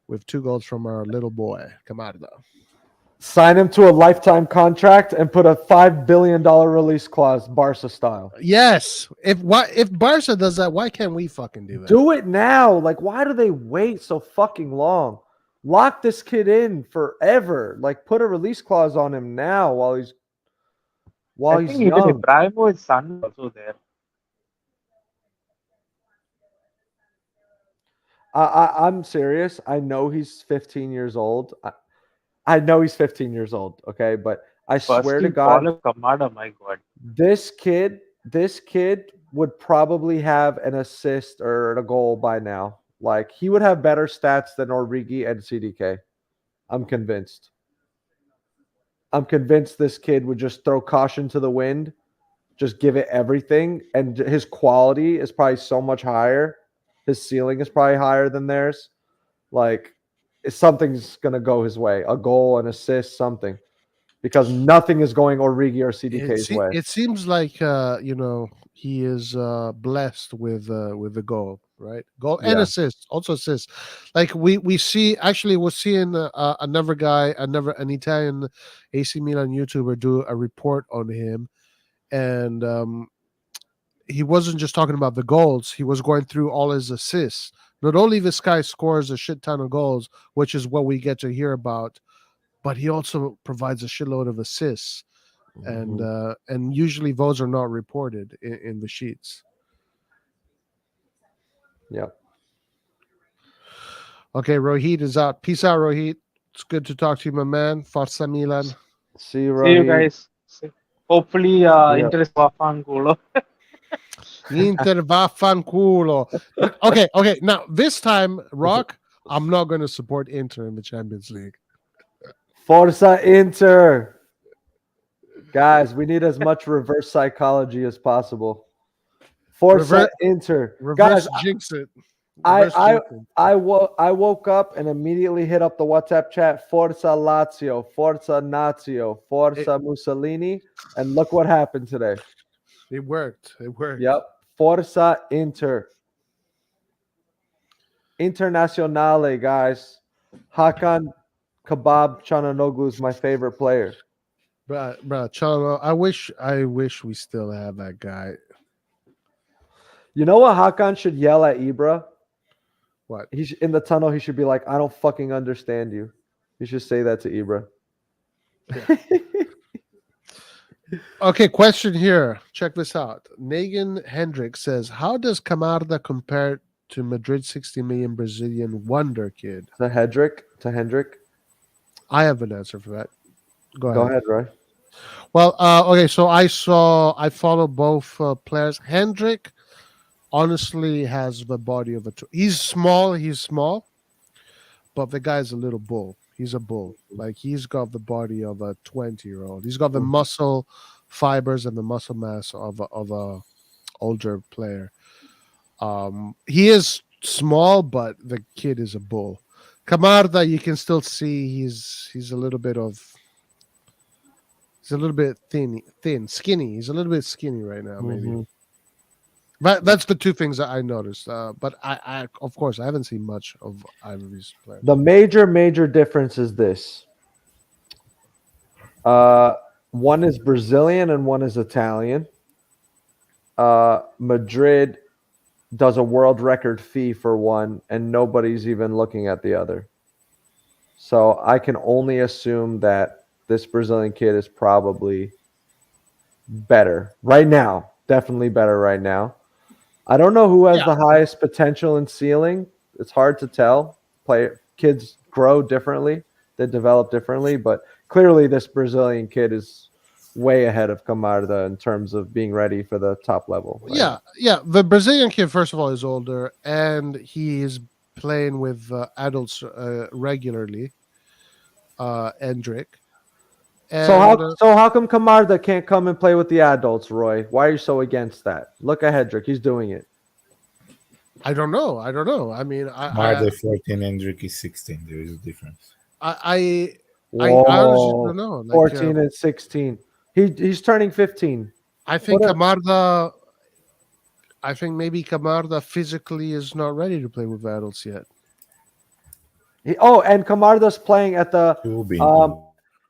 with 2 goals from our little boy, Camarda. Sign him to a lifetime contract and put a $5 billion release clause, Barca style. Yes. If Barca does that, why can't we fucking do that? Do it now. Like, why do they wait so fucking long? Lock this kid in forever. Like, put a release clause on him now while he's I think even young. Ibrahimovic son is also there. I'm serious. I know he's 15 years old. I know he's 15 years old. Okay, but I swear to God, Call him Kamada, my God. this kid would probably have an assist or a goal by now. Like, he would have better stats than Origi and CDK. I'm convinced. I'm convinced this kid would just throw caution to the wind, just give it everything, and his quality is probably so much higher. His ceiling is probably higher than theirs. Like, something's going to go his way, a goal, an assist, something. Because nothing is going Origi or CDK's way. It seems like he is blessed with the goal, right? Goal and assist, also assist. Like we see, actually, we're seeing another guy, an Italian AC Milan YouTuber do a report on him, and he wasn't just talking about the goals; he was going through all his assists. Not only this guy scores a shit ton of goals, which is what we get to hear about, but he also provides a shitload of assists, and usually those are not reported in the sheets. Yep. Okay, Rohit is out. Peace out, Rohit. It's good to talk to you, my man. Forza Milan. See you, Rohit. See you guys. Hopefully, Inter Vaffanculo. Inter vaffanculo. Okay. Now this time, Rock, I'm not going to support Inter in the Champions League. Forza Inter. Guys, we need as much reverse psychology as possible. Forza Inter. Reverse Guys, jinx it. I woke up and immediately hit up the WhatsApp chat. Forza Lazio, Forza Nazio, Forza Mussolini, and look what happened today. It worked. Yep. Forza Inter. Internazionale, guys. Hakan Kebab Çalhanoğlu is my favorite player. Bro, Çalhanoğlu, I wish we still have that guy. You know what Hakan should yell at Ibra? What? He's in the tunnel. He should be like, "I don't fucking understand you." He should say that to Ibra. Yeah. Okay, question here. Check this out. Negan Hendrick says, how does Camarda compare to Madrid's 60 million Brazilian wonder kid? To Hendrick. I have an answer for that. Go ahead, Roy. Well, okay, so I follow both players. Hendrick honestly has the body of a he's small, but the guy's a little bull. He's a bull. Like, he's got the body of a 20-year-old. He's got the muscle fibers and the muscle mass of a older player. He is small, but the kid is a bull. Camarda, you can still see he's a little bit thin, skinny. He's a little bit skinny right now, maybe. That's the two things that I noticed. But I, of course, I haven't seen much of either of these players. The major difference is this. One is Brazilian and one is Italian. Madrid does a world record fee for one, and nobody's even looking at the other. So I can only assume that this Brazilian kid is probably better right now. Definitely better right now. I don't know who has the highest potential and ceiling. It's hard to tell. Kids grow differently. They develop differently, but clearly this Brazilian kid is way ahead of Camarda in terms of being ready for the top level. Right? Yeah. The Brazilian kid, first of all, is older, and he is playing with adults regularly. Endrick. So how come Camarda can't come and play with the adults, Roy? Why are you so against that? Look at Hendrick; he's doing it. I don't know. I mean, Camarda 14, Hendrick is 16. There is a difference. I honestly don't know. Like, 14 and 16. He's turning 15. I think Camarda. I think maybe Camarda physically is not ready to play with adults yet. And Camarda's playing at the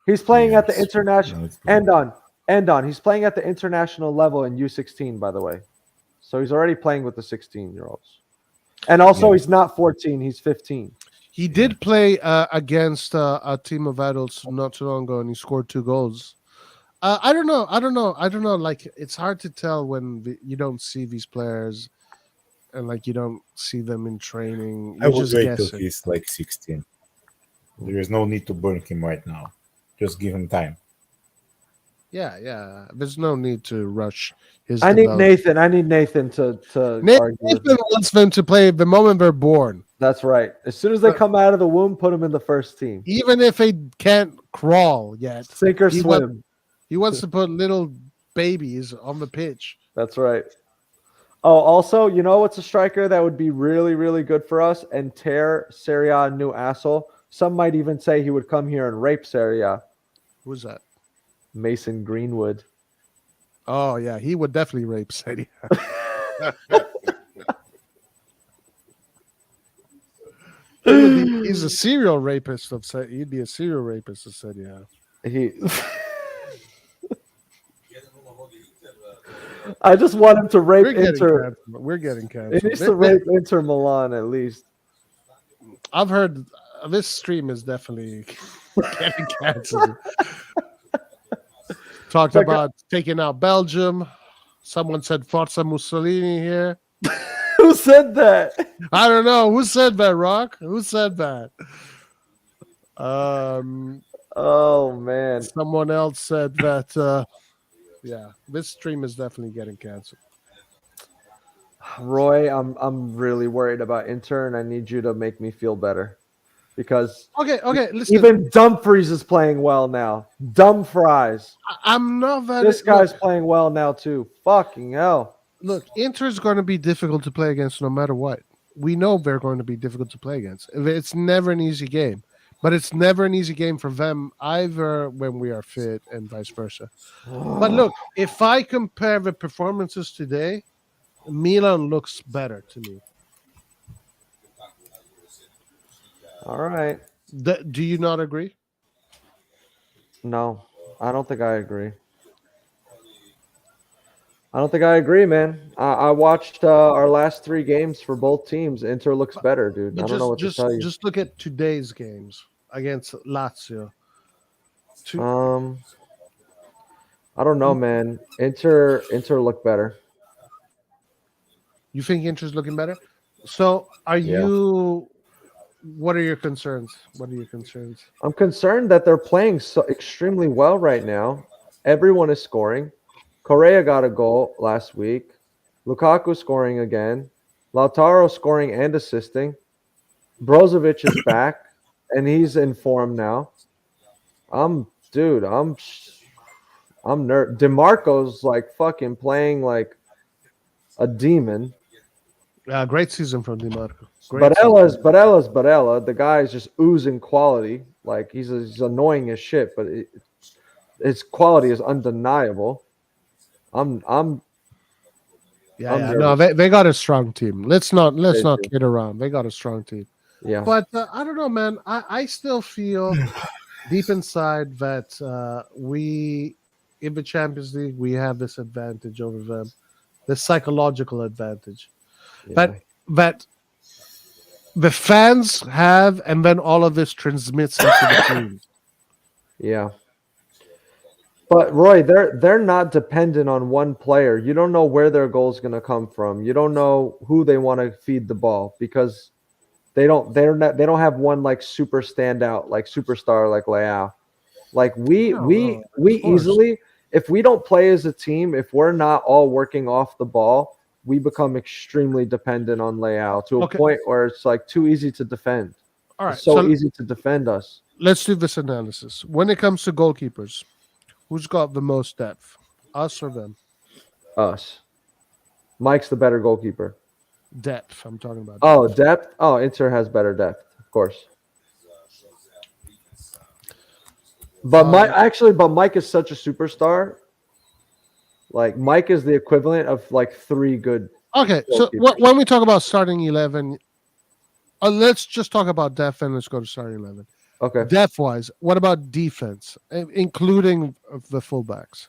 he's playing at the international end on. He's playing at the international level in U16, by the way. So he's already playing with the 16-year-olds. And also he's not 14, he's 15. He did play against a team of adults not too long ago, and he scored 2 goals. I don't know. Like, it's hard to tell when you don't see these players, and like you don't see them in training. I would wait till he's like 16. There is no need to burn him right now. Just give him time. Yeah. There's no need to rush his. I need Nathan to Nathan wants them to play the moment they're born. That's right. As soon as they come out of the womb, put them in the first team. Even if they can't crawl yet, sink or swim. He wants to put little babies on the pitch. That's right. Oh, also, you know what's a striker that would be really, really good for us and tear Serie A a new asshole? Some might even say he would come here and rape Serie A. Who's that? Mason Greenwood. Oh, yeah. He would definitely rape Serie A. He's a serial rapist of Serie. He'd be a serial rapist of Serie A. I just want him to rape Inter. We're getting canceled. He needs to rape Inter Milan at least. I've heard this stream is definitely getting canceled. Talked about taking out Belgium. Someone said Forza Mussolini here. Who said that? I don't know. Who said that, Rock? Who said that? Oh, man. Someone else said that... yeah, this stream is definitely getting canceled. Roy, I'm really worried about Inter, and I need you to make me feel better. Because listen. Even Dumfries is playing well now. Dumfries. I'm not that. This guy's playing well now too. Fucking hell. Look, Inter is going to be difficult to play against no matter what. We know they're going to be difficult to play against. It's never an easy game. But it's never an easy game for them either when we are fit and vice versa. But look, if I compare the performances today, Milan looks better to me. All right. Do you not agree? No, I don't think I agree. Man. I watched our last 3 games for both teams. Inter looks better, dude. I don't know what to tell you. Just look at today's games against Lazio. I don't know, man. Inter look better. You think Inter's looking better? So are you... What are your concerns? I'm concerned that they're playing so extremely well right now. Everyone is scoring. Correa got a goal last week. Lukaku scoring again. Lautaro scoring and assisting. Brozovic is back, and he's in form now. I'm DeMarco's like fucking playing like a demon. Great season from DeMarco. Barella. The guy is just oozing quality. Like he's annoying as shit, but his quality is undeniable. I'm Yeah, I'm yeah. nervous. No, they got a strong team. Let's not They do. kid around. They got a strong team. Yeah. But I don't know, man. I still feel deep inside that we in the Champions League we have this advantage over them, this psychological advantage. Yeah. That the fans have, and then all of this transmits into the team. Yeah. But Roy, they're not dependent on one player. You don't know where their goal is going to come from. You don't know who they want to feed the ball because they don't have one like super standout like superstar like Leão. Like we easily, if we don't play as a team, if we're not all working off the ball, we become extremely dependent on Leão to a point where it's like too easy to defend. All right, It's so easy to defend us. Let's do this analysis. When it comes to goalkeepers, who's got the most depth, us or them? Us. Mike's the better goalkeeper. Depth, I'm talking about. Oh, depth? Oh, Inter has better depth, of course. But Mike is such a superstar. Like Mike is the equivalent of like 3 good. Okay, so when we talk about starting 11, let's just talk about depth and let's go to starting 11. Okay. Depth-wise, what about defense, including the fullbacks?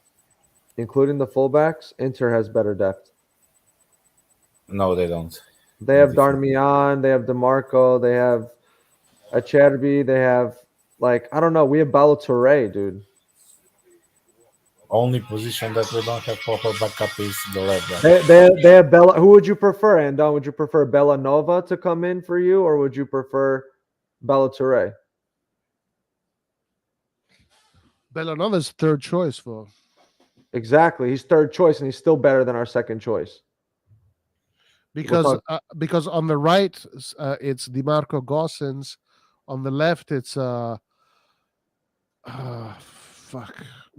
Including the fullbacks, Inter has better depth. No, they don't. They have Darmian, they have DeMarco, they have Acerbi, they have I don't know. We have Balotelli, dude. Only position that we don't have proper backup is the left back. They have Bella. Who would you prefer, Andon? Would you prefer Bellanova to come in for you, or would you prefer Balotelli? Bellanova's third choice for. Exactly, he's third choice, and he's still better than our second choice. Because on the right it's DeMarco Gossens, on the left it's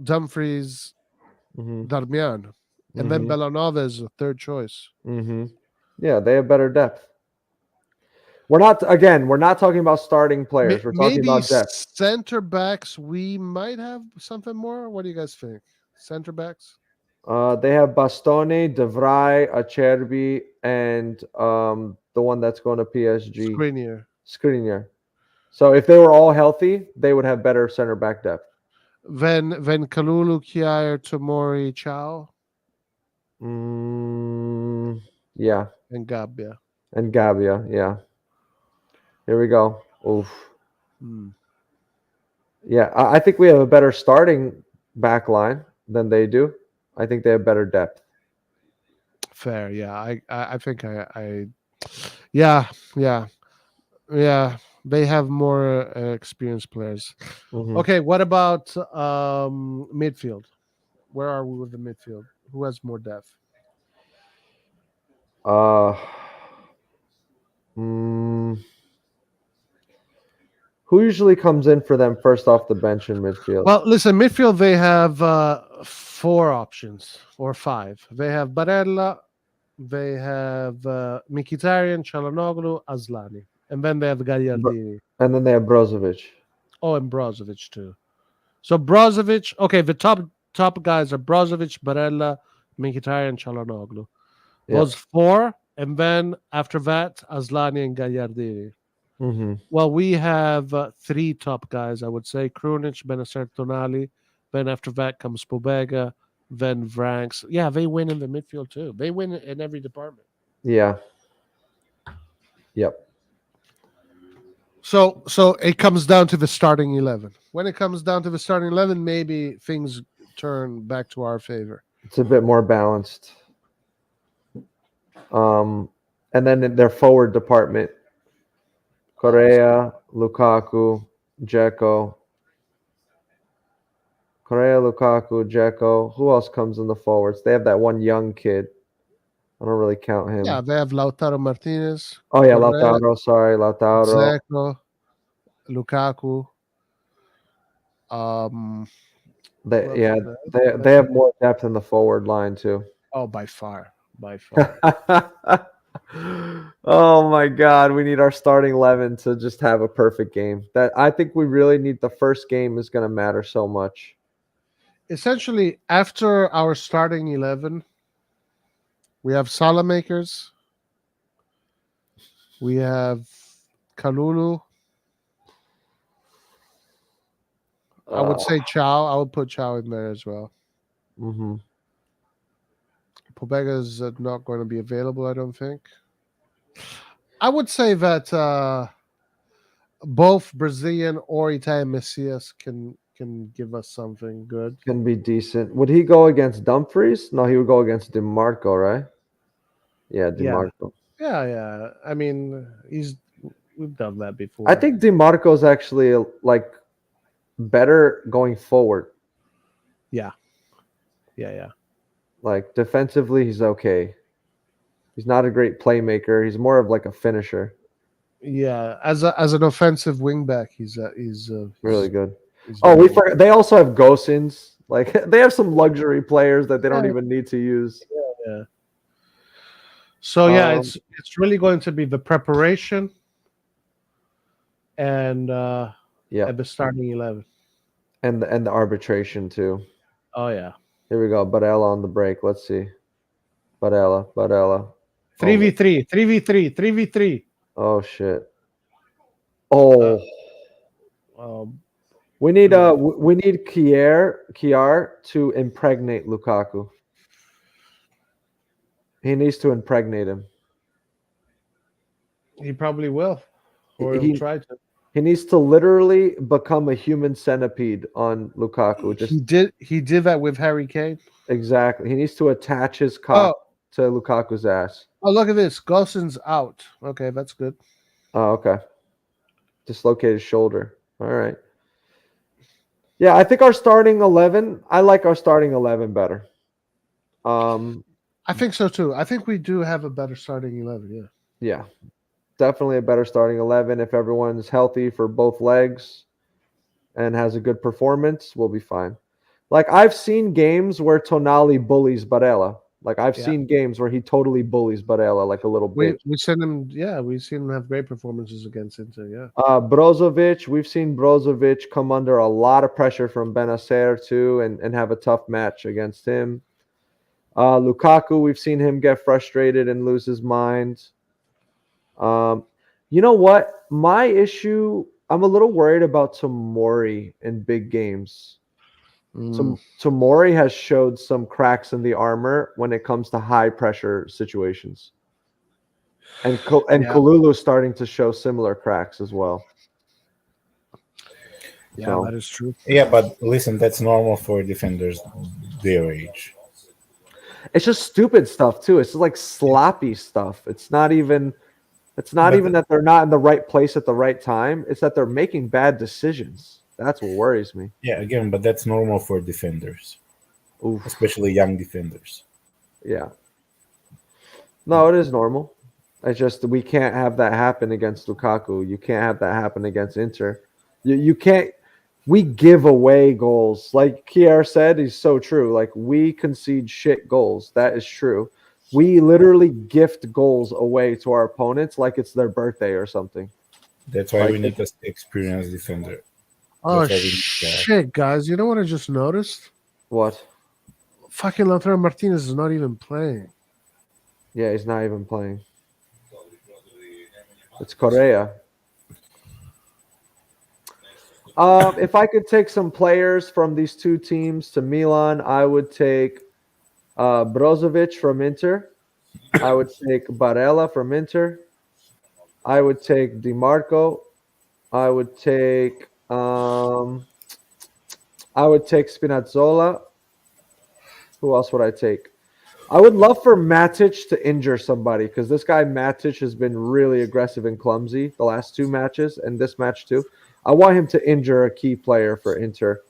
Dumfries, Darmian, and then Bellanova is a third choice. Yeah, they have better depth. We're not talking about starting players. We're talking about depth. Center backs, we might have something more. What do you guys think? Center backs? They have Bastoni, De Vrij, Acerbi, and the one that's going to PSG. Skriniar. So if they were all healthy, they would have better center back depth. Then Kalulu, Kjaer, Tomori, Chow. Yeah. And Gabbia, yeah. Here we go. Oof. Yeah, I think we have a better starting back line than they do. I think they have better depth. Fair, yeah. I think yeah. They have more experienced players. Okay, what about midfield? Where are we with the midfield? Who has more depth? Who usually comes in for them first off the bench in midfield? Well, listen, midfield, they have 4 options or 5. They have Barella, they have Mkhitaryan, Çalhanoğlu, Asllani. And then they have Gagliardini. And then they have Brozovic. Oh, and Brozovic too. So Brozovic, okay, the top guys are Brozovic, Barella, Mkhitaryan, Çalhanoğlu. Those 4, and then after that, Asllani and Gagliardini. Well, we have 3 top guys, I would say. Krunic, Bennacer, Tonali. Then after that comes Pobega, then Vranks. Yeah, they win in the midfield too. They win in every department. Yeah. Yep. So it comes down to the starting 11. When it comes down to the starting 11, maybe things turn back to our favor. It's a bit more balanced. And then in their forward department, Correa, Lukaku, Dzeko. Who else comes in the forwards? They have that one young kid. I don't really count him. Yeah, they have Lautaro Martinez. Oh, yeah, Lautaro. Sorry, Lautaro. Dzeko, Lukaku. They have more depth in the forward line, too. Oh, by far. Oh my God, we need our starting 11 to just have a perfect game. That I think we really need. The first game is going to matter so much. Essentially, after our starting 11, We have Salamakers. We have Kalulu. I would say Chow. I would put Chow in there as well. Mm-hmm. Pobega is not going to be available, I don't think. I would say that both Brazilian or Italian Messias can give us something good. Can be decent. Would he go against Dumfries? No, he would go against DeMarco, right? Yeah, DeMarco. Yeah. I mean, we've done that before. I think DeMarco's actually like better going forward. Yeah. Like defensively, he's okay. He's not a great playmaker. He's more of like a finisher. Yeah, as an offensive wingback, he's Really good. he's Oh, very we good. forgot. They also have Gosens. Like they have some luxury players that they don't Yeah. even need to use. Yeah. So yeah, Um, it's really going to be the preparation and Yeah, the starting 11. and the arbitration too. Oh yeah, Here we go. Barella on the break. Let's see. Barella. 3v3, 3v3, 3v3. Oh shit. Oh, Um, we need Kier to impregnate Lukaku. He needs to impregnate him. he probably will, or He- he'll try to. He needs to literally become a human centipede on Lukaku. Just He did that with Harry Kane. exactly. He needs to attach his cock Oh, to Lukaku's ass. look at this. Gossen's out. Okay, that's good. Oh, okay. Dislocated shoulder. All right. Yeah, I think our starting 11. I like our starting 11 better. I think so too. I think we do have a better starting 11. Yeah. Yeah, definitely a better starting 11. If everyone's healthy for both legs and has a good performance, we'll be fine. Like I've seen games where Tonali bullies Barella. Like I've Yeah. seen games where he totally bullies Barella like a little bitch. We've seen him have great performances against Inter. Yeah. Brozovic, we've seen Brozovic come under a lot of pressure from Benacer too and have a tough match against him. Lukaku, we've seen him get frustrated and lose his mind. You know what? My issue, I'm a little worried about Tomori in big games. Tomori has showed some cracks in the armor when it comes to high pressure situations. And Kalulu's starting to show similar cracks as well. Yeah, So- that is true. Yeah, but listen, that's normal for defenders their age. It's just stupid stuff too. It's like sloppy stuff. It's not even that they're not in the right place at the right time. It's that they're making bad decisions. That's what worries me. Yeah, again, but that's normal for defenders, Oof. especially young defenders. Yeah. No, it is normal. It's just we can't have that happen against Lukaku. You can't have that happen against Inter. You can't. We give away goals. Like Kier said, he's so true. Like we concede shit goals. That is true. We literally gift goals away to our opponents like it's their birthday or something. That's why Like we need an experienced defender. Oh That's why we need that. shit, guys! You know what I just noticed? What? Fucking Lautaro Martinez is not even playing. Yeah, he's not even playing. It's Correa. If I could take some players from these two teams to Milan, I would take Brozovic from Inter. I would take Barella from Inter. I would take DiMarco. I would take Spinazzola. Who else would I take? I would love for Matic to injure somebody because this guy Matic has been really aggressive and clumsy the last two matches and this match too. I want him to injure a key player for Inter.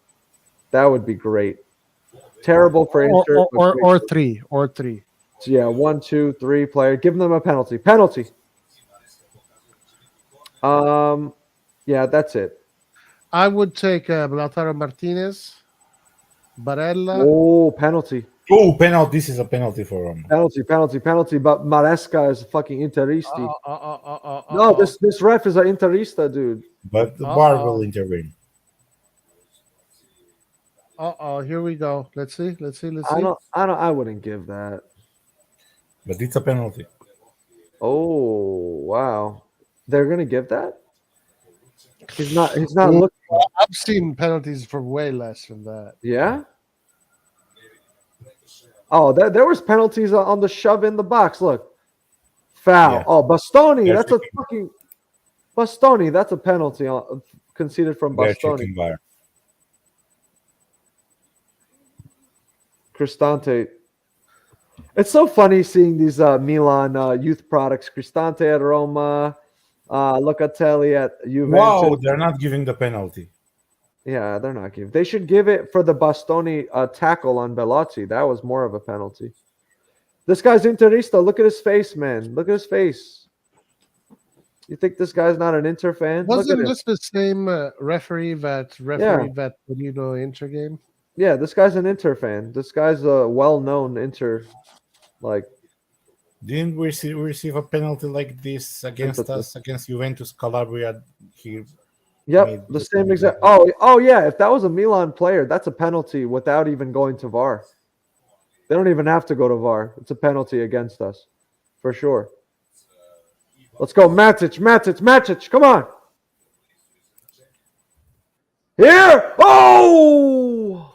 That would be great. Terrible for Inter. Or three. So yeah, 1, 2, 3 player. Give them a penalty. Penalty. Yeah, that's it. I would take Lautaro Martinez, Barella. Oh, penalty. Oh, penalty! This is a penalty for Roma. Penalty. But Maresca is fucking Interisti. No, this ref is an Interista, dude. But the VAR will intervene. Here we go. Let's see. I wouldn't give that. But it's a penalty. Oh wow, they're gonna give that. He's not. He's not Well, looking. I've seen penalties for way less than that. Yeah. Oh, there was penalties on the shove in the box. Look, foul. Yeah. Oh, Bastoni. They're That's a checking. fucking Bastoni. That's a penalty conceded from They're Bastoni. checking VAR. Cristante. It's so funny seeing these Milan youth products. Cristante at Roma, Locatelli at Juventus. Wow, they're not giving the penalty. Yeah, they're not giving. They should give it for the Bastoni tackle on Bellotti. That was more of a penalty. This guy's Interista. Look at his face, man. Look at his face. You think this guy's not an Inter fan? Wasn't Look at this the same referee that Torino Inter game? Yeah, this guy's an Inter fan. This guy's a well-known Inter. Like, Didn't we receive a penalty like this against us, against Juventus Calabria here? yep, the same exact. Oh yeah. If that was a Milan player, that's a penalty without even going to VAR. They don't even have to go to VAR. It's a penalty against us, for sure. Let's go, Matic. Come on. Here. Oh.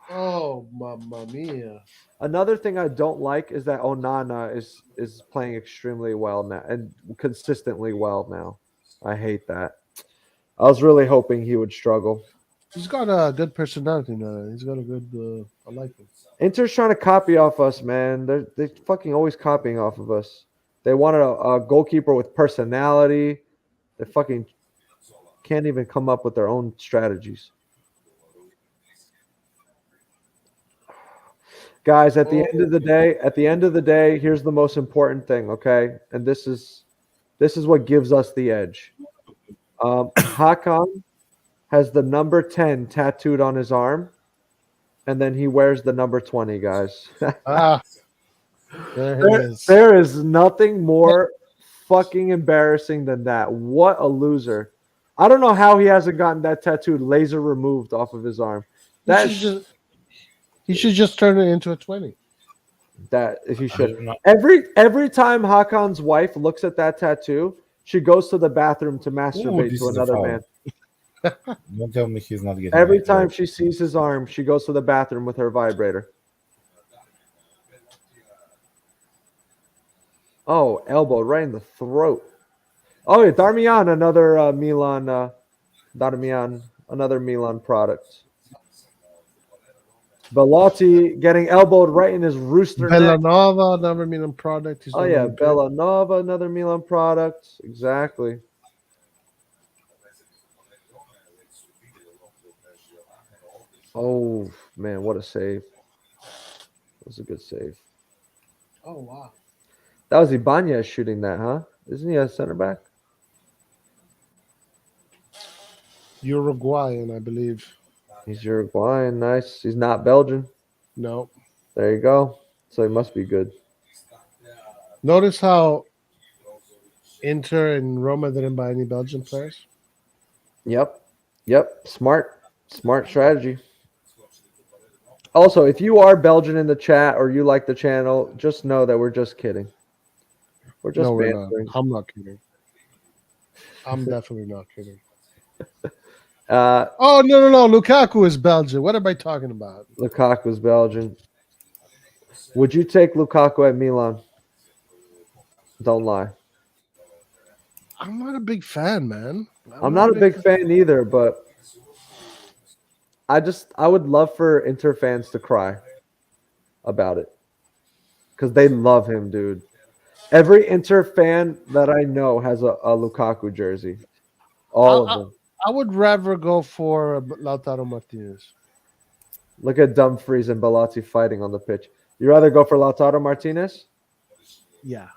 Oh, mamma mia. Another thing I don't like is that Onana is playing extremely well now and consistently well now. I hate that. I was really hoping he would struggle. He's got a good personality now. He's got a good. I like him. Inter's trying to copy off us, man. They're fucking always copying off of us. They wanted a goalkeeper with personality. They fucking can't even come up with their own strategies. Guys, at the end of the day, here's the most important thing, okay? And this is what gives us the edge. Hakan has the number 10 tattooed on his arm, and then he wears the number 20, guys. There it is. There is nothing more fucking embarrassing than that. What a loser. I don't know how he hasn't gotten that tattooed laser removed off of his arm. He should just turn it into a 20. That if he should. Every time Hakan's wife looks at that tattoo, she goes to the bathroom to masturbate to another man. Don't tell me he's not getting. Every time she sees his arm, she goes to the bathroom with her vibrator. Oh, elbow right in the throat. Oh, yeah, Darmian, another Milan. Darmian, another Milan product. Bellotti getting elbowed right in his rooster neck. Bellanova, another Milan product. Oh, yeah, Bellanova, another Milan product. Exactly. Oh, man, what a save. That was a good save. Oh, wow. That was Ibanez shooting that, huh? Isn't he a center back? Uruguayan, I believe. He's Uruguayan. Nice. He's not Belgian. No. There you go. So he must be good. Notice how Inter and Roma didn't buy any Belgian players? Yep. Smart strategy. Also, if you are Belgian in the chat or you like the channel, just know that we're just kidding. We're just bantering. I'm not kidding. I'm definitely not kidding. No. Lukaku is Belgian. What am I talking about? Lukaku's Belgian. Would you take Lukaku at Milan? Don't lie. I'm not a big fan, man. I'm not a big fan either, but I would love for Inter fans to cry about it because they love him, dude. Every Inter fan that I know has a Lukaku jersey. All of them. I would rather go for Lautaro Martinez. Look at Dumfries and Bellotti fighting on the pitch. You rather go for Lautaro Martinez? Yeah.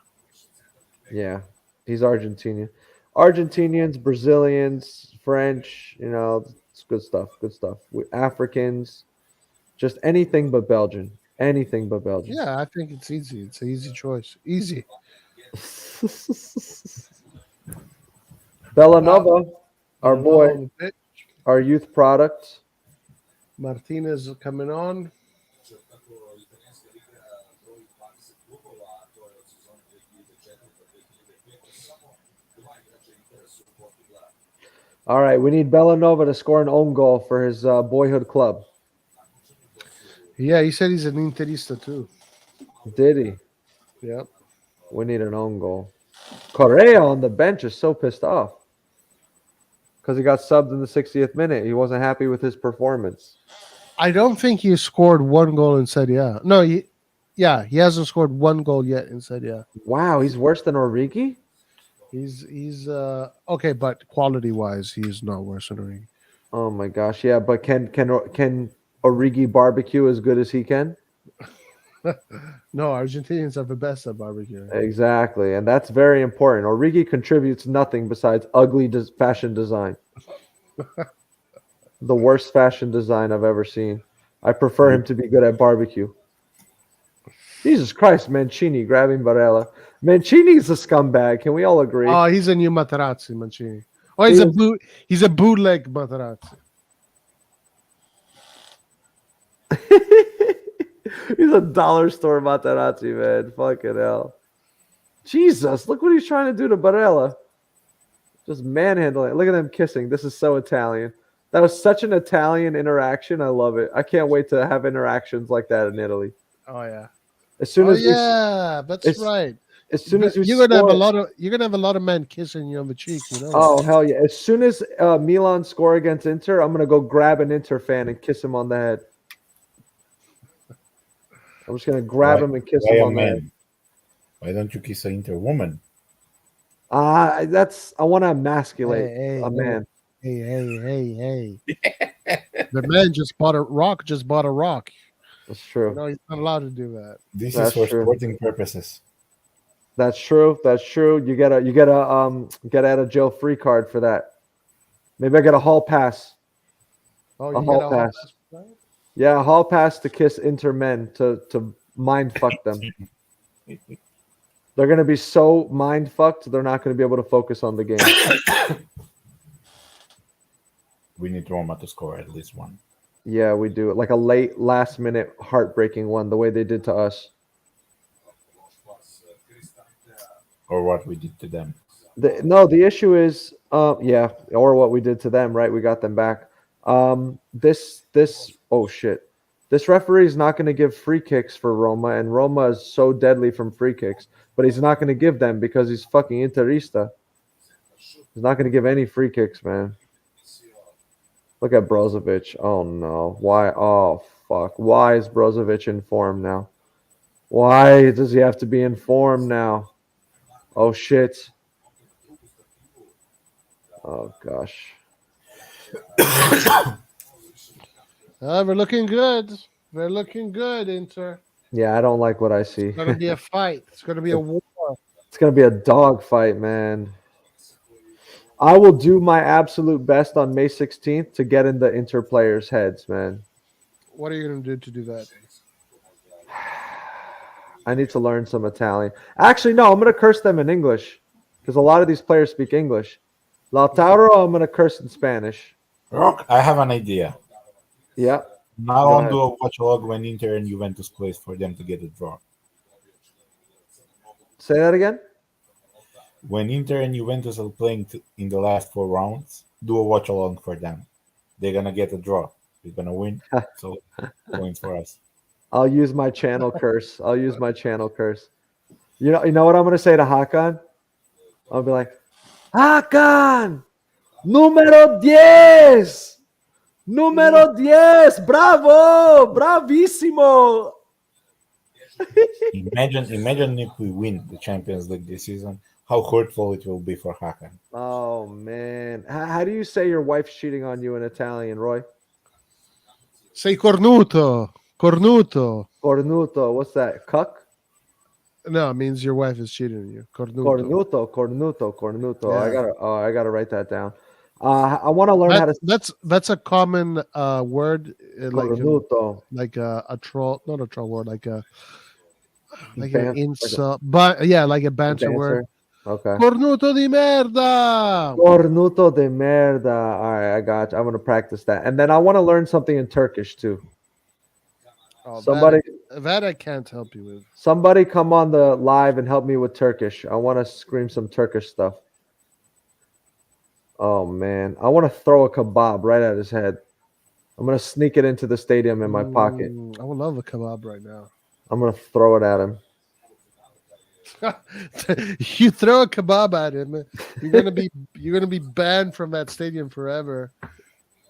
Yeah. He's Argentinian. Argentinians, Brazilians, French, it's good stuff. Good stuff. Africans, just anything but Belgian. Anything but Belgian. Yeah, I think it's easy. It's an easy choice. Easy. Bellanova, our boy, our youth product. Martinez coming on. All right, we need Bellanova to score an own goal for his boyhood club. Yeah, he said he's an Interista too. Did he? Yep. We need an own goal. Correa on the bench is so pissed off because he got subbed in the 60th minute. He wasn't happy with his performance. I don't think he scored one goal in Serie A. No, he hasn't scored one goal yet in Serie A. Wow, he's worse than Origi? He's okay, but quality wise, he's not worse than Origi. Oh my gosh, yeah, but can Origi barbecue as good as he can? No, Argentinians are the best at barbecue. Exactly, and that's very important. Origi contributes nothing besides ugly fashion design. The worst fashion design I've ever seen. I prefer him to be good at barbecue. Jesus Christ, Mancini grabbing Barella. Mancini's a scumbag. Can we all agree? Oh, he's a new Materazzi, Mancini. Oh, he's a bootleg Materazzi. He's a dollar store Materazzi, man. Fucking hell. Jesus, look what he's trying to do to Barella. Just manhandling. Look at them kissing. This is so Italian. That was such an Italian interaction. I love it. I can't wait to have interactions like that in Italy. Oh yeah. As soon as that's right. As soon as you're gonna have a lot of men kissing you on the cheek, you know. Oh hell yeah! As soon as Milan score against Inter, I'm gonna go grab an Inter fan and kiss him on the head. I'm just gonna grab him and kiss him on the head. Why don't you kiss an Inter woman? I want to emasculate a man. Hey. The man just bought a rock. That's true. No, he's not allowed to do that. This is for sporting purposes. That's true. You get a get out of jail free card for that. Maybe I get a hall pass. Oh, a hall pass. Yeah, a hall pass to kiss Inter men to mind fuck them. They're gonna be so mind fucked they're not gonna be able to focus on the game. We need Roma to score at least one. Yeah, we do. Like a last minute heartbreaking one, the way they did to us. Or what we did to them. The issue is, or what we did to them, right? We got them back. This referee is not going to give free kicks for Roma, and Roma is so deadly from free kicks, but he's not going to give them because he's fucking Interista. He's not going to give any free kicks, man. Look at Brozovic. Oh no. Why? Oh fuck. Why is Brozovic in form now? Why does he have to be in form now? Oh shit. Oh gosh. We're looking good. We're looking good, Inter. Yeah, I don't like what I see. It's gonna be a fight. It's gonna be a war. It's gonna be a dog fight, man. I will do my absolute best on May 16th to get in the Inter players' heads, man. What are you gonna do to do that? I need to learn some Italian. Actually, no, I'm going to curse them in English because a lot of these players speak English. Lautaro, I'm going to curse in Spanish. Rock, I have an idea. Yeah. Now on do a watchalong when Inter and Juventus plays for them to get a draw. Say that again? When Inter and Juventus are playing in the last 4 rounds, do a watchalong for them. They're going to get a draw. We're going to win. So points for us. I'll use my channel curse. You know what I'm going to say to Hakan? I'll be like, Hakan, número 10. Número 10. Bravo. Bravissimo. Imagine if we win the Champions League this season, how hurtful it will be for Hakan. Oh, man. How do you say your wife's cheating on you in Italian, Roy? Sei cornuto. Cornuto. What's that? Cuck? No, it means your wife is cheating on you. Cornuto. Cornuto. Yeah. I gotta write that down. I want to learn how to. That's a common word. Cornuto. Like a troll, not a troll word. Like an insult, but yeah, like a banter word. Okay. Cornuto di merda. Cornuto de merda. All right, I got you. I'm gonna practice that, and then I want to learn something in Turkish too. Oh, Somebody that I can't help you with. Somebody come on the live and help me with Turkish. I want to scream some Turkish stuff. Oh man, I want to throw a kebab right at his head. I'm gonna sneak it into the stadium in my pocket. I would love a kebab right now. I'm gonna throw it at him. You throw a kebab at him, you're gonna be banned from that stadium forever.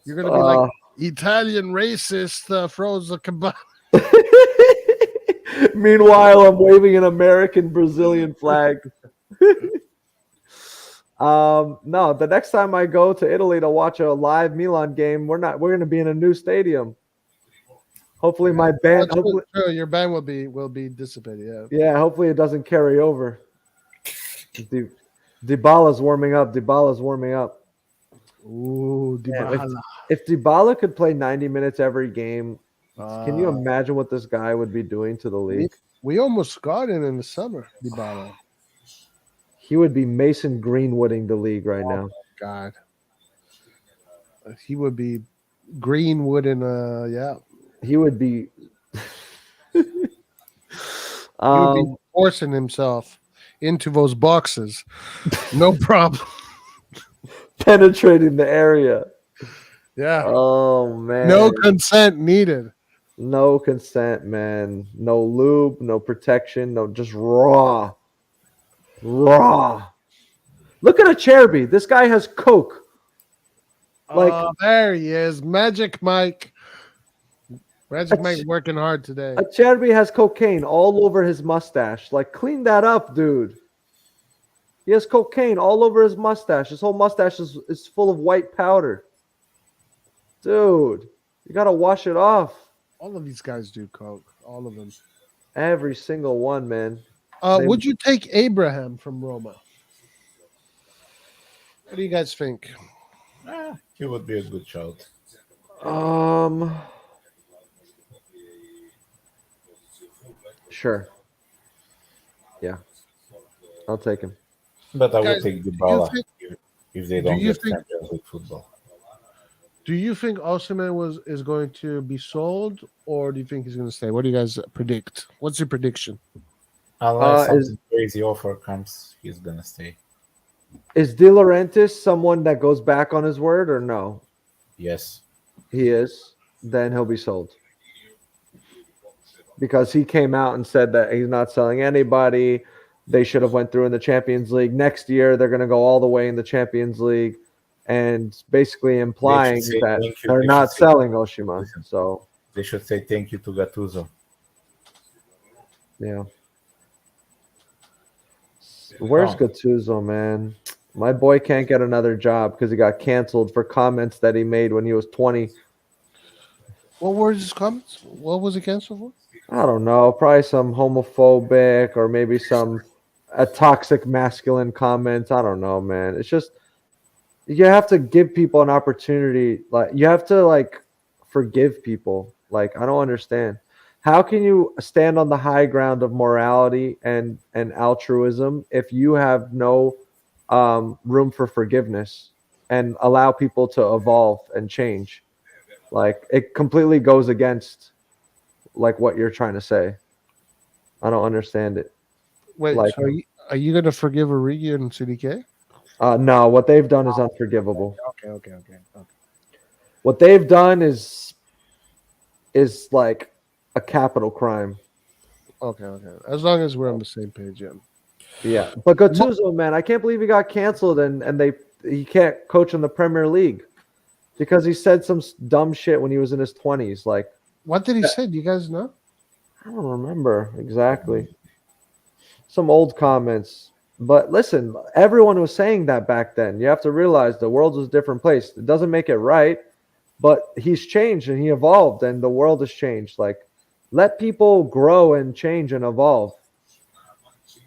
You're gonna be like Italian racist throws a kebab. Meanwhile, I'm waving an American Brazilian flag. No, the next time I go to Italy to watch a live Milan game, we're going to be in a new stadium. Hopefully my ban Your ban will be dissipated, yeah. Yeah, hopefully it doesn't carry over. Dybala's warming up. Ooh, Dybala. If Dybala could play 90 minutes every game, can you imagine what this guy would be doing to the league? We almost got it in the summer, Dybala. He would be Mason Greenwooding the league right now. God. He would be Greenwood in yeah. He would be He would be forcing himself into those boxes. No problem. Penetrating the area. Yeah. Oh man. No consent needed. No consent, man. No lube, no protection, no, just raw. Look at Acerbi. This guy has coke. There he is. Magic Mike. Magic Mike working hard today. Acerbi has cocaine all over his mustache. Like, clean that up, dude. He has cocaine all over his mustache. His whole mustache is full of white powder. Dude, you got to wash it off. All of these guys do coke. All of them. Every single one, man. Would you take Abraham from Roma? What do you guys think? He would be a good shout. Sure. Yeah. I'll take him. But I would take Dybala if they don't get think- Champions League football. Do you think Osimhen is going to be sold, or do you think he's going to stay? What do you guys predict? What's your prediction? Unless something crazy offer comes, he's gonna stay. Is De Laurentiis someone that goes back on his word or no? Yes. He is. Then he'll be sold. Because he came out and said that he's not selling anybody. They should have went through in the Champions League. Next year, they're going to go all the way in the Champions League. And basically implying that they're not selling Osimhen. So they should say thank you to Gattuso. Yeah. Where's Gattuso, man? My boy can't get another job because he got canceled for comments that he made when he was 20. What were his comments? What was he canceled for? I don't know. Probably some homophobic or maybe some toxic masculine comments. I don't know, man. It's just you have to give people an opportunity. Like you have to forgive people. Like I don't understand. How can you stand on the high ground of morality and altruism if you have no room for forgiveness and allow people to evolve and change? Like it completely goes against what you're trying to say. I don't understand it. Wait, so are you going to forgive Origi and CDK? No, what they've done is unforgivable. Okay. What they've done is like a capital crime. Okay. As long as we're on the same page, yeah. Yeah, but Gattuso, man, I can't believe he got canceled and he can't coach in the Premier League because he said some dumb shit when he was in his 20s. Like, what did he say? Do you guys know? I don't remember exactly. Some old comments. But listen, everyone was saying that back then. You have to realize the world was a different place. It doesn't make it right, but he's changed and he evolved and the world has changed. Like, let people grow and change and evolve.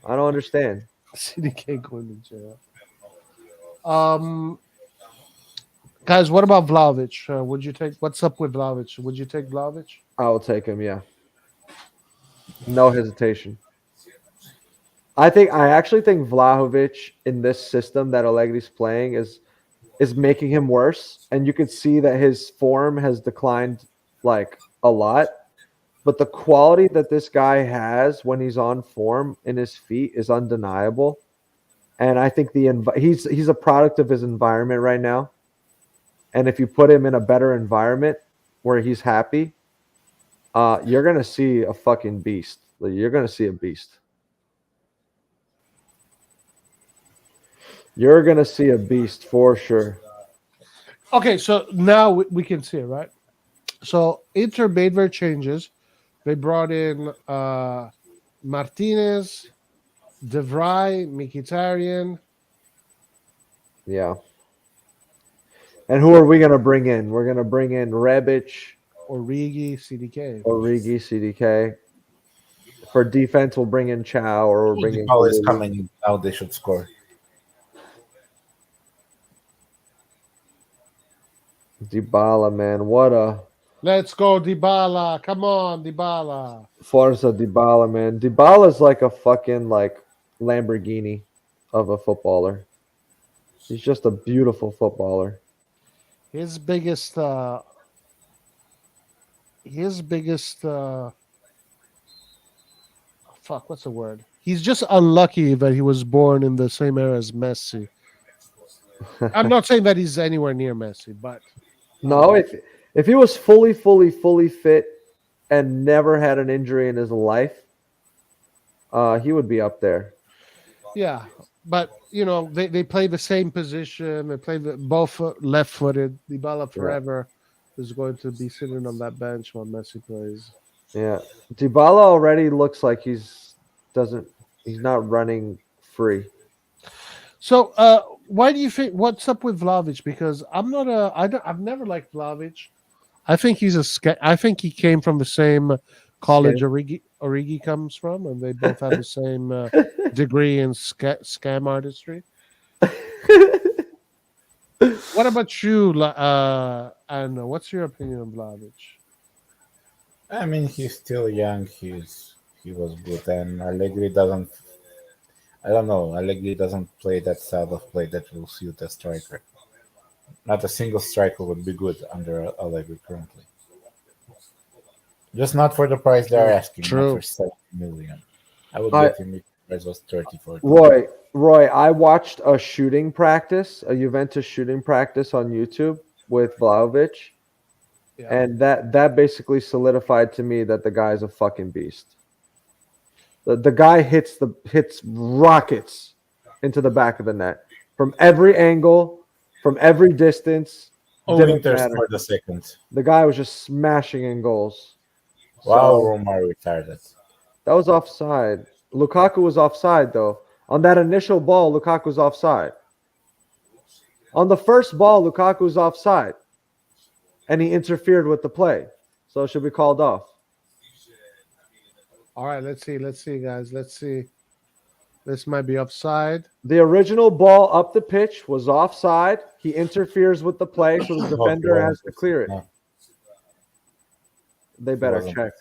I don't understand. CDK going to jail. Guys, what about Vlahovic? Would you take? What's up with Vlahovic? Would you take Vlahovic? I will take him. Yeah, no hesitation. I actually think Vlahovic in this system that Allegri's playing is making him worse, and you can see that his form has declined a lot. But the quality that this guy has when he's on form in his feet is undeniable. And I think he's a product of his environment right now. And if you put him in a better environment where he's happy, you're gonna see a fucking beast. You're gonna see a beast. You're gonna see a beast for sure. Okay, so now we can see it, right? So Inter made their changes. They brought in Martinez, De Vrij, Mkhitaryan. Yeah. And who are we gonna bring in? We're gonna bring in Rebic, Origi, CDK. CDK. For defense, we'll bring in Chow, or we'll bring in. Dybala is coming in now. They should score. Dybala, man, what a Let's go, Dybala. Come on, Dybala. Forza Dybala, man. Dybala's like a fucking Lamborghini of a footballer. He's just a beautiful footballer. His biggest fuck, what's the word? He's just unlucky that he was born in the same era as Messi. I'm not saying that he's anywhere near Messi, but No, if he was fully fit and never had an injury in his life, he would be up there. yeah. But they play the same position. They play both left-footed. Dybala forever is going to be sitting on that bench while Messi plays. Yeah, Dybala already looks like he's not running free. So, why do you think? What's up with Vlahovic? Because I've never liked Vlahovic. I think I think he came from the same college Origi comes from, and they both have the same degree in scam artistry. What about you? I don't know. What's your opinion on Vlahovic? I mean, he's still young. He was good, and Allegri doesn't. I don't know. Allegri doesn't play that style of play that will suit a striker. Not a single striker would be good under Allegri currently. Just not for the price they're asking. True. Not for 70 million. I would get him if the price was 30, 40. Roy, I watched a Juventus shooting practice on YouTube with Vlahovic. Yeah. And that basically solidified to me that the guy's a fucking beast. The guy hits rockets into the back of the net from every angle, from every distance. Only for the second. The guy was just smashing in goals. Wow, Roma retired. That was offside. Lukaku was offside though. On that initial ball, Lukaku was offside. On the first ball, Lukaku was offside. And he interfered with the play. So it should be called off. All right, let's see, guys. Let's see. This might be offside. The original ball up the pitch was offside. He interferes with the play, so the defender has to clear it. They better check.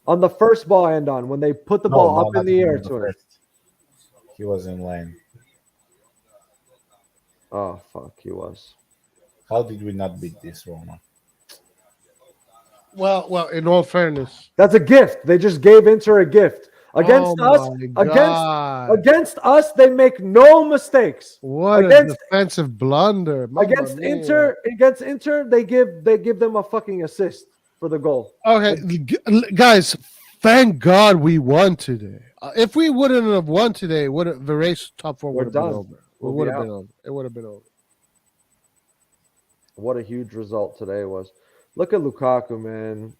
On the first ball, Andon, when they put the ball up in the air to him. He was in line. Oh, fuck, he was. How did we not beat this, Roma? Well, in all fairness. That's a gift. They just gave Inter a gift. Against us, they make no mistakes. What a defensive blunder. Against Inter, they give them a fucking assist for the goal. Okay, guys, thank God we won today. If we wouldn't have won today, the race top four would have been over. It would have been over. It would have been over. What a huge result today was. Look at Lukaku, man.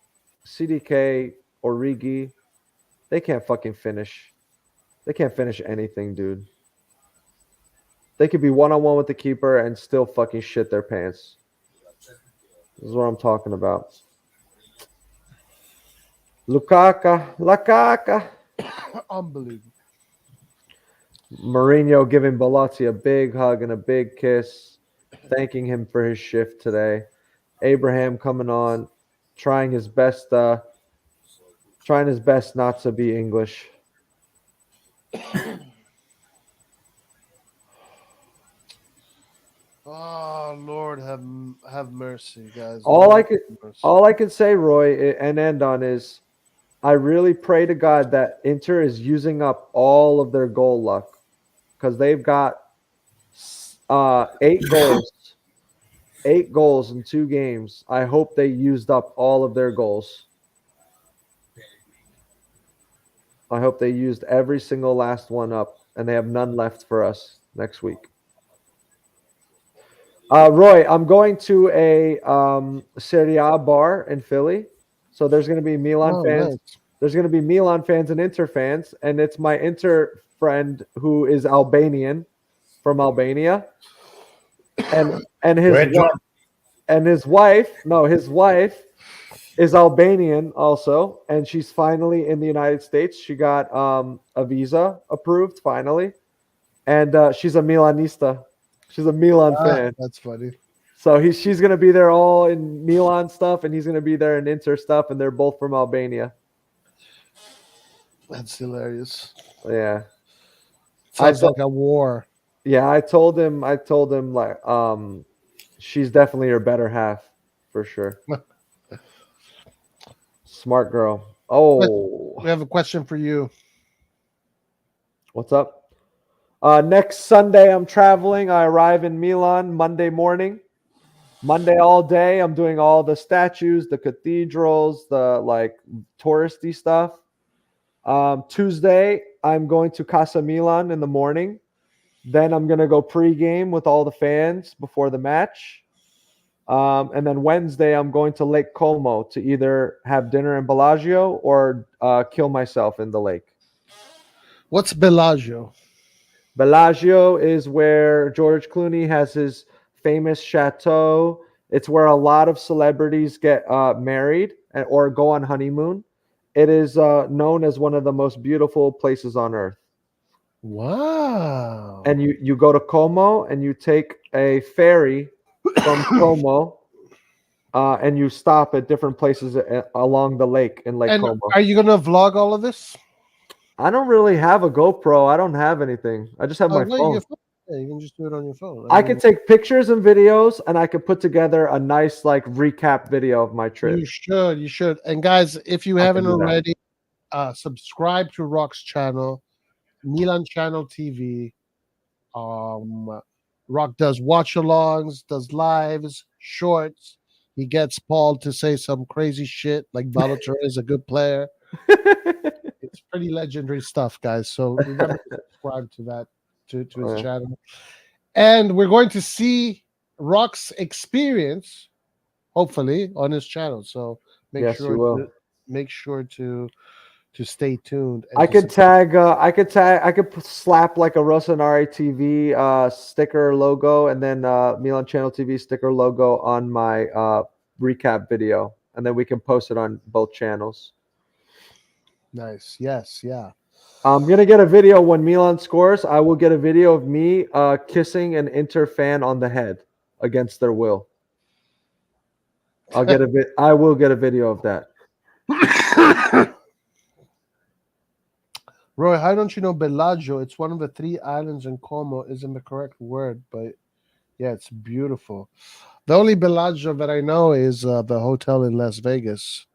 CDK, Origi, they can't fucking finish. They can't finish anything, dude. They could be one-on-one with the keeper and still fucking shit their pants. This is what I'm talking about. Lukaku. Unbelievable. Mourinho giving Balotti a big hug and a big kiss, thanking him for his shift today. Abraham coming on, trying his best not to be English. Oh Lord, have mercy, guys. All I can say, Roy, and end on is, I really pray to God that Inter is using up all of their goal luck, because they've got 8 goals. 8 goals in 2 games. I hope they used up all of their goals. I hope they used every single last one up, and they have none left for us next week. Roy, I'm going to a Serie A bar in Philly, so there's going to be Milan fans. Nice. There's going to be Milan fans and Inter fans, and it's my Inter friend who is Albanian, from Albania, and his wife is Albanian also, and she's finally in the United States. She got a visa approved finally, and she's a Milanista. She's a Milan fan. That's funny. So she's gonna be there all in Milan stuff, and he's gonna be there in Inter stuff, and they're both from Albania. That's hilarious. Yeah, Sounds like a war. yeah. I told him like she's definitely your better half for sure. Smart girl. Oh, We have a question for you. what's up? Next Sunday, I'm traveling. I arrive in Milan Monday morning. Monday all day, I'm doing all the statues, the cathedrals, the like touristy stuff. Tuesday, I'm going to Casa Milan in the morning. Then I'm going to go pregame with all the fans before the match. And then Wednesday, I'm going to Lake Como to either have dinner in Bellagio or kill myself in the lake. What's Bellagio? Bellagio is where George Clooney has his famous chateau. It's where a lot of celebrities get married or go on honeymoon. It is known as one of the most beautiful places on earth. Wow. And you go to Como and you take a ferry from Como and you stop at different places along the lake in Lake Como. Are you gonna vlog all of this? I don't really have a GoPro. I don't have anything. I just have my phone. Yeah, you can just do it on your phone. I can take pictures and videos, and I can put together a nice like recap video of my trip. You should. And guys, if you haven't already, subscribe to Rock's channel, Milan Channel TV. Rock does watch-alongs, does lives, shorts. He gets Paul to say some crazy shit like Balotelli is a good player. It's pretty legendary stuff, guys. So remember to subscribe to that, to his channel. And we're going to see Rock's experience, hopefully, on his channel. So make sure to stay tuned. I could tag. I could slap like a RossonARI TV sticker logo, and then Milan Channel TV sticker logo on my recap video, and then we can post it on both channels. Nice. Yes. Yeah. I'm gonna get a video when Milan scores. I will get a video of me kissing an Inter fan on the head against their will. I will get a video of that. Roy, how don't you know Bellagio? It's one of the 3 islands in Como. Isn't the correct word, but yeah, it's beautiful. The only Bellagio that I know is the hotel in Las Vegas.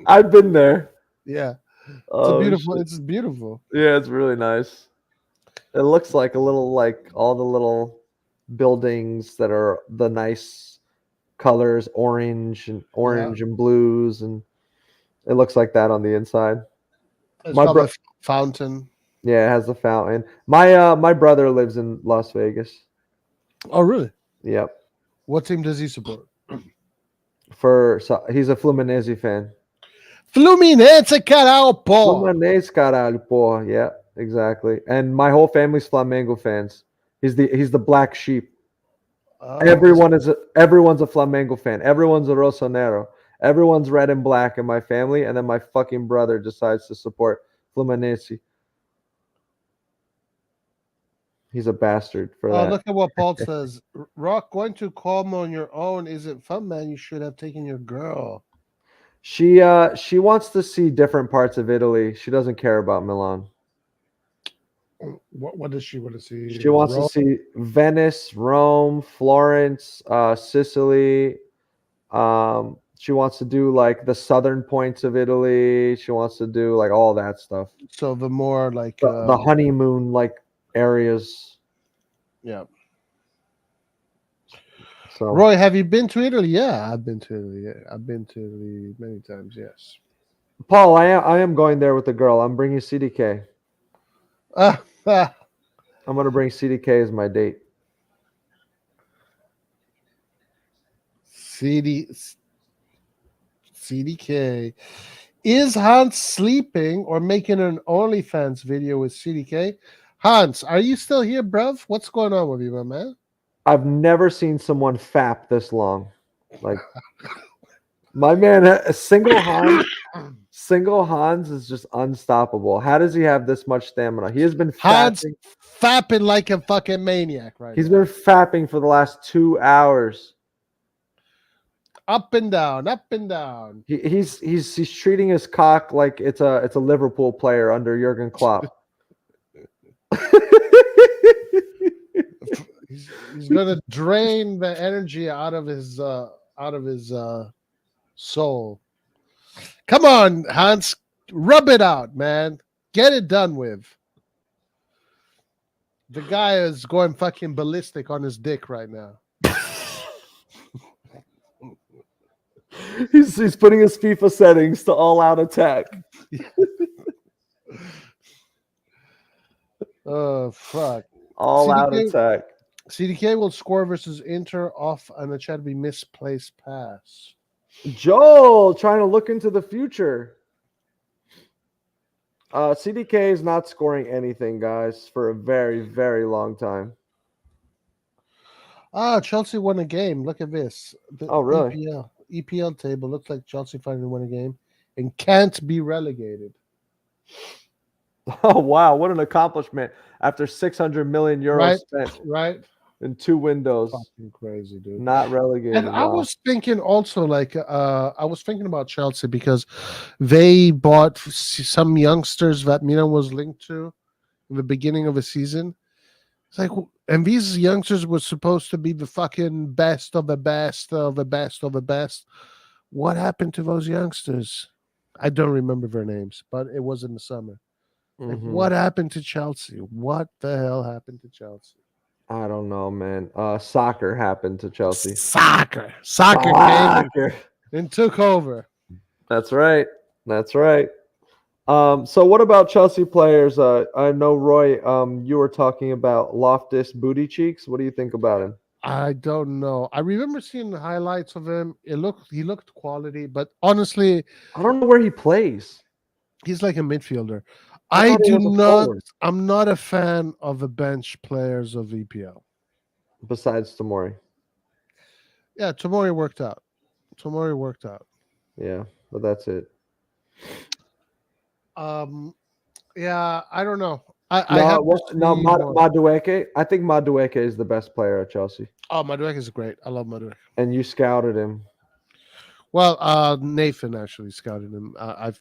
I've been there. Yeah, it's beautiful. Yeah, it's really nice. It looks like a little like all the little buildings that are the nice colors, orange and blues, and it looks like that on the inside. It's a fountain. Yeah, it has the fountain. My brother lives in Las Vegas. Oh, really? Yep. What team does he support? He's a Fluminense fan. Fluminense, caralho, pô. Fluminense, caralho, pô. Yeah, exactly. And my whole family's Flamengo fans. He's the black sheep. Everyone's a Flamengo fan. Everyone's a Rossonero. Everyone's red and black in my family, and then my fucking brother decides to support Fluminense. He's a bastard for that. Look at what Paul says. Rock, going to Como on your own isn't fun, man. You should have taken your girl. She wants to see different parts of Italy. She doesn't care about Milan. What does she want to see? She wants to see Venice, Rome, Florence, Sicily, She wants to do like the southern points of Italy. She wants to do like all that stuff. So the more like The honeymoon like areas. yeah. So Roy, have you been to Italy? Yeah, I've been to Italy. Yeah, I've been to Italy many times. Yes. Paul, I am going there with the girl. I'm bringing CDK. Ah, I'm gonna bring CDK as my date. CDK. Is Hans sleeping or making an OnlyFans video with CDK? Hans, are you still here, bruv? What's going on with you, my man? I've never seen someone fap this long. Like my man, a single Hans is just unstoppable. How does he have this much stamina? He has been Hans fapping. fapping like a fucking maniac right He's now. been fapping for the last 2 hours. Up and down, up and down. He's treating his cock like it's a Liverpool player under Jurgen Klopp. He's gonna drain the energy out of his soul. Come on, Hans, rub it out, man. Get it done with. The guy is going fucking ballistic on his dick right now. He's putting his FIFA settings to all out attack. Oh fuck. All out attack. CDK will score versus Inter off an Acerbi misplaced pass. Joel trying to look into the future. CDK is not scoring anything, guys, for a very, very long time. Chelsea won a game. Look at this. Oh, really? EPL table looks like Chelsea finally won a game and can't be relegated. Oh, wow. What an accomplishment after 600 million euros spent. Right. In 2 windows. Fucking crazy, dude. Not relegated. And I was thinking also, like, I was thinking about Chelsea because they bought some youngsters that Milan was linked to in the beginning of the season. It's like, and these youngsters were supposed to be the fucking best of the best of the best of the best. What happened to those youngsters? I don't remember their names, but it was in the summer. Like, what happened to Chelsea? What the hell happened to Chelsea? I don't know, man. Soccer happened to Chelsea. Soccer came and took over. That's right. That's right. So what about Chelsea players? I know, Roy, you were talking about Loftus Booty Cheeks. What do you think about him? I don't know. I remember seeing the highlights of him. He looked quality, but honestly, I don't know where he plays. He's like a midfielder. I'm not a fan of the bench players of EPL. Besides Tomori. Yeah, Tomori worked out. Yeah, but that's it. Yeah, I don't know. Madueke. I think Madueke is the best player at Chelsea. Oh, Madueke is great. I love Madueke. And you scouted him. Well, Nathan actually scouted him.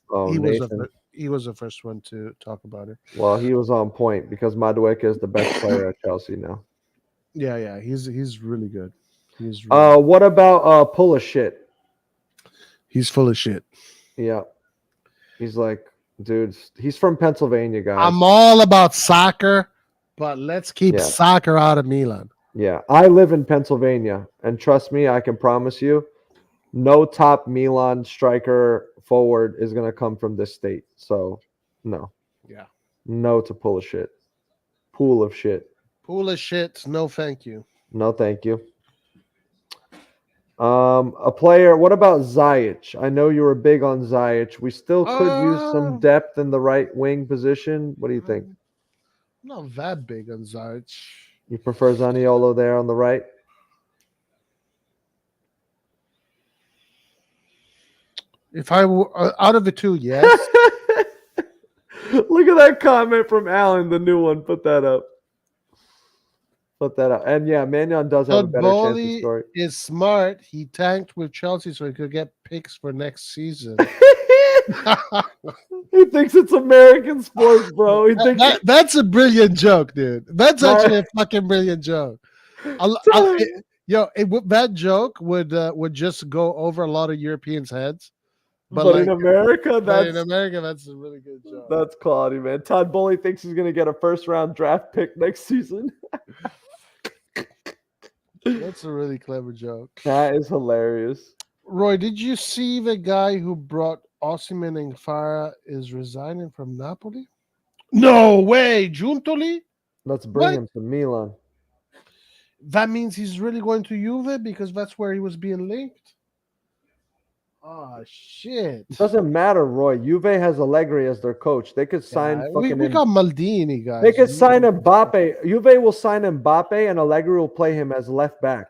Nathan. He was the first one to talk about it. Well, he was on point because Madueke is the best player at Chelsea now. Yeah, he's really good. What about full of shit? He's full of shit. Yeah. He's like, dude, he's from Pennsylvania, guys. I'm all about soccer, but let's keep soccer out of Milan. Yeah, I live in Pennsylvania, and trust me, I can promise you, no top Milan striker forward is going to come from this state. So, no. Yeah. No to pull of shit. Pool of shit. Pool of shit. No, thank you. No, thank you. A player. What about Ziyech? I know you were big on Ziyech. We still could use some depth in the right wing position. What do you think? Not that big on Ziyech. You prefer Zaniolo there on the right? If I were out of the two, yes. Look at that comment from Alan, the new one. Put that up. And yeah, Magnon does have a better chance to score. Is smart. He tanked with Chelsea so he could get picks for next season. He thinks it's American sports, bro. He thinks that's a brilliant joke, dude. That's actually a fucking brilliant joke. Yo, that joke would just go over a lot of Europeans' heads. But in like, America, but in America, that's a really good joke. that's quality, man. Todd Bowley thinks he's gonna get a first-round draft pick next season. That's a really clever joke. That is hilarious. Roy, did you see the guy who brought Osimhen and Farah is resigning from Napoli? No way, Giuntoli? Let's bring What? him to Milan. That means he's really going to Juve because that's where he was being linked. Oh shit! It doesn't matter, Roy. Juve has Allegri as their coach. They could sign we fucking. got Maldini, guys. They could sign Mbappe. Juve will sign Mbappe, and Allegri will play him as left back.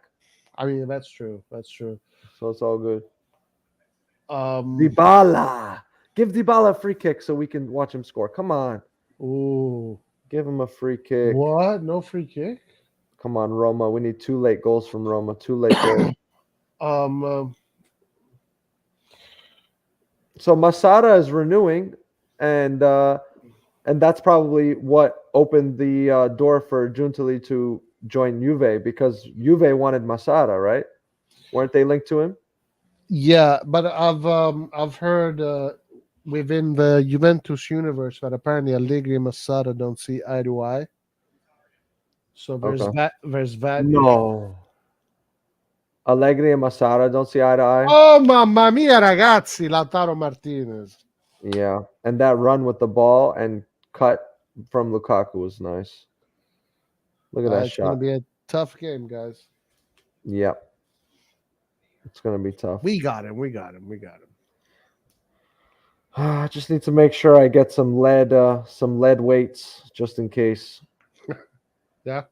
I mean, that's true. That's true. So it's all good. Um, Dybala. Give Dybala a free kick so we can watch him score. Come on. Ooh. Give him a free kick. What? No free kick? Come on, Roma. We need 2 late goals from Roma. 2 late goals. So Masada is renewing, and that's probably what opened the door for Giuntoli to join Juve, because Juve wanted Masada, right? Weren't they linked to him? Yeah, but I've heard within the Juventus universe that apparently Allegri and Masada don't see eye to eye. So there's Okay. that. No. Allegri and Masada don't see eye to eye. Oh mamma mia, ragazzi, Lautaro Martinez. Yeah, and that run with the ball and cut from Lukaku was nice. Look at that It's gonna shot. be a tough game, guys. Yep. It's gonna be tough. We got him. I just need to make sure I get some lead weights just in case. Yeah.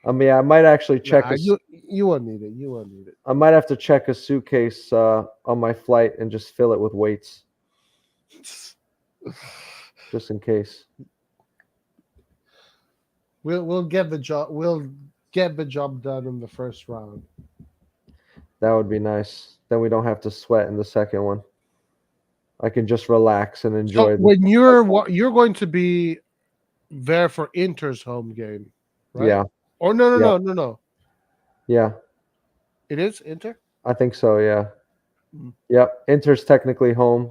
I mean, I might actually check. You won't need it. You won't need it. I might have to check a suitcase on my flight and just fill it with weights, just in case. We'll get the job. We'll get the job done in the first round. That would be nice. Then we don't have to sweat in the second one. I can just relax and enjoy. So when you're going to be there for Inter's home game, right? Yeah. Or no. Yeah. It is Inter? I think so, yeah. Mm. Yep. Inter's technically home.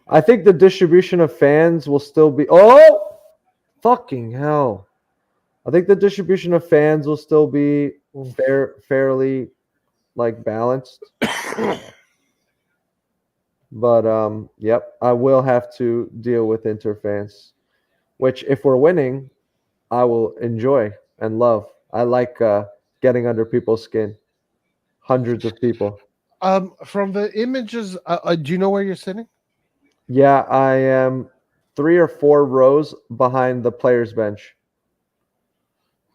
I think the distribution of fans will still be fucking hell. I think the distribution of fans will still be fairly like balanced. But yep, I will have to deal with Inter fans, which if we're winning, I will enjoy and love. I like getting under people's skin. Hundreds of people. From the images, do you know where you're sitting? Yeah, I am 3 or 4 rows behind the players' bench.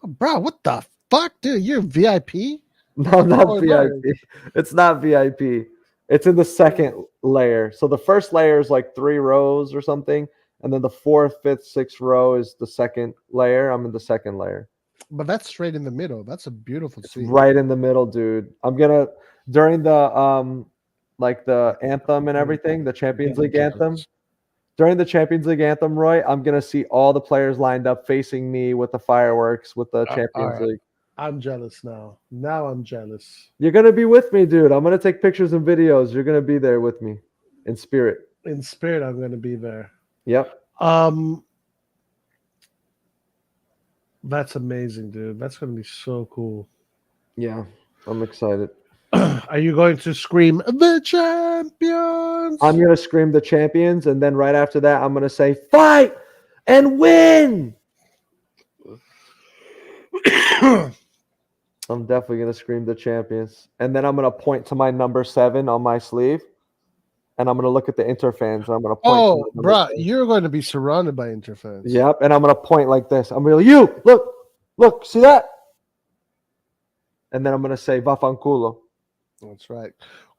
Bro, what the fuck, dude? You're VIP? No, not Oh, VIP. nice. It's not VIP. It's in the second layer. So the first layer is like 3 rows or something, and then the 4th, 5th, 6th row is the second layer. I'm in the second layer. But that's straight in the middle. That's a beautiful seat. Right in the middle, dude. I'm gonna during the like the anthem and everything, the Champions League anthem. During the Champions League anthem, Roy, I'm gonna see all the players lined up facing me with the fireworks with the Champions League. I'm jealous now. Now I'm jealous. You're gonna be with me, dude. I'm gonna take pictures and videos. You're gonna be there with me, in spirit. In spirit, I'm gonna be there. Yep. That's amazing, dude. That's gonna be so cool. Yeah, I'm excited. Are you going to scream the champions? I'm gonna scream the champions, and then right after that, I'm gonna say fight and win. I'm definitely gonna scream the champions, and then I'm gonna point to my number 7 on my sleeve, and I'm gonna look at the Inter fans. And I'm gonna point. Oh, bro, you're going to be surrounded by Inter fans. Yep, and I'm gonna point like this. I'm gonna you look, see that? And then I'm gonna say vaffanculo. That's right.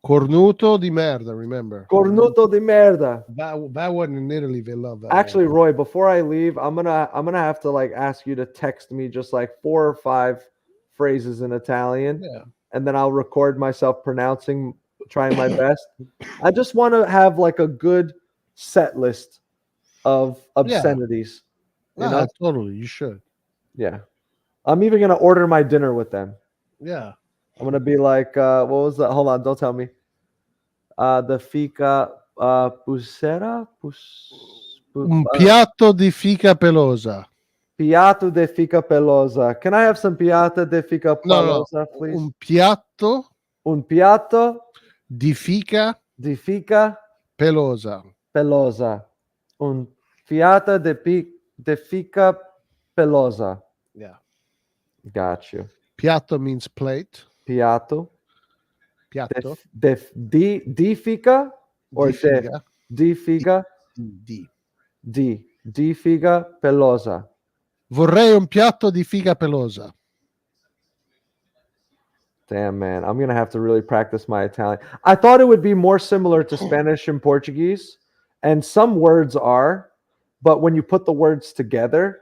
Cornuto di merda, remember. Cornuto di merda. That one in Italy, they love that. Actually, Roy, before I leave, I'm gonna have to like ask you to text me just like 4 or 5 phrases in Italian. Yeah. And then I'll record myself trying my best. I just want to have like a good set list of obscenities. You know? Totally. You should. Yeah. I'm even gonna order my dinner with them. Yeah. I'm gonna be like, what was that? Hold on, don't tell me. The fica pusera Un piatto di fica pelosa. piatto de fica pelosa. Can I have some piatto de fica No, pelosa, please? un piatto Un piatto di fica di fica pelosa. pelosa. Un fiata de fica pelosa. Yeah. Got you. Piatto means plate. Piatto Piatto di fica or di figa. di figa Di. di figa pelosa. Vorrei un piatto di figa pelosa. Damn, man. I'm going to have to really practice my Italian. I thought it would be more similar to Spanish and Portuguese, and some words are, but when you put the words together,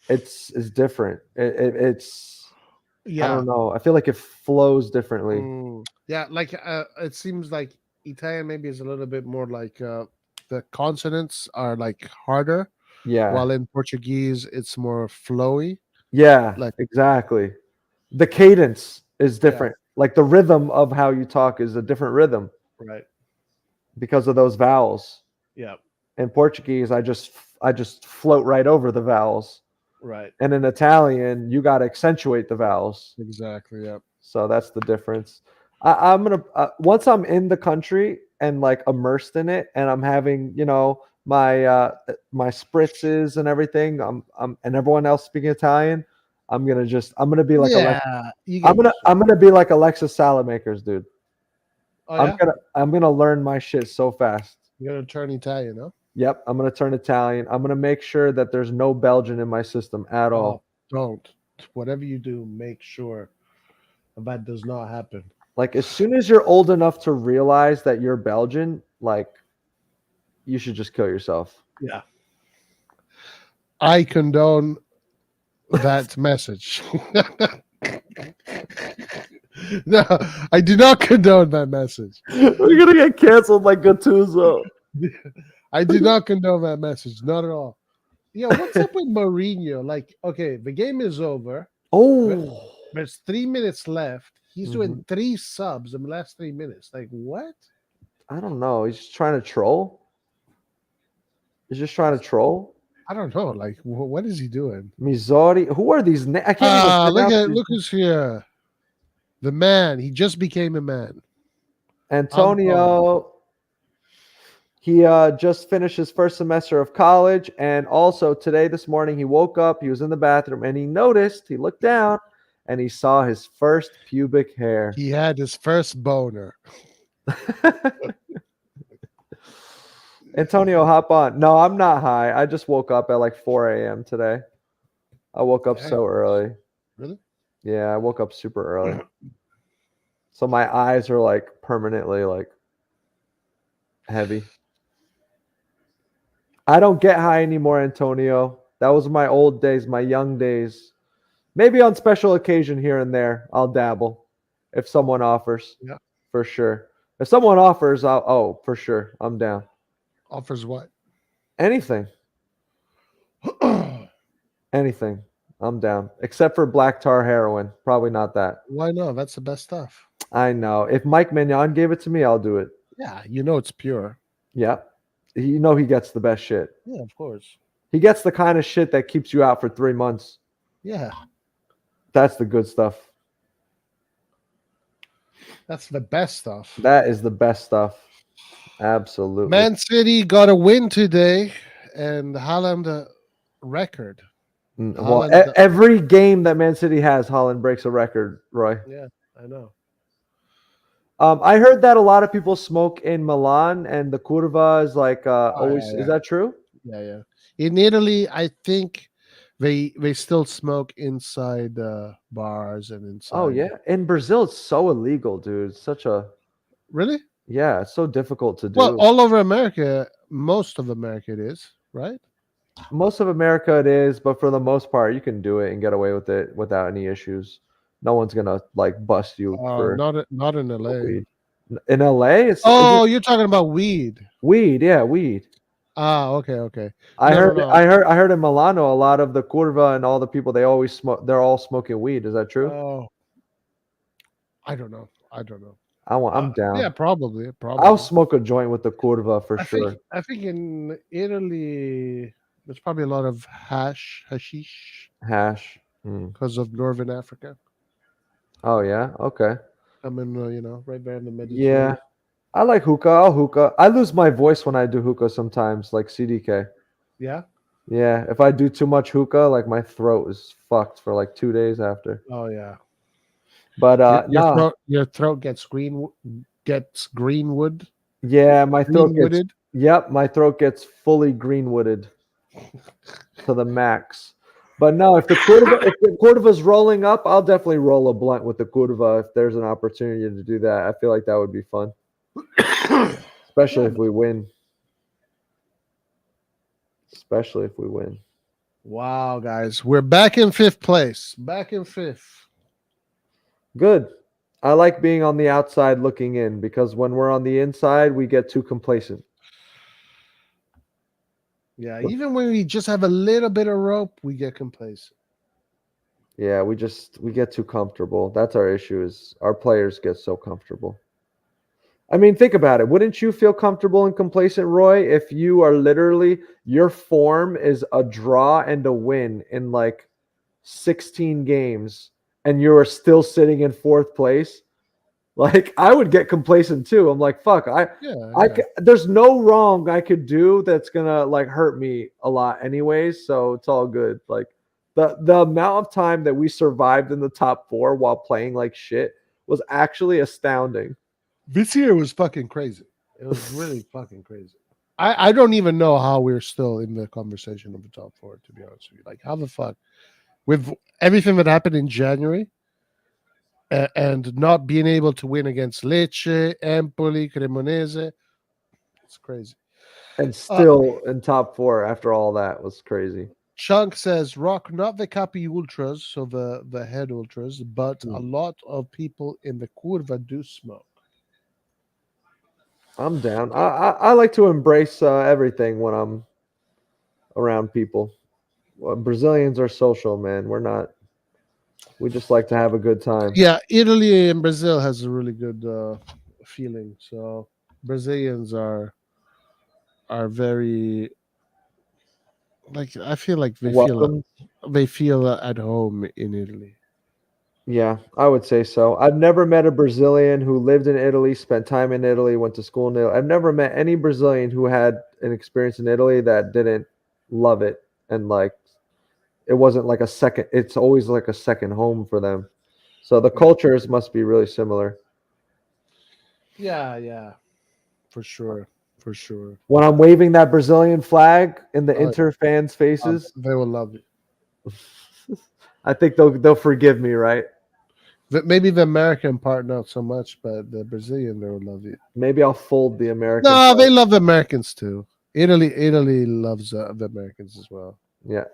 it's different. It's I Yeah. don't know. I feel like it flows differently. Yeah, like it seems like Italian maybe is a little bit more like the consonants are like harder, Yeah. while in Portuguese it's more flowy. Yeah, Like- exactly. The cadence is different. Like the rhythm of how you talk is a different rhythm Right. because of those vowels. Yeah. In Portuguese, I just float right over the vowels. Right. And in Italian, you got to accentuate the vowels. Exactly. Yeah. So that's the difference. I'm gonna once I'm in the country and like immersed in it, and I'm having my my spritzes and everything. And everyone else speaking Italian. I'm gonna be like I'm gonna be like Alexis Salamakers, dude. Oh, yeah? I'm gonna learn my shit so fast. You're gonna turn Italian, huh? Yep, I'm gonna turn Italian. I'm gonna make sure that there's no Belgian in my system at all. Don't. Whatever you do, make sure that does not happen. Like as soon as you're old enough to realize that you're Belgian, like you should just kill yourself. Yeah. I condone that message. No, I do not condone that message. We're gonna get canceled like Gattuso. I do not condone that message. Not at all. Yo, what's up with Mourinho? Like, okay, the game is over. Oh, There's 3 minutes left. He's doing 3 subs in the last 3 minutes. Like, what? I don't know. He's just trying to troll. He's just trying to troll. I don't know. Like, what is he doing? Mizori. Who are these? I can't even pronounce these. Look who's here. The man. He just became a man. Antonio. He just finished his first semester of college, and also this morning, he woke up. He was in the bathroom, and he noticed. He looked down, and he saw his first pubic hair. He had his first boner. Antonio, hop on. No, I'm not high. I just woke up at like 4 a.m. today. I woke up so early. Really? Yeah, I woke up super early. So my eyes are like permanently like heavy. I don't get high anymore, Antonio. That was my old days, my young days. Maybe on special occasion here and there, I'll dabble if someone offers. Yeah. For sure. If someone offers, for sure. I'm down. Offers what? Anything. Anything. I'm down. Except for black tar heroin. Probably not that. Why not? That's the best stuff. I know. If Mike Mignon gave it to me, I'll do it. Yeah, you know it's pure. Yeah. You know he gets the best shit. Yeah, of course. He gets the kind of shit that keeps you out for 3 months. Yeah. That's the good stuff. That's the best stuff. That is the best stuff. Absolutely. Man City got a win today, and Haaland a record. Well, every game that Man City has, Haaland breaks a record, Roy. Yeah, I know. I heard that a lot of people smoke in Milan, and the curva is like always. Yeah. Is that true? Yeah. In Italy, I think they still smoke inside bars and inside. Oh yeah. In Brazil, it's so illegal, dude. It's such a Really? Yeah, it's so difficult to do. Well, all over America, most of America it is, right? Most of America it is, but for the most part, you can do it and get away with it without any issues. No one's gonna like bust you for not in LA. weed. In LA, you're talking about weed. Weed, yeah, weed. Okay. I heard in Milano a lot of the curva and all the people they always smoke. They're all smoking weed. Is that true? Oh, I don't know. I'm down. Yeah, probably. I'll smoke a joint with the curva for I sure. think in Italy there's probably a lot of hashish Hash. because of Northern Africa. Oh yeah. Okay. I'm in, right there in the Yeah. Mediterranean. I like hookah. I'll hookah. I lose my voice when I do hookah sometimes, like CDK. Yeah. Yeah. If I do too much hookah, like my throat is fucked for like 2 days after. Oh yeah. But Your throat gets greenwood. Yeah, my throat gets. Greenwooded. Yep, my throat gets fully greenwooded to the max. But no, if the Cordova's rolling up, I'll definitely roll a blunt with the Cordova if there's an opportunity to do that. I feel like that would be fun, especially if we win. Especially if we win. Wow, guys, we're back in 5th place. Back in 5th. Good. I like being on the outside looking in because when we're on the inside, we get too complacent. Yeah, even when we just have a little bit of rope, we get complacent. Yeah, we get too comfortable. That's our issue is our players get so comfortable. I mean, think about it. Wouldn't you feel comfortable and complacent, Roy, if you are literally your form is a draw and a win in like 16 games and you are still sitting in 4th place? Like I would get complacent too. I'm like, fuck, there's no wrong I could do that's gonna like hurt me a lot anyways. So it's all good. Like the amount of time that we survived in the top 4 while playing like shit was actually astounding. This year was fucking crazy. It was really fucking crazy. I don't even know how we're still in the conversation of the top 4, to be honest with you. Like, how the fuck? With everything that happened in January and not being able to win against Lecce, Empoli, Cremonese, it's crazy. And still in top 4 after all that was crazy. Chunk says, Rock, not the Capi Ultras, so the head ultras, but a lot of people in the Curva do smoke. I'm down. I like to embrace everything when I'm around people. Well, Brazilians are social, man. We're not. We just like to have a good time. Yeah, Italy and Brazil has a really good feeling. So Brazilians are very like I feel like they feel at home in Italy. Yeah, I would say so. I've never met a Brazilian who lived in Italy, spent time in Italy, went to school in Italy. I've never met any Brazilian who had an experience in Italy that didn't love it and like it wasn't like a second. It's always like a second home for them. So the cultures must be really similar. Yeah, for sure. When I'm waving that Brazilian flag in the Inter fans' faces, they will love it. I think they'll forgive me, right? Maybe the American part not so much, but the Brazilian they will love it. Maybe I'll fold the American. No, part. They love the Americans too. Italy loves the Americans as well. Yeah.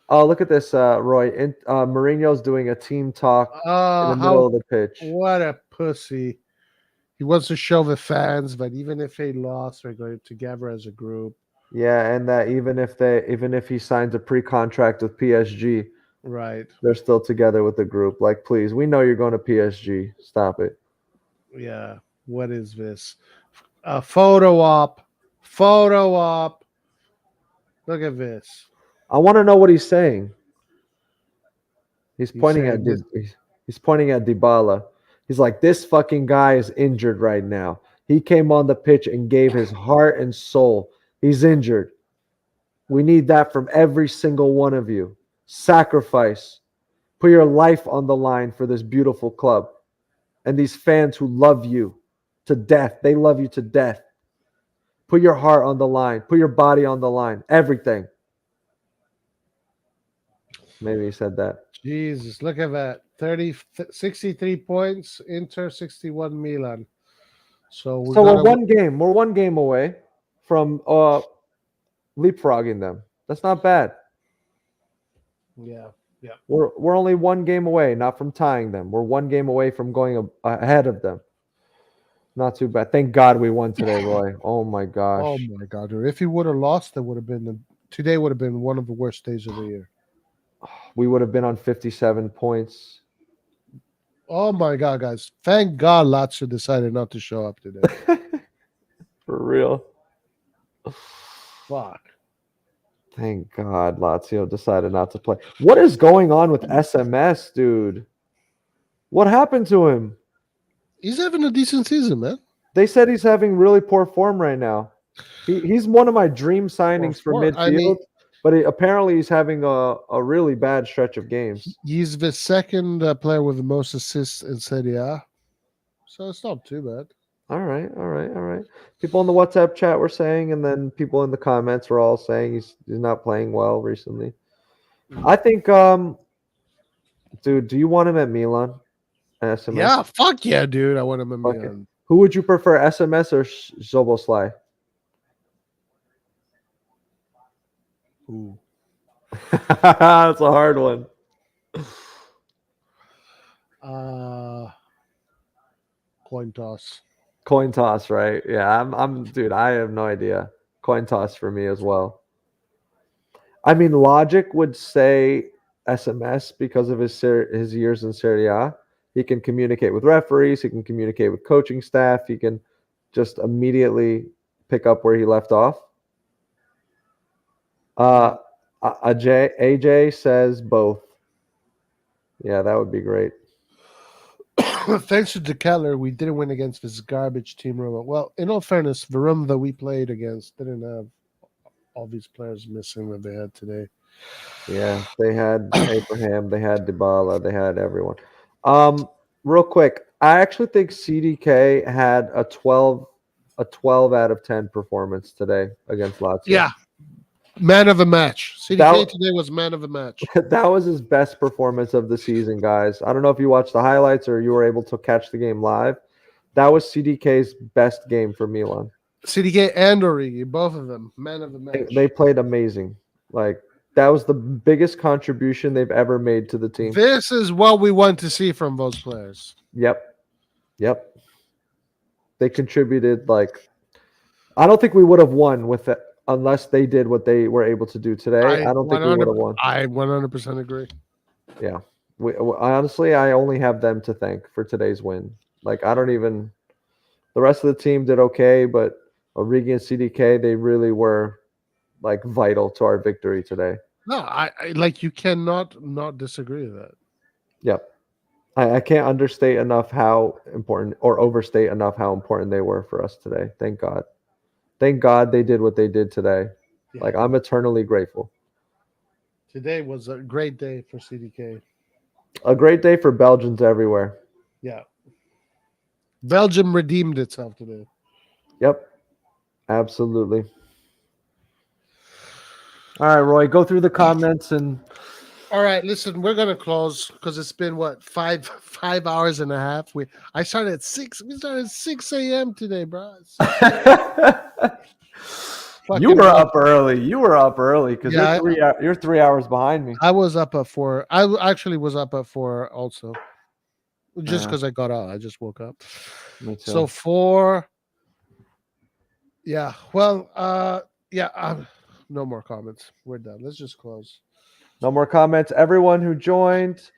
Oh, look at this, Roy. Mourinho's doing a team talk in the middle of the pitch. What a pussy. He wants to show the fans that even if they lost, they're going together as a group. Yeah, and that even if he signs a pre-contract with PSG, right, they're still together with the group. Like, please, we know you're going to PSG. Stop it. Yeah. What is this? A photo op. Look at this. I want to know what he's saying. He's pointing at Dybala. He's like, this fucking guy is injured right now. He came on the pitch and gave his heart and soul. He's injured. We need that from every single one of you. Sacrifice. Put your life on the line for this beautiful club. And these fans who love you to death. They love you to death. Put your heart on the line. Put your body on the line. Everything. Maybe he said that. Jesus, look at that. 63 points, Inter 61 Milan. So we're one game. We're one game away from leapfrogging them. That's not bad. Yeah. We're only one game away, not from tying them. We're one game away from going ahead of them. Not too bad. Thank God we won today, Roy. Oh my gosh. Oh my God. If he would have lost, today would have been one of the worst days of the year. We would have been on 57 points. Oh my God, guys! Thank God Lazio decided not to show up today. For real. Fuck. Thank God Lazio decided not to play. What is going on with SMS, dude? What happened to him? He's having a decent season, man. They said he's having really poor form right now. He's one of my dream signings for midfield, I mean, but apparently he's having a really bad stretch of games. he's the second player with the most assists in Serie A, so it's not too bad. All right. People in the WhatsApp chat were saying, and then people in the comments were all saying he's not playing well recently. I think, dude, do you want him at Milan? SMS? Yeah, fuck yeah, dude. I want him in Okay. Milan. Who would you prefer, SMS or Zoboslai? Ooh. That's a hard one. Coin toss. Coin toss, right? Yeah, dude, I have no idea. Coin toss for me as well. I mean, logic would say SMS because of his years in Serie A. He can communicate with referees. He can communicate with coaching staff. He can just immediately pick up where he left off. AJ says both. Yeah, that would be great. Thanks to DeKeller, we didn't win against this garbage team Roma. Well, in all fairness, the Roma that we played against didn't have all these players missing that they had today. Yeah, they had Abraham, they had Dybala, they had everyone. Real quick, I actually think CDK had a 12 out of 10 performance today against Lazio. Yeah, man of the match. CDK today was man of the match. That was his best performance of the season, guys. I don't know if you watched the highlights or you were able to catch the game live. That was CDK's best game for Milan. CDK and Origi, both of them, man of the match. They played amazing. Like, that was the biggest contribution they've ever made to the team. This is what we want to see from those players. Yep. They contributed. Like, I don't think we would have won with it unless they did what they were able to do today. I don't think we would have won. I 100% agree. Yeah. Honestly, I only have them to thank for today's win. Like, I don't even – the rest of the team did okay, but Origi and CDK, they really were, like, vital to our victory today. No, I like, you cannot not disagree with that. Yep. I can't understate enough how important or overstate enough how important they were for us today. Thank God. Thank God they did what they did today. Yeah. Like, I'm eternally grateful. Today was a great day for CDK. A great day for Belgians everywhere. Yeah. Belgium redeemed itself today. Yep. Absolutely. All right, Roy, go through the comments and... All right, listen, we're gonna close because it's been what 5 hours and a half. I started at 6. We started at 6 a.m. today, bro. You were up early. Because Yeah, you're 3 hours behind me. I was up at 4. I actually was up at 4 also, just because I got out. I just woke up. Me too. So 4. Yeah. Well. Yeah. No more comments. We're done. Let's just close. No more comments. Everyone who joined,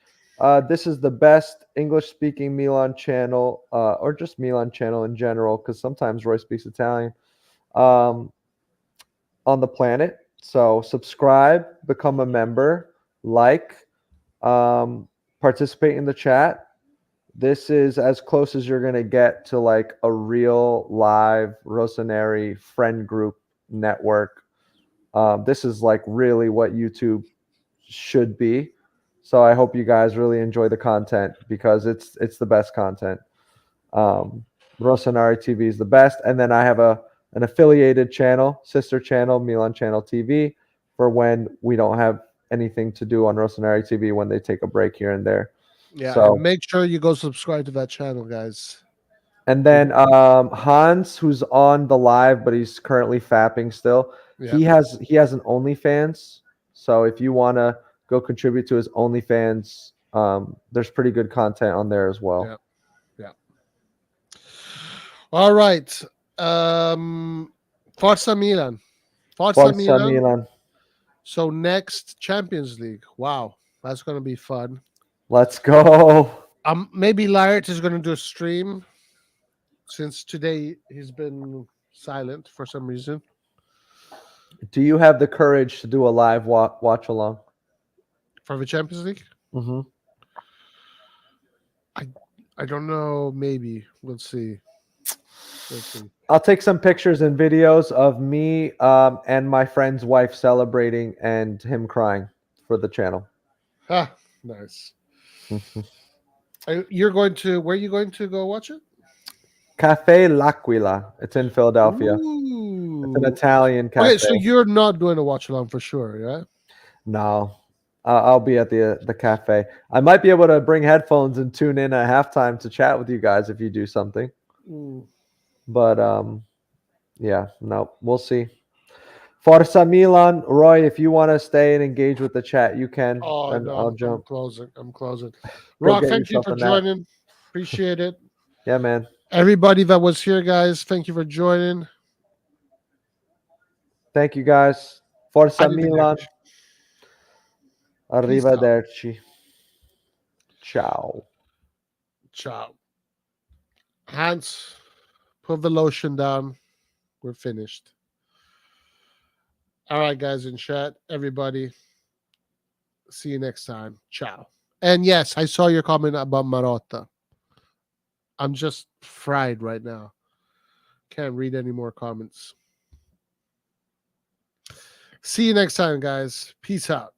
this is the best English-speaking Milan channel, or just Milan channel in general, because sometimes Roy speaks Italian, on the planet. So subscribe, become a member, participate in the chat. This is as close as you're going to get to like a real live RossonARI friend group network. This is like really what YouTube should be. So I hope you guys really enjoy the content because it's the best content. RossonARI TV is the best. And then I have an affiliated channel, sister channel, Milan Channel TV, for when we don't have anything to do on RossonARI TV when they take a break here and there. Yeah, so and make sure you go subscribe to that channel, guys. And then Hans, who's on the live, but he's currently fapping still. Yeah. He has an OnlyFans. So if you want to go contribute to his OnlyFans, there's pretty good content on there as well. Yeah. All right. Forza Milan. Forza Milan. So next Champions League. Wow, that's gonna be fun. Let's go. Maybe Laird is going to do a stream since today he's been silent for some reason. Do you have the courage to do a live watch along For the Champions League? Mm-hmm. I don't know. Maybe we'll see. We'll see. I'll take some pictures and videos of me and my friend's wife celebrating and him crying for the channel. Ah, nice. You're going to where are you going to go watch it? Cafe L'Aquila. It's in Philadelphia. Ooh. It's an Italian cafe. Okay, so you're not doing a watch along for sure, yeah? No, I'll be at the cafe. I might be able to bring headphones and tune in at halftime to chat with you guys if you do something. But yeah, no, we'll see. Forza Milan, Roy. If you want to stay and engage with the chat, you can. Oh and no, I'll jump. I'm closing. Rock, get thank you yourself for a nap. joining. Appreciate it. Yeah, man. Everybody that was here, guys, thank you for joining. Thank you, guys. Forza Arrivederci. Milan. Peace out. Arrivederci. Ciao. Ciao. Hans, put the lotion down. We're finished. All right, guys in chat, everybody. See you next time. Ciao. And yes, I saw your comment about Marotta. I'm just fried right now. Can't read any more comments. See you next time, guys. Peace out.